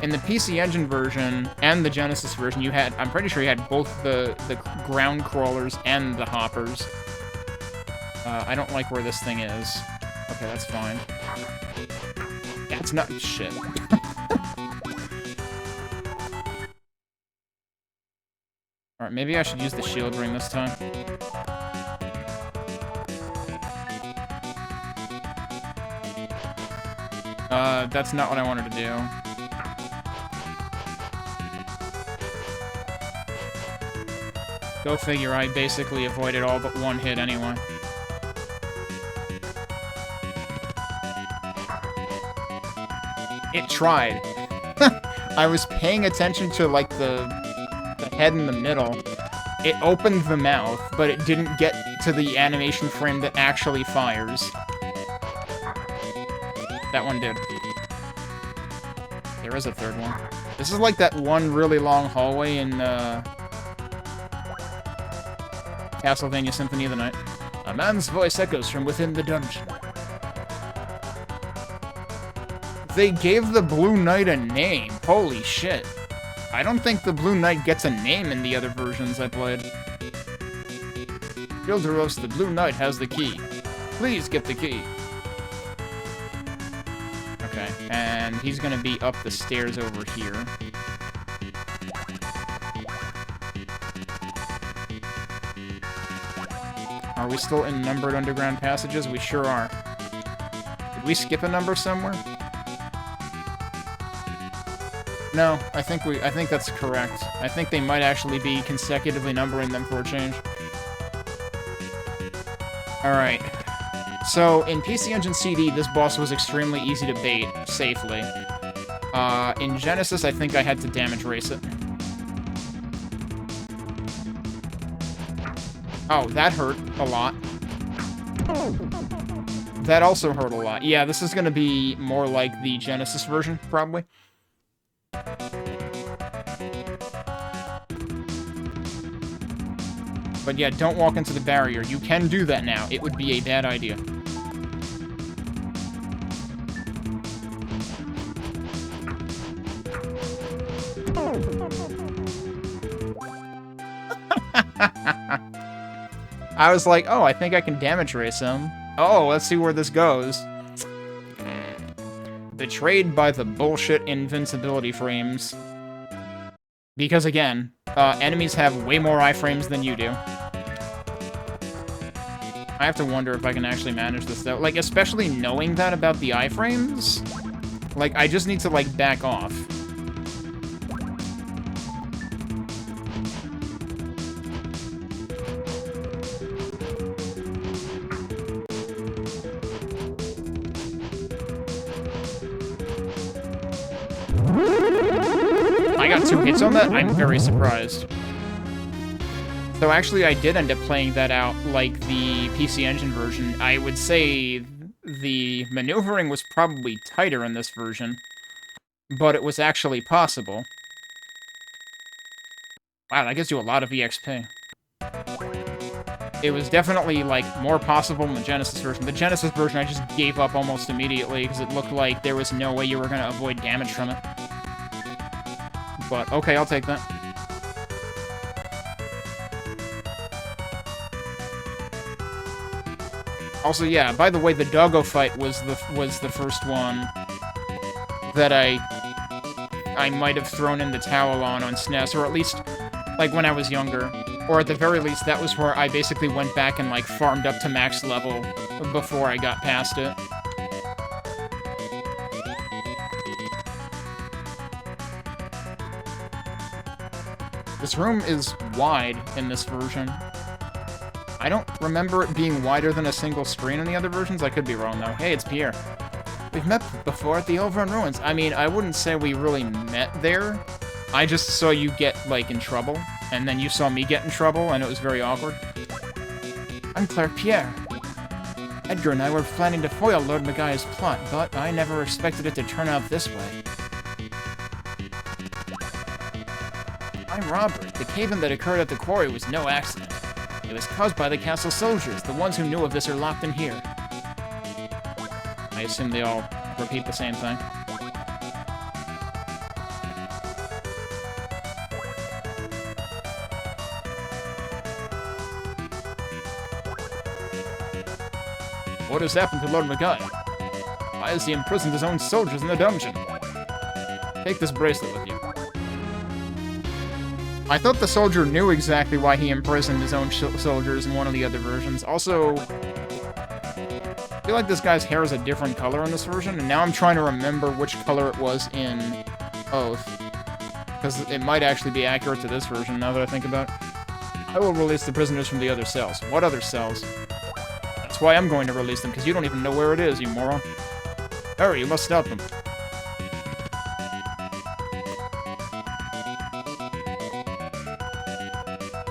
In the PC Engine version and the Genesis version, you had, I'm pretty sure you had both the ground crawlers and the hoppers. I don't like where this thing is. Okay, that's fine. That's not shit. Alright, maybe I should use the shield ring this time. That's not what I wanted to do. Go figure, I basically avoided all but one hit anyway. It tried. I was paying attention to, like, the head in the middle. It opened the mouth, but it didn't get to the animation frame that actually fires. That one did. There is a third one. This is like that one really long hallway in, Castlevania Symphony of the Night. A man's voice echoes from within the dungeon. They gave the Blue Knight a name. Holy shit. I don't think the Blue Knight gets a name in the other versions I played. Gilderos, the Blue Knight, has the key. Please get the key. Okay, and he's gonna be up the stairs over here. Are we still in numbered underground passages? We sure are. Did we skip a number somewhere? No, I think that's correct. I think they might actually be consecutively numbering them for a change. Alright. So, in PC Engine CD, this boss was extremely easy to bait safely. In Genesis, I think I had to damage race it. Oh, that hurt a lot. That also hurt a lot. Yeah, this is gonna be more like the Genesis version, probably. But yeah, don't walk into the barrier. You can do that now. It would be a bad idea. I was like, oh, I think I can damage race him. Oh, let's see where this goes. Betrayed by the bullshit invincibility frames. Because again, enemies have way more iframes than you do. I have to wonder if I can actually manage this though. Like, especially knowing that about the iframes. Like, I just need to, like, back off. I got 2 hits on that? I'm very surprised. So actually, I did end up playing that out like the PC Engine version. I would say the maneuvering was probably tighter in this version, but it was actually possible. Wow, that gives you a lot of EXP. It was definitely, like, more possible in the Genesis version. The Genesis version, I just gave up almost immediately because it looked like there was no way you were going to avoid damage from it. But, okay, I'll take that. Also, yeah, by the way, the doggo fight was the first one that I might have thrown in the towel on SNES, or at least, like, when I was younger. Or at the very least, that was where I basically went back and, like, farmed up to max level before I got past it. This room is wide in this version. I don't remember it being wider than a single screen in the other versions. I could be wrong, though. Hey, it's Pierre. We've met before at the Overrun Ruins. I mean, I wouldn't say we really met there. I just saw you get, like, in trouble, and then you saw me get in trouble, and it was very awkward. I'm Claire Pierre. Edgar and I were planning to foil Lord Magaia's plot, but I never expected it to turn out this way. I'm Robert. The cave-in that occurred at the quarry was no accident. It was caused by the castle soldiers. The ones who knew of this are locked in here. I assume they all repeat the same thing. What has happened to Lord Magaia? Why has he imprisoned his own soldiers in the dungeon? Take this bracelet with you. I thought the soldier knew exactly why he imprisoned his own soldiers in one of the other versions. Also, I feel like this guy's hair is a different color in this version, and now I'm trying to remember which color it was in Oath. Because it might actually be accurate to this version, now that I think about it. I will release the prisoners from the other cells. What other cells? That's why I'm going to release them, because you don't even know where it is, you moron. Hurry, you must stop them.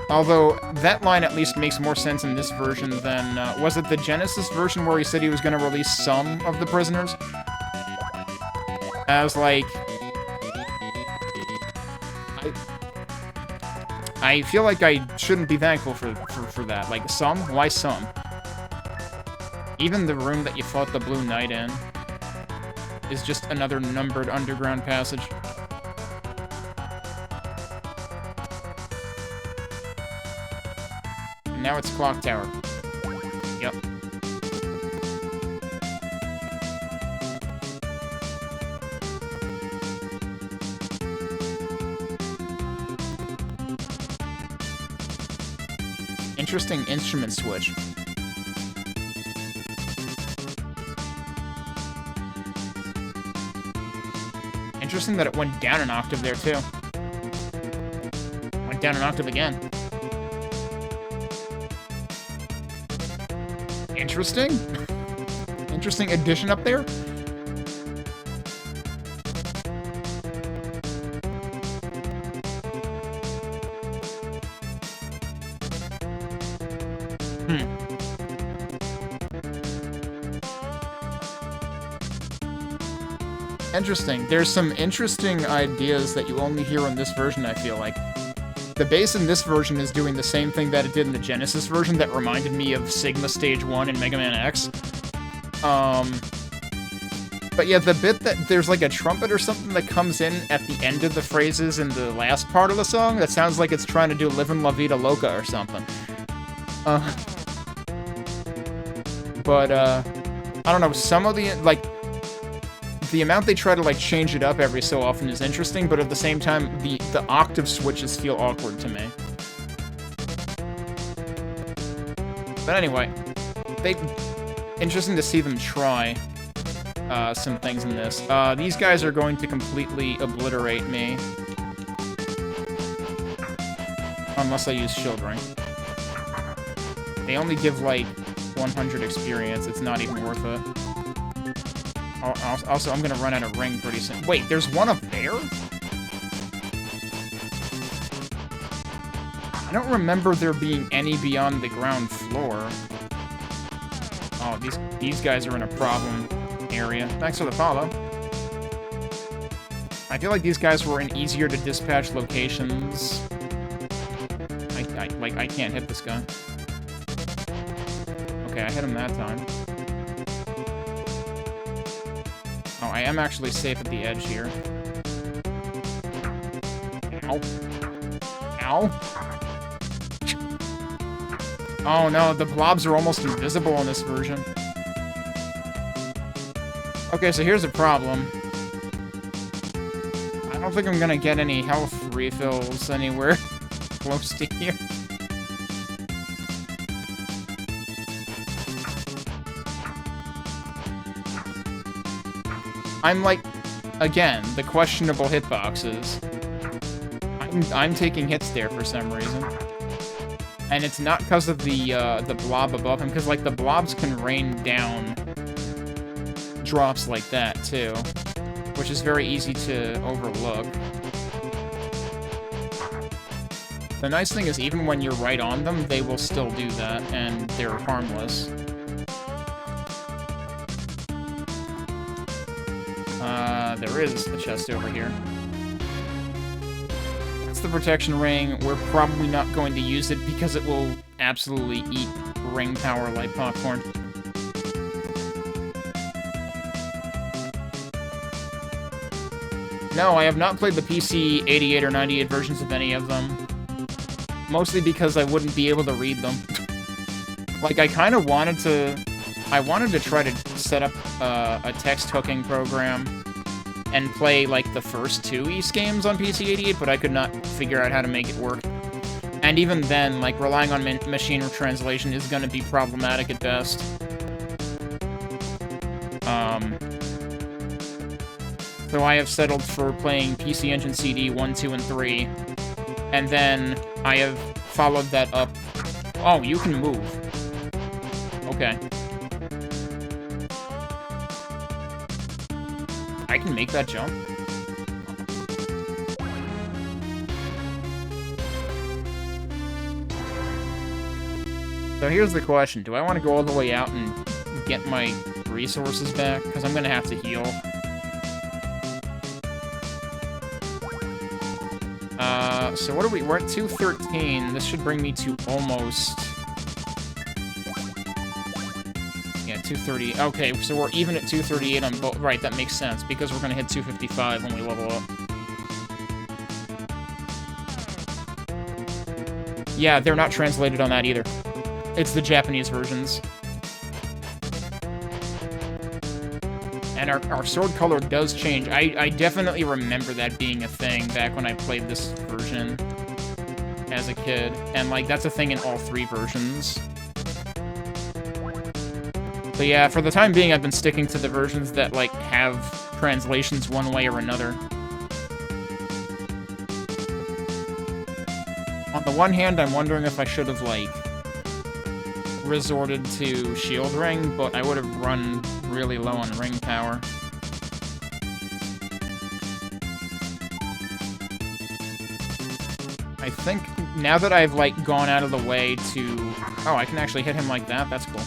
Although, that line at least makes more sense in this version than, was it the Genesis version where he said he was going to release some of the prisoners? I was like... I feel like I shouldn't be thankful for that. Like, some? Why some? Even the room that you fought the Blue Knight in is just another numbered underground passage. Now it's Clock Tower. Yep. Interesting instrument switch. interesting that it went down an octave there, too. Went down an octave again. Interesting. Interesting addition up there. Interesting. There's some interesting ideas that you only hear in this version, I feel like. The bass in this version is doing the same thing that it did in the Genesis version that reminded me of Sigma Stage 1 in Mega Man X. But yeah, the bit that there's like a trumpet or something that comes in at the end of the phrases in the last part of the song that sounds like it's trying to do Livin' La Vida Loca or something. But I don't know, some of the, like, the amount they try to, like, change it up every so often is interesting, but at the same time, the octave switches feel awkward to me. But anyway, interesting to see them try some things in this. These guys are going to completely obliterate me. Unless I use Shield Ring. They only give, like, 100 experience. It's not even worth it. Also, I'm gonna run out of ring pretty soon. Wait, there's one up there? I don't remember there being any beyond the ground floor. Oh, these guys are in a problem area. Thanks for the follow. I feel like these guys were in easier to dispatch locations. I can't hit this guy. Okay, I hit him that time. Oh, I am actually safe at the edge here. Ow. Ow. Oh no, the blobs are almost invisible in this version. Okay, so here's a problem. I don't think I'm gonna get any health refills anywhere close to here. I'm like, again, the questionable hitboxes. I'm taking hits there for some reason. And it's not because of the blob above him, because, like, the blobs can rain down drops like that, too. Which is very easy to overlook. The nice thing is, even when you're right on them, they will still do that, and they're harmless. There is a chest over here. That's the protection ring. We're probably not going to use it because it will absolutely eat ring power like popcorn. No, I have not played the PC 88 or 98 versions of any of them. Mostly because I wouldn't be able to read them. Like, I kind of wanted to... I wanted to try to set up a text hooking program and play, like, the first two Ys games on PC 88, but I could not figure out how to make it work. And even then, like, relying on machine translation is going to be problematic at best. So I have settled for playing PC Engine CD 1, 2, and 3, and then I have followed that up. Oh, you can move. Okay. I can make that jump? So here's the question. Do I want to go all the way out and get my resources back? Because I'm going to have to heal. So what are we? We're at 213. This should bring me to almost... Yeah, 230. Okay, so we're even at 238 on both. Right, that makes sense, because we're going to hit 255 when we level up. Yeah, they're not translated on that either. It's the Japanese versions. And our sword color does change. I definitely remember that being a thing back when I played this version as a kid. And, like, that's a thing in all three versions. So yeah, for the time being, I've been sticking to the versions that, like, have translations one way or another. On the one hand, I'm wondering if I should have, like, resorted to shield ring, but I would have run really low on ring power. I think now that I've, like, gone out of the way to... Oh, I can actually hit him like that? That's cool.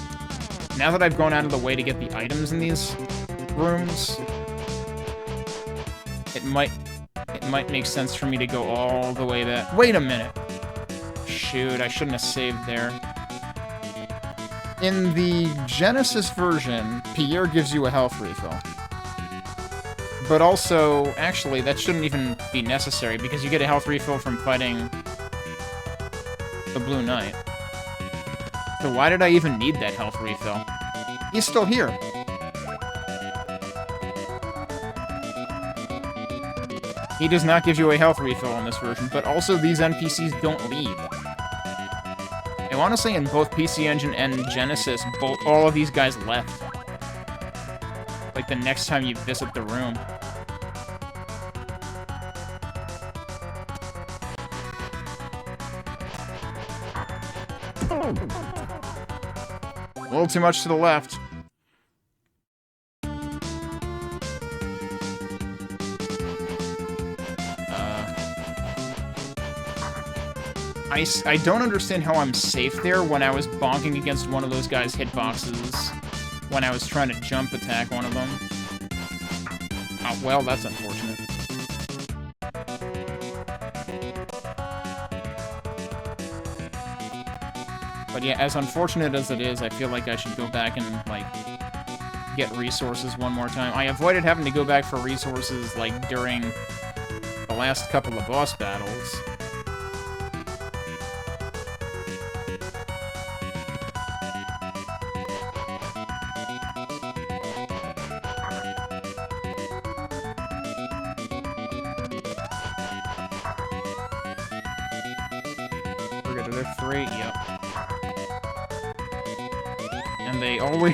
Now that I've gone out of the way to get the items in these rooms, it might make sense for me to go all the way back. Wait a minute! Shoot, I shouldn't have saved there. In the Genesis version, Pierre gives you a health refill. But also, actually, that shouldn't even be necessary, because you get a health refill from fighting the Blue Knight. So why did I even need that health refill? He's still here. He does not give you a health refill in this version, but also these NPCs don't leave. I want to say in both PC Engine and Genesis, all of these guys left. Like the next time you visit the room. A little too much to the left. I don't understand how I'm safe there when I was bonking against one of those guys' hitboxes when I was trying to jump attack one of them. Oh, well, that's unfortunate. But yeah, as unfortunate as it is, I feel like I should go back and, like, get resources one more time. I avoided having to go back for resources, like, during the last couple of boss battles.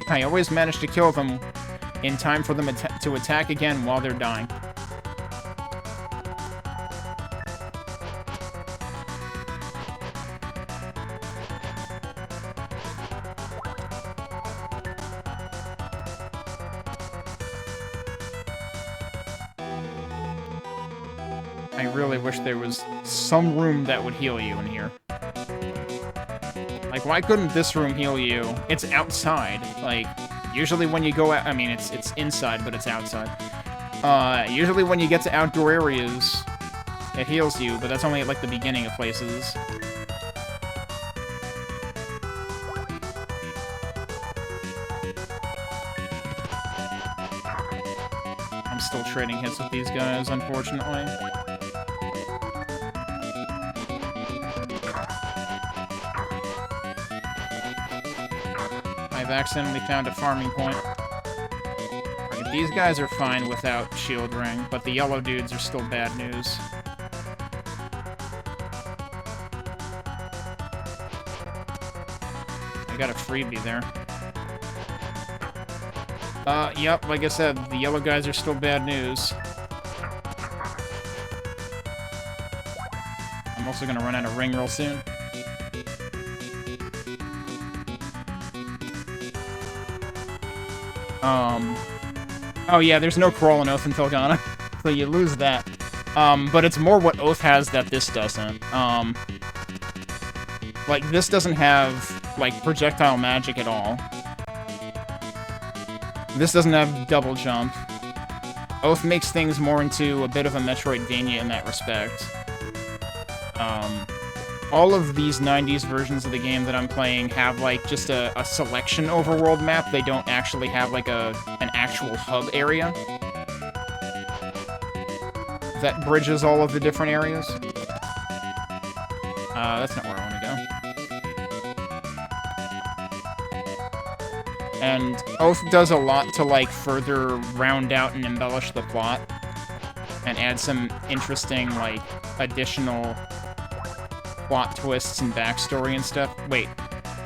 I always manage to kill them in time for them to attack again while they're dying. I really wish there was some room that would heal you in here. Like, why couldn't this room heal you? It's outside. Like, usually when you go out... I mean, it's inside, but it's outside. Usually when you get to outdoor areas, it heals you, but that's only at, like, the beginning of places. I'm still trading hits with these guys, unfortunately. I've accidentally found a farming point. Right, these guys are fine without shield ring, but the yellow dudes are still bad news. I got a freebie there. Yep, like I said, the yellow guys are still bad news. I'm also gonna run out of ring real soon. Oh yeah, there's no Crawling Oath in Felghana, so you lose that. But it's more what Oath has that this doesn't. Like, this doesn't have, like, projectile magic at all. This doesn't have double jump. Oath makes things more into a bit of a Metroidvania in that respect. All of these 90s versions of the game that I'm playing have, like, just a selection overworld map. They don't actually have, like, an actual hub area that bridges all of the different areas. That's not where I want to go. And Oath does a lot to, like, further round out and embellish the plot and add some interesting, like, additional plot twists and backstory and stuff. Wait,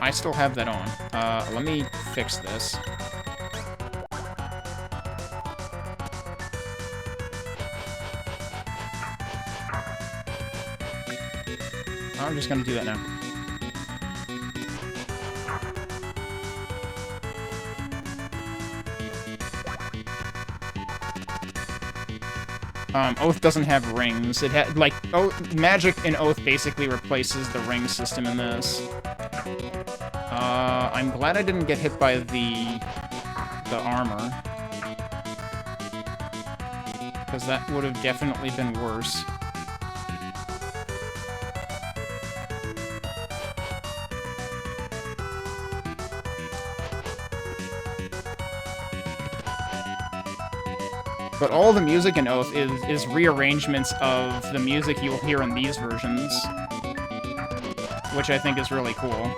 I still have that on. Let me fix this. I'm just gonna do that now. Oath doesn't have rings. It had, like, Magic in Oath basically replaces the ring system in this. I'm glad I didn't get hit by the armor. Because that would have definitely been worse. But all the music in Oath is rearrangements of the music you'll hear in these versions, which I think is really cool.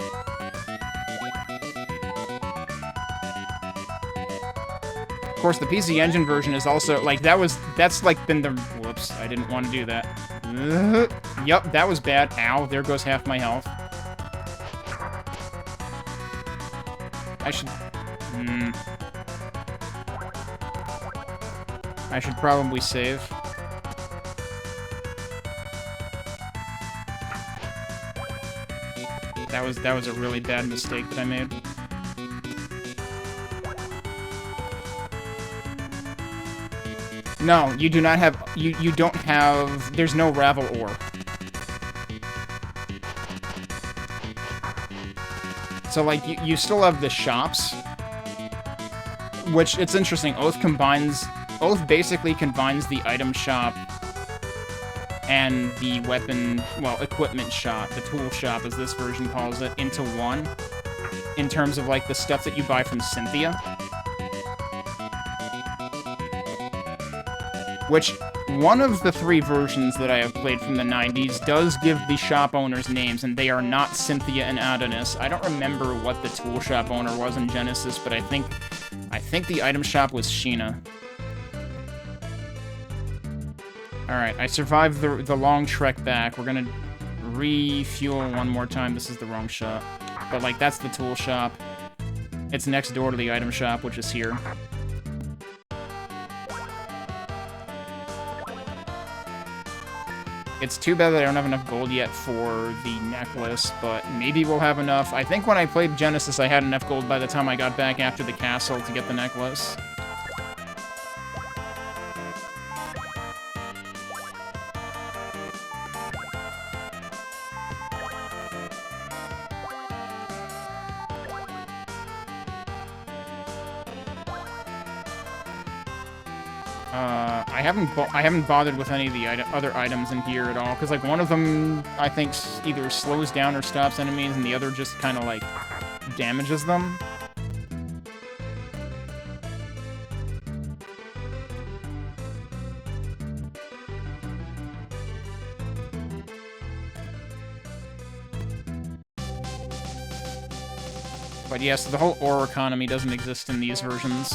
Of course, the PC Engine version is also, like, that's, like, been the... Whoops, I didn't want to do that. Yup, that was bad. Ow, there goes half my health. I should... I should probably save. That was a really bad mistake that I made. No, you do not have... You don't have... There's no Ravel ore. So, like, you still have the shops. Which, it's interesting, Oath basically combines the item shop and the weapon... Well, equipment shop, the tool shop, as this version calls it, into one. In terms of, like, the stuff that you buy from Cynthia. Which, one of the 3 versions that I have played from the 90s does give the shop owners names, and they are not Cynthia and Adonis. I don't remember what the tool shop owner was in Genesis, but I think the item shop was Sheena. Alright, I survived the long trek back. We're gonna refuel one more time. This is the wrong shop. But, like, that's the tool shop. It's next door to the item shop, which is here. It's too bad that I don't have enough gold yet for the necklace, but maybe we'll have enough. I think when I played Genesis, I had enough gold by the time I got back after the castle to get the necklace. I haven't bothered with any of the other items in here at all, because, like, one of them, I think, either slows down or stops enemies, and the other just kind of, like, damages them. But yeah, so the whole ore economy doesn't exist in these versions.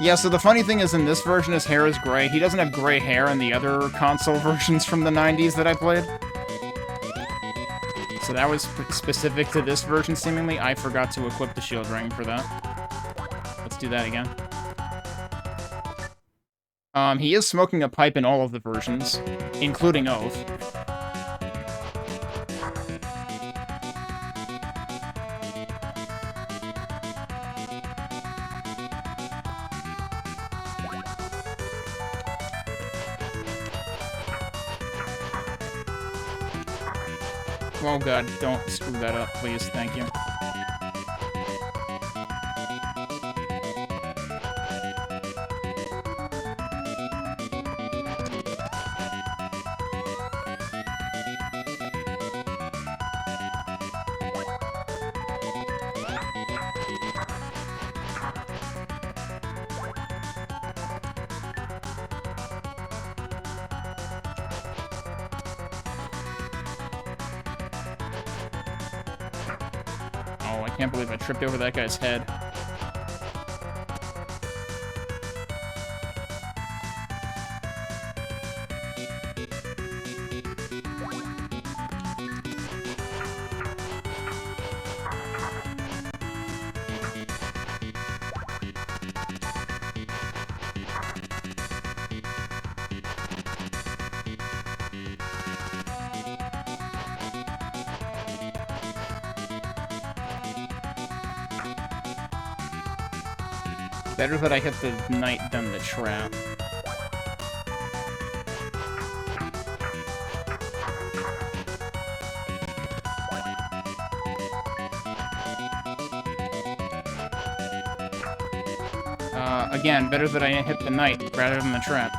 Yeah, so the funny thing is, in this version, his hair is gray. He doesn't have gray hair in the other console versions from the 90s that I played. So that was specific to this version, seemingly. I forgot to equip the shield ring for that. Let's do that again. He is smoking a pipe in all of the versions, including Oath. Oh god, don't screw that up, please. Thank you. I can't believe I tripped over that guy's head. Better that I hit the knight than the trap. Again, better that I hit the knight rather than the trap.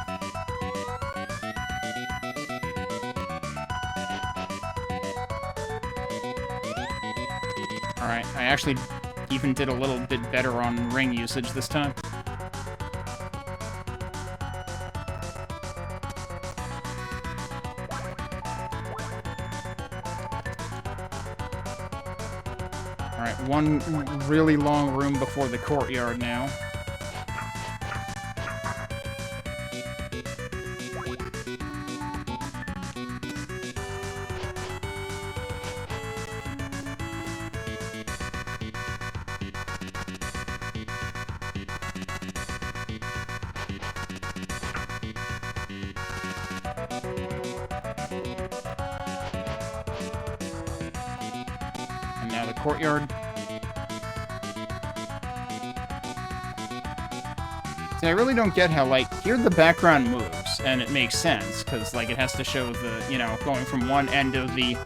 Alright, I actually even did a little bit better on ring usage this time. Alright, one really long room before the courtyard now. Courtyard. See, I really don't get how, like, here the background moves, and it makes sense, because, like, it has to show the, you know, going from one end of the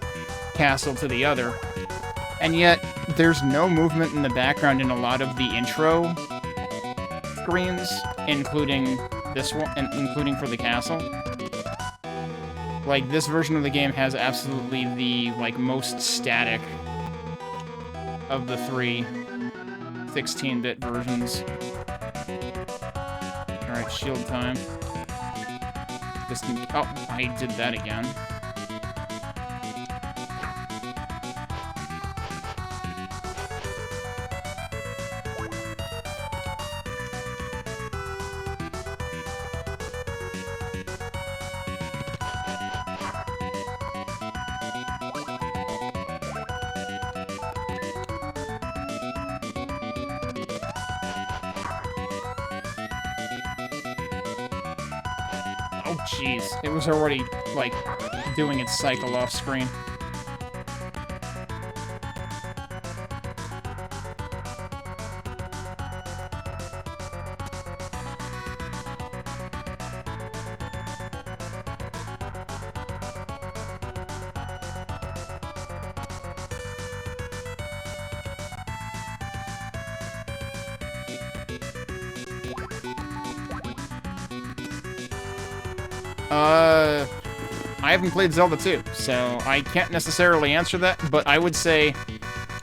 castle to the other. And yet, there's no movement in the background in a lot of the intro screens, including this one, and including for the castle. Like, this version of the game has absolutely the, like, most static of the three 16-bit versions. Alright, shield time. Oh, I did that again. Jeez, it was already, like, doing its cycle off screen. I haven't played Zelda 2, so I can't necessarily answer that, but I would say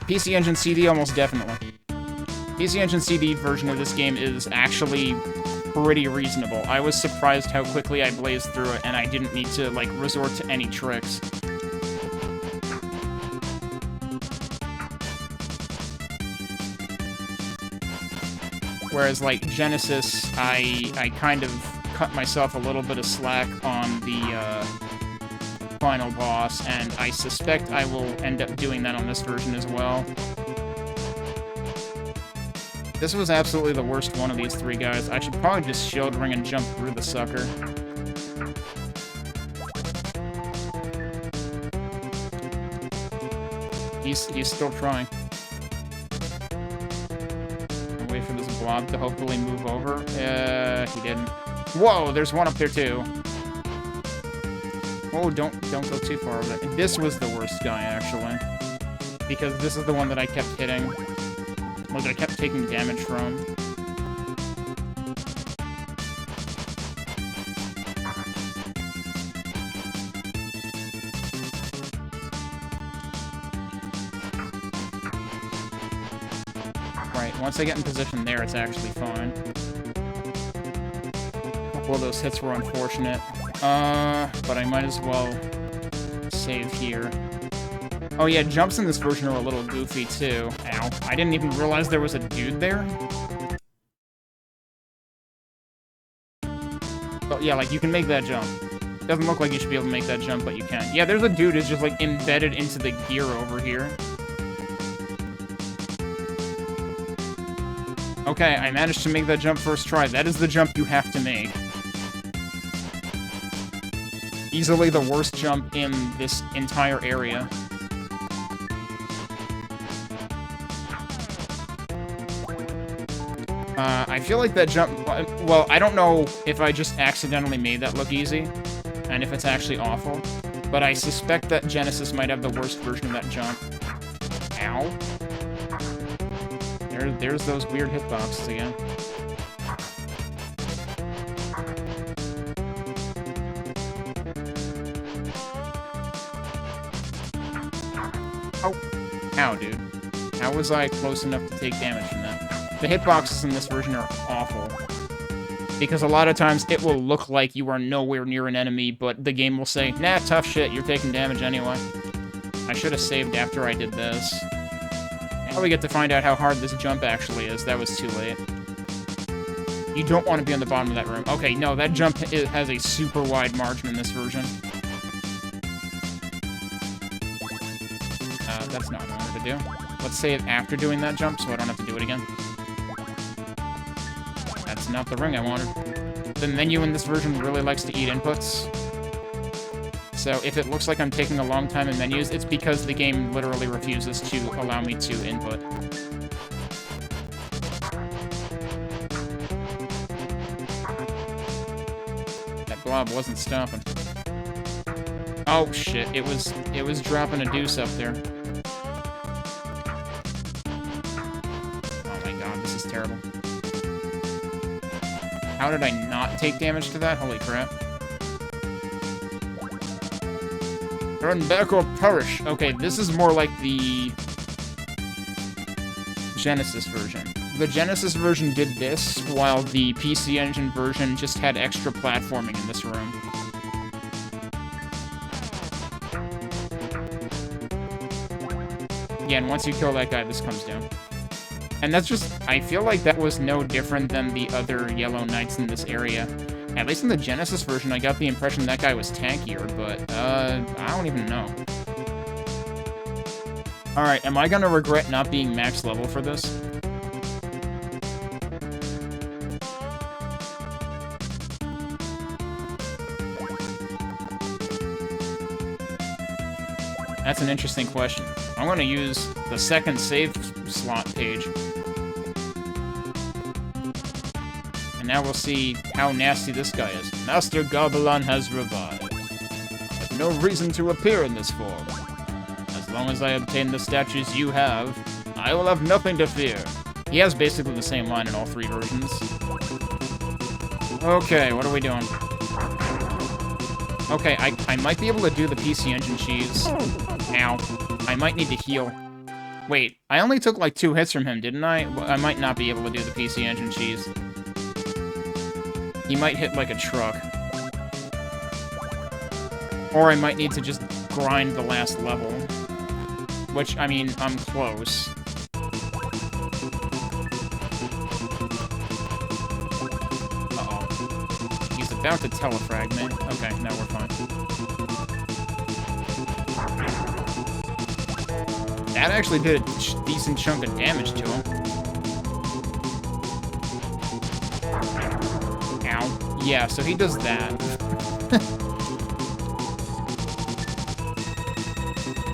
PC Engine CD almost definitely. PC Engine CD version of this game is actually pretty reasonable. I was surprised how quickly I blazed through it, and I didn't need to, like, resort to any tricks. Whereas, like, Genesis, I kind of cut myself a little bit of slack on the, final boss, and I suspect I will end up doing that on this version as well. This was absolutely the worst one of these three guys. I should probably just shield ring and jump through the sucker. He's still trying. I'll wait for this blob to hopefully move over. He didn't. Whoa, there's one up there too. Oh, don't go too far over there. This was the worst guy, actually. Because this is the one that I kept hitting. Well, that I kept taking damage from. Right, once I get in position there, it's actually fine. A couple of those hits were unfortunate. But I might as well save here. Oh yeah, jumps in this version are a little goofy too. Ow. I didn't even realize there was a dude there. But yeah, like, you can make that jump. Doesn't look like you should be able to make that jump, but you can. Yeah, there's a dude who's just, like, embedded into the gear over here. Okay, I managed to make that jump first try. That is the jump you have to make. Easily the worst jump in this entire area. I feel like that jump... Well, I don't know if I just accidentally made that look easy, and if it's actually awful, but I suspect that Genesis might have the worst version of that jump. Ow. There's those weird hitboxes again. Oh. Ow, dude. How was I close enough to take damage from that? The hitboxes in this version are awful. Because a lot of times it will look like you are nowhere near an enemy, but the game will say, nah, tough shit, you're taking damage anyway. I should have saved after I did this. Now we get to find out how hard this jump actually is. That was too late. You don't want to be on the bottom of that room. Okay, no, that jump has a super wide margin in this version. That's not what I wanted to do. Let's save after doing that jump so I don't have to do it again. That's not the ring I wanted. The menu in this version really likes to eat inputs. So if it looks like I'm taking a long time in menus, it's because the game literally refuses to allow me to input. That blob wasn't stopping. Oh shit, it was dropping a deuce up there. Oh my god, this is terrible. How did I not take damage to that? Holy crap. Turn back or perish. Okay, this is more like the Genesis version. The Genesis version did this, while the PC Engine version just had extra platforming in this room. Yeah, and once you kill that guy, this comes down. And that's just... I feel like that was no different than the other Yellow Knights in this area. At least in the Genesis version, I got the impression that guy was tankier, but, I don't even know. Alright, am I gonna regret not being max level for this? That's an interesting question. I'm gonna use the second save slot page. And now we'll see how nasty this guy is. Master Galbalan has revived. I have no reason to appear in this form. As long as I obtain the statues you have, I will have nothing to fear. He has basically the same line in all three versions. Okay, what are we doing? Okay, I might be able to do the PC Engine cheese. Ow. I might need to heal. Wait, I only took like 2 hits from him, didn't I? Well, I might not be able to do the PC Engine cheese. He might hit like a truck. Or I might need to just grind the last level. Which, I mean, I'm close. Uh-oh. He's about to telefrag me. Okay, now we're fine. That actually did a decent chunk of damage to him. Ow. Yeah, so he does that.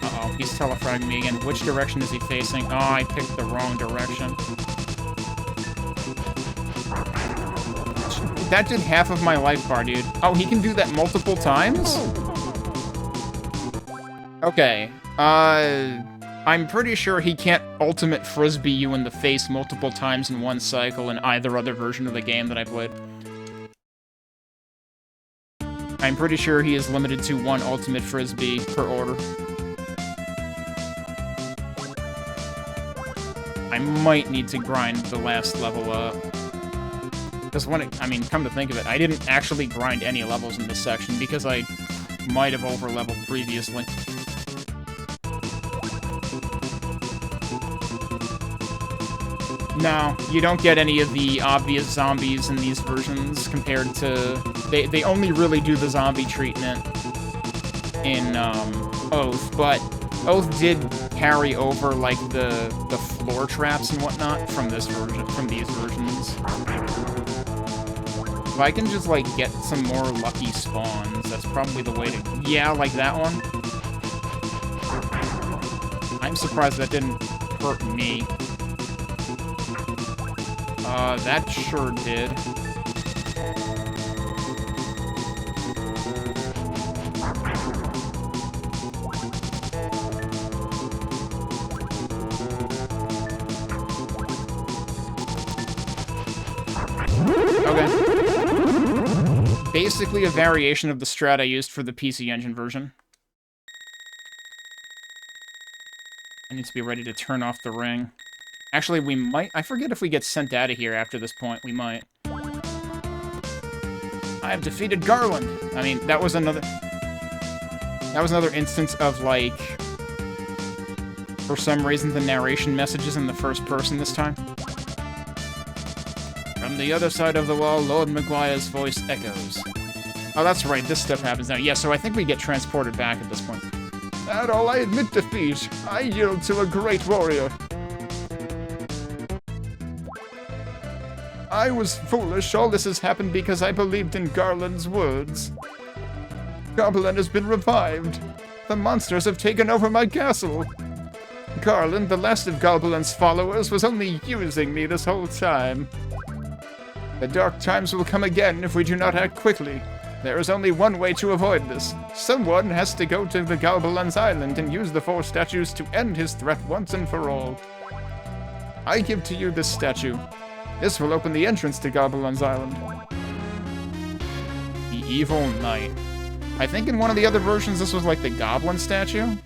Uh-oh, he's telefragging me again. Which direction is he facing? Oh, I picked the wrong direction. That did half of my life bar, dude. Oh, he can do that multiple times? Okay, I'm pretty sure he can't ultimate frisbee you in the face multiple times in one cycle in either other version of the game that I played. I'm pretty sure he is limited to 1 ultimate frisbee per order. I might need to grind the last level up. Because when I mean, come to think of it, I didn't actually grind any levels in this section because I might have over-leveled previously. No, you don't get any of the obvious zombies in these versions compared to... They only really do the zombie treatment in Oath, but Oath did carry over, like, the floor traps and whatnot from this version, from these versions. If I can just, like, get some more lucky spawns, that's probably the way to... Yeah, like that one. I'm surprised that didn't hurt me. That sure did. Okay. Basically a variation of the strat I used for the PC Engine version. I need to be ready to turn off the ring. Actually, we might... I forget if we get sent out of here after this point. We might. I have defeated Garland! I mean, that was another... That was another instance of, like... For some reason, the narration message is in the first person this time. From the other side of the wall, Lord Maguire's voice echoes. Oh, that's right. This stuff happens now. Yeah, so I think we get transported back at this point. At all, I admit defeat. I yield to a great warrior. I was foolish. All this has happened because I believed in Garland's words. Galbalan has been revived. The monsters have taken over my castle. Garland, the last of Galbalan's followers, was only using me this whole time. The dark times will come again if we do not act quickly. There is only one way to avoid this. Someone has to go to the Galbalan's island and use the 4 statues to end his threat once and for all. I give to you this statue. This will open the entrance to Galbalan's island. The Evil Knight. I think in one of the other versions this was like the Goblin statue.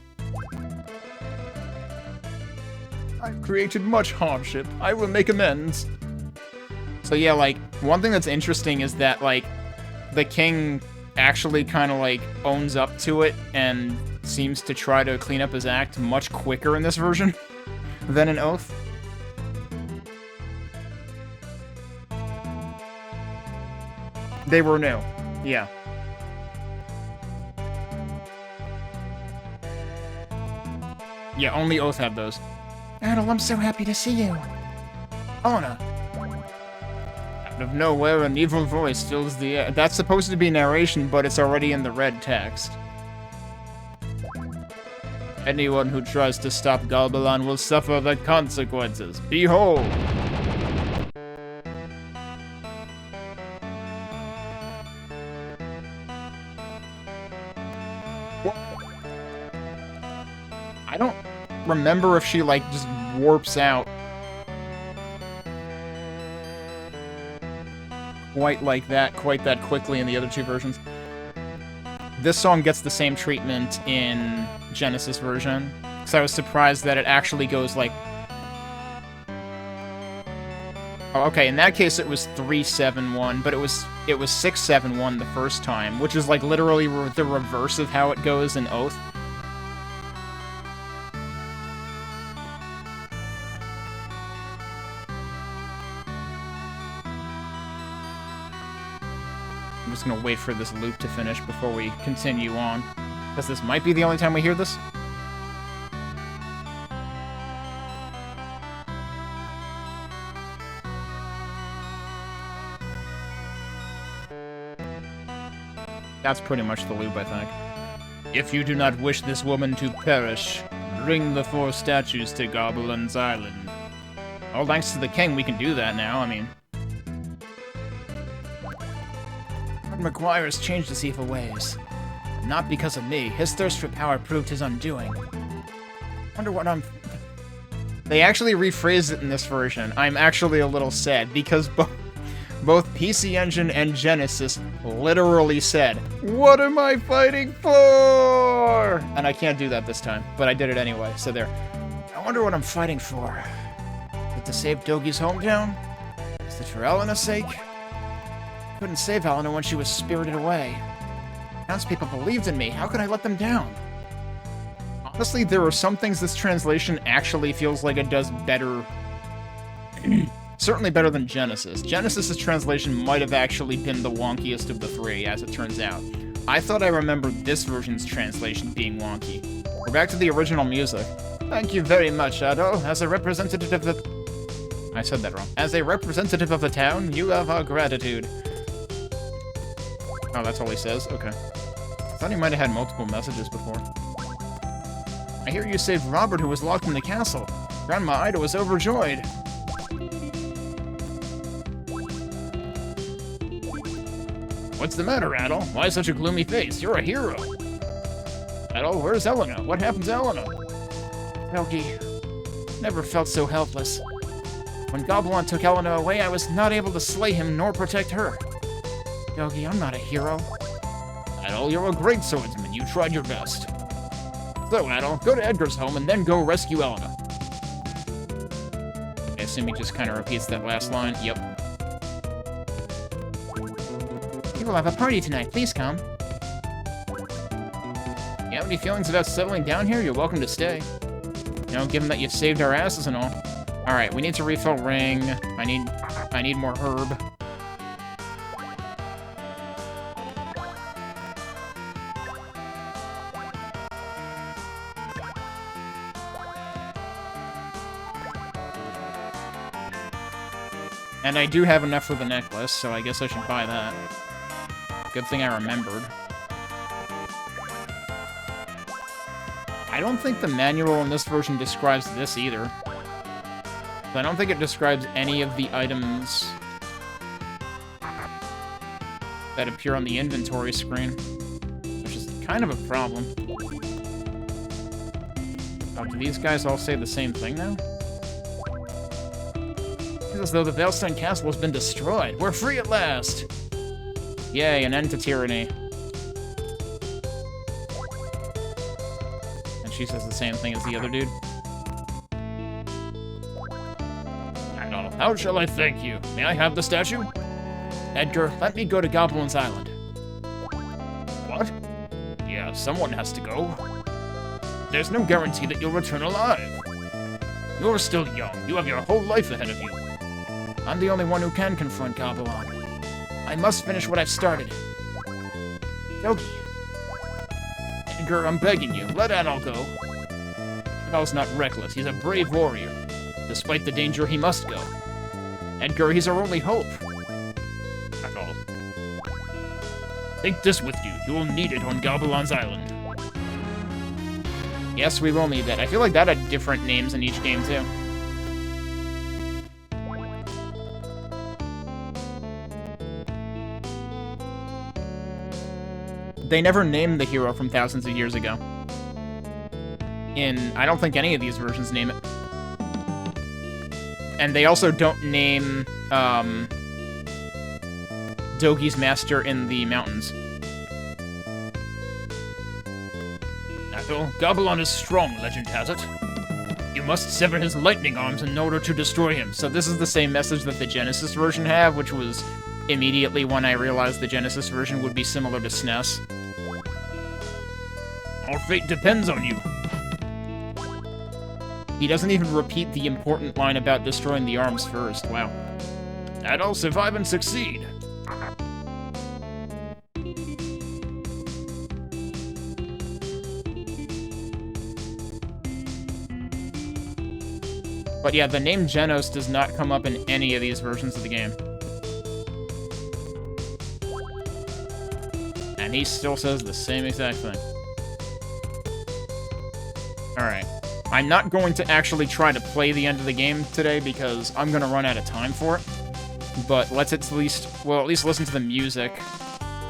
I've created much hardship. I will make amends. So yeah, like, one thing that's interesting is that, like, the king actually kind of, like, owns up to it and seems to try to clean up his act much quicker in this version than in Oath. They were new. Yeah. Yeah, only Oath had those. Adel, I'm so happy to see you. Ona. Out of nowhere, an evil voice fills the air. That's supposed to be narration, but it's already in the red text. Anyone who tries to stop Galbalan will suffer the consequences. Behold! I don't remember if she, like, just warps out quite that quickly in the other 2 versions. This song gets the same treatment in Genesis version, because I was surprised that it actually goes, like... Oh, okay, in that case it was 3-7-1, but it was 6-7-1 the first time, which is, like, literally the reverse of how it goes in Oath. I'm just gonna wait for this loop to finish before we continue on, because this might be the only time we hear this. That's pretty much the loop, I think. If you do not wish this woman to perish, bring the 4 statues to Galbalan's island. All thanks to the king, we can do that now, I mean... Maguire has changed his evil ways. Not because of me. His thirst for power proved his undoing. Wonder what I'm... They actually rephrased it in this version. I'm actually a little sad, because both PC Engine and Genesis literally said, "What am I fighting for?" And I can't do that this time, but I did it anyway, so there. I wonder what I'm fighting for. Is it to save Dogi's hometown? Is it for Elena's sake? Couldn't save Elena when she was spirited away. Townspeople believed in me. How could I let them down? Honestly, there are some things this translation actually feels like it does better certainly better than Genesis. Genesis's translation might have actually been the wonkiest of the three, as it turns out. I thought I remembered this version's translation being wonky. We're back to the original music. Thank you very much, Shadow. As a representative of the... I said that wrong. As a representative of the town, you have our gratitude. Oh, that's all he says? Okay. I thought he might have had multiple messages before. I hear you saved Robert, who was locked in the castle. Grandma Ida was overjoyed. What's the matter, Adol? Why such a gloomy face? You're a hero. Adol, where's Elena? What happened to Elena? Felgi, never felt so helpless. When Galbalan took Elena away, I was not able to slay him nor protect her. Felgi, I'm not a hero. Adol, you're a great swordsman. You tried your best. So, Adol, go to Edgar's home and then go rescue Elena. I assume he just kind of repeats that last line. Yep. We will have a party tonight. Please come. You have any feelings about settling down here? You're welcome to stay. You know, given that you saved our asses and all. Alright, we need to refill ring. I need more herb. And I do have enough for the necklace, so I guess I should buy that. Good thing I remembered. I don't think the manual in this version describes this either. I don't think it describes any of the items that appear on the inventory screen, which is kind of a problem. Oh, do these guys all say the same thing now? It's as though the Veilstone Castle has been destroyed. We're free at last! Yay, an end to tyranny. And she says the same thing as the other dude. I don't know. How shall I thank you? May I have the statue? Edgar, let me go to Goblin's Island. What? Yeah, someone has to go. There's no guarantee that you'll return alive. You're still young. You have your whole life ahead of you. I'm the only one who can confront Galbalan. I must finish what I've started. Yogi. Edgar, I'm begging you, let Adol go. Adol's not reckless. He's a brave warrior. Despite the danger, he must go. Edgar, he's our only hope. Adol. Take this with you. You will need it on Galbalan's Island. Yes, we will need that. I feel like that had different names in each game, too. They never named the hero from thousands of years ago. I don't think any of these versions name it. And they also don't name, Dogi's master in the mountains. Adol, Galbalan is strong, legend has it. You must sever his lightning arms in order to destroy him. So this is the same message that the Genesis version had, which was immediately when I realized the Genesis version would be similar to SNES. Our fate depends on you. He doesn't even repeat the important line about destroying the arms first. Wow. Adol, survive and succeed. But yeah, the name Genos does not come up in any of these versions of the game. And he still says the same exact thing. Alright. I'm not going to actually try to play the end of the game today because I'm going to run out of time for it. But let's at least listen to the music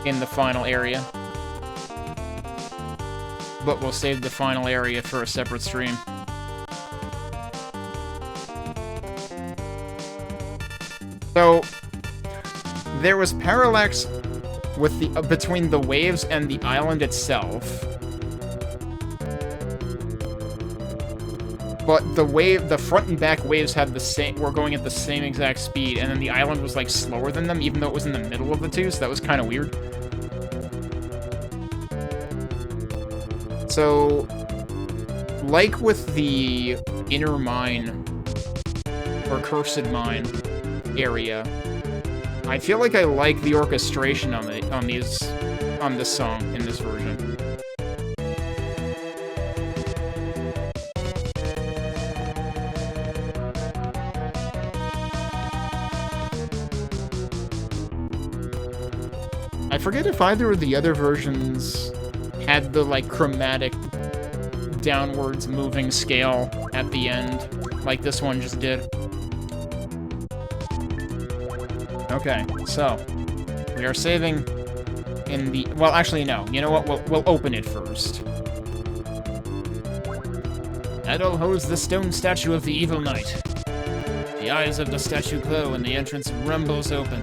in the final area. But we'll save the final area for a separate stream. So, there was parallax with the between the waves and the island itself. But the front and back waves had were going at the same exact speed, and then the island was like slower than them, even though it was in the middle of the two, so that was kind of weird. So, like with the inner mine, or cursed mine, area. I feel like I like the orchestration on this song in this version. I forget if either of the other versions had the, like, chromatic downwards moving scale at the end, like this one just did. Okay, so we are saving in the... Well, actually, no. You know what? We'll open it first. Adol holds the stone statue of the evil knight. The eyes of the statue glow and the entrance rumbles open.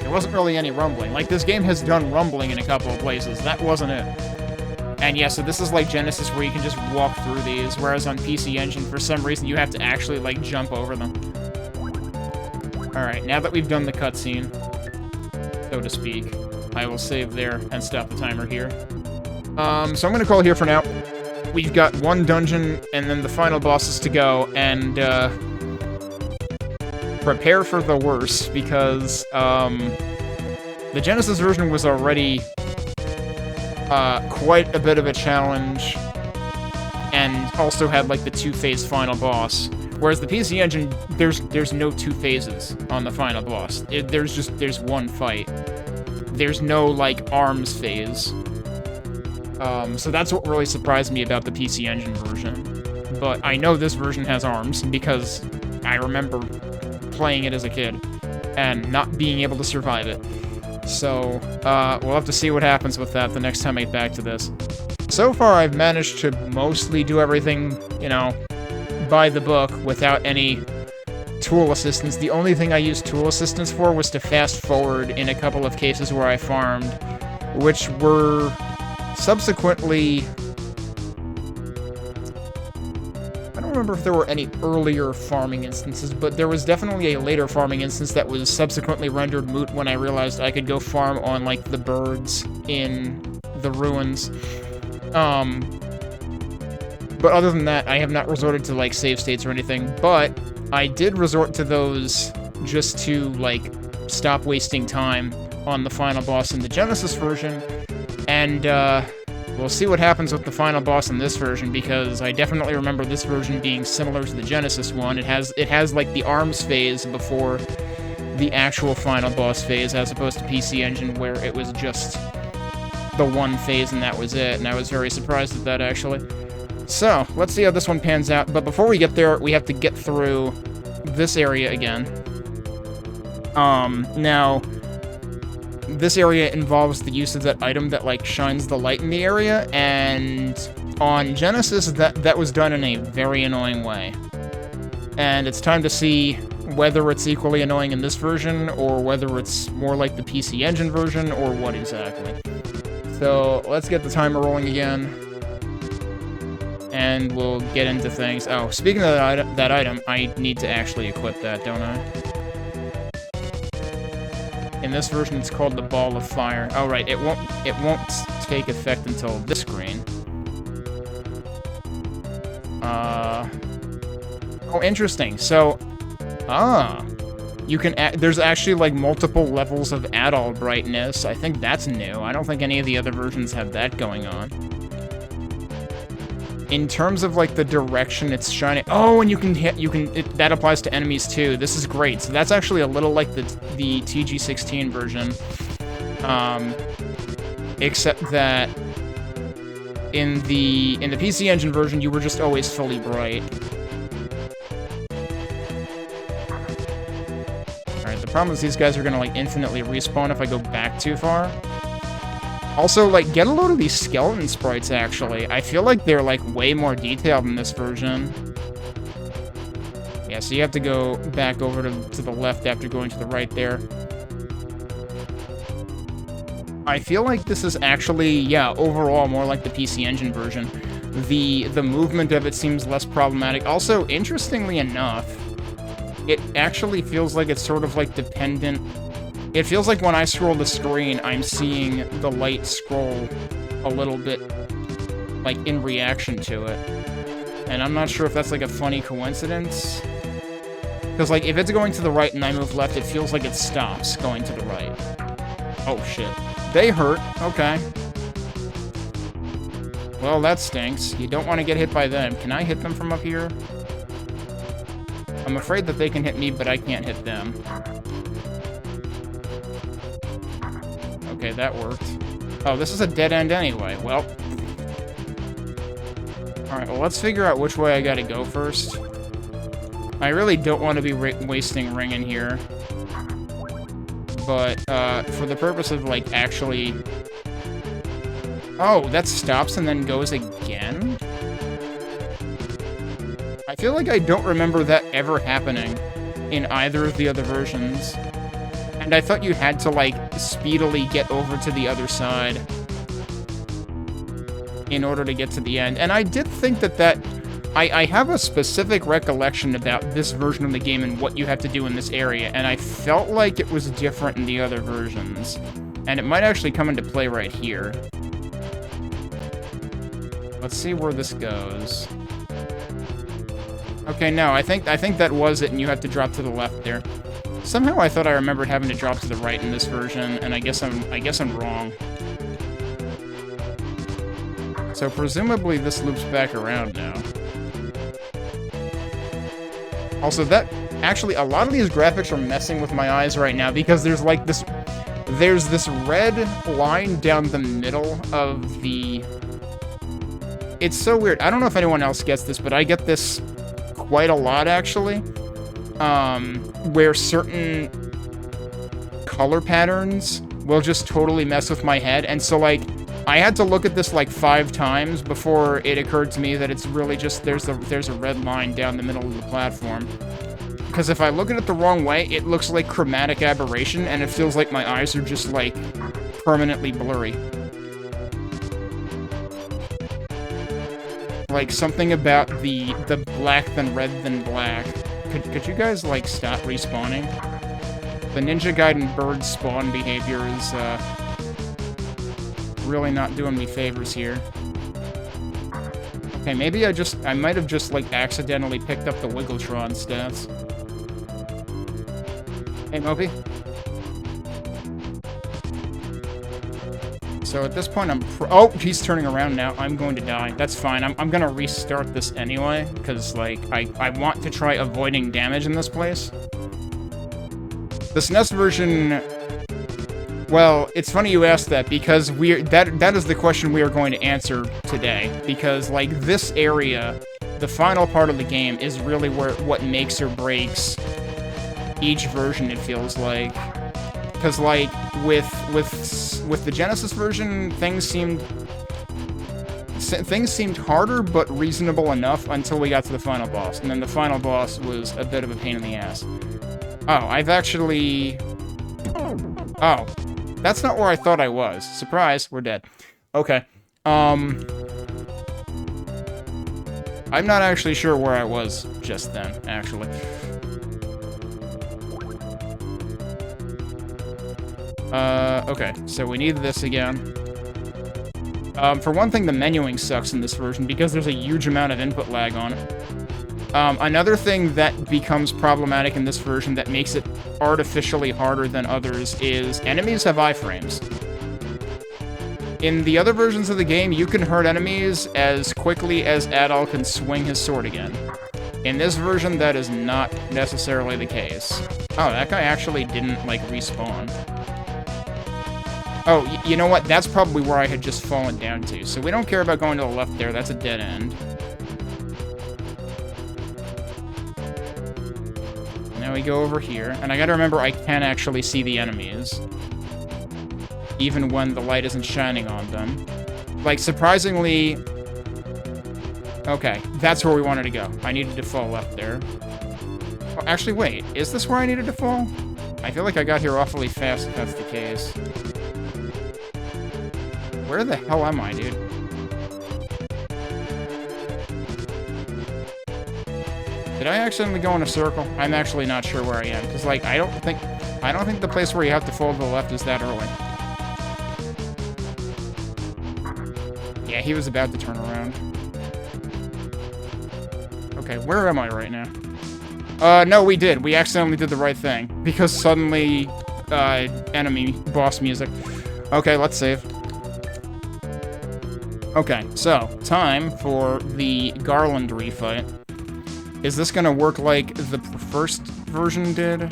There wasn't really any rumbling. Like, this game has done rumbling in a couple of places. That wasn't it. And yeah, so this is like Genesis where you can just walk through these, whereas on PC Engine, for some reason, you have to actually, like, jump over them. Alright, now that we've done the cutscene, so to speak, I will save there and stop the timer here. So I'm gonna call it here for now. We've got one dungeon, and then the final bosses to go, and, prepare for the worst, because, the Genesis version was already... quite a bit of a challenge, and also had, like, the two-phase final boss. Whereas the PC Engine, there's no two phases on the final boss. There's one fight. There's no, like, arms phase. So that's what really surprised me about the PC Engine version. But I know this version has arms, because I remember playing it as a kid, and not being able to survive it. So, we'll have to see what happens with that the next time I get back to this. So far, I've managed to mostly do everything, you know, by the book, without any tool assistance. The only thing I used tool assistance for was to fast forward in a couple of cases where I farmed, which were subsequently... I don't remember if there were any earlier farming instances, but there was definitely a later farming instance that was subsequently rendered moot when I realized I could go farm on, like, the birds in the ruins. But other than that, I have not resorted to, like, save states or anything, but I did resort to those just to, like, stop wasting time on the final boss in the Genesis version, and, we'll see what happens with the final boss in this version, because I definitely remember this version being similar to the Genesis one. It has like, the arms phase before the actual final boss phase, as opposed to PC Engine, where it was just the one phase and that was it, and I was very surprised at that, actually. So, let's see how this one pans out, but before we get there, we have to get through this area again. Now... This area involves the use of that item that, like, shines the light in the area, and on Genesis, that was done in a very annoying way. And it's time to see whether it's equally annoying in this version, or whether it's more like the PC Engine version, or what exactly. So, let's get the timer rolling again, and we'll get into things. Oh, speaking of that item, I need to actually equip that, don't I? In this version, it's called the Ball of Fire. Oh, right, it won't take effect until this screen. Oh, interesting. So, you can there's actually, like, multiple levels of Adol brightness. I think that's new. I don't think any of the other versions have that going on. In terms of, like, the direction it's shining... Oh, and that applies to enemies, too. This is great. So that's actually a little like the TG16 version. Except that in the PC Engine version, you were just always fully bright. Alright, the problem is these guys are gonna, like, infinitely respawn if I go back too far. Also, like, get a load of these skeleton sprites, actually. I feel like they're, like, way more detailed in this version. Yeah, so you have to go back over to the left after going to the right there. I feel like this is actually, yeah, overall more like the PC Engine version. The movement of it seems less problematic. Also, interestingly enough, it actually feels like it's sort of, like, dependent... It feels like when I scroll the screen, I'm seeing the light scroll a little bit, like, in reaction to it. And I'm not sure if that's, like, a funny coincidence. Because, like, if it's going to the right and I move left, it feels like it stops going to the right. Oh, shit. They hurt. Okay. Well, that stinks. You don't want to get hit by them. Can I hit them from up here? I'm afraid that they can hit me, but I can't hit them. Okay, that worked. Oh, this is a dead end anyway. Well. Alright, well, let's figure out which way I gotta go first. I really don't want to be wasting ring in here. But, for the purpose of, like, actually... Oh, that stops and then goes again? I feel like I don't remember that ever happening in either of the other versions. And I thought you had to, like, speedily get over to the other side in order to get to the end. And I did think that I have a specific recollection about this version of the game and what you have to do in this area, and I felt like it was different in the other versions. And it might actually come into play right here. Let's see where this goes. Okay, no, I think that was it, and you have to drop to the left there. Somehow I thought I remembered having to drop to the right in this version, and I guess I'm wrong. So presumably this loops back around now. Also, actually, a lot of these graphics are messing with my eyes right now because there's like this red line down the middle of the... It's so weird. I don't know if anyone else gets this, but I get this quite a lot, actually. Where certain color patterns will just totally mess with my head. And so, like, I had to look at this, like, 5 times before it occurred to me that it's really just there's a red line down the middle of the platform. Because if I look at it the wrong way, it looks like chromatic aberration, and it feels like my eyes are just, like, permanently blurry. Like, something about the black then red then black. Could you guys, like, stop respawning? The Ninja Gaiden bird spawn behavior is, really not doing me favors here. Okay, maybe I might have just, like, accidentally picked up the Wiggletron stats. Hey, Moby. So at this point, oh, he's turning around now. I'm going to die. That's fine. I'm gonna restart this anyway, because, like, I want to try avoiding damage in this place. The SNES version... Well, it's funny you asked that, because that is the question we are going to answer today. Because, like, this area, the final part of the game, is really what makes or breaks each version, it feels like. Because, like, with the Genesis version, things seemed harder, but reasonable enough until we got to the final boss. And then the final boss was a bit of a pain in the ass. Oh, I've actually... Oh. That's not where I thought I was. Surprise, we're dead. Okay. I'm not actually sure where I was just then, actually. Okay, so we need this again. For one thing, the menuing sucks in this version because there's a huge amount of input lag on it. Another thing that becomes problematic in this version that makes it artificially harder than others is enemies have iframes. In the other versions of the game, you can hurt enemies as quickly as Adol can swing his sword again. In this version, that is not necessarily the case. Oh, that guy actually didn't, like, respawn. Oh, you know what? That's probably where I had just fallen down to. So we don't care about going to the left there. That's a dead end. Now we go over here, and I gotta remember I can actually see the enemies, even when the light isn't shining on them. Like, surprisingly... Okay, that's where we wanted to go. I needed to fall left there. Oh, actually, wait, is this where I needed to fall? I feel like I got here awfully fast if that's the case. Where the hell am I, dude? Did I accidentally go in a circle? I'm actually not sure where I am, because, like, I don't think the place where you have to fall to the left is that early. Yeah, he was about to turn around. Okay, where am I right now? No, we did. We accidentally did the right thing. Because suddenly, enemy boss music. Okay, let's save. Okay, so, time for the Garland refight. Is this gonna work like the first version did?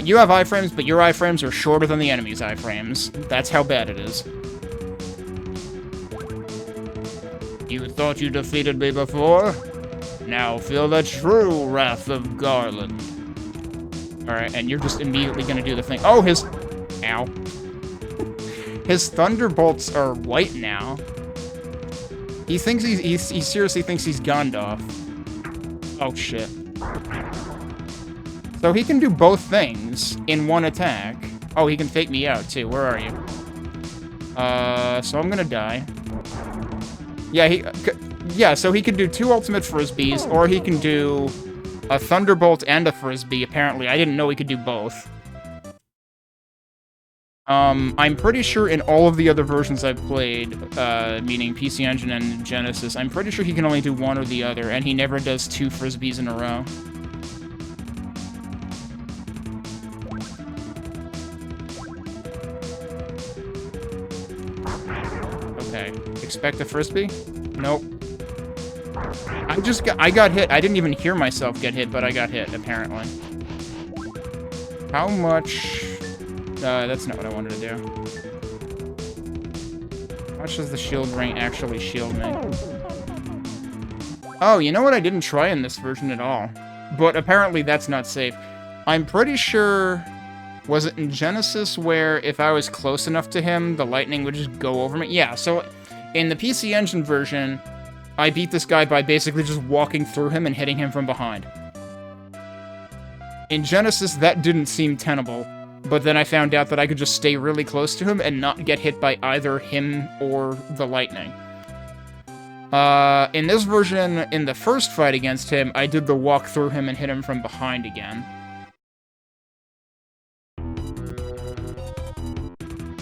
You have iframes, but your iframes are shorter than the enemy's iframes. That's how bad it is. You thought you defeated me before? Now feel the true wrath of Garland. Alright, and you're just immediately gonna do the thing. Oh, his... Ow. His thunderbolts are white now. He thinks he seriously thinks he's Gandalf. Oh, shit. So he can do both things in one attack. Oh, he can fake me out, too. Where are you? So I'm gonna die. Yeah, so he can do 2 ultimate frisbees, or he can do a thunderbolt and a frisbee, apparently. I didn't know he could do both. I'm pretty sure in all of the other versions I've played, meaning PC Engine and Genesis, I'm pretty sure he can only do one or the other, and he never does 2 frisbees in a row. Okay, expect a frisbee? Nope. I got hit. I didn't even hear myself get hit, but I got hit, apparently. How much... that's not what I wanted to do. How much does the shield ring actually shield me? Oh, you know what I didn't try in this version at all? But apparently that's not safe. I'm pretty sure... Was it in Genesis where if I was close enough to him, the lightning would just go over me? Yeah, so in the PC Engine version, I beat this guy by basically just walking through him and hitting him from behind. In Genesis, that didn't seem tenable. But then I found out that I could just stay really close to him and not get hit by either him or the lightning. In this version, in the first fight against him, I did the walk through him and hit him from behind again.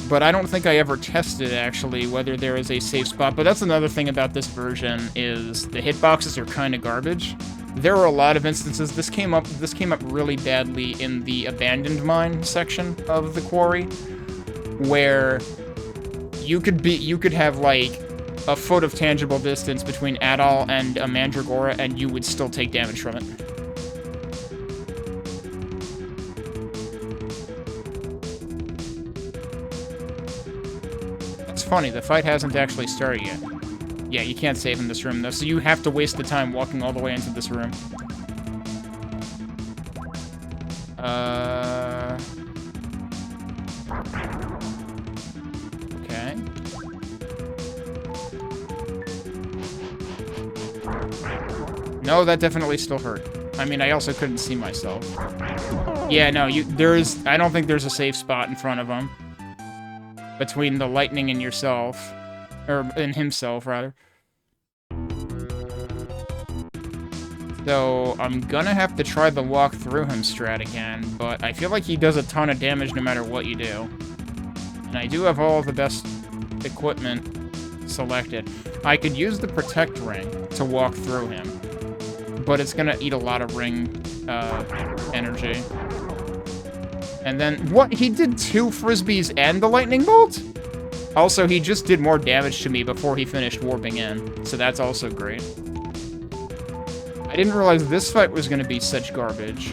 But I don't think I ever tested, actually, whether there is a safe spot. But that's another thing about this version, is the hitboxes are kind of garbage. There are a lot of instances. This came up really badly in the abandoned mine section of the quarry, where you could have like a foot of tangible distance between Adol and a Mandragora, and you would still take damage from it. It's funny, the fight hasn't actually started yet. Yeah, you can't save in this room, though, so you have to waste the time walking all the way into this room. Okay. No, that definitely still hurt. I mean, I also couldn't see myself. Yeah, no, I don't think there's a safe spot in front of him. Between the lightning and yourself. Or, and himself, rather. So, I'm gonna have to try the walk through him strat again, but I feel like he does a ton of damage no matter what you do. And I do have all of the best equipment selected. I could use the protect ring to walk through him, but it's gonna eat a lot of ring, energy. And then, what? He did 2 frisbees and the lightning bolt? Also, he just did more damage to me before he finished warping in, so that's also great. I didn't realize this fight was going to be such garbage.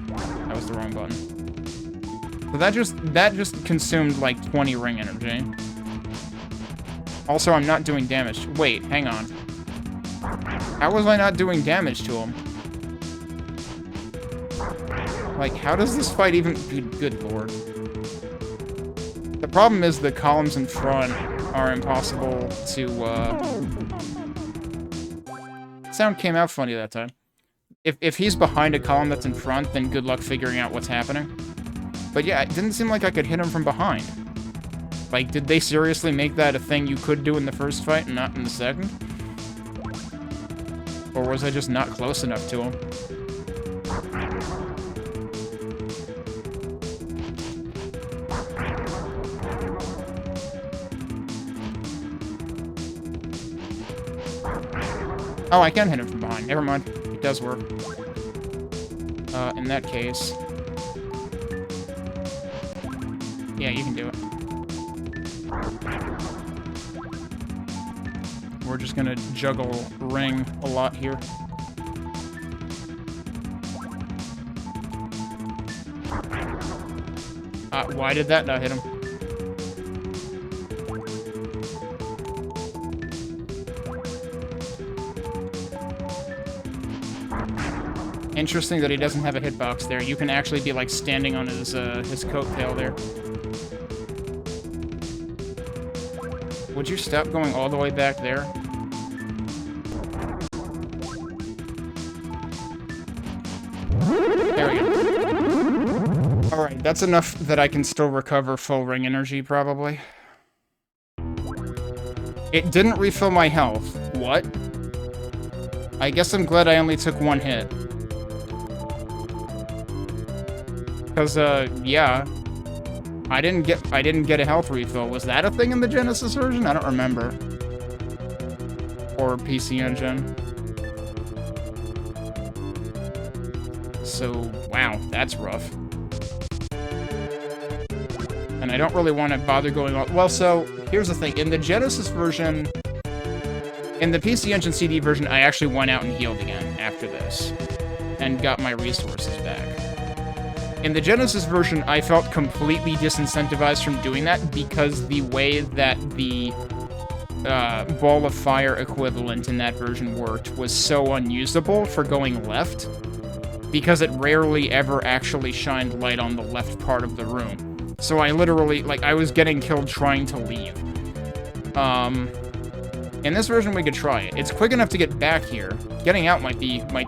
That was the wrong button. So that just consumed like 20 ring energy. Also, I'm not doing damage. Wait, hang on. How was I not doing damage to him? Like, how does this fight even... Good lord. The problem is the columns in front are impossible to, Sound came out funny that time. If he's behind a column that's in front, then good luck figuring out what's happening. But yeah, it didn't seem like I could hit him from behind. Like, did they seriously make that a thing you could do in the first fight and not in the second? Or was I just not close enough to him? Oh, I can hit him from behind. Never mind. It does work. In that case... Yeah, you can do it. We're just gonna juggle ring a lot here. Why did that not hit him? Interesting that he doesn't have a hitbox there. You can actually be, like, standing on his coat tail there. Would you stop going all the way back there? There we go. Alright, that's enough that I can still recover full ring energy, probably. It didn't refill my health. What? I guess I'm glad I only took one hit. Because, yeah. I didn't get a health refill. Was that a thing in the Genesis version? I don't remember. Or PC Engine. So, wow, that's rough. And I don't really want to bother going on... Well, so, here's the thing. In the Genesis version... In the PC Engine CD version, I actually went out and healed again after this. And got my resources back. In the Genesis version, I felt completely disincentivized from doing that because the way that the Ball of Fire equivalent in that version worked was so unusable for going left because it rarely ever actually shined light on the left part of the room. So I literally, like, I was getting killed trying to leave. In this version, we could try it. It's quick enough to get back here. Getting out might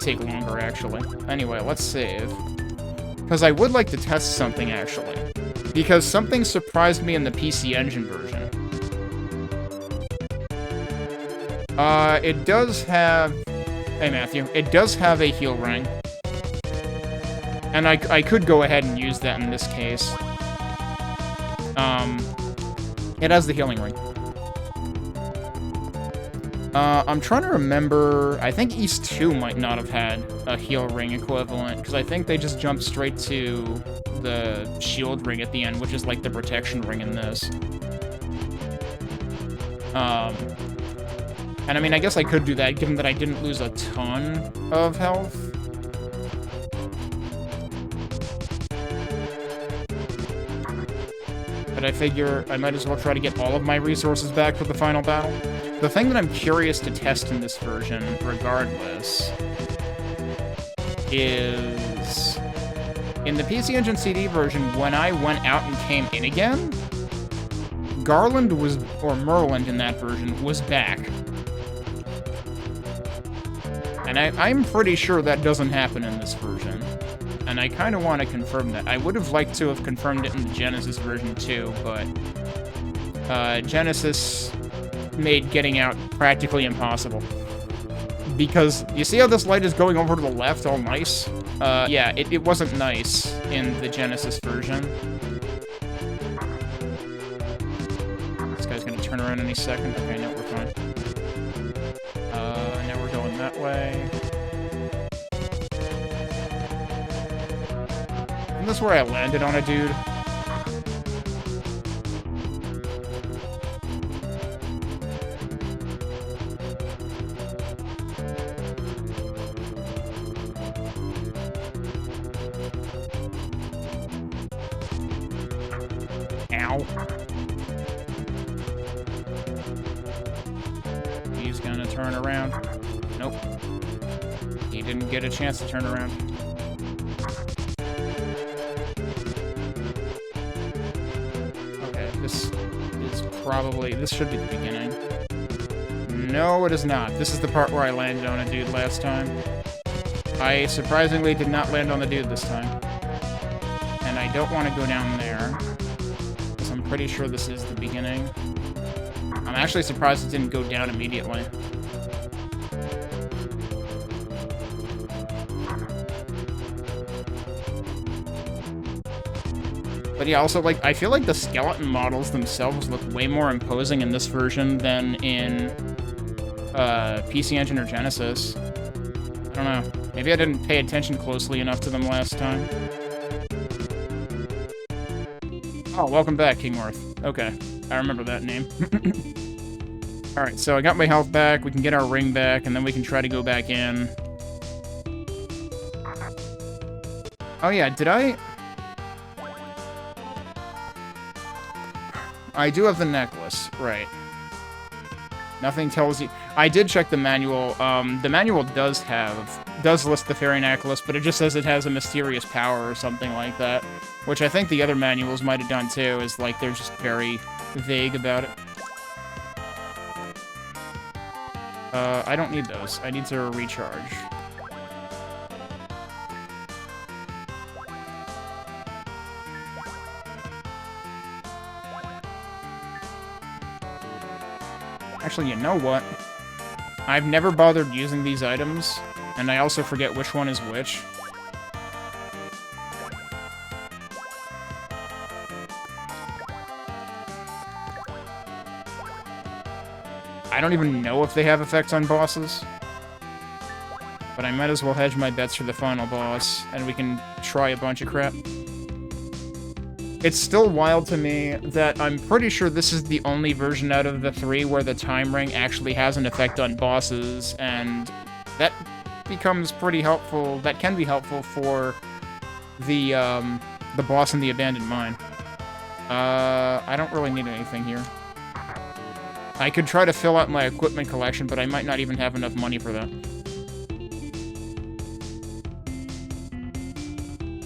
take longer, actually. Anyway, let's save. Because I would like to test something, actually. Because something surprised me in the PC Engine version. It does have... Hey, Matthew. It does have a heal ring. And I could go ahead and use that in this case. It has the healing ring. I'm trying to remember... I think East 2 might not have had a heal ring equivalent, because I think they just jumped straight to the shield ring at the end, which is like the protection ring in this. And I mean, I guess I could do that, given that I didn't lose a ton of health. But I figure I might as well try to get all of my resources back for the final battle. The thing that I'm curious to test in this version, regardless, is... In the PC Engine CD version, when I went out and came in again, Garland was, or Merland in that version, was back. And I'm pretty sure that doesn't happen in this version. And I kind of want to confirm that. I would have liked to have confirmed it in the Genesis version too, but... Genesis made getting out practically impossible. Because, you see how this light is going over to the left all nice? Yeah, it wasn't nice in the Genesis version. This guy's gonna turn around any second. Okay, no, we're fine. Now we're going that way. Isn't this where I landed on a dude? He's gonna turn around. Nope. He didn't get a chance to turn around. Okay, this is probably... This should be the beginning. No, it is not. This is the part where I landed on a dude last time. I surprisingly did not land on the dude this time. And I don't want to go down there. I'm pretty sure this is the beginning. I'm actually surprised it didn't go down immediately. But yeah, also, like, I feel like the skeleton models themselves look way more imposing in this version than in PC Engine or Genesis. I don't know. Maybe I didn't pay attention closely enough to them last time. Oh, welcome back, King Worth. Okay, I remember that name. Alright, so I got my health back, we can get our ring back, and then we can try to go back in. Oh yeah, did I do have the necklace, right. Nothing tells you... I did check the manual. The manual does list the fairy necklace, but it just says it has a mysterious power or something like that. Which I think the other manuals might have done too, is like they're just very vague about it. I don't need those. I need to recharge. Actually, you know what? I've never bothered using these items, and I also forget which one is which. I don't even know if they have effects on bosses. But I might as well hedge my bets for the final boss, and we can try a bunch of crap. It's still wild to me that I'm pretty sure this is the only version out of the three where the time ring actually has an effect on bosses, and that becomes pretty helpful. That can be helpful for the boss in the abandoned mine. I don't really need anything here. I could try to fill out my equipment collection, but I might not even have enough money for that.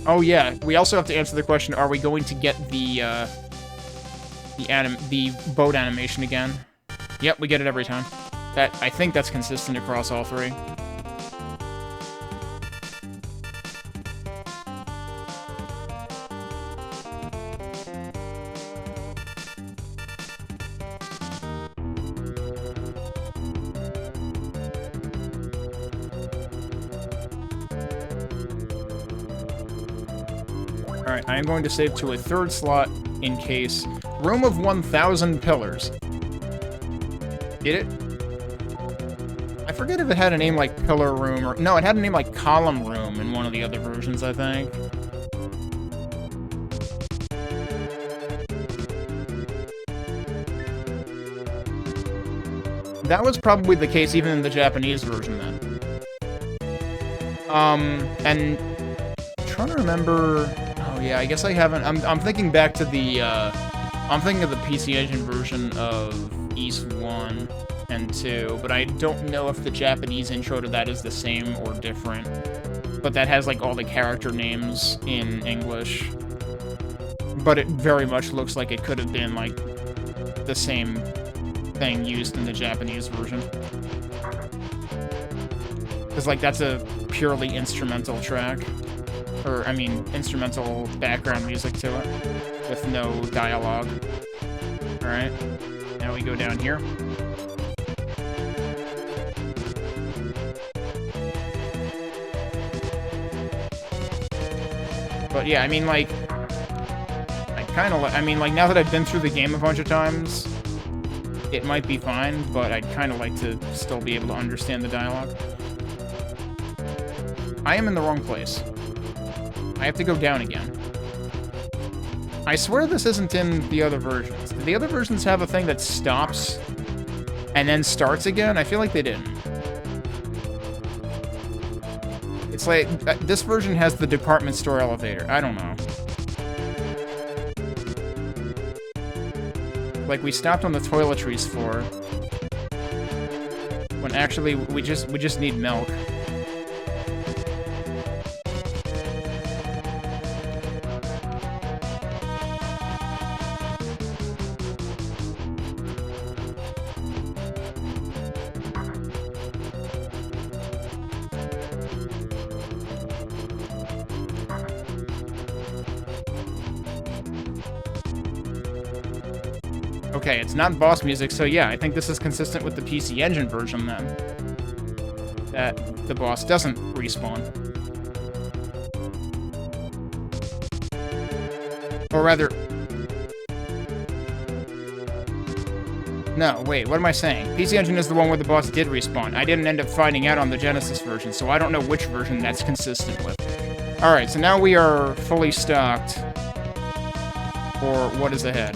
Oh yeah, we also have to answer the question, are we going to get the boat animation again? Yep, we get it every time. I think that's consistent across all three. Alright, I am going to save to a third slot in case. Room of 1,000 pillars. Get it? I forget if it had a name like Pillar Room or... No, it had a name like Column Room in one of the other versions, I think. That was probably the case even in the Japanese version, then. And... I'm trying to remember... Oh, yeah, I guess I haven't... I'm thinking back to the, I'm thinking of the PC Engine version of East 1 and 2, but I don't know if the Japanese intro to that is the same or different. But that has, like, all the character names in English. But it very much looks like it could have been, like, the same thing used in the Japanese version. Because, like, that's a purely instrumental track. Or, I mean, instrumental background music to it, with no dialogue. Alright, now we go down here. But yeah, I mean, like, I mean, like, now that I've been through the game a bunch of times, it might be fine, but I'd kind of like to still be able to understand the dialogue. I am in the wrong place. I have to go down again. I swear this isn't in the other versions. Did the other versions have a thing that stops and then starts again? I feel like they didn't. It's like, this version has the department store elevator. I don't know. Like, we stopped on the toiletries floor, when actually we just need milk. Okay, it's not boss music, so yeah, I think this is consistent with the PC Engine version, then. That the boss doesn't respawn. Or rather... No, wait, what am I saying? PC Engine is the one where the boss did respawn. I didn't end up finding out on the Genesis version, so I don't know which version that's consistent with. Alright, so now we are fully stocked for what is ahead.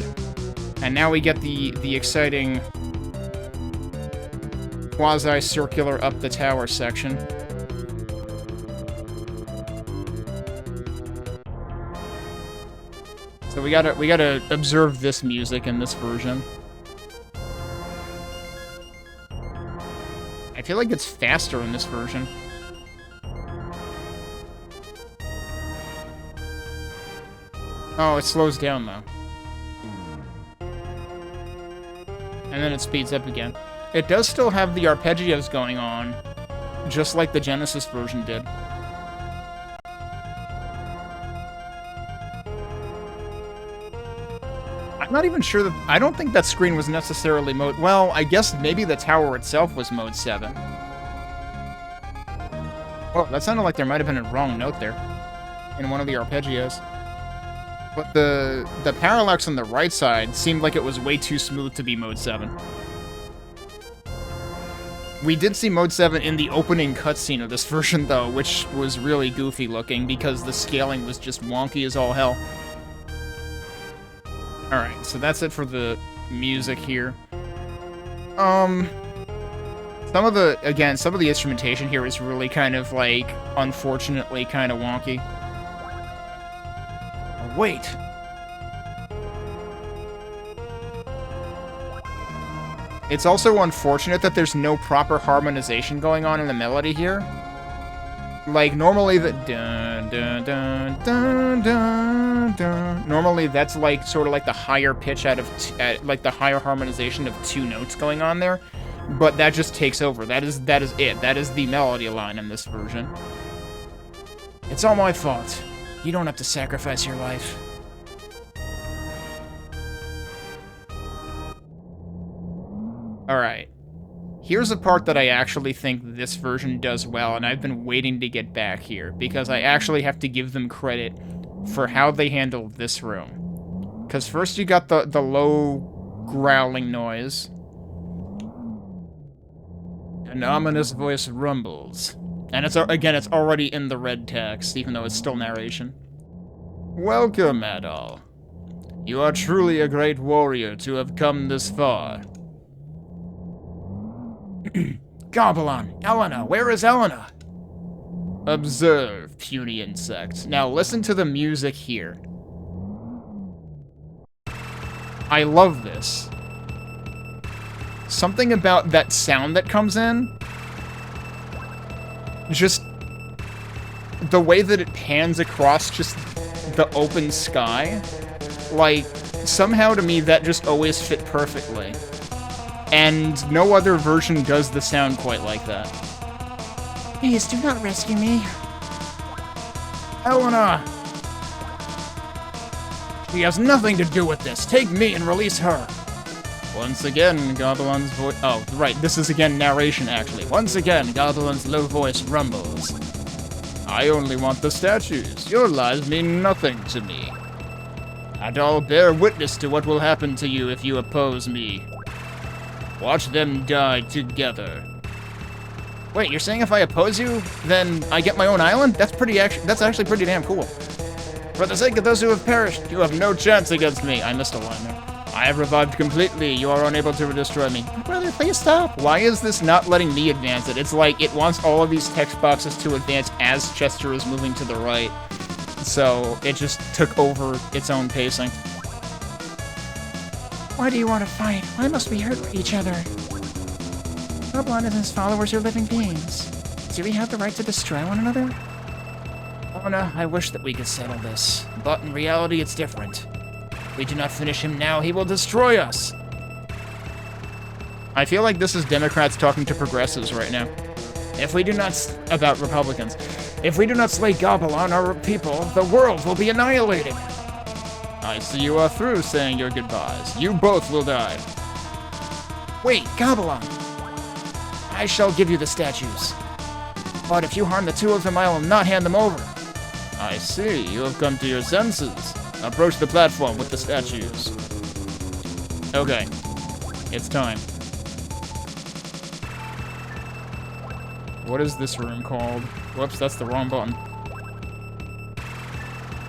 And now we get the exciting quasi-circular up the tower section. So we gotta observe this music in this version. I feel like it's faster in this version. Oh, it slows down though. And then it speeds up again. It does still have the arpeggios going on, just like the Genesis version did. I'm not even sure that... I don't think that screen was necessarily mode... Well, I guess maybe the tower itself was mode 7. Oh, that sounded like there might have been a wrong note there in one of the arpeggios. But the parallax on the right side seemed like it was way too smooth to be mode 7. We did see mode 7 in the opening cutscene of this version, though, which was really goofy looking because the scaling was just wonky as all hell. Alright, so that's it for the music here. Some of the instrumentation here is really kind of, like, unfortunately kind of wonky. Oh, wait! It's also unfortunate that there's no proper harmonization going on in the melody here. Like, normally the dun dun dun dun dun dun. Normally that's like sort of like the higher pitch out of like the higher harmonization of 2 notes going on there, but that just takes over. That is it. That is the melody line in this version. It's all my fault. You don't have to sacrifice your life. All right. Here's a part that I actually think this version does well, and I've been waiting to get back here, because I actually have to give them credit for how they handled this room. Because first you got the low growling noise. An ominous voice rumbles. And it's already in the red text, even though it's still narration. Welcome, Adol. You are truly a great warrior to have come this far. Galbalan! Elena! Where is Elena? Observe, puny insect. Now listen to the music here. I love this. Something about that sound that comes in, just the way that it pans across just the open sky, like, somehow to me that just always fit perfectly. And no other version does the sound quite like that. Please, do not rescue me. Elena! She has nothing to do with this. Take me and release her. Once again, Galbalan's voice... Oh, right, this is again narration, actually. Once again, Galbalan's low voice rumbles. I only want the statues. Your lives mean nothing to me. Adol, bear witness to what will happen to you if you oppose me. Watch them die together. Wait, you're saying if I oppose you, then I get my own island? That's actually pretty damn cool. For the sake of those who have perished, you have no chance against me. I missed a line there. I have revived completely. You are unable to destroy me. Brother, please stop. Why is this not letting me advance it? It's like it wants all of these text boxes to advance as Chester is moving to the right. So it just took over its own pacing. Why do you want to fight? Why must we hurt each other? Galbalan and his followers are living beings. Do we have the right to destroy one another? Lorna, I wish that we could settle this, but in reality it's different. If we do not finish him now, he will destroy us. I feel like this is Democrats talking to progressives right now. If we do not... about Republicans. If we do not slay Galbalan, our people, the world will be annihilated. I see you are through saying your goodbyes. You both will die. Wait, Galbalan! I shall give you the statues. But if you harm the 2 of them, I will not hand them over. I see, you have come to your senses. Approach the platform with the statues. Okay. It's time. What is this room called? Whoops, that's the wrong button.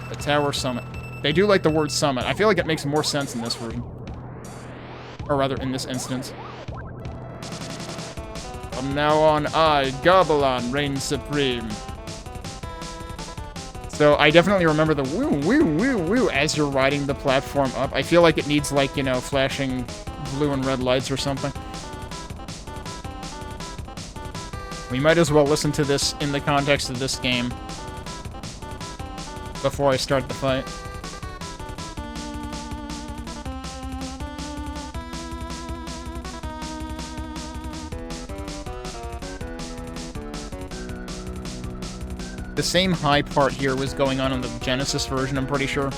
The Tower Summit. They do like the word summit. I feel like it makes more sense in this version. Or rather, in this instance. From now on, I, Galbalan, reign supreme. So I definitely remember the woo, woo, woo, woo as you're riding the platform up. I feel like it needs, like, you know, flashing blue and red lights or something. We might as well listen to this in the context of this game before I start the fight. The same high part here was going on in the Genesis version, I'm pretty sure.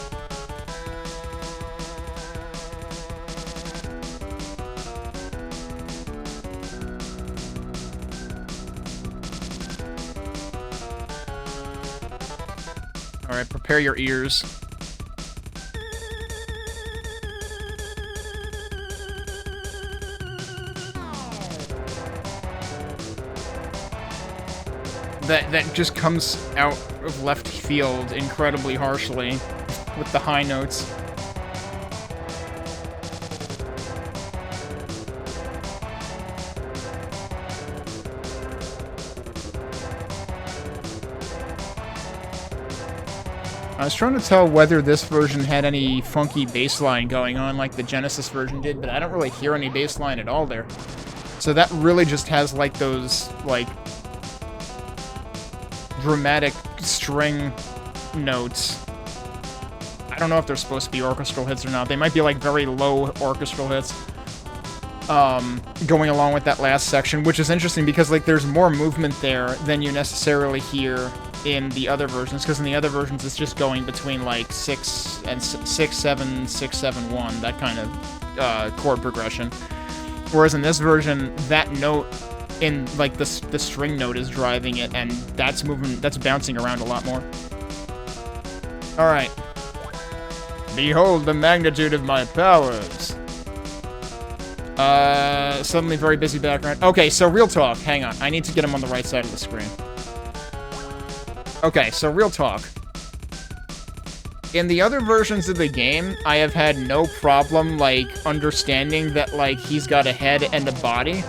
Alright, prepare your ears. That just comes out of left field incredibly harshly with the high notes. I was trying to tell whether this version had any funky bass line going on like the Genesis version did, but I don't really hear any bass line at all there. So that really just has like those, like, dramatic string notes. I don't know if they're supposed to be orchestral hits or not. They might be like very low orchestral hits. Going along with that last section, which is interesting because like there's more movement there than you necessarily hear in the other versions, because in the other versions it's just going between like 6 and 6, 7, 6, 7, 1, that kind of chord progression. Whereas in this version, that note in like the string note is driving it, and that's bouncing around a lot more. All right. Behold the magnitude of my powers. Suddenly very busy background. Okay, so real talk. Hang on. I need to get him on the right side of the screen. Okay, so real talk. In the other versions of the game, I have had no problem, like, understanding that, like, he's got a head and a body.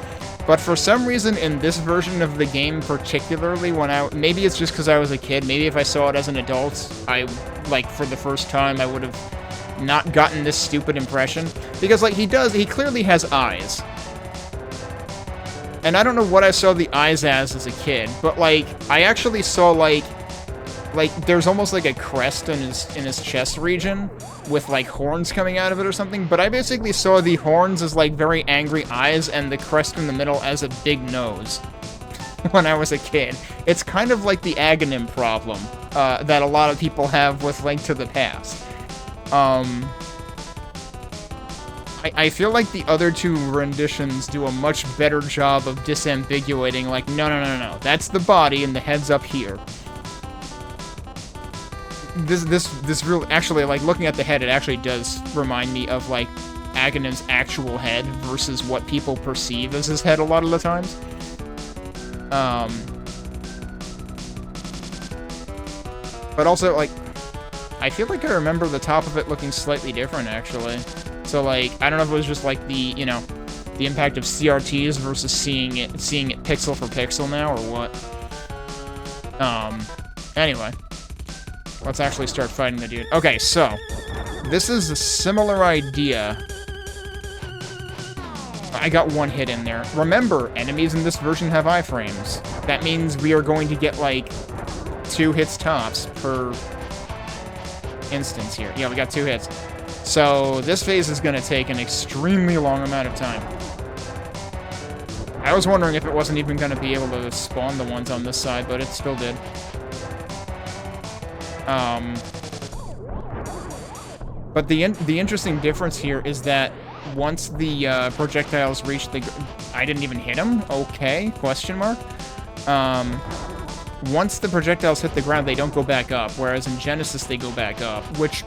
But for some reason, in this version of the game particularly, maybe it's just because I was a kid, maybe if I saw it as an adult, for the first time, I would have not gotten this stupid impression. Because, like, he clearly has eyes. And I don't know what I saw the eyes as a kid, but, like, I actually saw, like, there's almost like a crest in his chest region with, like, horns coming out of it or something, but I basically saw the horns as, like, very angry eyes and the crest in the middle as a big nose when I was a kid. It's kind of like the agonym problem that a lot of people have with Link to the Past. I feel like the other two renditions do a much better job of disambiguating, like, no, that's the body and the head's up here. This real, actually, like, looking at the head, it actually does remind me of, like, Agonim's actual head versus what people perceive as his head a lot of the times. But also, like, I feel like I remember the top of it looking slightly different, actually. So, like, I don't know if it was just, like, the impact of CRTs versus seeing it pixel for pixel now, or what. Anyway. Let's actually start fighting the dude. Okay, so, this is a similar idea. I got one hit in there. Remember, enemies in this version have iframes. That means we are going to get, like, 2 hits tops per instance here. Yeah, we got 2 hits. So, this phase is going to take an extremely long amount of time. I was wondering if it wasn't even going to be able to spawn the ones on this side, but it still did. But the interesting difference here is that once the projectiles reach the... I didn't even hit him? Okay, question mark. Once the projectiles hit the ground, they don't go back up, whereas in Genesis they go back up, which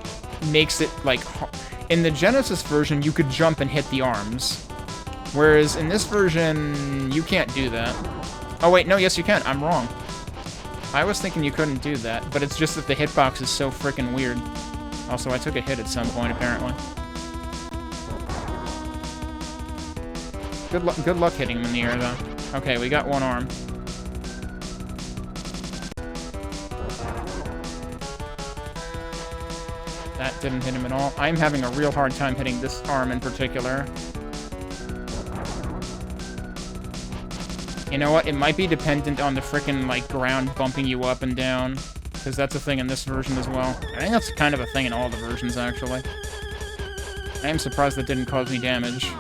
makes it, like... In the Genesis version, you could jump and hit the arms, Whereas in this version, you can't do that. Oh wait, no, yes you can. I'm wrong. I was thinking you couldn't do that, but it's just that the hitbox is so freaking weird. Also, I took a hit at some point, apparently. Good luck hitting him in the air, though. Okay, we got one arm. That didn't hit him at all. I'm having a real hard time hitting this arm in particular. You know what? It might be dependent on the frickin', like, ground bumping you up and down. Because that's a thing in this version as well. I think that's kind of a thing in all the versions, actually. I am surprised that didn't cause me damage.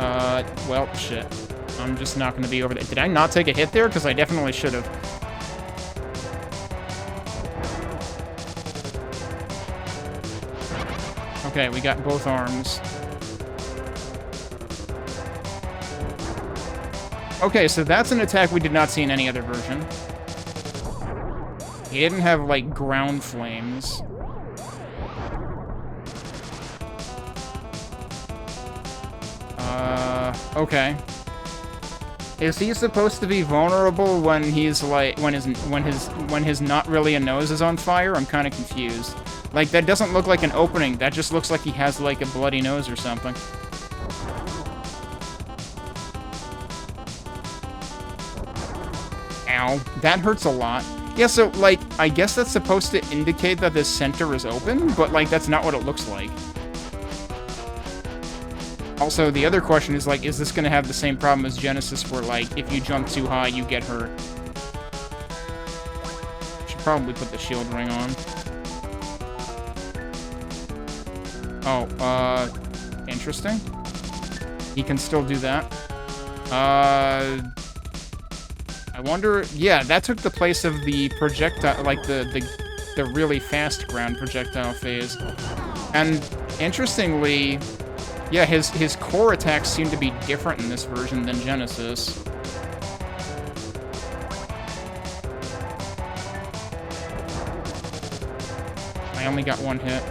Oh, well, shit. I'm just not going to be over there. Did I not take a hit there? Because I definitely should have. Okay, we got both arms. Okay, so that's an attack we did not see in any other version. He didn't have, like, ground flames. Okay. Is he supposed to be vulnerable when he's, like, when his not really a nose is on fire? I'm kind of confused. Like, that doesn't look like an opening. That just looks like he has, like, a bloody nose or something. Ow. That hurts a lot. Yeah, so, like, I guess that's supposed to indicate that this center is open, but, like, that's not what it looks like. Also, the other question is, like, is this going to have the same problem as Genesis where, like, if you jump too high, you get hurt? Should probably put the shield ring on. Oh, interesting. He can still do that. I wonder... Yeah, that took the place of the projectile, like, the really fast ground projectile phase. And, interestingly... Yeah, his core attacks seem to be different in this version than Genesis. I only got one hit.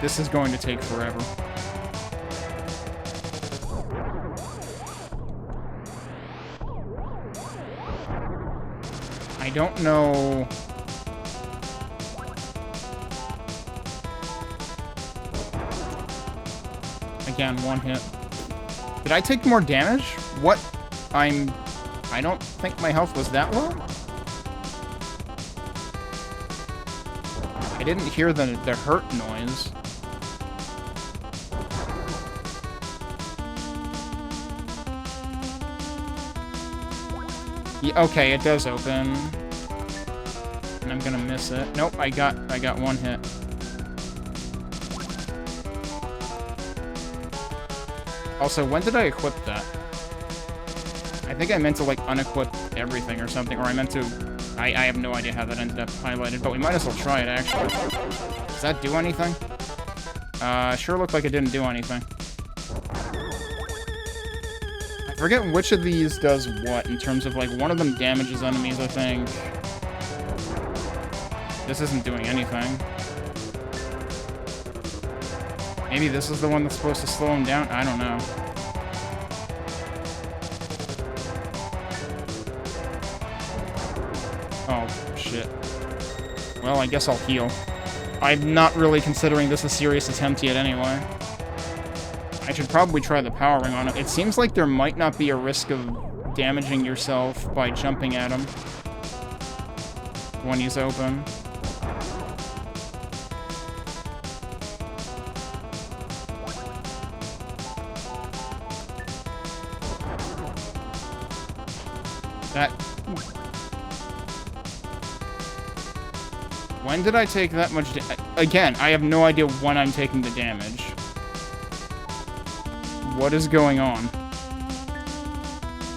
This is going to take forever. I don't know... Again, one hit. Did I take more damage? What? I don't think my health was that low. I didn't hear the hurt noise. Yeah, okay, it does open. And I'm gonna miss it. Nope, I got one hit. Also, when did I equip that? I think I meant to, like, unequip everything or something, or I meant to... I have no idea how that ended up highlighted, but we might as well try it, actually. Does that do anything? Sure looked like it didn't do anything. I forget which of these does what, in terms of, like, one of them damages enemies, I think. This isn't doing anything. Maybe this is the one that's supposed to slow him down? I don't know. Oh, shit. Well, I guess I'll heal. I'm not really considering this a serious attempt yet anyway. I should probably try the power ring on it. It seems like there might not be a risk of damaging yourself by jumping at him when he's open. When did I take that much again, I have no idea when I'm taking the damage. What is going on?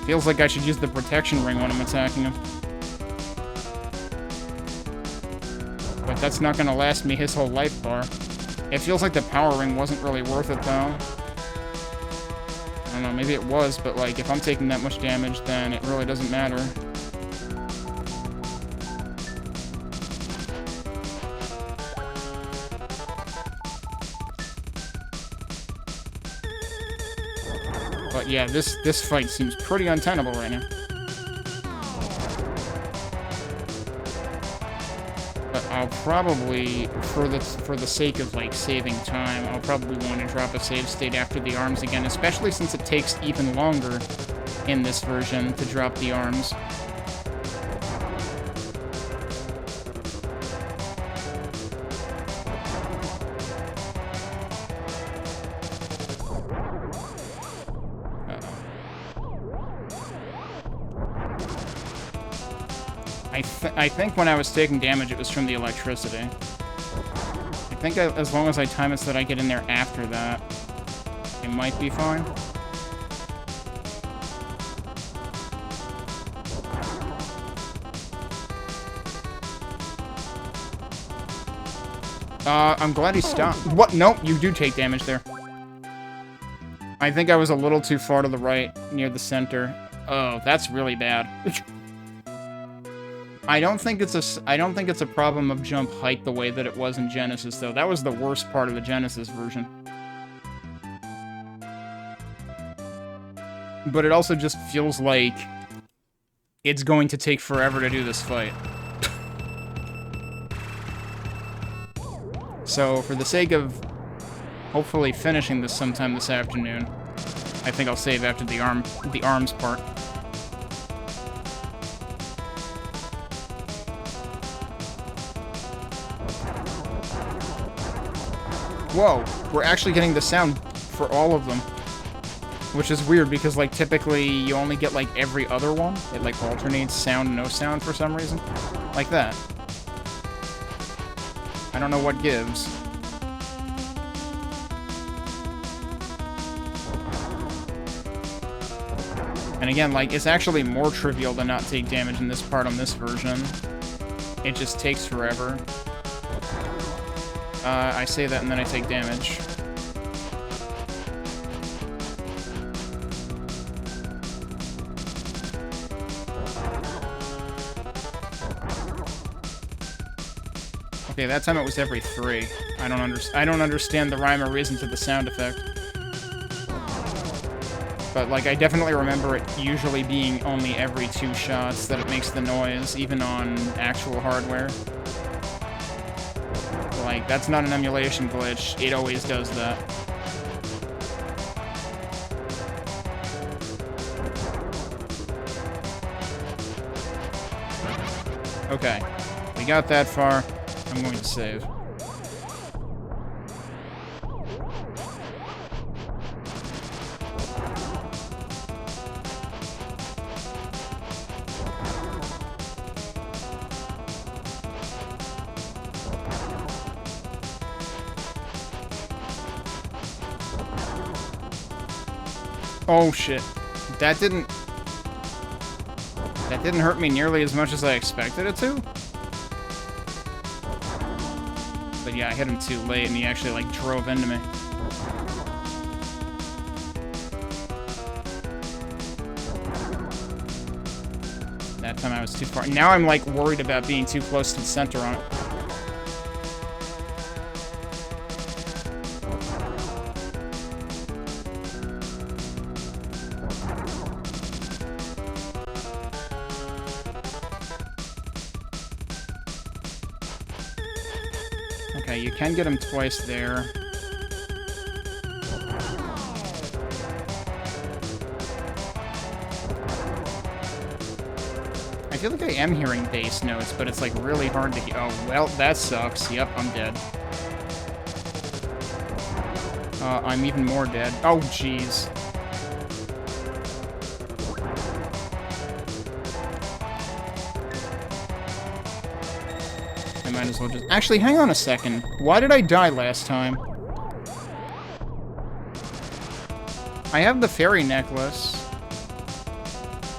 Feels like I should use the protection ring when I'm attacking him. But that's not gonna last me his whole life bar. It feels like the power ring wasn't really worth it, though. I don't know, maybe it was, but, like, if I'm taking that much damage, then it really doesn't matter. But yeah, this fight seems pretty untenable right now. But I'll probably, for the sake of, like, saving time, I'll probably want to drop a save state after the arms again, especially since it takes even longer in this version to drop the arms. I think when I was taking damage, it was from the electricity. I think as long as I time it so that I get in there after that, it might be fine. I'm glad he stopped. What? Nope, you do take damage there. I think I was a little too far to the right, near the center. Oh, that's really bad. I don't think it's a problem of jump height the way that it was in Genesis, though. That was the worst part of the Genesis version. But it also just feels like it's going to take forever to do this fight. So, for the sake of hopefully finishing this sometime this afternoon, I think I'll save after the arms part. Whoa, we're actually getting the sound for all of them. Which is weird, because, like, typically you only get, like, every other one. It, like, alternates sound, no sound for some reason. Like that. I don't know what gives. And again, like, it's actually more trivial to not take damage in this part on this version. It just takes forever. I say that and then I take damage. Okay, that time it was every 3. I don't understand the rhyme or reason to the sound effect. But, like, I definitely remember it usually being only every 2 shots that it makes the noise, even on actual hardware. Like, that's not an emulation glitch. It always does that. Okay. We got that far. I'm going to save. Oh shit. That didn't hurt me nearly as much as I expected it to. But yeah, I hit him too late and he actually, like, drove into me. That time I was too far. Now I'm, like, worried about being too close to the center on it. Okay, you can get him twice there. I feel like I am hearing bass notes, but it's, like, really hard to hear. Oh, well, that sucks. Yep, I'm dead. I'm even more dead. Oh, jeez. I might as well just... Actually, hang on a second. Why did I die last time? I have the fairy necklace.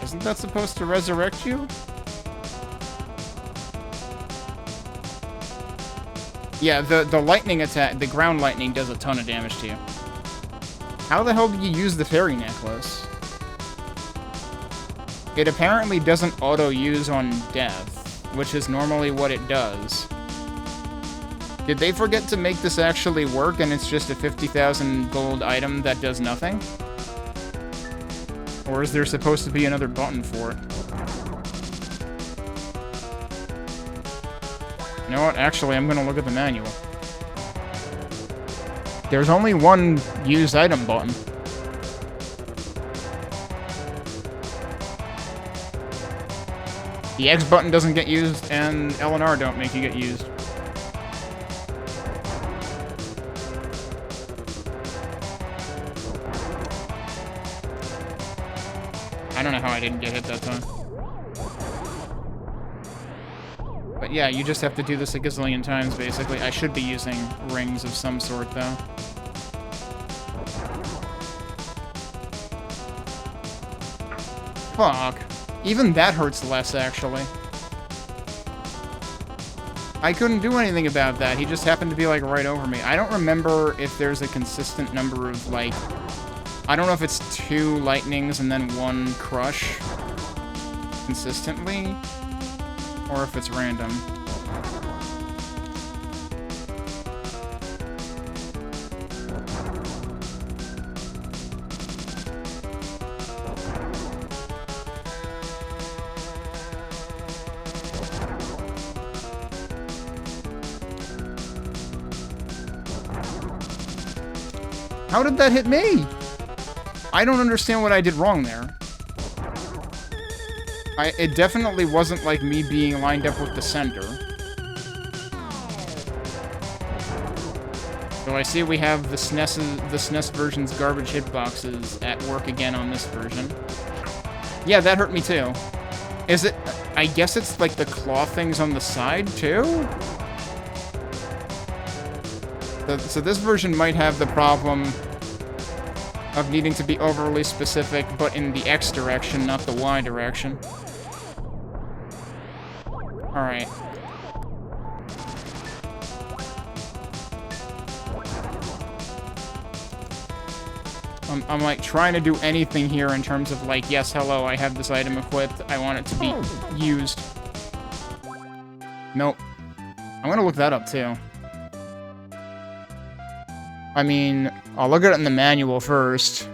Isn't that supposed to resurrect you? Yeah, the lightning attack, the ground lightning does a ton of damage to you. How the hell did you use the fairy necklace? It apparently doesn't auto-use on death, which is normally what it does. Did they forget to make this actually work and it's just a 50,000 gold item that does nothing? Or is there supposed to be another button for it? You know what? Actually, I'm gonna look at the manual. There's only one use item button. The X button doesn't get used, and L and R don't make you get used. I don't know how I didn't get hit that time. But yeah, you just have to do this a gazillion times, basically. I should be using rings of some sort, though. Fuck. Even that hurts less, actually. I couldn't do anything about that. He just happened to be, like, right over me. I don't remember if there's a consistent number of, like... I don't know if it's 2 lightnings and then 1 crush consistently, or if it's random. How did that hit me? I don't understand what I did wrong there. It definitely wasn't like me being lined up with the sender. So I see we have the SNES version's garbage hitboxes at work again on this version. Yeah, that hurt me too. Is it... I guess it's like the claw things on the side too? So this version might have the problem of needing to be overly specific, but in the X direction, not the Y direction. Alright. I'm like trying to do anything here in terms of like, yes, hello, I have this item equipped, I want it to be used. Nope. I'm gonna look that up too. I mean, I'll look at it in the manual first.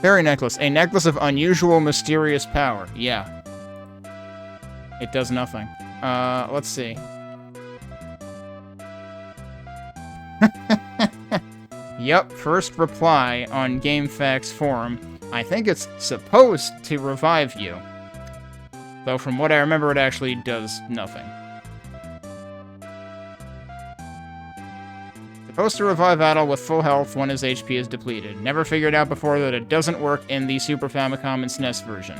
Fairy necklace. A necklace of unusual, mysterious power. Yeah. It does nothing. Let's see. Yep, first reply on GameFAQs forum. I think it's supposed to revive you. Though from what I remember, it actually does nothing. Supposed to revive Adol with full health when his HP is depleted. Never figured out before that it doesn't work in the Super Famicom and SNES version.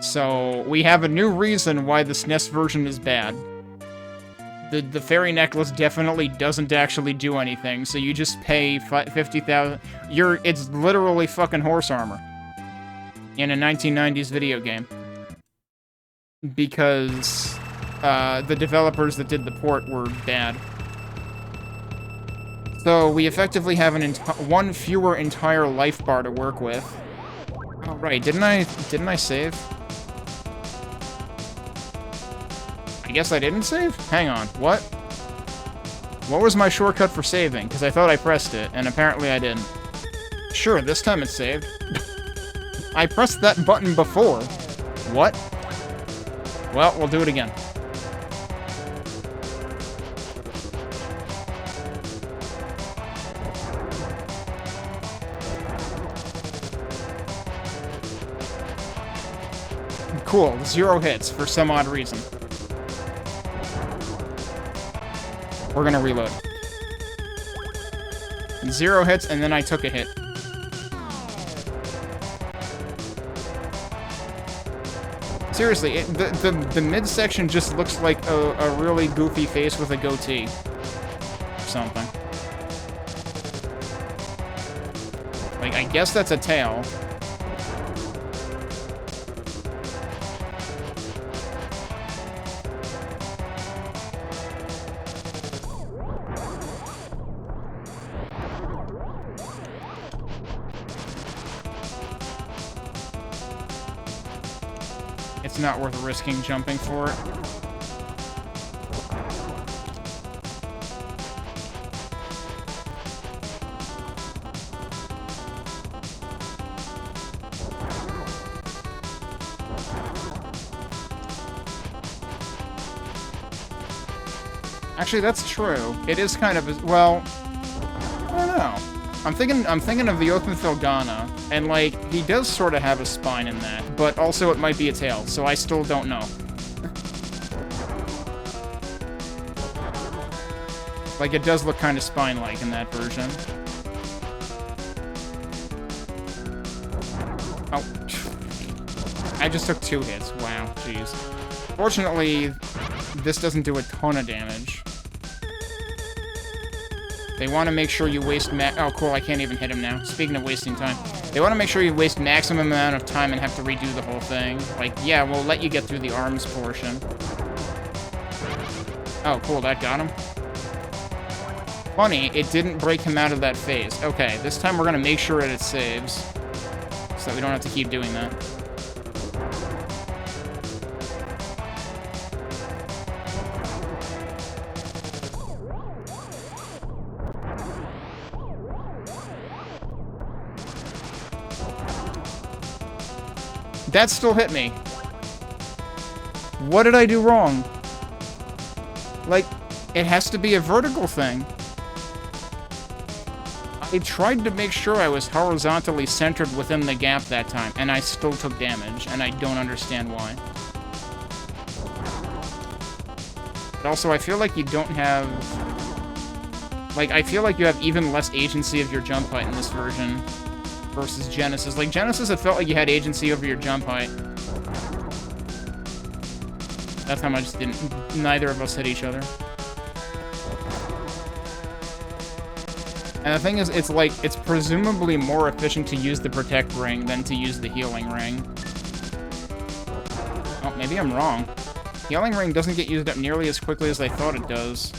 So, we have a new reason why the SNES version is bad. The fairy necklace definitely doesn't actually do anything, so you just pay 50,000... It's literally fucking horse armor. In a 1990s video game. Because the developers that did the port were bad. So we effectively have one fewer entire life bar to work with. Oh right, didn't I save? I guess I didn't save? Hang on, what? What was my shortcut for saving? Because I thought I pressed it, and apparently I didn't. Sure, this time it's saved. I pressed that button before. What? Well, we'll do it again. Cool, 0 hits for some odd reason. We're gonna reload. 0 hits, and then I took a hit. Seriously, the midsection just looks like a really goofy face with a goatee. Or something. Like, I guess that's a tail. It's not worth risking jumping for it. Actually, that's true. It is kind of, well, I don't know. I'm thinking of the Open Felghana, and like, he does sort of have a spine in that, but also it might be a tail, so I still don't know. Like, it does look kind of spine-like in that version. Oh. I just took 2 hits. Wow, jeez. Fortunately, this doesn't do a ton of damage. They want to make sure you waste oh, cool, I can't even hit him now. Speaking of wasting time. They want to make sure you waste maximum amount of time and have to redo the whole thing. Like, yeah, we'll let you get through the arms portion. Oh, cool, that got him. Funny, it didn't break him out of that phase. Okay, this time we're going to make sure that it saves. So that we don't have to keep doing that. That still hit me. What did I do wrong? Like, it has to be a vertical thing. I tried to make sure I was horizontally centered within the gap that time, and I still took damage, and I don't understand why. But also, I feel like you don't have... Like, I feel like you have even less agency of your jump height in this version versus Genesis. Like, Genesis, it felt like you had agency over your jump height. That time I just didn't... Neither of us hit each other. And the thing is, it's like, it's presumably more efficient to use the Protect Ring than to use the Healing Ring. Oh, maybe I'm wrong. Healing Ring doesn't get used up nearly as quickly as I thought it does.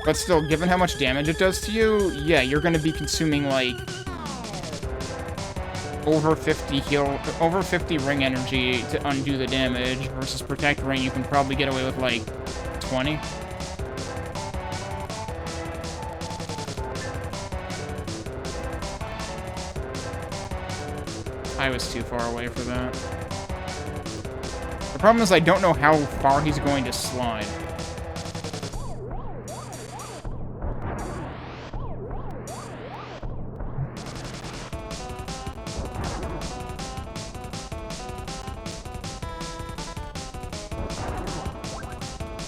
But still, given how much damage it does to you, yeah, you're gonna be consuming, like, over 50 ring energy to undo the damage, versus Protect Ring, you can probably get away with, like, 20. I was too far away for that. The problem is I don't know how far he's going to slide.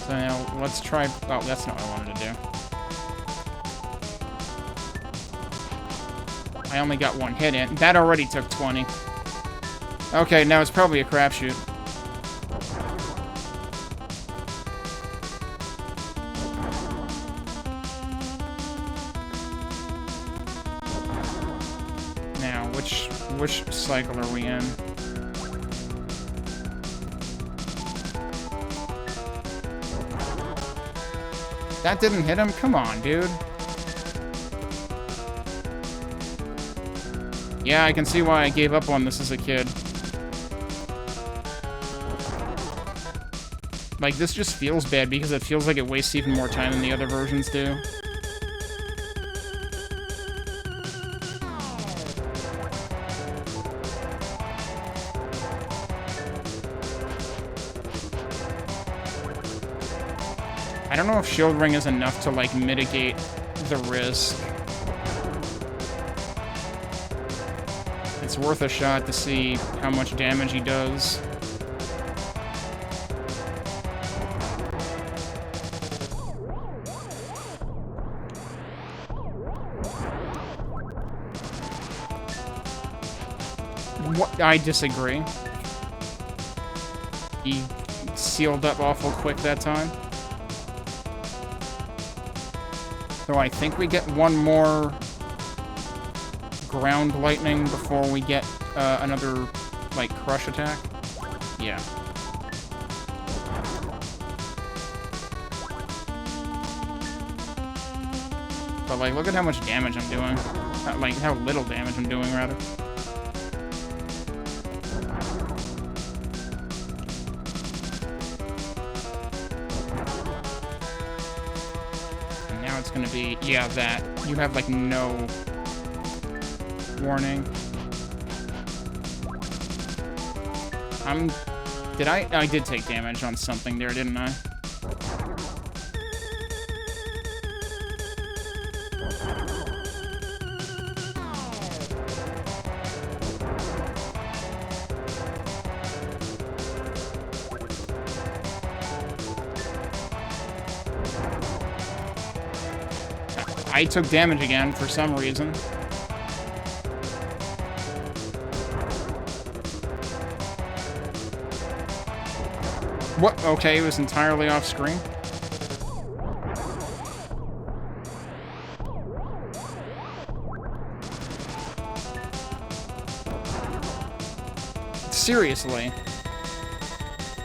So now, let's try... Oh, that's not what I wanted to do. I only got 1 hit in. That already took 20. Okay, now it's probably a crapshoot. Now, which cycle are we in? That didn't hit him? Come on, dude. Yeah, I can see why I gave up on this as a kid. Like, this just feels bad because it feels like it wastes even more time than the other versions do. I don't know if Shield Ring is enough to, like, mitigate the risk. It's worth a shot to see how much damage he does. What? I disagree. He sealed up awful quick that time. So I think we get one more ground lightning before we get another, like, crush attack. Yeah. But, like, look at how much damage I'm doing. Like, how little damage I'm doing, rather. it's gonna be, yeah, that. You have, like, no warning. I did take damage on something there, didn't I? I took damage again for some reason. What? Okay, it was entirely off screen. Seriously.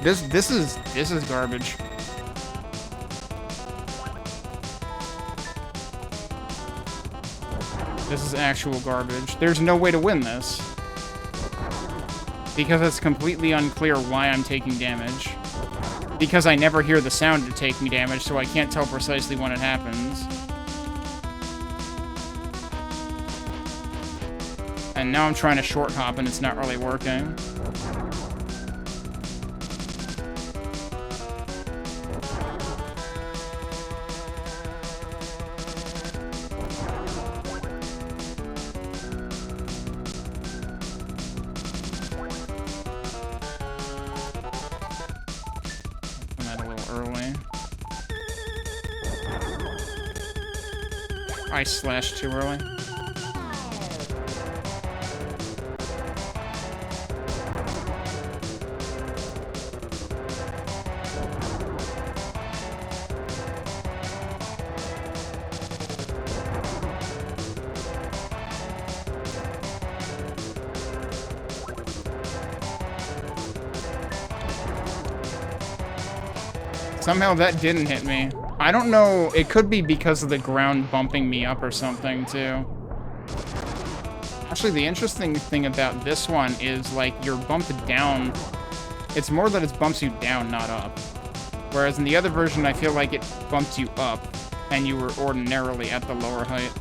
This is garbage. This is actual garbage. There's no way to win this. Because it's completely unclear why I'm taking damage. Because I never hear the sound to take me damage, so I can't tell precisely when it happens. And now I'm trying to short hop and it's not really working. I slashed too early. Somehow that didn't hit me. I don't know, it could be because of the ground bumping me up or something, too. Actually, the interesting thing about this one is, like, you're bumped down. It's more that it bumps you down, not up. Whereas in the other version, I feel like it bumped you up, and you were ordinarily at the lower height.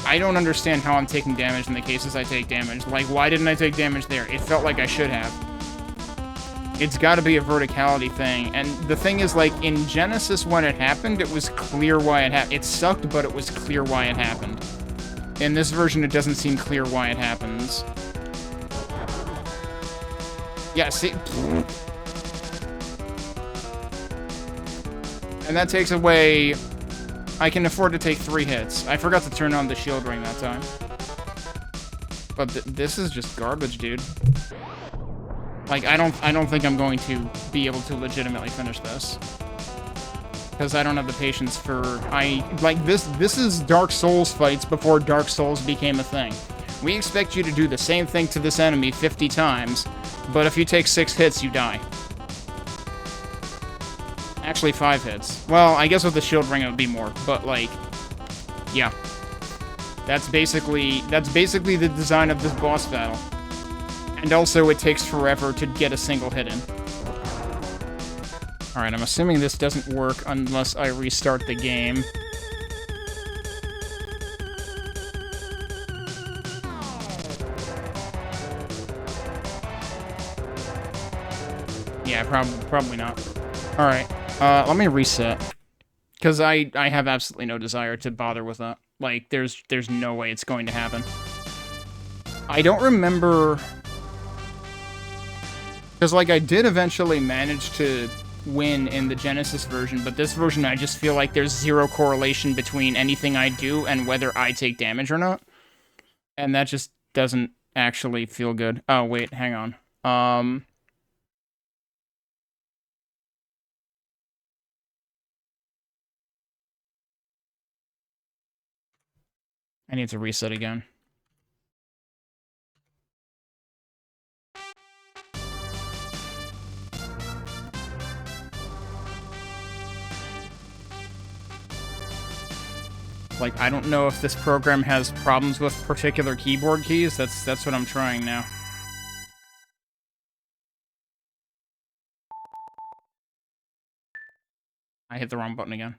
I don't understand how I'm taking damage in the cases I take damage. Like, why didn't I take damage there? It felt like I should have. It's gotta be a verticality thing. And the thing is, like, in Genesis when it happened, it was clear why it happened. It sucked, but it was clear why it happened. In this version, it doesn't seem clear why it happens. Yeah, see? And that takes away... I can afford to take 3 hits. I forgot to turn on the shield ring that time. But this is just garbage, dude. Like, I don't think I'm going to be able to legitimately finish this. Because I don't have the patience for... This is Dark Souls fights before Dark Souls became a thing. We expect you to do the same thing to this enemy 50 times, but if you take 6 hits, you die. Actually, 5 hits. Well, I guess with the shield ring it would be more, but, like, yeah. That's basically the design of this boss battle. And also, it takes forever to get a single hit in. Alright, I'm assuming this doesn't work unless I restart the game. Yeah, probably not. Alright. Let me reset. Because I have absolutely no desire to bother with that. Like, there's no way it's going to happen. I don't remember... Because, like, I did eventually manage to win in the Genesis version, but this version I just feel like there's zero correlation between anything I do and whether I take damage or not. And that just doesn't actually feel good. Oh, wait, hang on. I need to reset again. Like, I don't know if this program has problems with particular keyboard keys. That's what I'm trying now. I hit the wrong button again.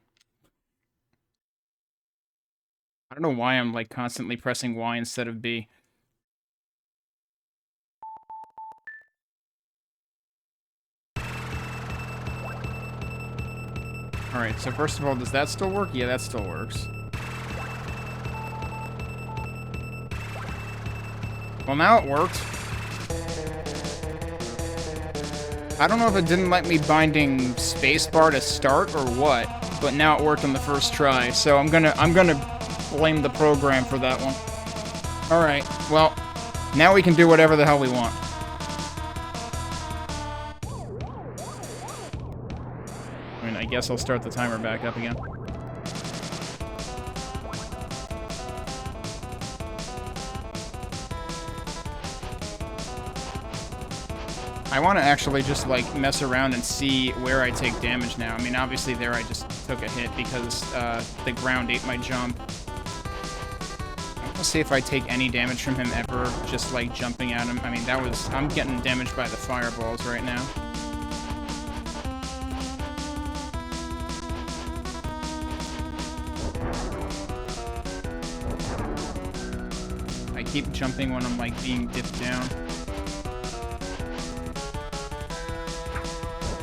I don't know why I'm, like, constantly pressing Y instead of B. Alright, so first of all, does that still work? Yeah, that still works. Well, now it worked. I don't know if it didn't let me binding spacebar to start or what, but now it worked on the first try, so I'm gonna blame the program for that one. Alright, well, now we can do whatever the hell we want. I mean, I guess I'll start the timer back up again. I want to actually just, like, mess around and see where I take damage now. I mean, obviously there I just took a hit because the ground ate my jump. I want to see if I take any damage from him ever, just, like, jumping at him. I mean, I'm getting damaged by the fireballs right now. I keep jumping when I'm, like, being dipped down.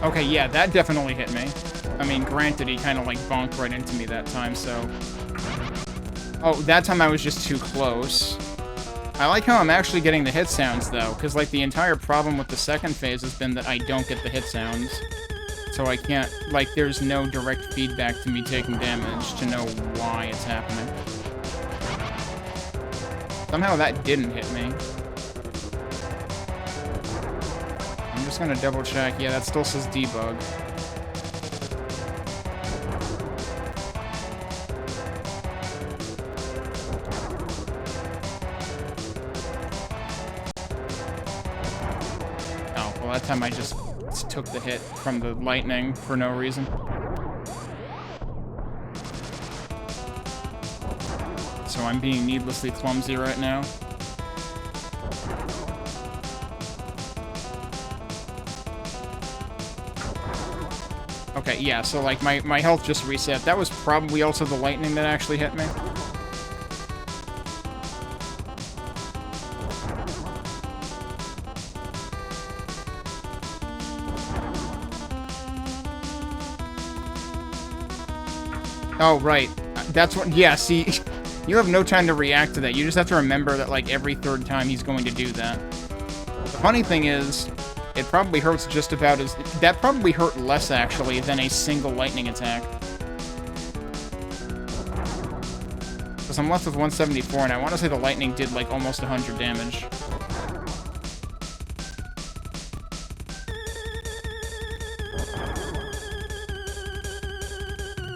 Okay, yeah, that definitely hit me. I mean, granted, he kind of, like, bonked right into me that time, so... Oh, that time I was just too close. I like how I'm actually getting the hit sounds, though, because, like, the entire problem with the second phase has been that I don't get the hit sounds. So I can't... Like, there's no direct feedback to me taking damage to know why it's happening. Somehow that didn't hit me. I'm just gonna double check. Yeah, that still says debug. Oh, well, that time I just took the hit from the lightning for no reason. So I'm being needlessly clumsy right now. Okay, yeah, so, like, my health just reset. That was probably also the lightning that actually hit me. Oh, right. That's what... Yeah, see, you have no time to react to that. You just have to remember that, like, every third time he's going to do that. The funny thing is... It probably hurts just about as... That probably hurt less, actually, than a single lightning attack. Because I'm left with 174, and I want to say the lightning did, like, almost 100 damage.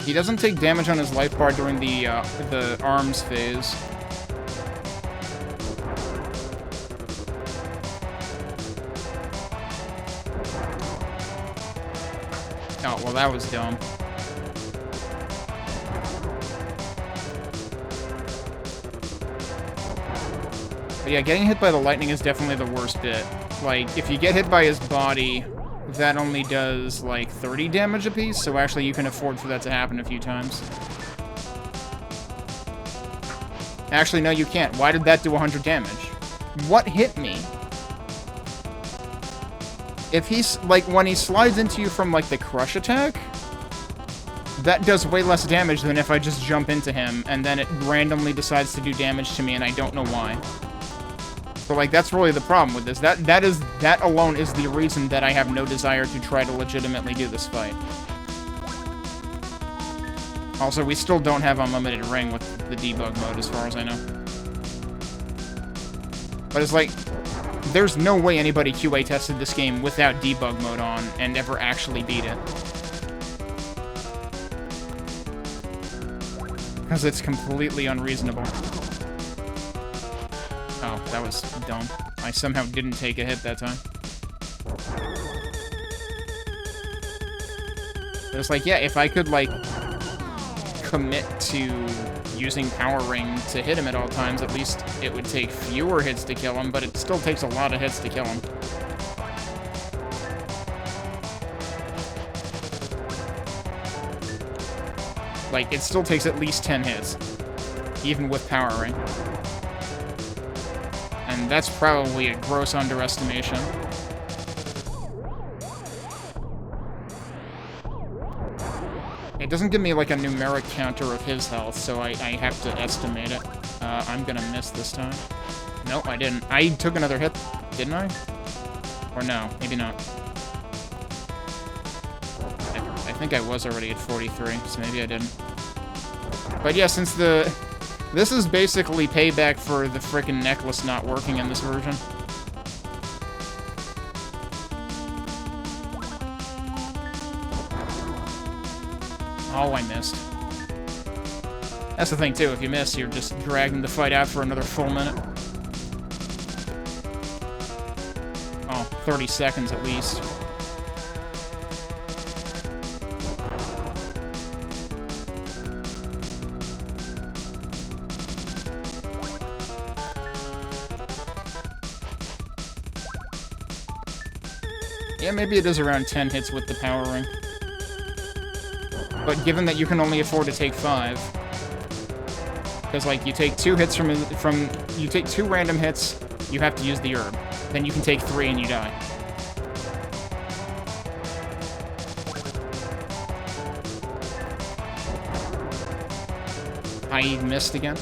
He doesn't take damage on his life bar during the arms phase. Oh, well, that was dumb. But yeah, getting hit by the lightning is definitely the worst bit. Like, if you get hit by his body, that only does, like, 30 damage apiece, so actually you can afford for that to happen a few times. Actually, no, you can't. Why did that do 100 damage? What hit me? If he's, like, when he slides into you from, like, the crush attack, that does way less damage than if I just jump into him, and then it randomly decides to do damage to me, and I don't know why. So, like, that's really the problem with this. That alone is the reason that I have no desire to try to legitimately do this fight. Also, we still don't have unlimited ring with the debug mode, as far as I know. But it's like... There's no way anybody QA tested this game without debug mode on and ever actually beat it. Because it's completely unreasonable. Oh, that was dumb. I somehow didn't take a hit that time. It's like, yeah, if I could, like, commit to using Power Ring to hit him at all times, at least it would take fewer hits to kill him, but it still takes a lot of hits to kill him. Like, it still takes at least 10 hits, even with powering. And that's probably a gross underestimation. It doesn't give me, like, a numeric counter of his health, so I have to estimate it. I'm gonna miss this time. Nope, I didn't. I took another hit, didn't I? Or no, maybe not. I think I was already at 43, so maybe I didn't. But yeah, since this is basically payback for the frickin' necklace not working in this version. Oh, I missed. That's the thing, too. If you miss, you're just dragging the fight out for another full minute. Oh, 30 seconds at least. Yeah, maybe it is around 10 hits with the power ring. But given that you can only afford to take 5, because like you take 2 hits you take 2 random hits, you have to use the herb. Then you can take 3 and you die. I missed again.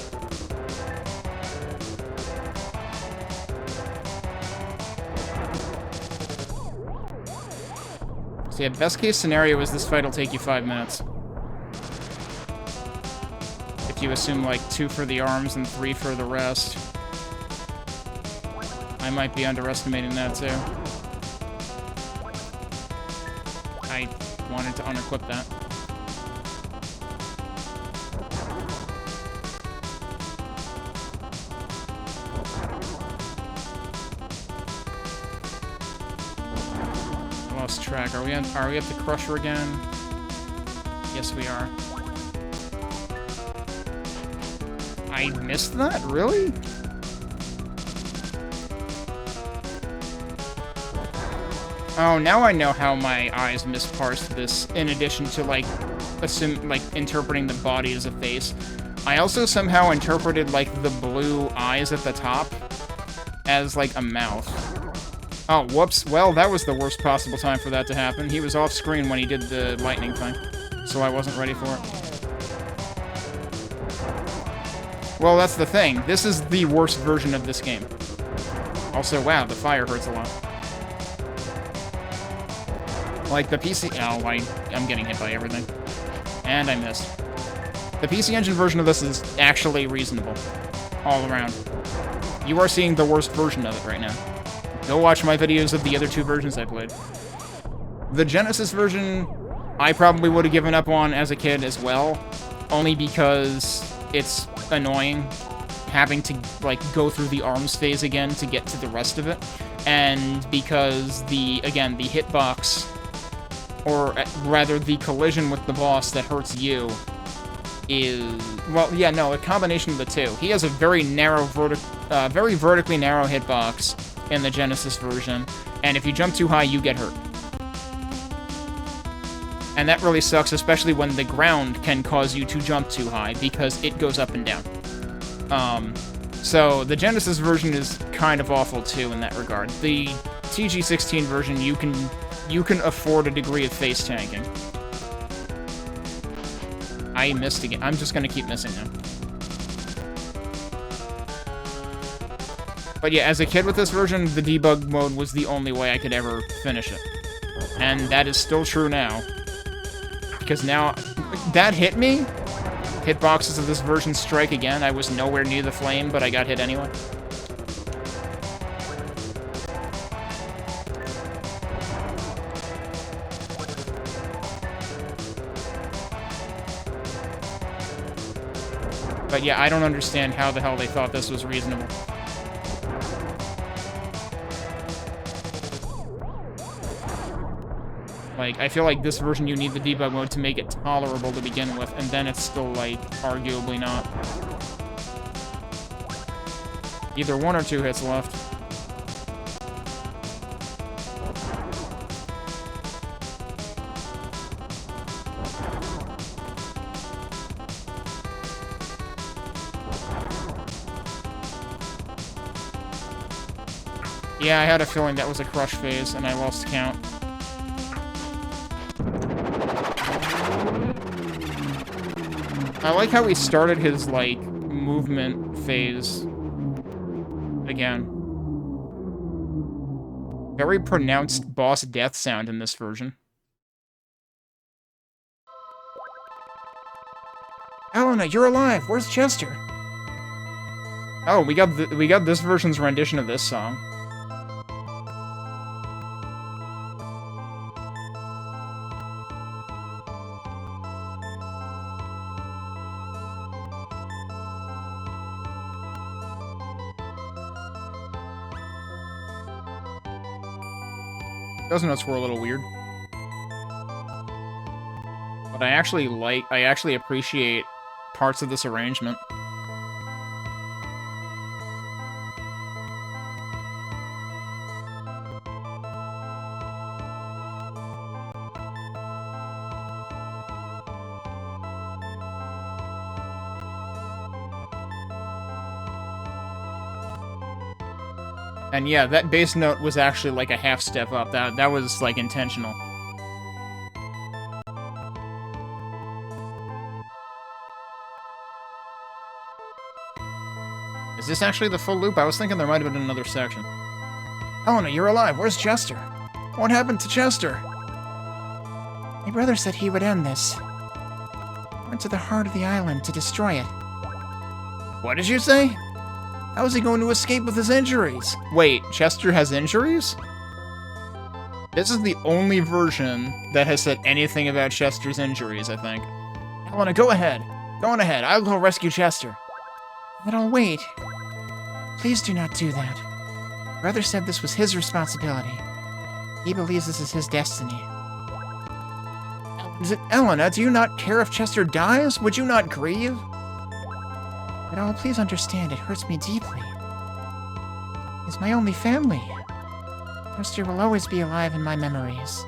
So yeah, best case scenario is this fight will take you 5 minutes. If you assume like 2 for the arms and 3 for the rest. I might be underestimating that too. I wanted to unequip that. Lost track. Are we at the Crusher again? Yes, we are. I missed that? Really? Oh, now I know how my eyes misparsed this, in addition to, like, interpreting the body as a face. I also somehow interpreted, like, the blue eyes at the top as, like, a mouth. Oh, whoops. Well, that was the worst possible time for that to happen. He was off-screen when he did the lightning thing, so I wasn't ready for it. Well, that's the thing. This is the worst version of this game. Also, wow, the fire hurts a lot. Like, the PC... Oh, I'm getting hit by everything. And I missed. The PC Engine version of this is actually reasonable. All around. You are seeing the worst version of it right now. Go watch my videos of the other 2 versions I played. The Genesis version, I probably would have given up on as a kid as well. Only because it's annoying having to, like, go through the arms phase again to get to the rest of it. And because again, the hitbox... or rather the collision with the boss that hurts you is, well, yeah, no, a combination of the two. He has a very narrow, very vertically narrow hitbox in the Genesis version, and if you jump too high, you get hurt. And that really sucks, especially when the ground can cause you to jump too high, because it goes up and down. So the Genesis version is kind of awful too in that regard. The TG16 version, you can afford a degree of face tanking. I missed again. I'm just gonna keep missing now. But yeah, as a kid with this version, the debug mode was the only way I could ever finish it. And that is still true now. Because now, that hit me? Hitboxes of this version strike again. I was nowhere near the flame, but I got hit anyway. But yeah, I don't understand how the hell they thought this was reasonable. Like, I feel like this version you need the debug mode to make it tolerable to begin with, and then it's still, like, arguably not. Either 1 or 2 hits left. Yeah, I had a feeling that was a crush phase, and I lost count. I like how he started his, like, movement phase again. Very pronounced boss death sound in this version. Helena, you're alive! Where's Chester? Oh, we got this version's rendition of this song. Those notes were a little weird. But I actually appreciate parts of this arrangement. And yeah, that bass note was actually like a half step up. That was like intentional. Is this actually the full loop? I was thinking there might have been another section. Helena, you're alive. Where's Chester? What happened to Chester? My brother said he would end this. Went to the heart of the island to destroy it. What did you say? How is he going to escape with his injuries? Wait, Chester has injuries? This is the only version that has said anything about Chester's injuries, I think. Helena, go ahead. Go on ahead. I'll go rescue Chester. But I'll wait. Please do not do that. Brother said this was his responsibility. He believes this is his destiny. Elena, do you not care if Chester dies? Would you not grieve? But oh, please understand, it hurts me deeply. He's my only family. Chester will always be alive in my memories.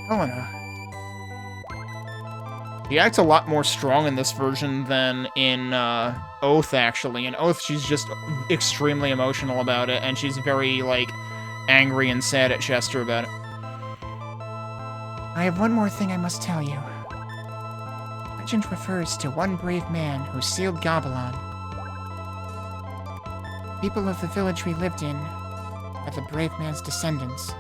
Helena. She acts a lot more strong in this version than in Oath, actually. In Oath, she's just extremely emotional about it, and she's very, like, angry and sad at Chester about it. I have one more thing I must tell you. Legend refers to one brave man who sealed Galbalan. People of the village we lived in are the brave man's descendants.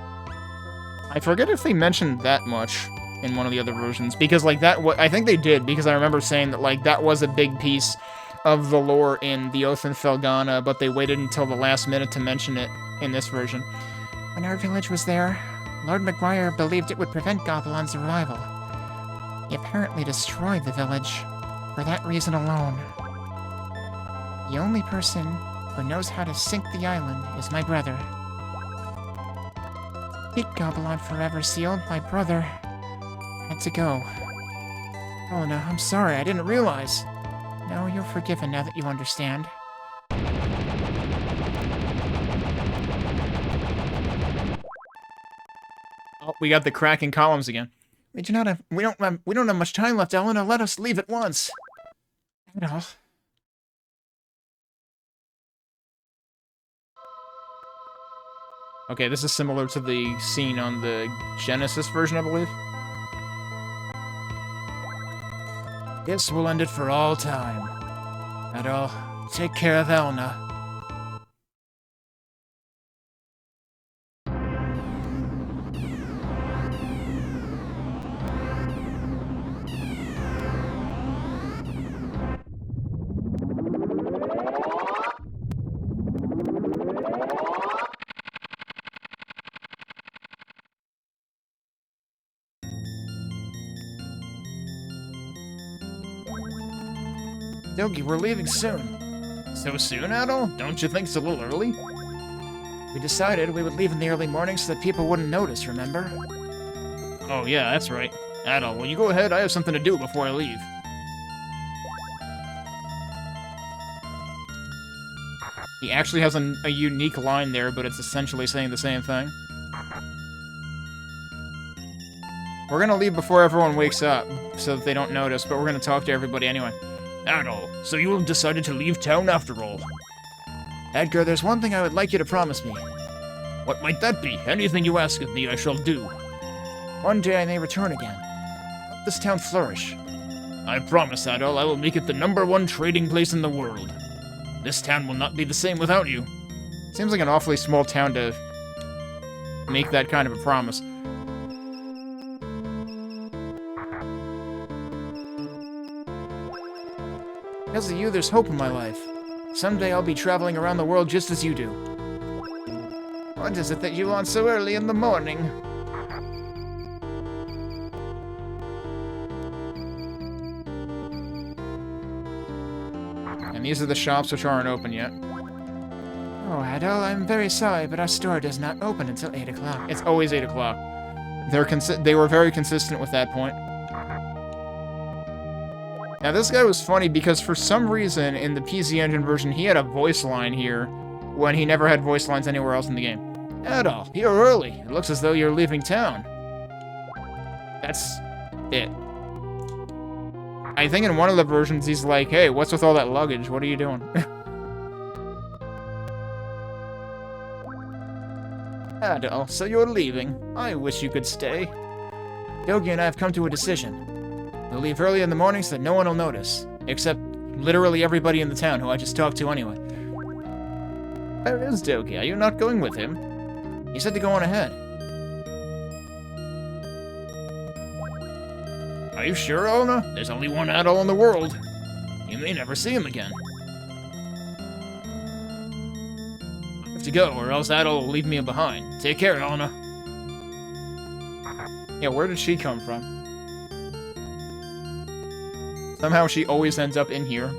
I forget if they mentioned that much in one of the other versions, because, like, I think they did, because I remember saying that, like, that was a big piece of the lore in The Oath and Felghana, but they waited until the last minute to mention it in this version. When our village was there, Lord McGuire believed it would prevent Galbalan's arrival. He apparently destroyed the village for that reason alone. The only person who knows how to sink the island is my brother. To keep Galbalan forever sealed, my brother had to go. Helena, I'm sorry, I didn't realize. No, you're forgiven now that you understand. Oh, we got the cracking columns again. We don't have much time left, Elena. Let us leave at once. At all. Okay, this is similar to the scene on the Genesis version, I believe. This will end it for all time. At all, take care of Elena. Yogi, we're leaving soon. So soon, Adol? Don't you think it's a little early? We decided we would leave in the early morning so that people wouldn't notice, remember? Oh yeah, that's right. Adol, will you go ahead? I have something to do before I leave. He actually has a unique line there, but it's essentially saying the same thing. We're gonna leave before everyone wakes up, so that they don't notice, but we're gonna talk to everybody anyway. Adol, so you have decided to leave town after all? Edgar, there's one thing I would like you to promise me. What might that be? Anything you ask of me, I shall do. One day I may return again. Let this town flourish. I promise, Adol, I will make it the #1 trading place in the world. This town will not be the same without you. Seems like an awfully small town to make that kind of a promise. Because of you, there's hope in my life. Someday I'll be traveling around the world just as you do. What is it that you want so early in the morning? And these are the shops which aren't open yet. Oh, Adol, I'm very sorry, but our store does not open until 8 o'clock. It's always 8 o'clock. They were very consistent with that point. Now, this guy was funny because for some reason, in the PC Engine version, he had a voice line here when he never had voice lines anywhere else in the game. Adol, you're early. It looks as though you're leaving town. That's it. I think in one of the versions, he's like, hey, what's with all that luggage? What are you doing? Adol, so you're leaving. I wish you could stay. Dogi and I have come to a decision. We'll leave early in the morning so that no one will notice. Except literally everybody in the town who I just talked to anyway. Where is Dogi? Are you not going with him? He said to go on ahead. Are you sure, Elna? There's only one Adol in the world. You may never see him again. I have to go, or else Adol will leave me behind. Take care, Elna. Yeah, where did she come from? Somehow she always ends up in here.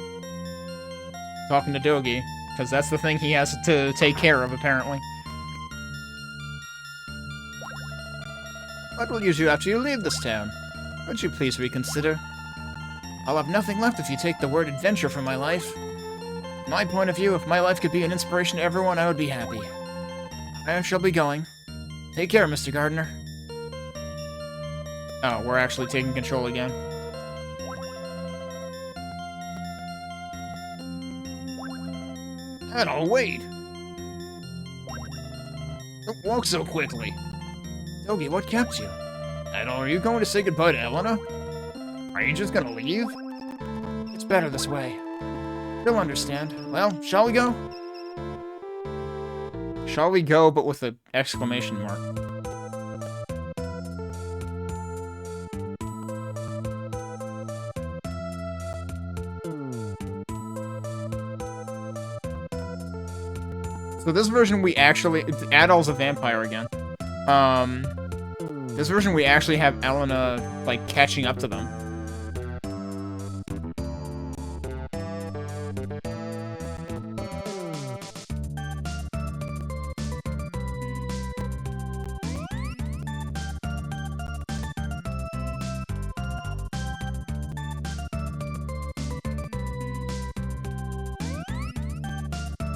Talking to Dogi, because that's the thing he has to take care of, apparently. What will you do after you leave this town? Would you please reconsider? I'll have nothing left if you take the word adventure from my life. From my point of view, if my life could be an inspiration to everyone, I would be happy. I shall be going. Take care, Mr. Gardner. Oh, we're actually taking control again. Adol, wait! Don't walk so quickly. Dogi, what kept you? Adol, are you going to say goodbye to Elena? Are you just gonna leave? It's better this way. You'll understand. Well, shall we go? Shall we go, but with an exclamation mark. So this version we actually... Adol's a vampire again. This version we actually have Elena, like, catching up to them.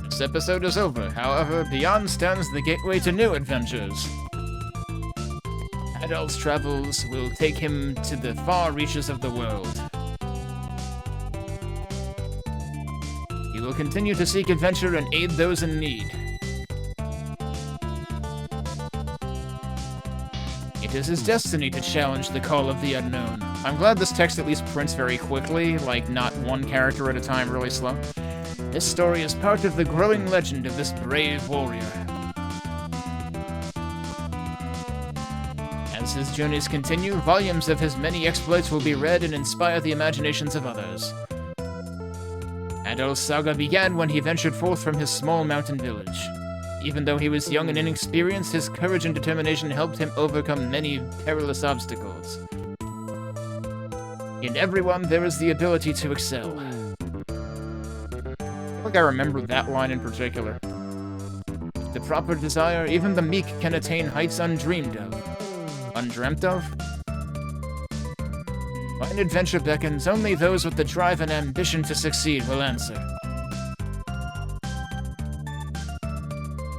This episode is over. However, beyond stands the gateway to new adventures. Adol's travels will take him to the far reaches of the world. He will continue to seek adventure and aid those in need. It is his destiny to challenge the call of the unknown. I'm glad this text at least prints very quickly, like not one character at a time, really slow. This story is part of the growing legend of this brave warrior. As his journeys continue, volumes of his many exploits will be read and inspire the imaginations of others. Adol's saga began when he ventured forth from his small mountain village. Even though he was young and inexperienced, his courage and determination helped him overcome many perilous obstacles. In everyone, there is the ability to excel. I think I remember that line in particular. With the proper desire, even the meek can attain heights undreamed of. Undreamt of? When adventure beckons, only those with the drive and ambition to succeed will answer.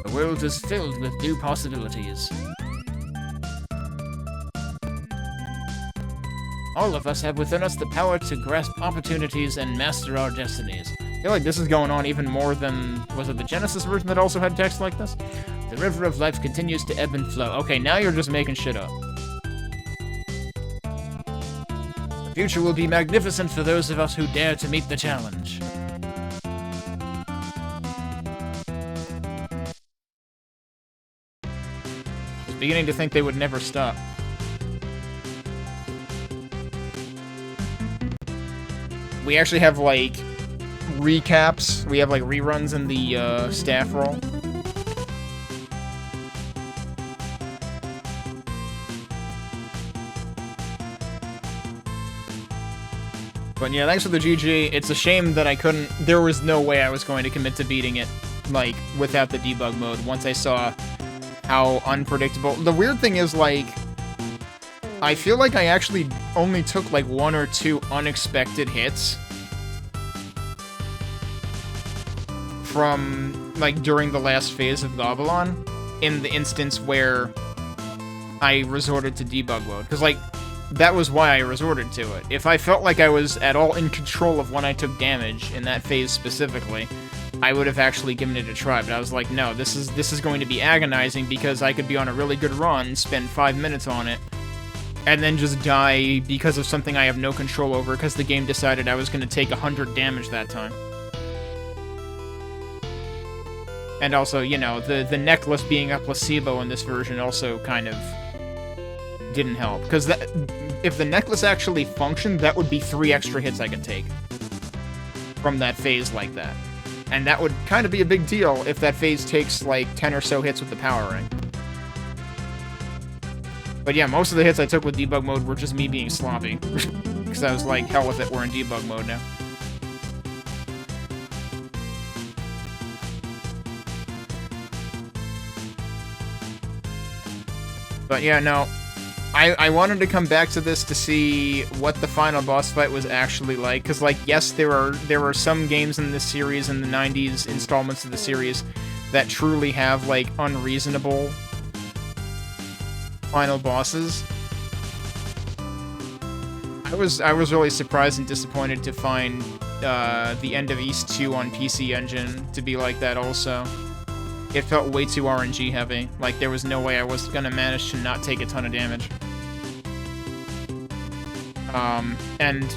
The world is filled with new possibilities. All of us have within us the power to grasp opportunities and master our destinies. I feel like this is going on even more than... Was it the Genesis version that also had text like this? The river of life continues to ebb and flow. Okay, now you're just making shit up. The future will be magnificent for those of us who dare to meet the challenge. I was beginning to think they would never stop. We actually have, like, recaps. We have, like, reruns in the, staff roll. But yeah, thanks for the GG. It's a shame that I couldn't... There was no way I was going to commit to beating it, like, without the debug mode, once I saw how unpredictable... The weird thing is, like... I feel like I actually only took, like, 1 or 2 unexpected hits from, like, during the last phase of Galbalan, in the instance where I resorted to debug mode. Because, like, that was why I resorted to it. If I felt like I was at all in control of when I took damage, in that phase specifically, I would have actually given it a try. But I was like, no, this is going to be agonizing, because I could be on a really good run, spend 5 minutes on it, and then just die because of something I have no control over, because the game decided I was going to take 100 damage that time. And also, you know, the necklace being a placebo in this version also kind of didn't help. Because if the necklace actually functioned, that would be 3 extra hits I could take from that phase like that. And that would kind of be a big deal if that phase takes, like, 10 or so hits with the power ring. But yeah, most of the hits I took with debug mode were just me being sloppy. Because I was like, hell with it, we're in debug mode now. But yeah, no, I wanted to come back to this to see what the final boss fight was actually like, because, like, yes, there are some games in this series, in the 90s installments of the series, that truly have, like, unreasonable final bosses. I was really surprised and disappointed to find the End of East 2 on PC Engine to be like that also. It felt way too RNG heavy. Like, there was no way I was gonna manage to not take a ton of damage. And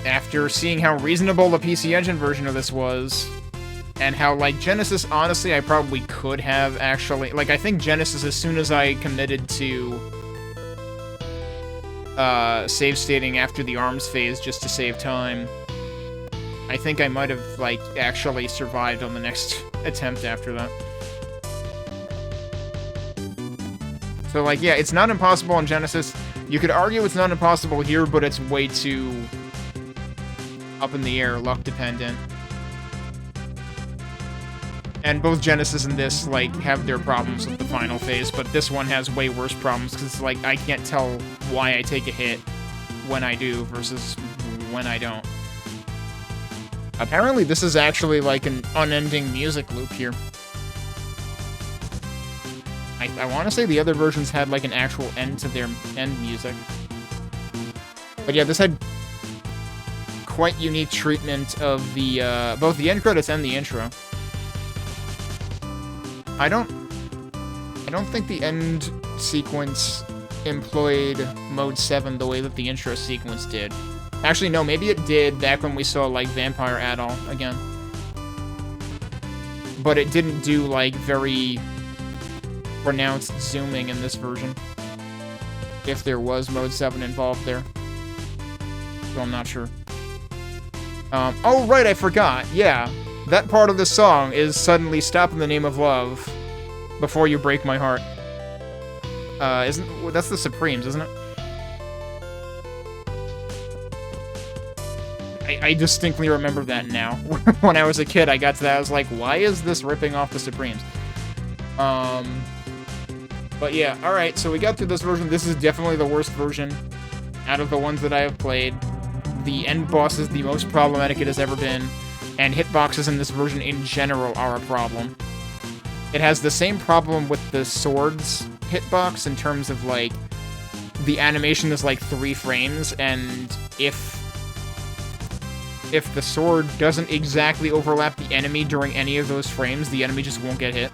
after seeing how reasonable the PC Engine version of this was, and how, like, Genesis, honestly, I probably could have actually... Like, I think Genesis, as soon as I committed to save stating after the arms phase just to save time, I think I might have, like, actually survived on the next attempt after that. So, like, yeah, it's not impossible on Genesis. You could argue it's not impossible here, but it's way too up in the air, luck dependent. And both Genesis and this, like, have their problems with the final phase, but this one has way worse problems, because it's like, I can't tell why I take a hit when I do versus when I don't. Apparently this is actually, like, an unending music loop here. I want to say the other versions had, like, an actual end to their end music. But yeah, this had quite unique treatment of the, both the end credits and the intro. I don't think the end sequence employed Mode 7 the way that the intro sequence did. Actually, no, maybe it did back when we saw, like, Vampire Adol again. But it didn't do, like, very pronounced zooming in this version. If there was Mode 7 involved there. So I'm not sure. Oh, right, I forgot. Yeah. That part of the song is Suddenly Stop in the Name of Love Before You Break My Heart. That's the Supremes, isn't it? I distinctly remember that now. When I was a kid, I got to that, I was like, why is this ripping off the Supremes? But yeah, alright, so we got through this version. This is definitely the worst version out of the ones that I have played. The end boss is the most problematic it has ever been. And hitboxes in this version in general are a problem. It has the same problem with the swords hitbox in terms of, like, the animation is like 3 frames, and if the sword doesn't exactly overlap the enemy during any of those frames, the enemy just won't get hit.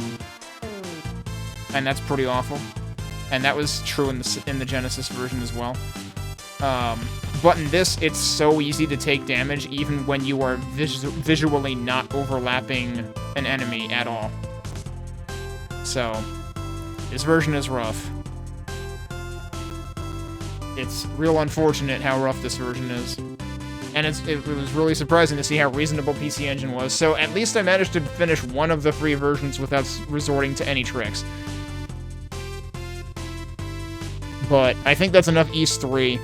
And that's pretty awful. And that was true in the Genesis version as well. But in this, it's so easy to take damage even when you are visually not overlapping an enemy at all. So, this version is rough. It's real unfortunate how rough this version is. And it was really surprising to see how reasonable PC Engine was. So at least I managed to finish one of the 3 versions without resorting to any tricks. But I think that's enough East 3.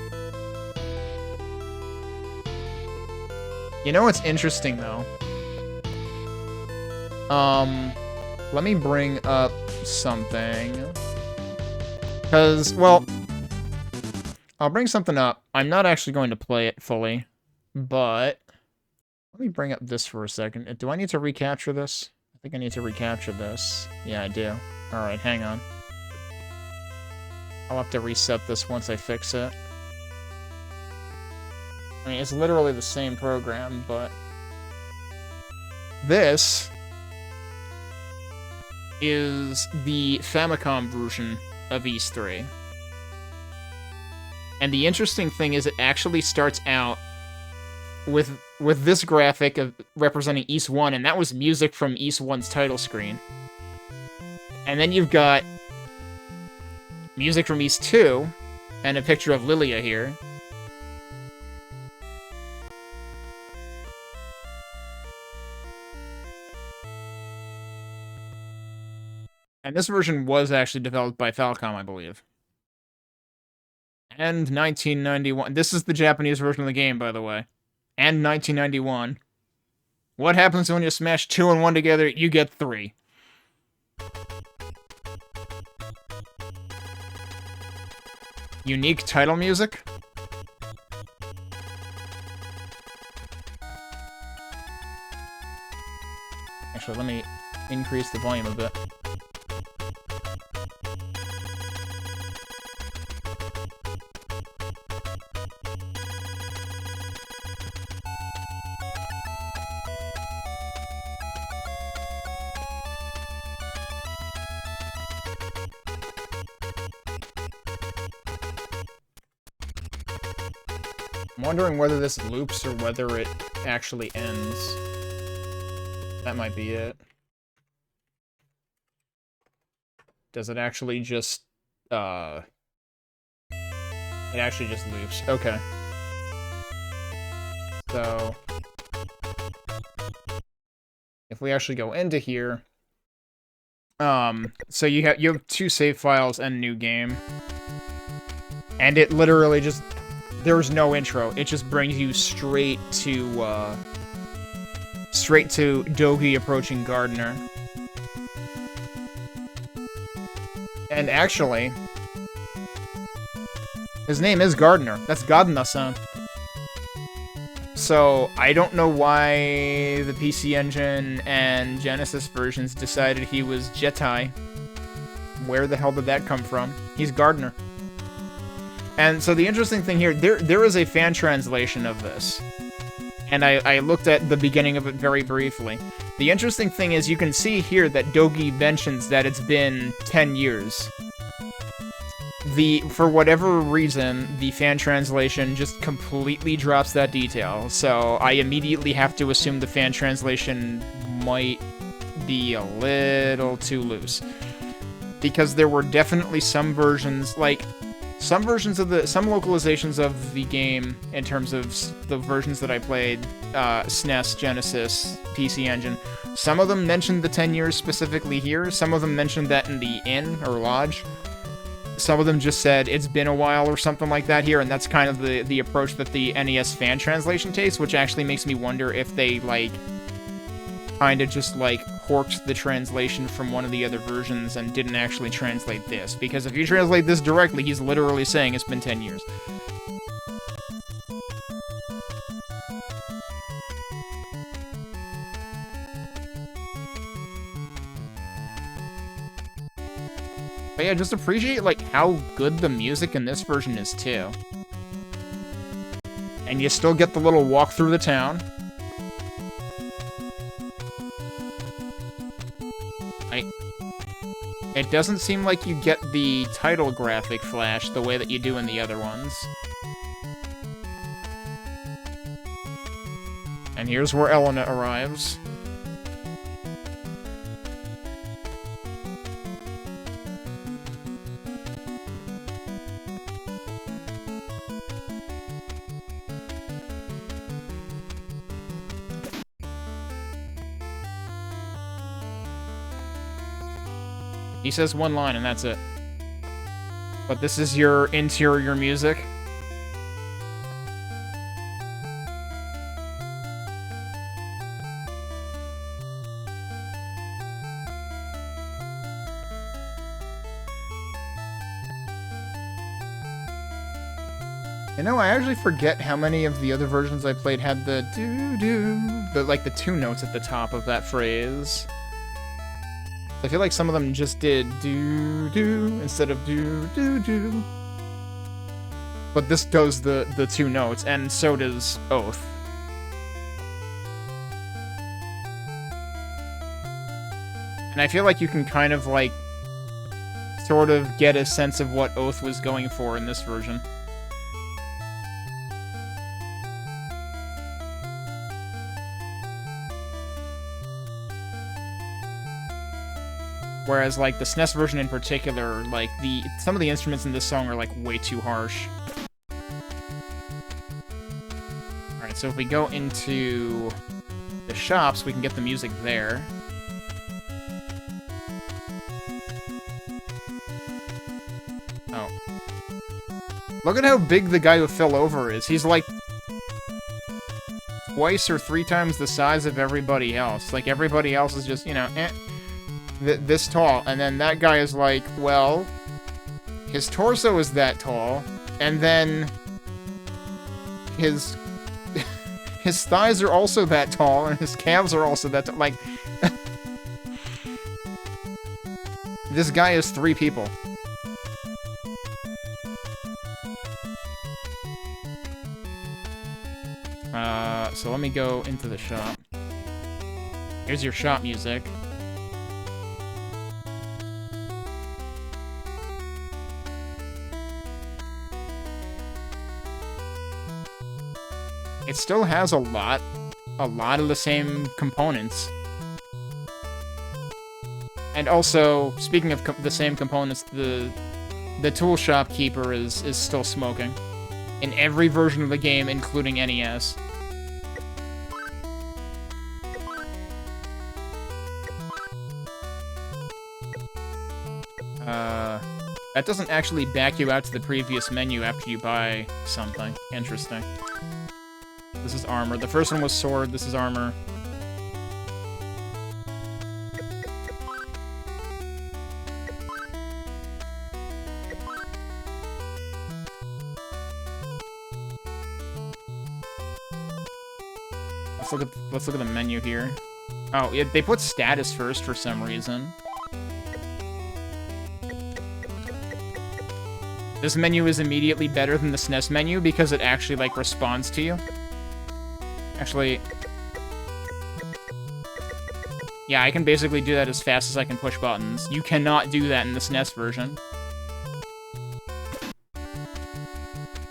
You know what's interesting, though? Let me bring up something. Because, well, I'll bring something up. I'm not actually going to play it fully. But let me bring up this for a second. Do I need to recapture this? I think I need to recapture this. Yeah, I do. Alright, hang on. I'll have to reset this once I fix it. I mean, it's literally the same program, but... This is the Famicom version of East 3. And the interesting thing is it actually starts out with this graphic of representing East 1, and that was music from East 1's title screen. And then you've got music from East 2, and a picture of Lilia here. And this version was actually developed by Falcom, I believe. And 1991. This is the Japanese version of the game, by the way. And 1991. What happens when you smash 2 and 1 together? You get 3. Unique title music? Actually, let me increase the volume a bit. I'm wondering whether this loops or whether it actually ends. That might be it. Does it actually just, It actually just loops. Okay. So... if we actually go into here... so you have 2 save files and new game. And it literally just... there's no intro. It just brings you straight to Dogi approaching Gardner. And actually, his name is Gardner. That's Gardner-san. So, I don't know why the PC Engine and Genesis versions decided he was Jetai. Where the hell did that come from? He's Gardner. And so the interesting thing here, there is a fan translation of this. And I looked at the beginning of it very briefly. The interesting thing is you can see here that Dogi mentions that it's been 10 years. For whatever reason, the fan translation just completely drops that detail. So I immediately have to assume the fan translation might be a little too loose. Because there were definitely some versions, like... some localizations of the game, in terms of the versions that I played, SNES, Genesis, PC Engine, some of them mentioned the 10 years specifically here, some of them mentioned that in the inn, or lodge, some of them just said it's been a while or something like that here, and that's kind of the approach that the NES fan translation takes, which actually makes me wonder if they, like, kind of just, like, horked the translation from one of the other versions and didn't actually translate this. Because if you translate this directly, he's literally saying it's been 10 years. But yeah, just appreciate, like, how good the music in this version is, too. And you still get the little walk through the town. It doesn't seem like you get the title graphic flash the way that you do in the other ones. And here's where Elena arrives. He says one line and that's it. But this is your interior music. You know, I actually forget how many of the other versions I played had the doo-doo, like the two notes at the top of that phrase. I feel like some of them just did doo-doo instead of doo-doo-doo. But this does the two notes, and so does Oath. And I feel like you can kind of, like, sort of get a sense of what Oath was going for in this version. Whereas, like, the SNES version in particular, like, some of the instruments in this song are, like, way too harsh. Alright, so if we go into the shops, we can get the music there. Oh. Look at how big the guy who fell over is. He's, like, twice or three times the size of everybody else. Like, everybody else is just, you know, this tall, and then that guy is like, well, his torso is that tall, and then his thighs are also that tall, and his calves are also that tall. Like, this guy is three people. So let me go into the shop. Here's your shop music. It still has a lot of the same components. And also, speaking of the same components, the tool shop keeper is still smoking. In every version of the game, including NES. That doesn't actually back you out to the previous menu after you buy something. Interesting. This is armor. The first one was sword, this is armor. Let's look at the menu here. Oh, yeah, they put status first for some reason. This menu is immediately better than the SNES menu because it actually, like, responds to you. Actually, yeah, I can basically do that as fast as I can push buttons. You cannot do that in the SNES version.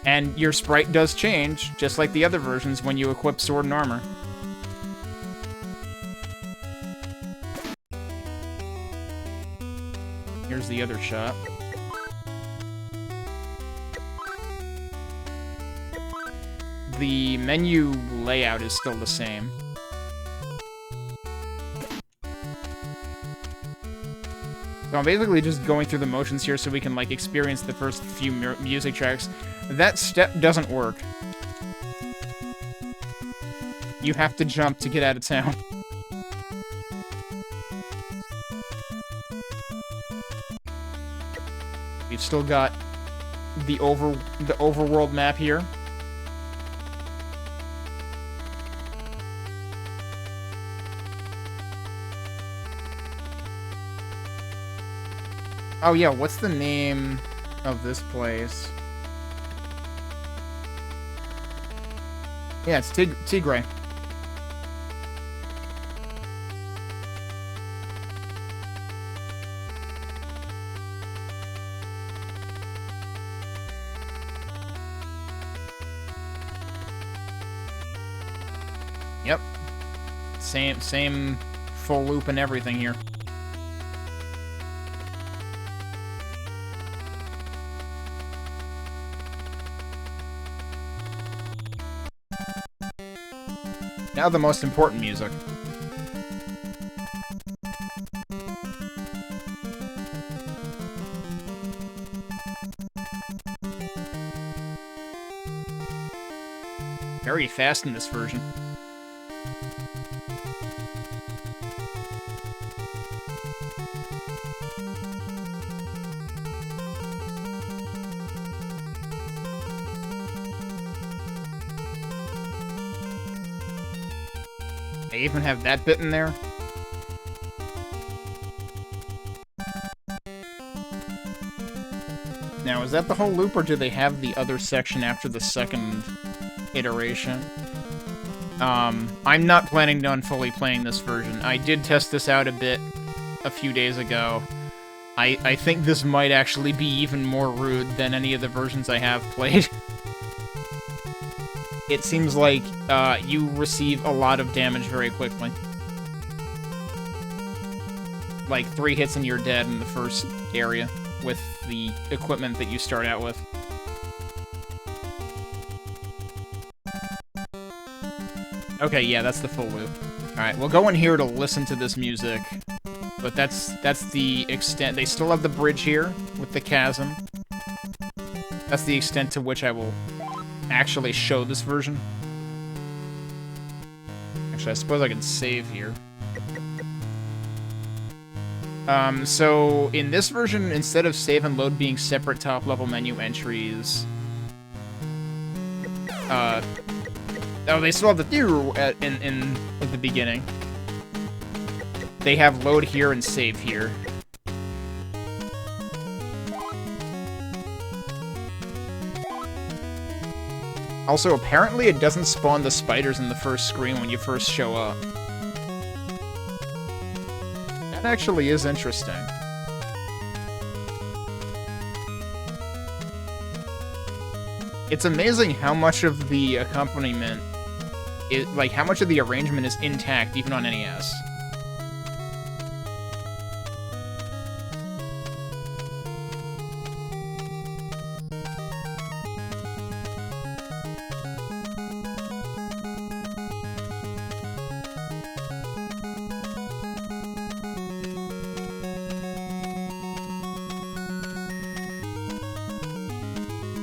And your sprite does change, just like the other versions, when you equip sword and armor. Here's the other shop. The menu layout is still the same. So I'm basically just going through the motions here so we can, like, experience the first few music tracks. That step doesn't work. You have to jump to get out of town. We've still got the overworld map here. Oh yeah, what's the name of this place? Yeah, it's Tigray. Yep. Same full loop and everything here. Now the most important music. Very fast in this version. They even have that bit in there. Now, is that the whole loop, or do they have the other section after the second iteration? I'm not planning on fully playing this version. I did test this out a bit a few days ago. I think this might actually be even more rude than any of the versions I have played. It seems like you receive a lot of damage very quickly. Like 3 hits and you're dead in the first area with the equipment that you start out with. Okay, yeah, that's the full loop. Alright, we'll go in here to listen to this music. But that's the extent. They still have the bridge here with the chasm. That's the extent to which I will actually show this version. Actually, I suppose I can save here. So in this version, instead of save and load being separate top-level menu entries, oh, they still have the theory at the beginning. They have load here and save here. Also, apparently it doesn't spawn the spiders in the first screen when you first show up. That actually is interesting. It's amazing how much of the accompaniment is, like, how much of the arrangement is intact even on NES.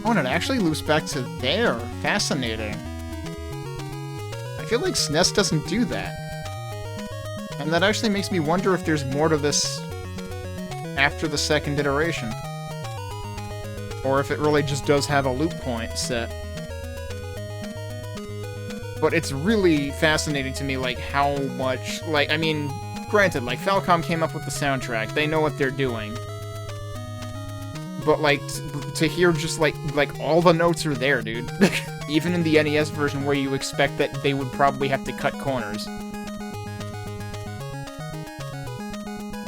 Oh, and it actually loops back to there. Fascinating. I feel like SNES doesn't do that. And that actually makes me wonder if there's more to this after the second iteration. Or if it really just does have a loop point set. But it's really fascinating to me, like, how much... Like, I mean, granted, like, Falcom came up with the soundtrack. They know what they're doing. But, like, to hear just, like, all the notes are there, dude. Even in the NES version where you expect that they would probably have to cut corners.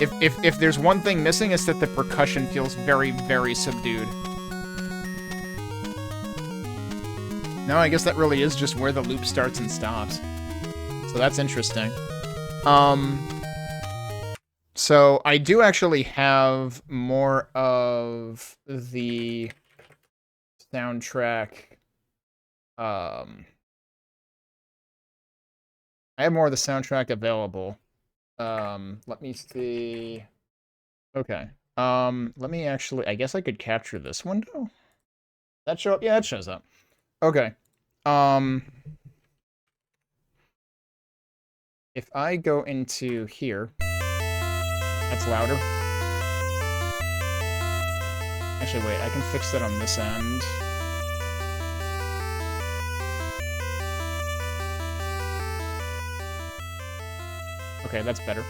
If there's one thing missing, it's that the percussion feels very, very subdued. No, I guess that really is just where the loop starts and stops. So that's interesting. So I do actually have more of the soundtrack. I have more of the soundtrack available. Let me see. Okay. Let me actually, I guess I could capture this window. That show up? Yeah, it shows up. Okay. If I go into here, that's louder. Actually, wait, I can fix that on this end. Okay, that's better.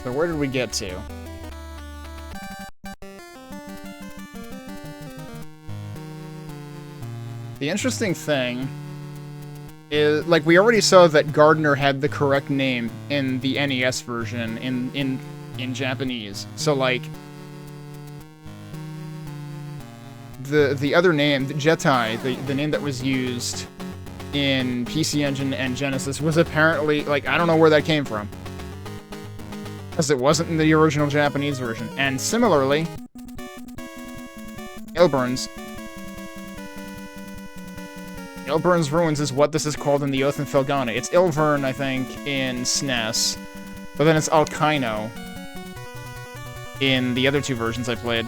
So where did we get to? The interesting thing is, like, we already saw that Gardner had the correct name in the NES version in Japanese. So, like, the other name, the Jetai, the name that was used in PC Engine and Genesis was apparently, like, I don't know where that came from. Because it wasn't in the original Japanese version. And similarly, Ilburn's Ruins is what this is called in the Oath in Felghana. It's Ilvern, I think, in SNES. But then it's Alkaino in the other two versions I played.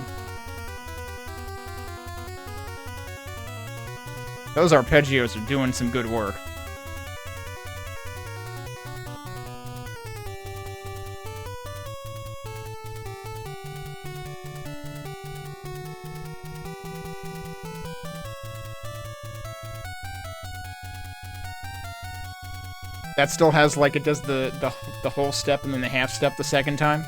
Those arpeggios are doing some good work. That still has, like, it does the whole step and then the half step the second time.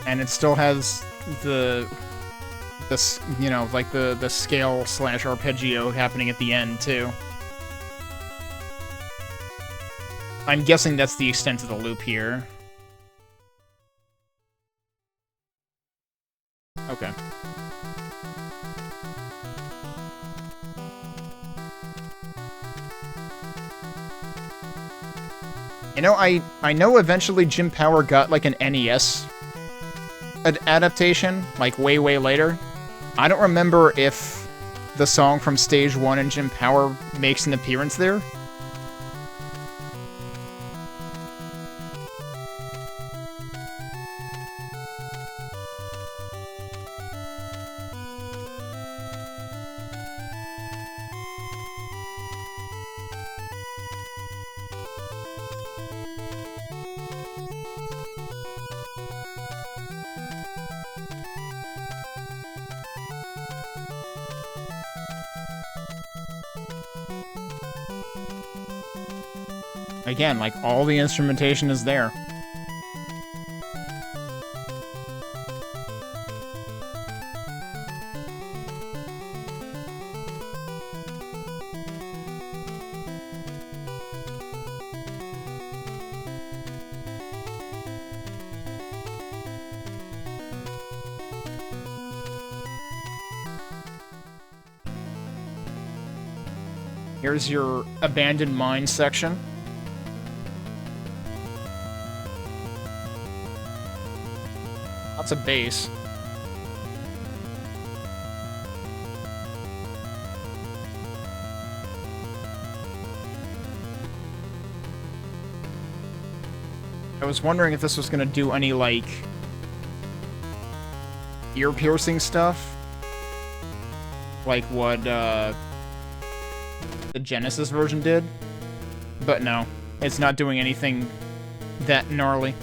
And it still has the you know, like the scale / arpeggio happening at the end, too. I'm guessing that's the extent of the loop here. Okay. You know, I know eventually Jim Power got, like, an NES adaptation, like, way later. I don't remember if the song from Stage 1 in Jim Power makes an appearance there. Again, like, all the instrumentation is there. Here's your abandoned mine section. Lots of bass. I was wondering if this was gonna do any, like, ear-piercing stuff. Like what, the Genesis version did. But no, it's not doing anything that gnarly.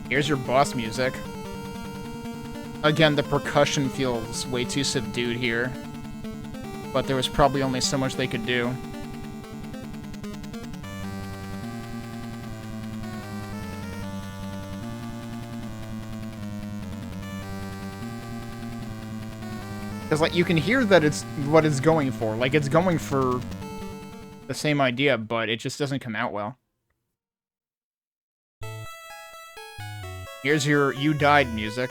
Here's your boss music. Again, the percussion feels way too subdued here. But there was probably only so much they could do. Because, like, you can hear that it's what it's going for. Like, it's going for the same idea, but it just doesn't come out well. Here's your You Died music.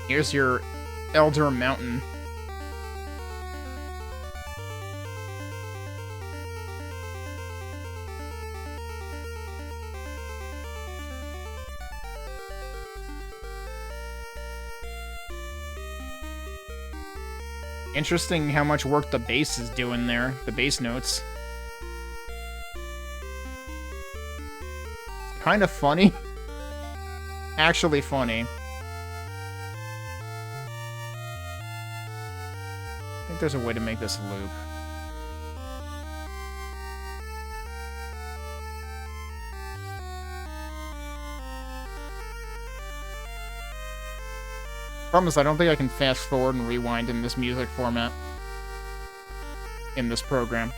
Here's your Elder Mountain. Interesting how much work the bass is doing there, the bass notes. Kind of funny. Actually funny. I think there's a way to make this loop. Problem is, I don't think I can fast forward and rewind in this music format. In this program.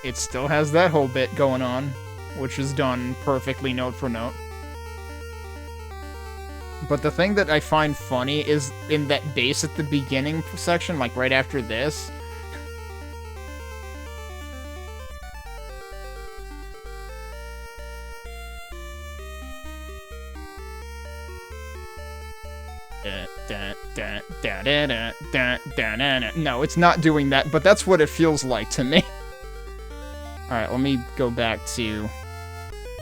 It still has that whole bit going on, which is done perfectly note for note. But the thing that I find funny is in that bass at the beginning section, like right after this. No, it's not doing that, but that's what it feels like to me. Alright, let me go back to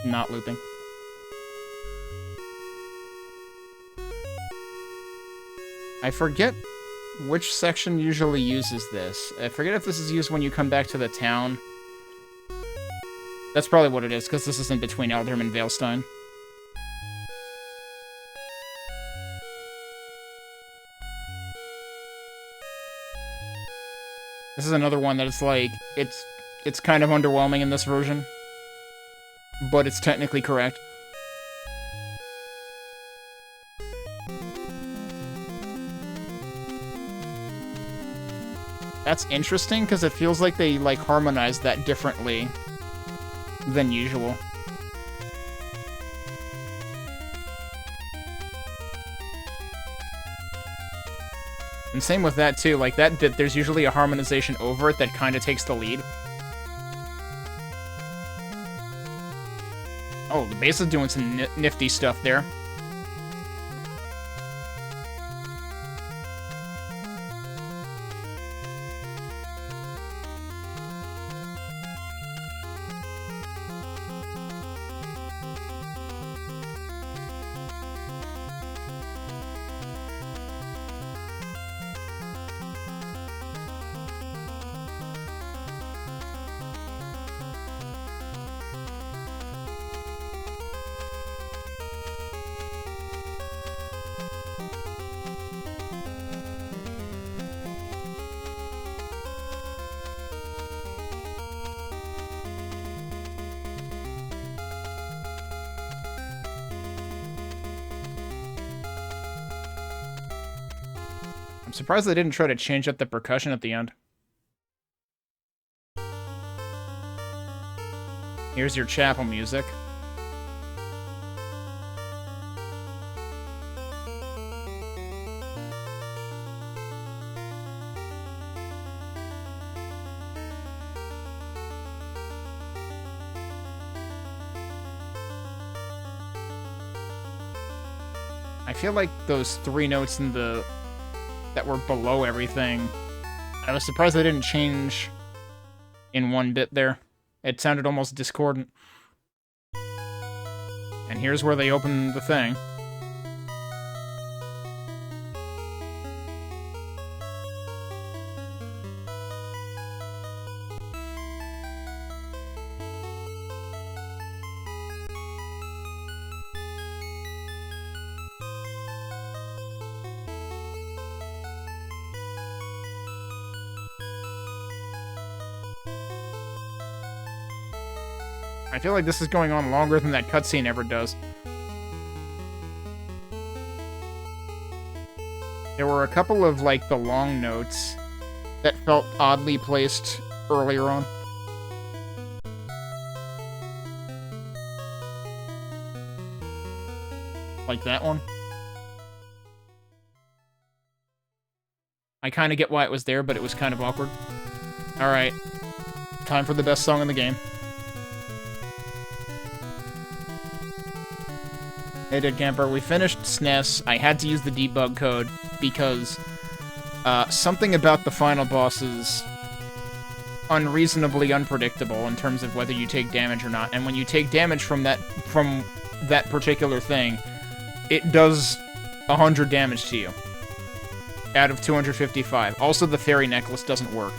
not looping. I forget which section usually uses this. I forget if this is used when you come back to the town. That's probably what it is, because this is in between Eldrim and Veilstein. This is another one that it's like, it's kind of underwhelming in this version, but it's technically correct. That's interesting, because it feels like they, like, harmonized that differently than usual. And same with that, too. Like, that bit, there's usually a harmonization over it that kind of takes the lead. Oh, the bass is doing some nifty stuff there. I'm surprised they didn't try to change up the percussion at the end. Here's your chapel music. I feel like those three notes in the that were below everything, I was surprised they didn't change in one bit there. It sounded almost discordant. And here's where they open the thing. I feel like this is going on longer than that cutscene ever does. There were a couple of, like, the long notes that felt oddly placed earlier on. Like that one. I kind of get why it was there, but it was kind of awkward. Alright. Time for the best song in the game. Hey, Dead Camper, we finished SNES. I had to use the debug code because something about the final bosses unreasonably unpredictable in terms of whether you take damage or not. And when you take damage from that particular thing, it does 100 damage to you out of 255. Also, the fairy necklace doesn't work.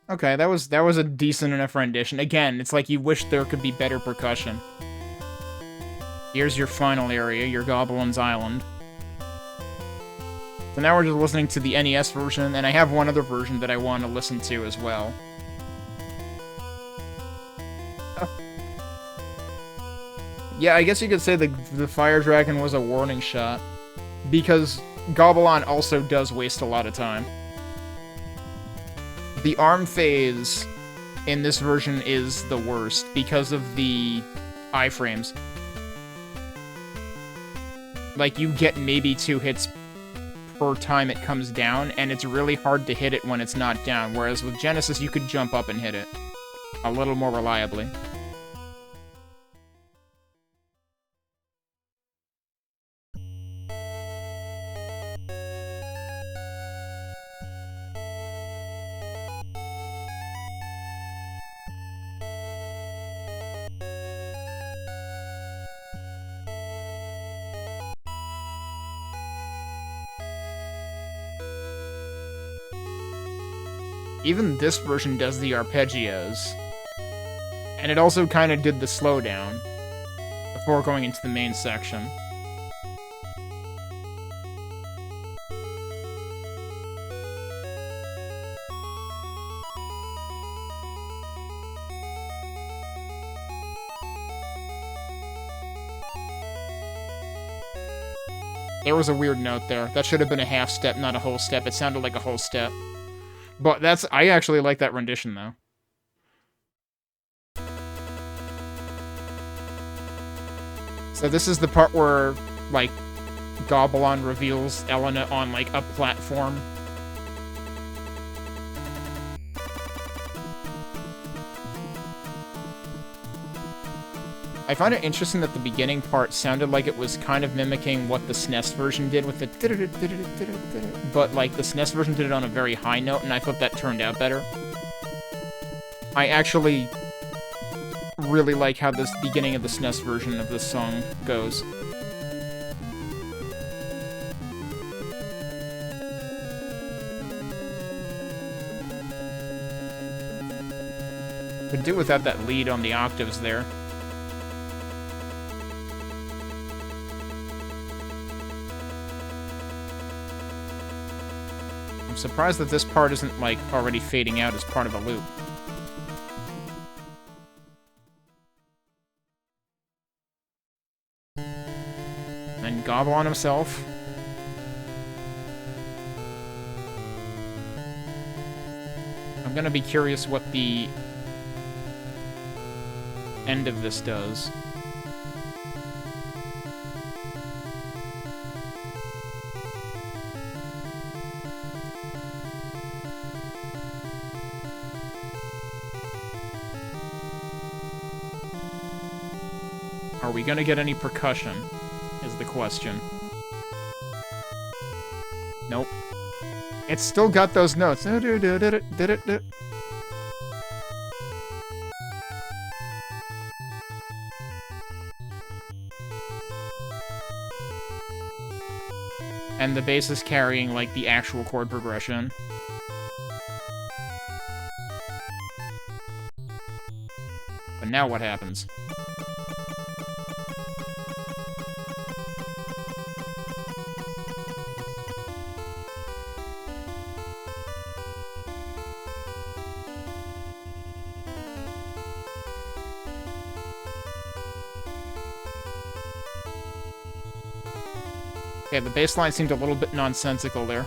Okay, that was a decent enough rendition. Again, it's like you wish there could be better percussion. Here's your final area, your Galbalan's Island. So now we're just listening to the NES version, and I have one other version that I want to listen to as well. Yeah, I guess you could say the Fire Dragon was a warning shot, because Galbalan also does waste a lot of time. The arm phase in this version is the worst because of the iframes. Like, you get maybe 2 hits per time it comes down, and it's really hard to hit it when it's not down, whereas with Genesis you could jump up and hit it a little more reliably. Even this version does the arpeggios. And it also kind of did the slowdown before going into the main section. There was a weird note there. That should have been a half step, not a whole step. It sounded like a whole step. But I actually like that rendition, though. So this is the part where, like, Galbalan reveals Elena on, like, a platform. I find it interesting that the beginning part sounded like it was kind of mimicking what the SNES version did with the but, like, the SNES version did it on a very high note, and I thought that turned out better. I actually really like how this beginning of the SNES version of this song goes. Could do without that lead on the octaves there. I'm surprised that this part isn't, like, already fading out as part of a loop. And Galbalan himself. I'm gonna be curious what the end of this does. Are we gonna get any percussion, is the question. Nope. It's still got those notes. And the bass is carrying, like, the actual chord progression. But now what happens? Okay, the bass line seemed a little bit nonsensical there.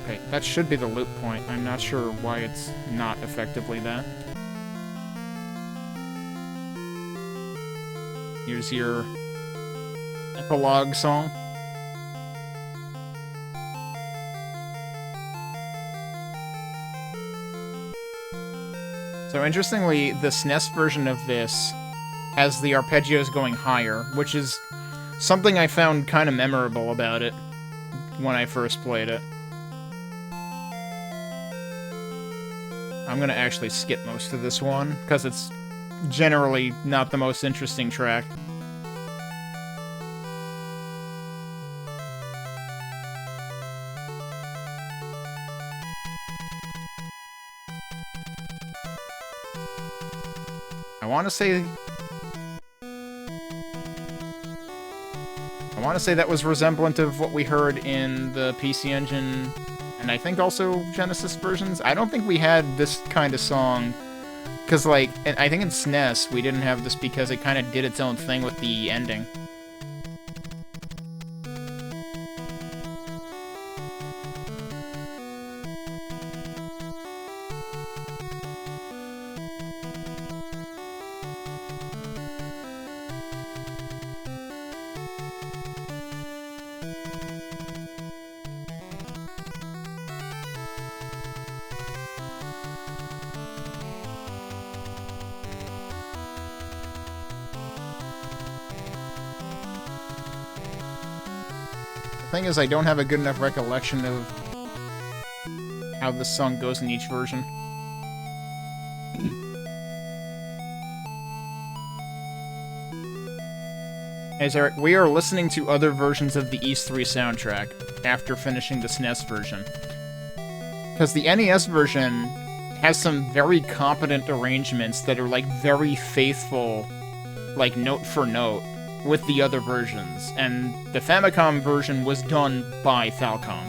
Okay, that should be the loop point. I'm not sure why it's not effectively that. Here's your epilogue song. So interestingly, the SNES version of this has the arpeggios going higher, which is something I found kind of memorable about it when I first played it. I'm gonna actually skip most of this one, because it's generally not the most interesting track. I want to say that was resemblant of what we heard in the PC Engine, and I think also Genesis versions. I don't think we had this kind of song, because, like, I think in SNES we didn't have this because it kind of did its own thing with the ending. The thing is, I don't have a good enough recollection of how this song goes in each version. Hey, Eric, we are listening to other versions of the East 3 soundtrack after finishing the SNES version. Because the NES version has some very competent arrangements that are, like, very faithful, like, note for note, with the other versions, and the Famicom version was done by Falcom.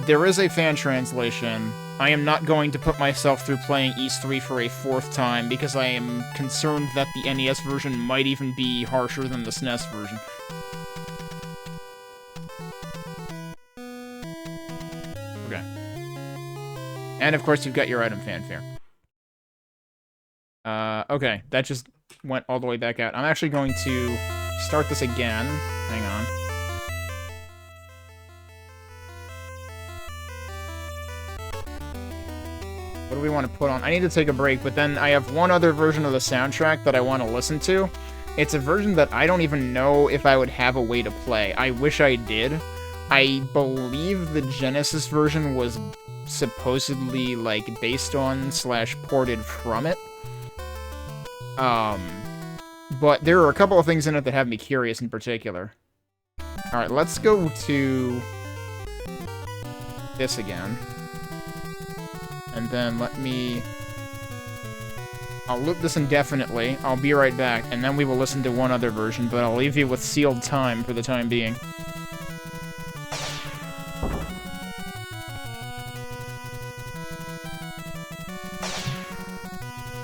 There is a fan translation. I am not going to put myself through playing East 3 for a 4th time, because I am concerned that the NES version might even be harsher than the SNES version. Okay. And of course you've got your item fanfare. Okay, that just went all the way back out. I'm actually going to start this again. Hang on. What do we want to put on? I need to take a break, but then I have one other version of the soundtrack that I want to listen to. It's a version that I don't even know if I would have a way to play. I wish I did. I believe the Genesis version was supposedly, like, based on / ported from it. But there are a couple of things in it that have me curious in particular. Alright, let's go to this again. And then I'll loop this indefinitely, I'll be right back, and then we will listen to one other version, but I'll leave you with sealed time for the time being.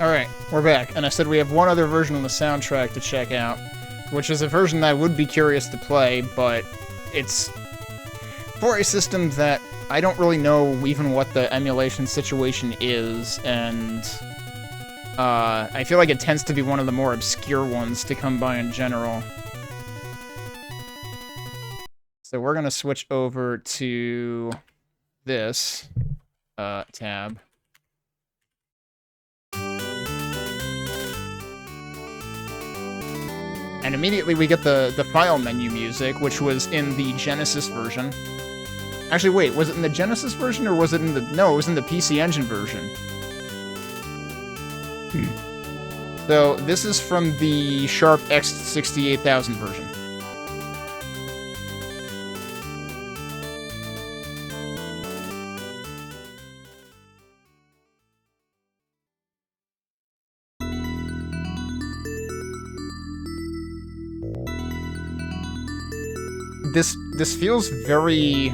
Alright, we're back, and I said we have one other version of the soundtrack to check out, which is a version that I would be curious to play, but it's for a system that I don't really know even what the emulation situation is, and I feel like it tends to be one of the more obscure ones to come by in general. So we're gonna switch over to this tab. And immediately we get the file menu music, which was in the Genesis version. Actually, wait, was it in the Genesis version, or was it in the... No, it was in the PC Engine version. So, this is from the Sharp X68000 version. This feels very...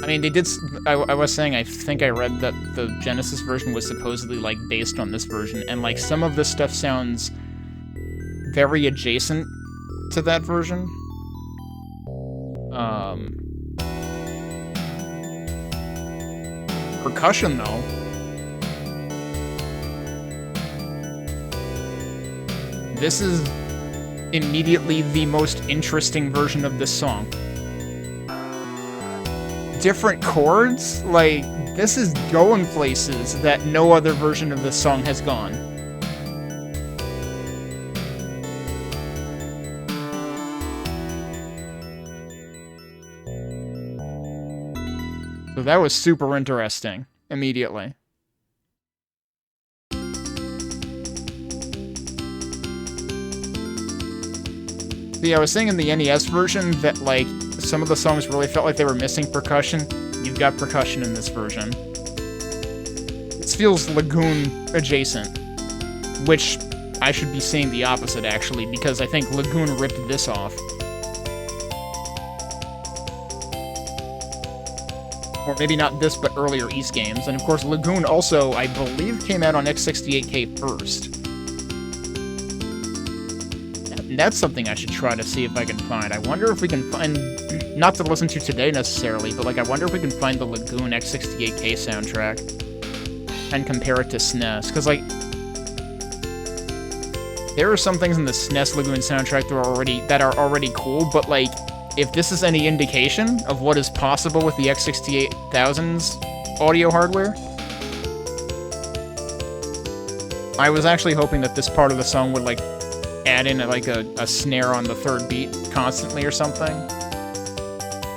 I mean, they did... I was saying, I think I read that the Genesis version was supposedly, like, based on this version, and, like, some of this stuff sounds very adjacent to that version. Percussion, though. this is immediately the most interesting version of this song. Different chords? Like, this is going places that no other version of this song has gone. So that was super interesting, immediately. See, I was saying in the NES version that, like, some of the songs really felt like they were missing percussion. You've got percussion in this version. This feels Lagoon adjacent, which I should be saying the opposite, actually, because I think Lagoon ripped this off. Or maybe not this, but earlier East games. And of course, Lagoon also, I believe, came out on X68k first. And that's something I should try to see if I can find. I wonder if we can find, not to listen to today necessarily, but like I wonder if we can find the Lagoon X68k soundtrack and compare it to SNES. Because like, there are some things in the SNES Lagoon soundtrack that are already cool, but like, if this is any indication of what is possible with the X68000's audio hardware, I was actually hoping that this part of the song would, like, add in, like, a snare on the third beat constantly or something.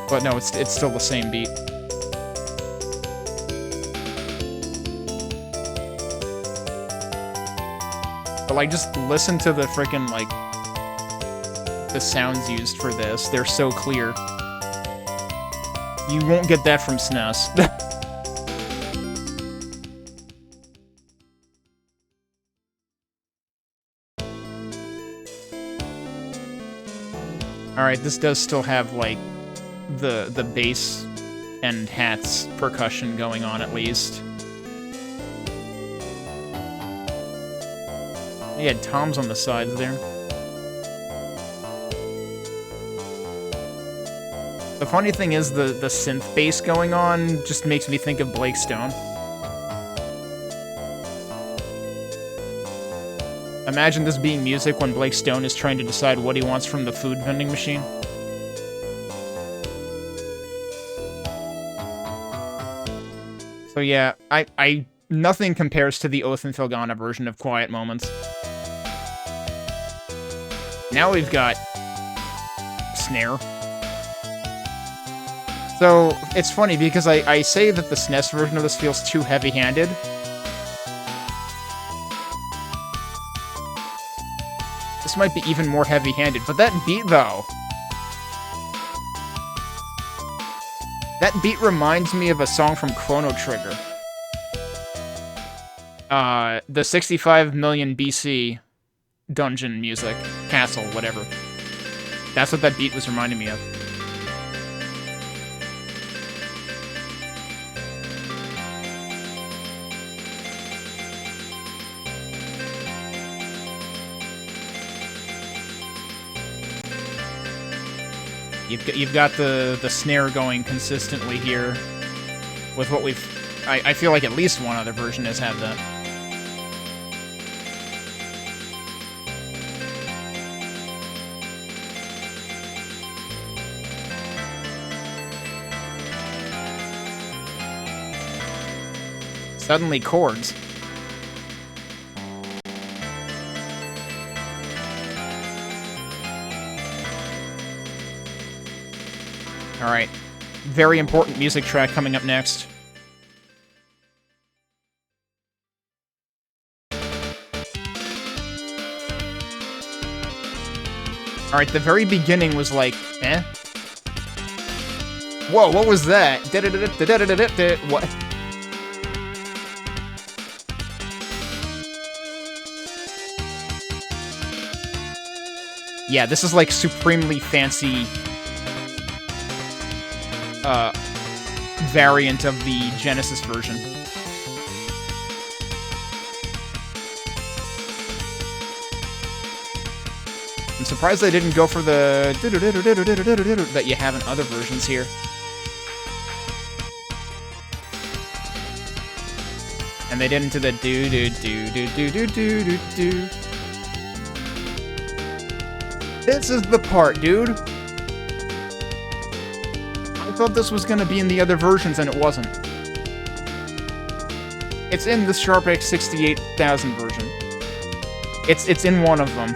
But no, it's still the same beat. But, like, just listen to the frickin', like, the sounds used for this. They're so clear. You won't get that from SNES. Alright, this does still have, like, the bass and hats percussion going on, at least. He had toms on the sides there. The funny thing is, the synth bass going on just makes me think of Blake Stone. Imagine this being music when Blake Stone is trying to decide what he wants from the food vending machine. So yeah, nothing compares to the Oath and Felghana version of Quiet Moments. Now we've got snare. So, it's funny, because I say that the SNES version of this feels too heavy-handed. This might be even more heavy-handed, but that beat, though... That beat reminds me of a song from Chrono Trigger. The 65 million BC dungeon music. Castle, whatever. That's what that beat was reminding me of. You've got the snare going consistently here with what we've... I feel like at least one other version has had that. Suddenly chords. Alright, very important music track coming up next. Alright, the very beginning was like, eh? Whoa, what was that? What? Yeah, this is like supremely fancy variant of the Genesis version. I'm surprised they didn't go for the that you have in other versions here. And they didn't do the do. This is the part, dude. I thought this was gonna be in the other versions, and it wasn't. It's in the Sharp X68000 version. It's in one of them.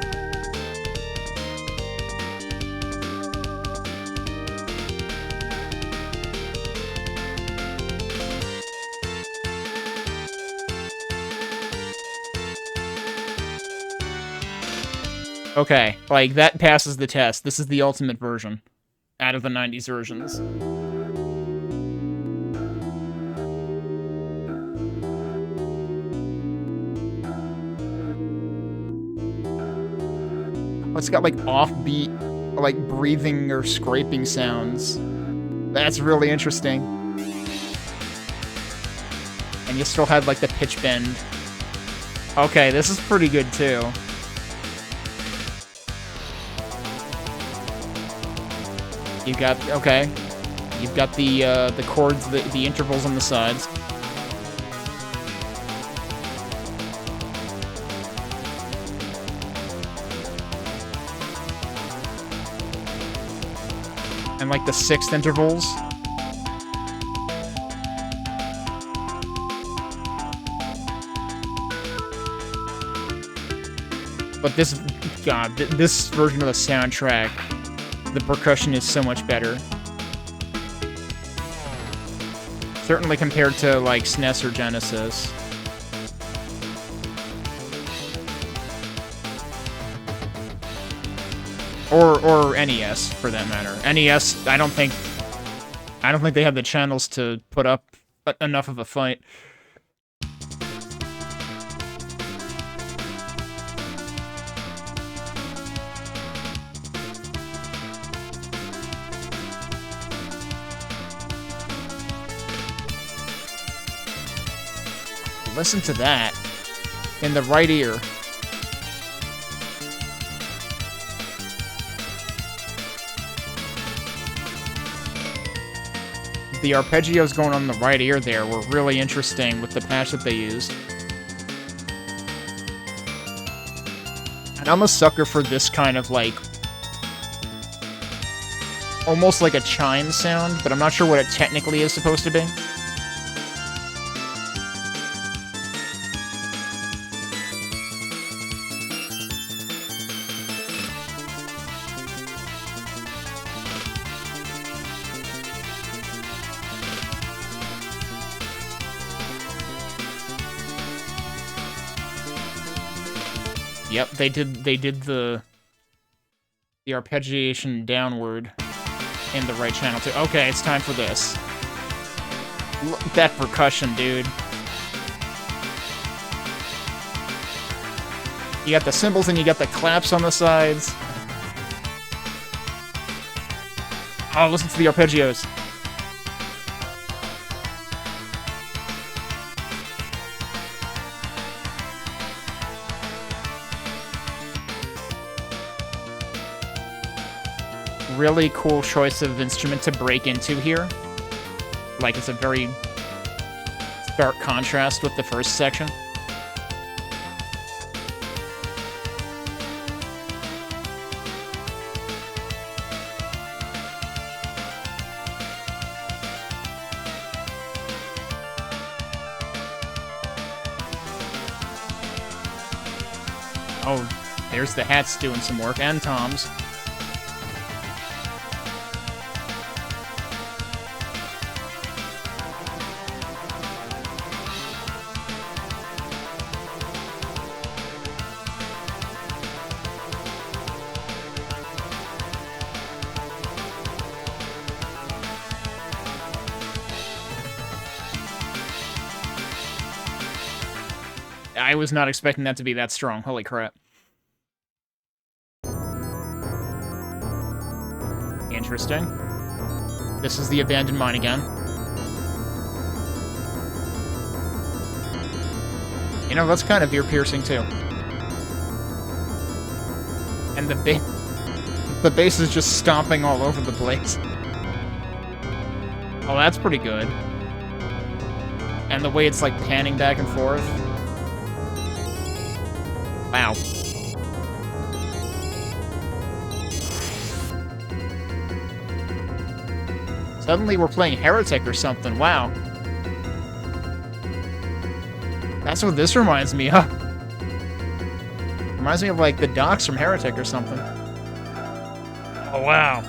Okay, like, that passes the test. This is the ultimate version out of the 90s versions. Oh, it's got, like, offbeat, like, breathing or scraping sounds. That's really interesting. And you still had, like, the pitch bend. Okay, this is pretty good, too. You got, okay. You've got the chords, the intervals on the sides. And like the sixth intervals. But this, God, this version of the soundtrack, the percussion is so much better. Certainly compared to, like, SNES or Genesis. Or NES, for that matter. NES, I don't think they have the channels to put up enough of a fight. Listen to that. In the right ear. The arpeggios going on the right ear there were really interesting with the patch that they used. And I'm a sucker for this kind of, like, almost like a chime sound, but I'm not sure what it technically is supposed to be. Yep, they did the arpeggiation downward in the right channel too. Okay, it's time for this. Look at that percussion, dude. You got the cymbals and you got the claps on the sides. Oh, listen to the arpeggios. Really cool choice of instrument to break into here. Like, it's a very stark contrast with the first section. Oh, there's the hats doing some work, and Tom's. I was not expecting that to be that strong. Holy crap. Interesting. This is the abandoned mine again. You know, that's kind of ear-piercing, too. And the bass is just stomping all over the place. Oh, that's pretty good. And the way it's, like, panning back and forth. Wow. Suddenly we're playing Heretic or something. Wow. That's what this reminds me of. Reminds me of, like, the docks from Heretic or something. Oh, wow.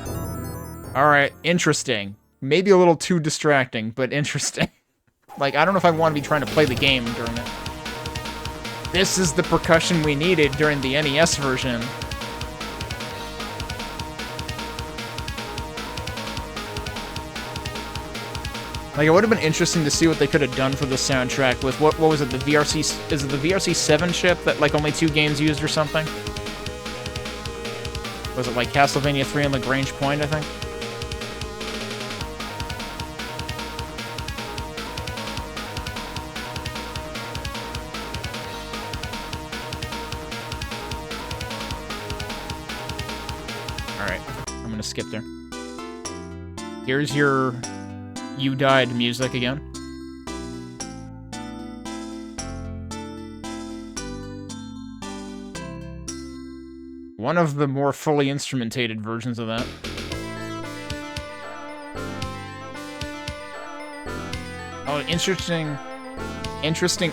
Alright, interesting. Maybe a little too distracting, but interesting. Like, I don't know if I want to be trying to play the game during it. This is the percussion we needed during the NES version. Like, it would have been interesting to see what they could have done for the soundtrack with, what was it, the VRC... Is it the VRC-7 chip that, like, only 2 games used or something? Was it, like, Castlevania 3 and Lagrange Point, I think? Alright, I'm gonna skip there. Here's your... You Died music again. One of the more fully instrumentated versions of that. Oh, interesting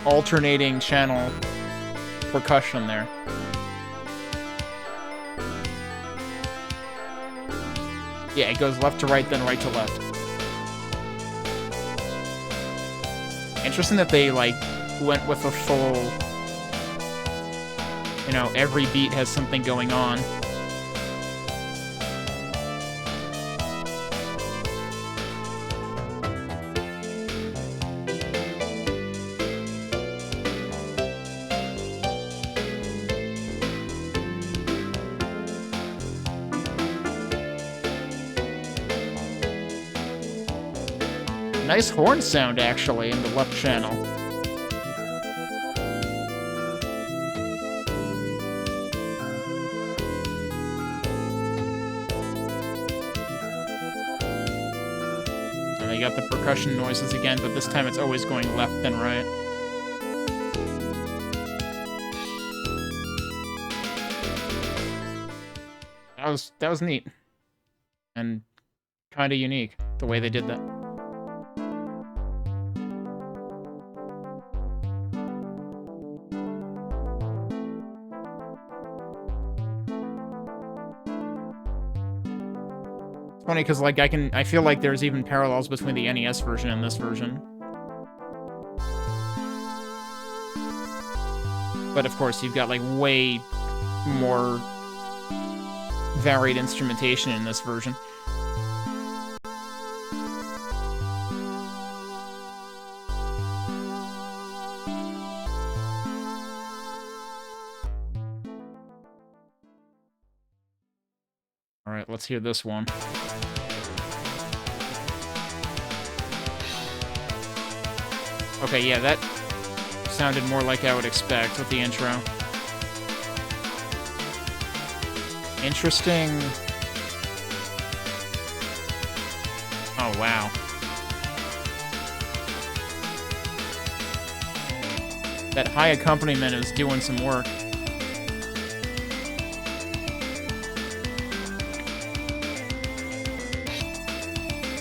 alternating channel percussion there. Yeah, it goes left to right, then right to left. Interesting that they, like, went with a full... You know, every beat has something going on. Nice horn sound, actually, in the left channel. And they got the percussion noises again, but this time it's always going left then right. That was neat. And kinda unique, the way they did that. Funny because, like, I feel like there's even parallels between the NES version and this version. But of course, you've got, like, way more varied instrumentation in this version. Alright, let's hear this one. Okay, yeah, that sounded more like I would expect with the intro. Interesting. Oh, wow. That high accompaniment is doing some work.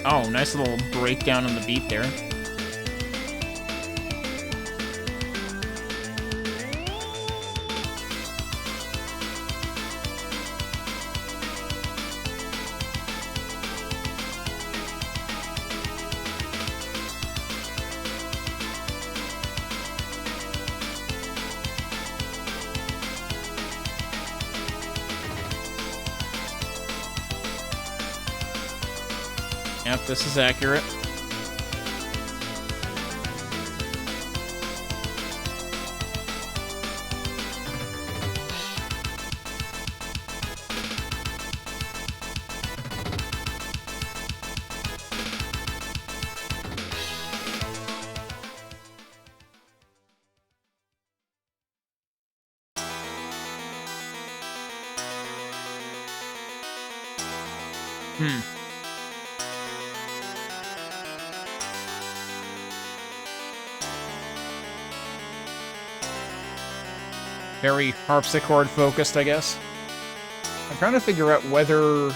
Oh, nice little breakdown on the beat there. Yep, this is accurate. Very harpsichord focused, I guess. I'm trying to figure out whether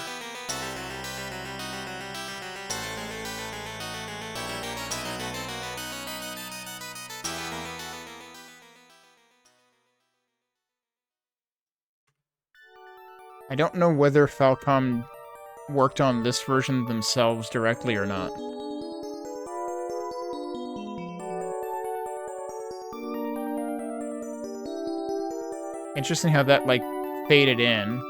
I don't know whether Falcom worked on this version themselves directly or not. Interesting how that, like, faded in.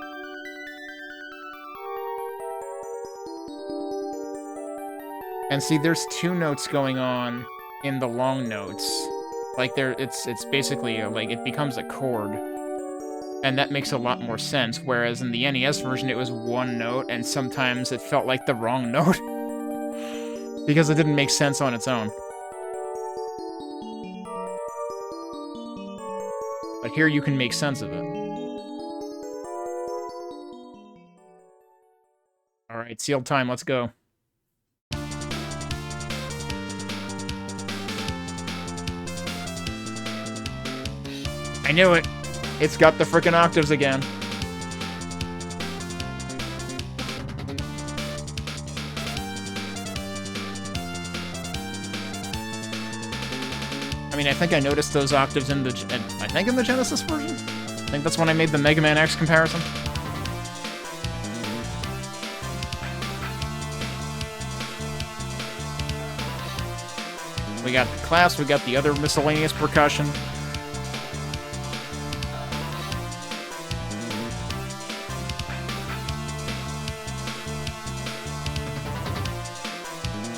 And see, there's two notes going on in the long notes. Like, it's basically, like, it becomes a chord. And that makes a lot more sense, whereas in the NES version, it was one note, and sometimes it felt like the wrong note. Because it didn't make sense on its own. But here you can make sense of it. Alright, sealed time, let's go. I knew it! It's got the frickin' octaves again. I mean, I think I noticed those octaves in the... I think in the Genesis version? I think that's when I made the Mega Man X comparison. We got the class, we got the other miscellaneous percussion.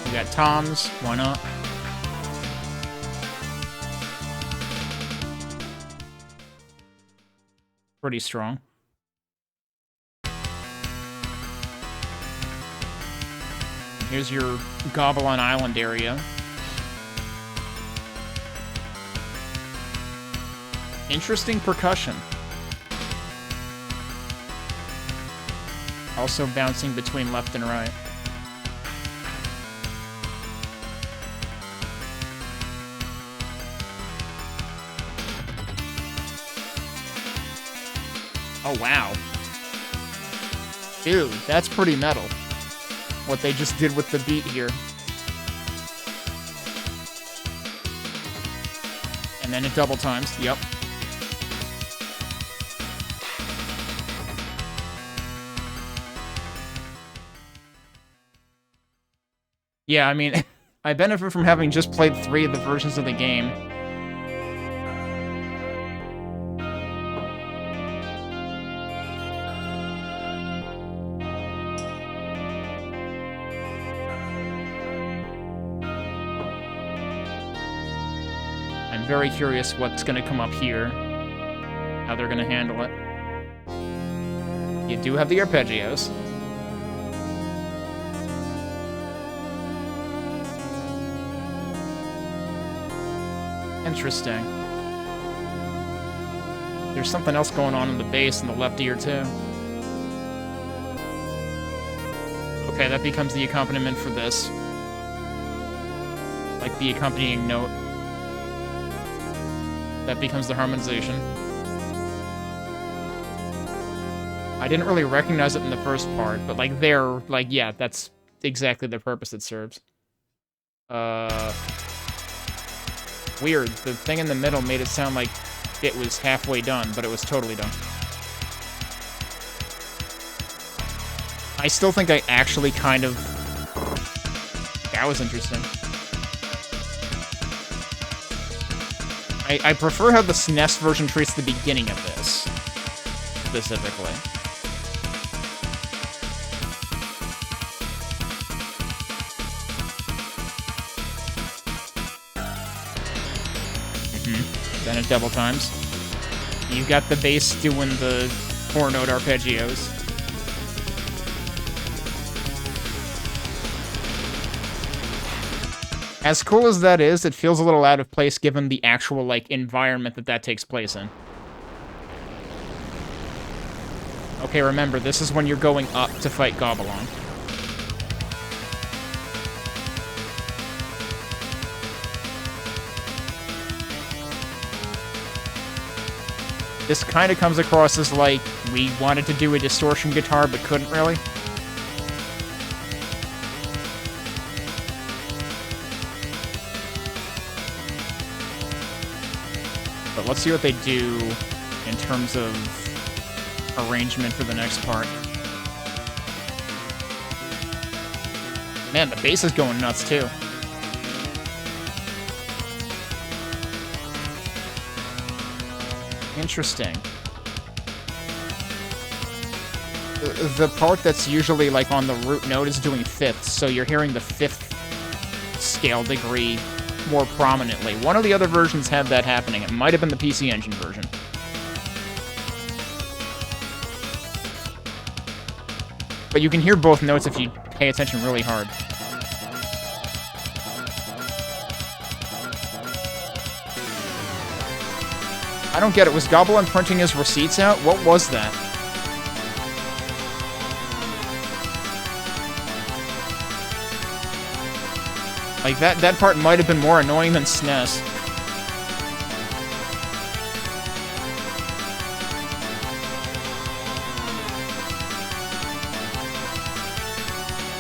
We got toms, why not? Pretty strong. Here's your Galbalan Island area. Interesting percussion. Also bouncing between left and right. Oh, wow. Dude, that's pretty metal. What they just did with the beat here. And then it double times, yep. Yeah, I mean, I benefit from having just played 3 of the versions of the game. I'm very curious what's going to come up here, how they're going to handle it. You do have the arpeggios. Interesting. There's something else going on in the bass in the left ear, too. Okay, that becomes the accompaniment for this. Like the accompanying note. That becomes the harmonization. I didn't really recognize it in the first part, but like there, like, yeah, that's exactly the purpose it serves. Weird. The thing in the middle made it sound like it was halfway done, but it was totally done. I still think I actually kind of... That was interesting. I prefer how the SNES version treats the beginning of this, specifically. Then it double times. You got the bass doing the 4-note arpeggios. As cool as that is, it feels a little out of place given the actual, like, environment that takes place in. Okay, remember, this is when you're going up to fight Galbalan. This kind of comes across as, like, we wanted to do a distortion guitar but couldn't really. But let's see what they do in terms of arrangement for the next part. Man, the bass is going nuts, too. Interesting. The part that's usually, like, on the root note is doing fifths, so you're hearing the fifth scale degree more prominently. One of the other versions had that happening. It might have been the PC Engine version. But you can hear both notes if you pay attention really hard. I don't get it. Was Galbalan printing his receipts out? What was that? Like, that part might have been more annoying than SNES.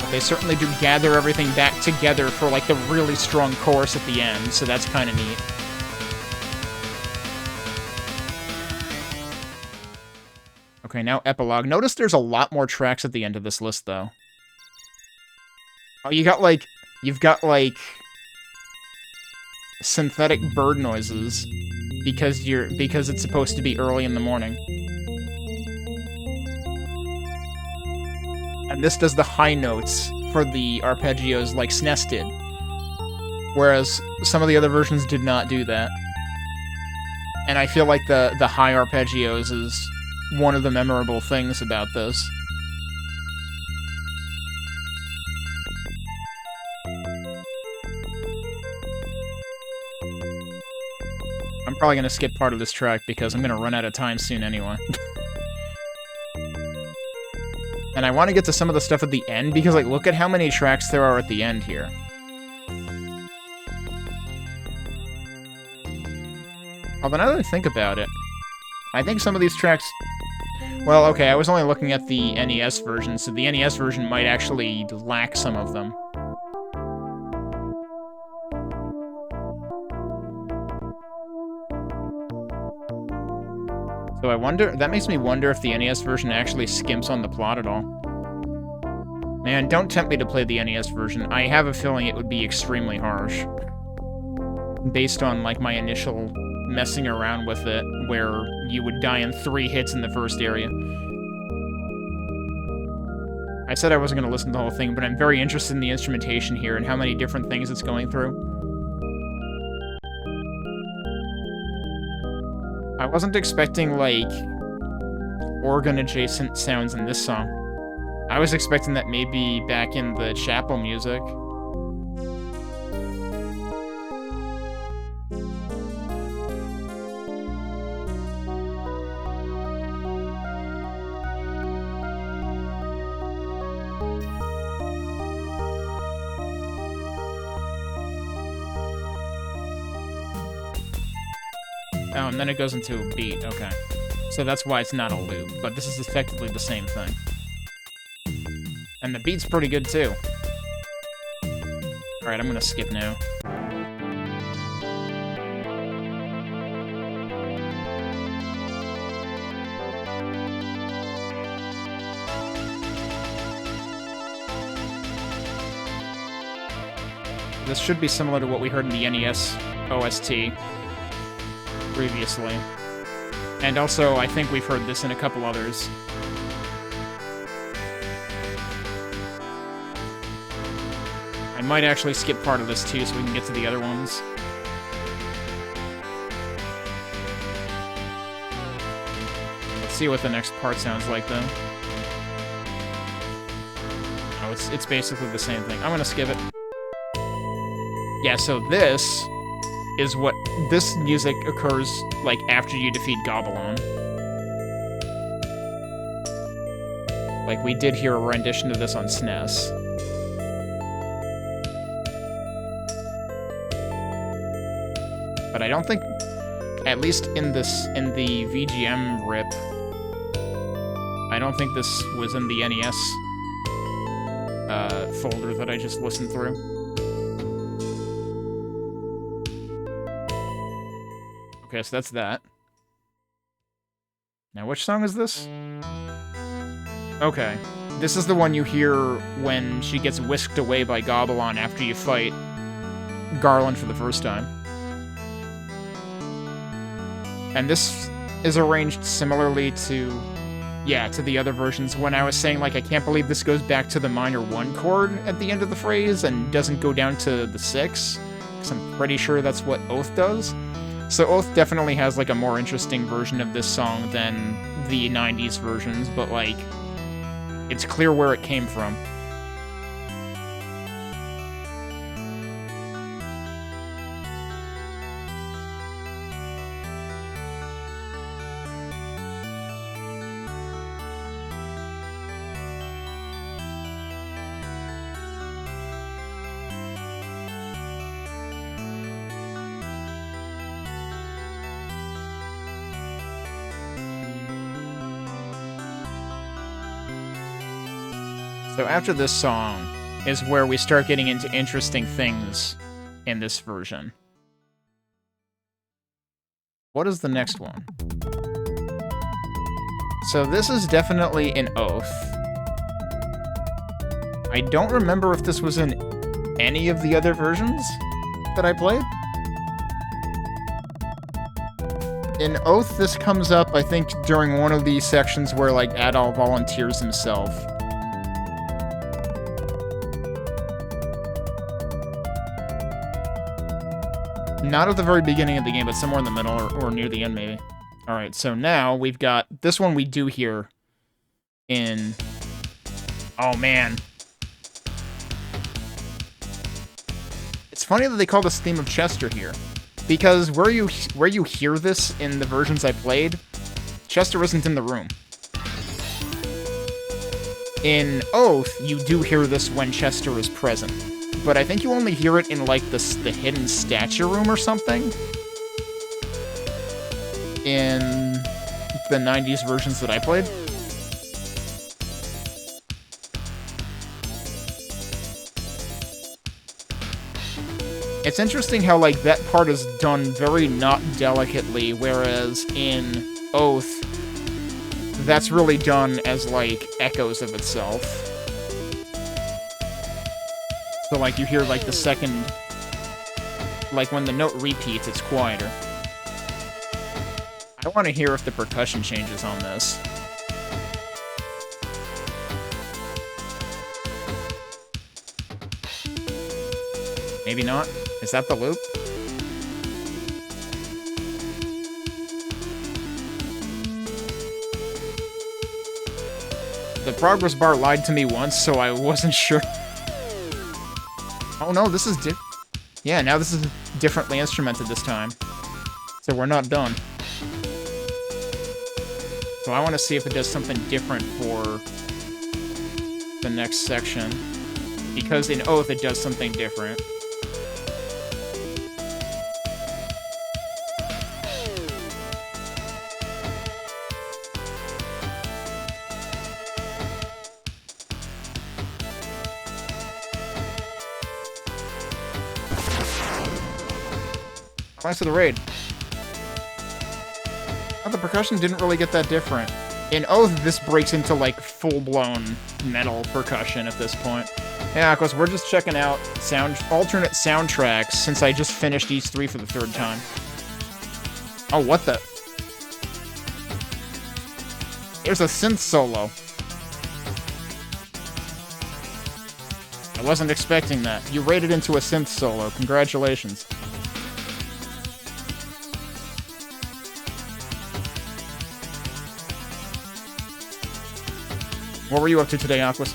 But they certainly do gather everything back together for, like, the really strong chorus at the end, so that's kind of neat. Okay, now epilogue. Notice there's a lot more tracks at the end of this list, though. Oh, you've got, like, synthetic bird noises because it's supposed to be early in the morning. And this does the high notes for the arpeggios like SNES did. Whereas some of the other versions did not do that. And I feel like the high arpeggios is one of the memorable things about this. I'm probably going to skip part of this track because I'm going to run out of time soon anyway. And I want to get to some of the stuff at the end because, like, look at how many tracks there are at the end here. Although now that I think about it, I think some of these tracks... Well, okay, I was only looking at the NES version, so the NES version might actually lack some of them. So I wonder... That makes me wonder if the NES version actually skimps on the plot at all. Man, don't tempt me to play the NES version. I have a feeling it would be extremely harsh. Based on, like, my initial messing around with it, where you would die in 3 hits in the first area. I said I wasn't going to listen to the whole thing, but I'm very interested in the instrumentation here and how many different things it's going through. I wasn't expecting, like, organ-adjacent sounds in this song. I was expecting that maybe back in the chapel music. Oh, and then it goes into a beat, okay. So that's why it's not a loop, but this is effectively the same thing. And the beat's pretty good, too. Alright, I'm gonna skip now. This should be similar to what we heard in the NES OST previously. And also, I think we've heard this in a couple others. I might actually skip part of this too so we can get to the other ones. Let's see what the next part sounds like, though. Oh, it's basically the same thing. I'm gonna skip it. Yeah, so this is what... This music occurs, like, after you defeat Galbalan. Like, we did hear a rendition of this on SNES. But I don't think... At least in the VGM rip, I don't think this was in the NES folder that I just listened through. Okay, so that's that. Now, which song is this? Okay. This is the one you hear when she gets whisked away by Galbalan after you fight Garland for the first time. And this is arranged similarly to, yeah, to the other versions. When I was saying, like, I can't believe this goes back to the minor 1 chord at the end of the phrase and doesn't go down to the 6, because I'm pretty sure that's what Oath does. So Oath definitely has, like, a more interesting version of this song than the 90s versions, but, like, it's clear where it came from. So after this song is where we start getting into interesting things in this version. What is the next one? So this is definitely an Oath. I don't remember if this was in any of the other versions that I played. In Oath, this comes up, I think, during one of these sections where, like, Adol volunteers himself. Not at the very beginning of the game, but somewhere in the middle or near the end, maybe. Alright, so now we've got... This one we do hear in... Oh, man. It's funny that they call this theme of Chester here. Because where you hear this in the versions I played, Chester isn't in the room. In Oath, you do hear this when Chester is present. But I think you only hear it in, like, the hidden statue room or something. In the 90s versions that I played. It's interesting how, like, that part is done very not delicately, whereas in Oath, that's really done as, like, echoes of itself. So, like, you hear, like, the second... Like, when the note repeats, it's quieter. I want to hear if the percussion changes on this. Maybe not? Is that the loop? The progress bar lied to me once, so I wasn't sure. Oh no, this is yeah, now this is differently instrumented this time. So we're not done. So I want to see if it does something different for the next section. Because in Oath it does something different. Thanks for the raid. Oh, the percussion didn't really get that different. In Oath, this breaks into, like, full-blown metal percussion at this point. Yeah, of course, we're just checking out alternate soundtracks since I just finished East 3 for the 3rd time. Oh, what the? There's a synth solo. I wasn't expecting that. You raided into a synth solo. Congratulations. What were you up to today, Aquas?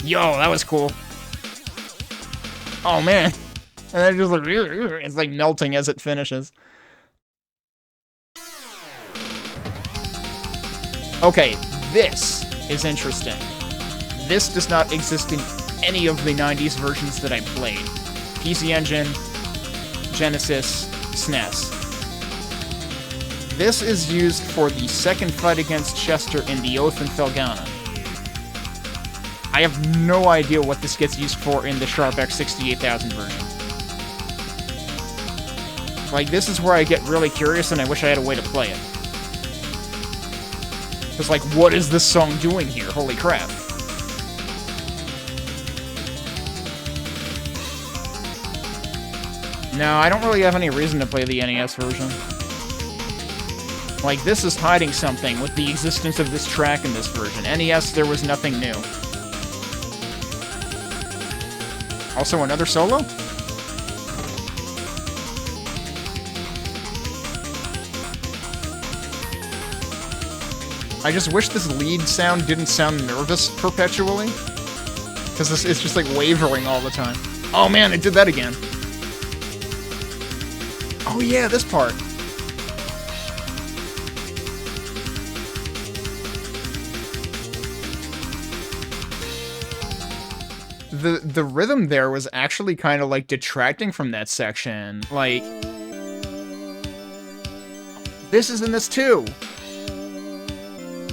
Yo, that was cool. Oh, man. And then just like, it's like melting as it finishes. Okay, this is interesting. This does not exist in any of the 90s versions that I played. PC Engine, Genesis, SNES. This is used for the second fight against Chester in the Oath and Felghana. I have no idea what this gets used for in the Sharp X68000 version. Like, this is where I get really curious and I wish I had a way to play it. Because, like, what is this song doing here? Holy crap. No, I don't really have any reason to play the NES version. Like, this is hiding something with the existence of this track in this version. NES, there was nothing new. Also, another solo? I just wish this lead sound didn't sound nervous perpetually. Because it's just like wavering all the time. Oh man, it did that again. Oh yeah, this part. The rhythm there was actually kind of like detracting from that section. Like, this is in this too.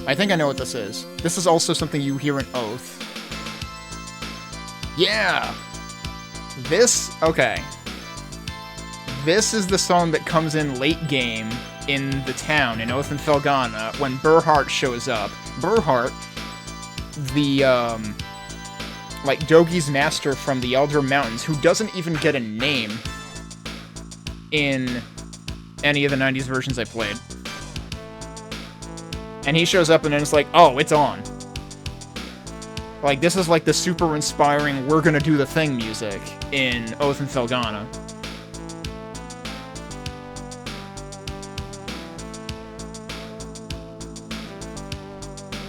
I think I know what this is. This is also something you hear in Oath. Yeah! This, okay. This is the song that comes in late game in the town, in Oath and Felghana, when Burhart shows up. Burhart, the, like, Dogi's master from the Elder Mountains, who doesn't even get a name in any of the 90s versions I played. And he shows up and then it's like, oh, it's on. Like, this is like the super inspiring we're gonna do the thing music in Oath and Felghana.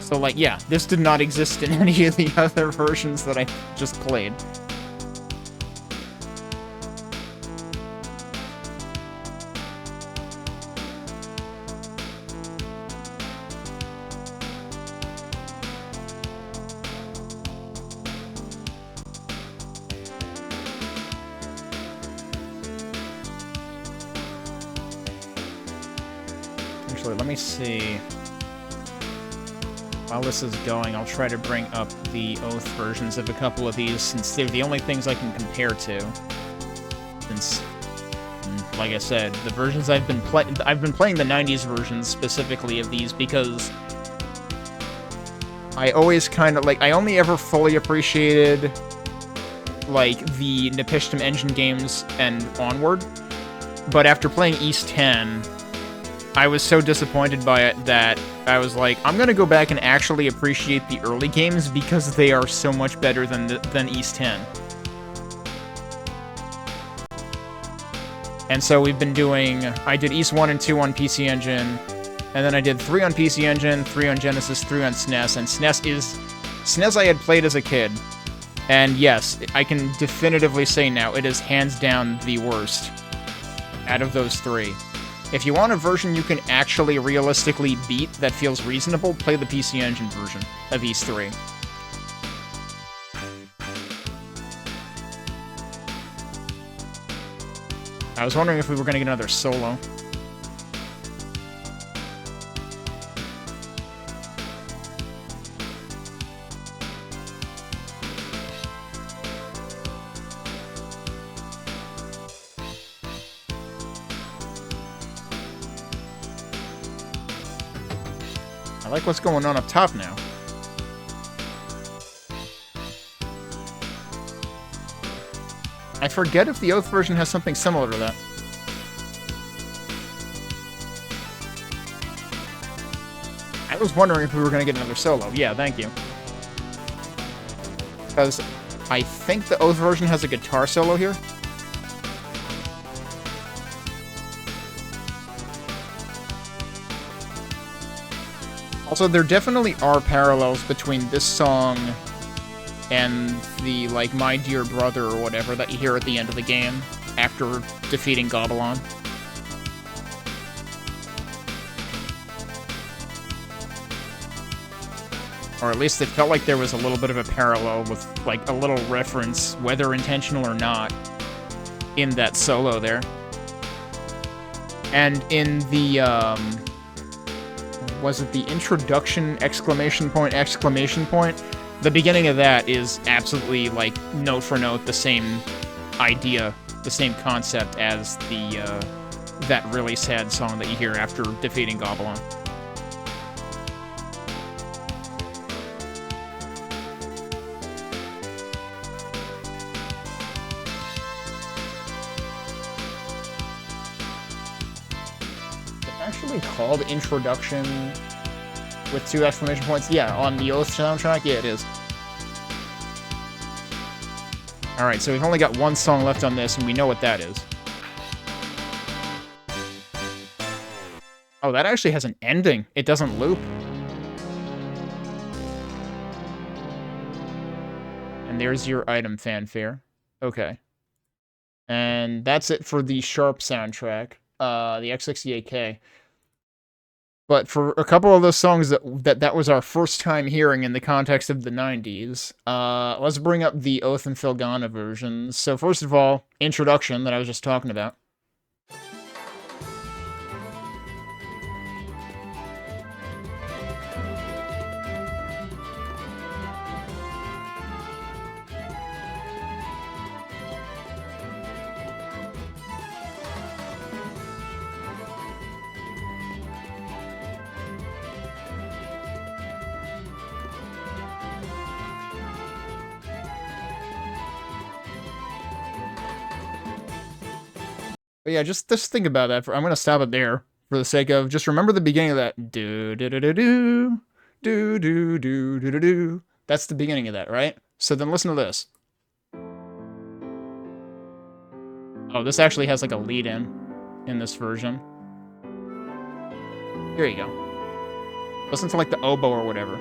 So, like, yeah, this did not exist in any of the other versions that I just played. Actually, let me see. While this is going, I'll try to bring up the Oath versions of a couple of these, since they're the only things I can compare to. Since, like I said, the versions I've been playing the 90s versions specifically of these because I always kind of, like, I only ever fully appreciated, like, the Nepishtim engine games and onward, but after playing East 10, I was so disappointed by it that I was like, I'm gonna go back and actually appreciate the early games because they are so much better than East 10. And so we've been doing, I did East 1 and 2 on PC Engine, and then I did 3 on PC Engine, 3 on Genesis, 3 on SNES, and SNES I had played as a kid. And yes, I can definitively say now, it is hands down the worst out of those three. If you want a version you can actually realistically beat that feels reasonable, play the PC Engine version of East 3. I was wondering if we were going to get another solo. I like what's going on up top now. I forget if the Oath version has something similar to that. I was wondering if we were going to get another solo. Yeah, thank you. Because I think the Oath version has a guitar solo here. Also, there definitely are parallels between this song and the, like, My Dear Brother or whatever that you hear at the end of the game after defeating Galbalan. Or at least it felt like there was a little bit of a parallel with, like, a little reference, whether intentional or not, in that solo there. And in the, was it the introduction, exclamation point, the beginning of that is absolutely, like, note for note the same idea, the same concept as the that really sad song that you hear after defeating Galbalan. Actually called Introduction with 2 exclamation points? Yeah, on the Oath soundtrack? Yeah, it is. Alright, so we've only got 1 song left on this, and we know what that is. Oh, that actually has an ending. It doesn't loop. And there's your item fanfare. Okay. And that's it for the Sharp soundtrack. The X68k. But for a couple of those songs that was our first time hearing in the context of the 90s, let's bring up the Oath and Felghana versions. So first of all, Introduction, that I was just talking about. But yeah, just think about that. I'm gonna stop it there for the sake of just remember the beginning of that. Do do do do do do do do do do do. That's the beginning of that, right? So then listen to this. Oh, this actually has like a lead in this version. Here you go. Listen to like the oboe or whatever.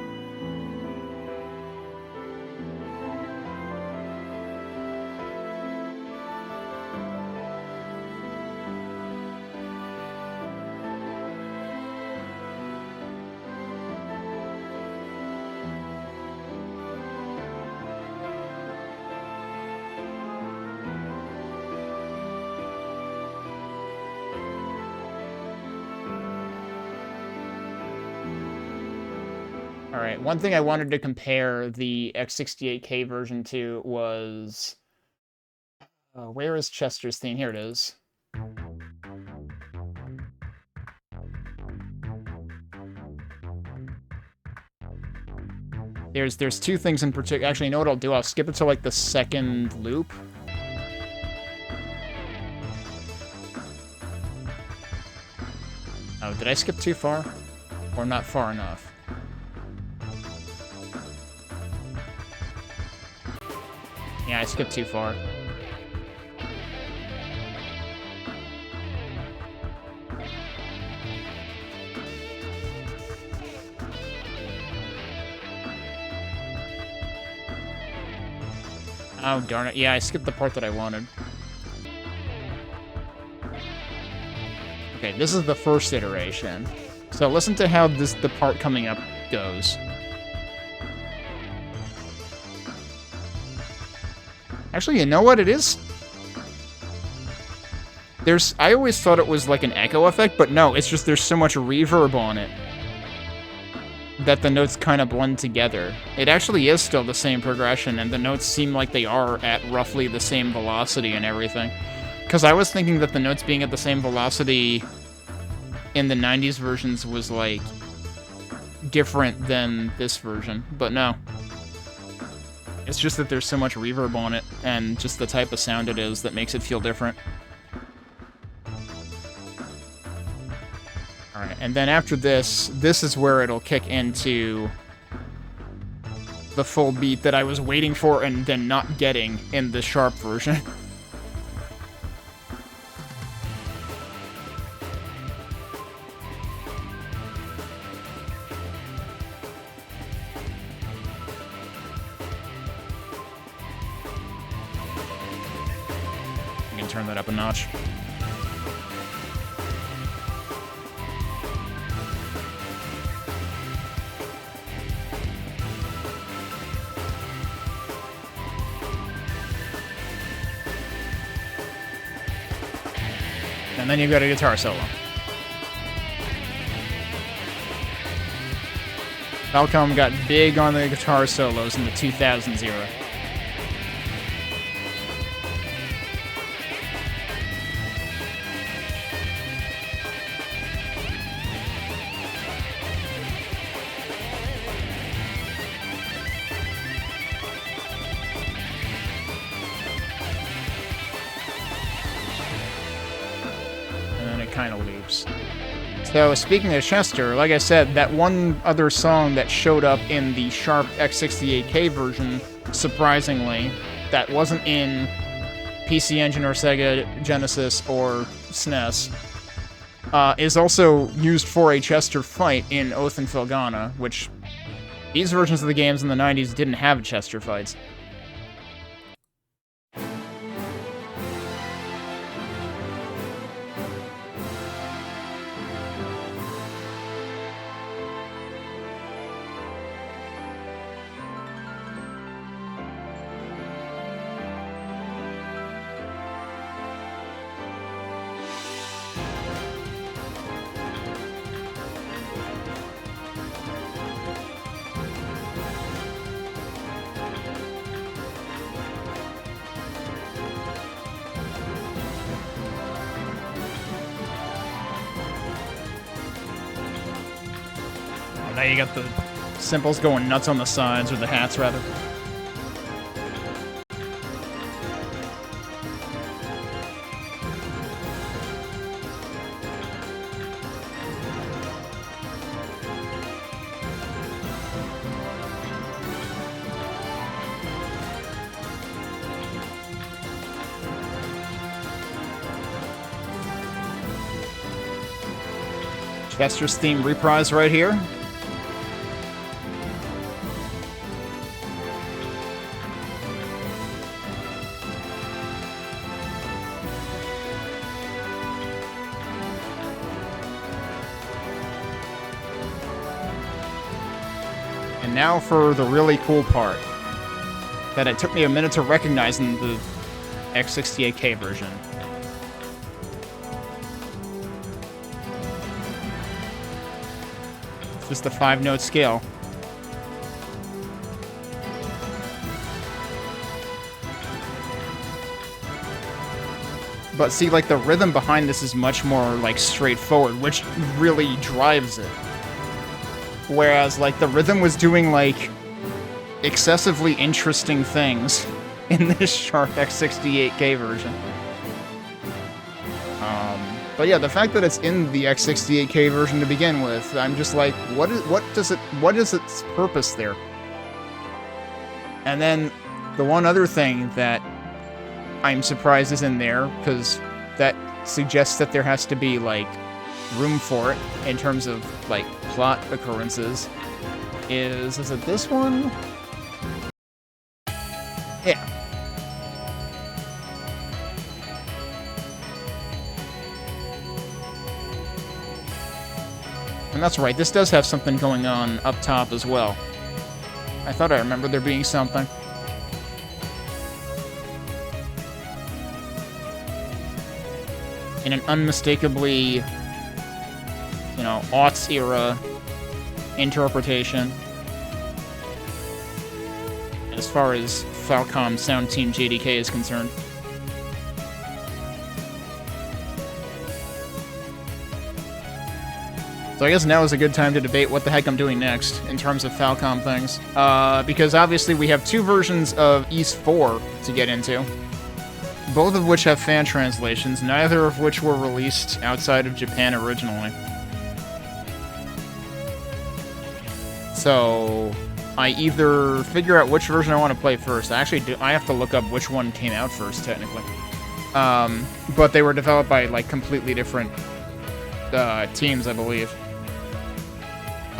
Alright, one thing I wanted to compare the X68k version to was... where is Chester's theme? Here it is. There's 2 things in particular. Actually, you know what I'll do? I'll skip it to, like, the second loop. Oh, did I skip too far? Or not far enough? Yeah, I skipped too far. Oh, darn it. Yeah, I skipped the part that I wanted. Okay, this is the first iteration. So listen to how the part coming up goes. Actually, you know what it is? I always thought it was like an echo effect, but no, it's just there's so much reverb on it that the notes kind of blend together. It actually is still the same progression, and the notes seem like they are at roughly the same velocity and everything. Because I was thinking that the notes being at the same velocity in the 90s versions was, like, different than this version, but no. It's just that there's so much reverb on it, and just the type of sound it is that makes it feel different. Alright, and then after this is where it'll kick into the full beat that I was waiting for and then not getting in the Sharp version. I can turn that up a notch. And then you've got a guitar solo. Falcom got big on the guitar solos in the 2000s era. kind of loops. So, speaking of Chester, like I said, that one other song that showed up in the Sharp X68k version, surprisingly, that wasn't in PC Engine or Sega Genesis or SNES, is also used for a Chester fight in Oath and Felghana, which these versions of the games in the 90s didn't have Chester fights. Now you got the symbols going nuts on the sides, or the hats, rather. Chester's theme reprise right here. And now for the really cool part that it took me a minute to recognize in the X68k version. It's just the 5-note scale. But see, like, the rhythm behind this is much more, like, straightforward, which really drives it. Whereas, like, the rhythm was doing, like, excessively interesting things in this Sharp X68k version. But yeah, the fact that it's in the X68k version to begin with, I'm just like, what is its purpose there? And then the one other thing that I'm surprised is in there, because that suggests that there has to be, like, room for it in terms of, like, plot occurrences, is it this one? Yeah. And that's right, this does have something going on up top as well. I thought I remembered there being something. In an unmistakably, you know, aughts era interpretation. As far as Falcom Sound Team JDK is concerned. So I guess now is a good time to debate what the heck I'm doing next in terms of Falcom things. Because obviously we have two versions of Ys 4 to get into. Both of which have fan translations, neither of which were released outside of Japan originally. So I either figure out which version I want to play first. I have to look up which one came out first, technically. But they were developed by, like, completely different teams, I believe.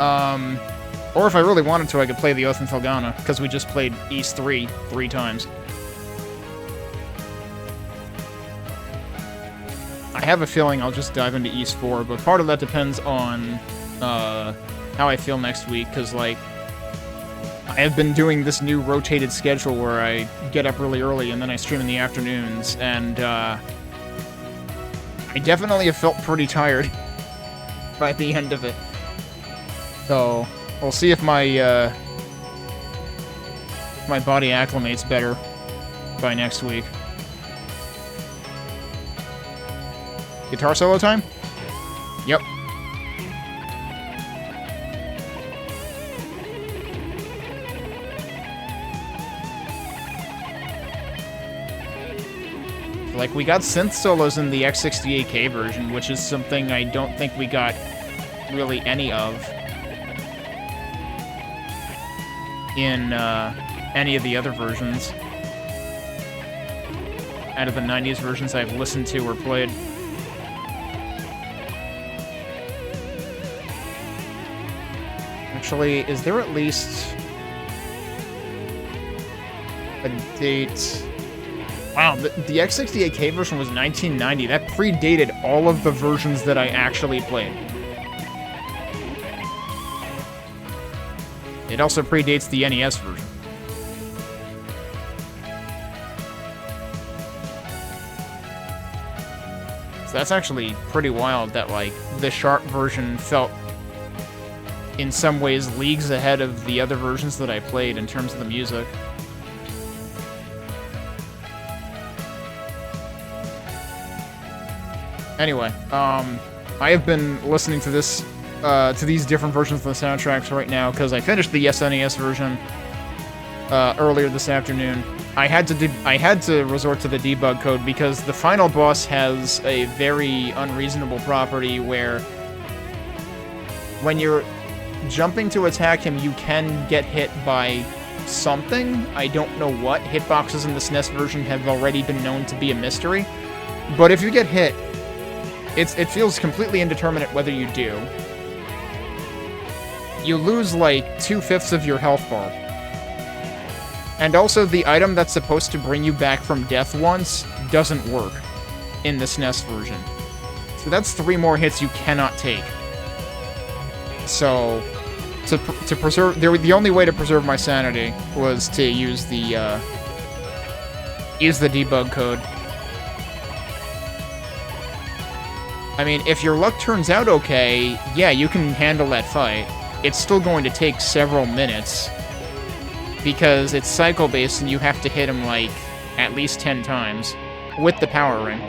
Or if I really wanted to, I could play the Oath and Felghana, because we just played Ys 3 times. I have a feeling I'll just dive into Ys 4, but part of that depends on how I feel next week, because, like, I have been doing this new rotated schedule where I get up really early and then I stream in the afternoons, and I definitely have felt pretty tired by the end of it. So, we'll see if my body acclimates better by next week. Guitar solo time? Yep. Like, we got synth solos in the X68k version, which is something I don't think we got really any of in any of the other versions out of the 90s versions I've listened to or played. Actually, is there at least a date? Wow, the X68k version was 1990. That predated all of the versions that I actually played. It also predates the NES version. So that's actually pretty wild that, like, the Sharp version felt, in some ways, leagues ahead of the other versions that I played in terms of the music. Anyway, I have been listening to this, to these different versions of the soundtracks right now because I finished the SNES version earlier this afternoon. I had to resort to the debug code because the final boss has a very unreasonable property where when you're jumping to attack him, you can get hit by something. I don't know what. Hitboxes in the SNES version have already been known to be a mystery. But if you get hit, it feels completely indeterminate whether you do. You lose like 2/5 of your health bar. And also the item that's supposed to bring you back from death once doesn't work in the SNES version. So that's 3 more hits you cannot take. So to preserve, the only way to preserve my sanity was to use the debug code. I mean, if your luck turns out okay, yeah, you can handle that fight. It's still going to take several minutes because it's cycle-based and you have to hit him, like, at least 10 times with the power ring.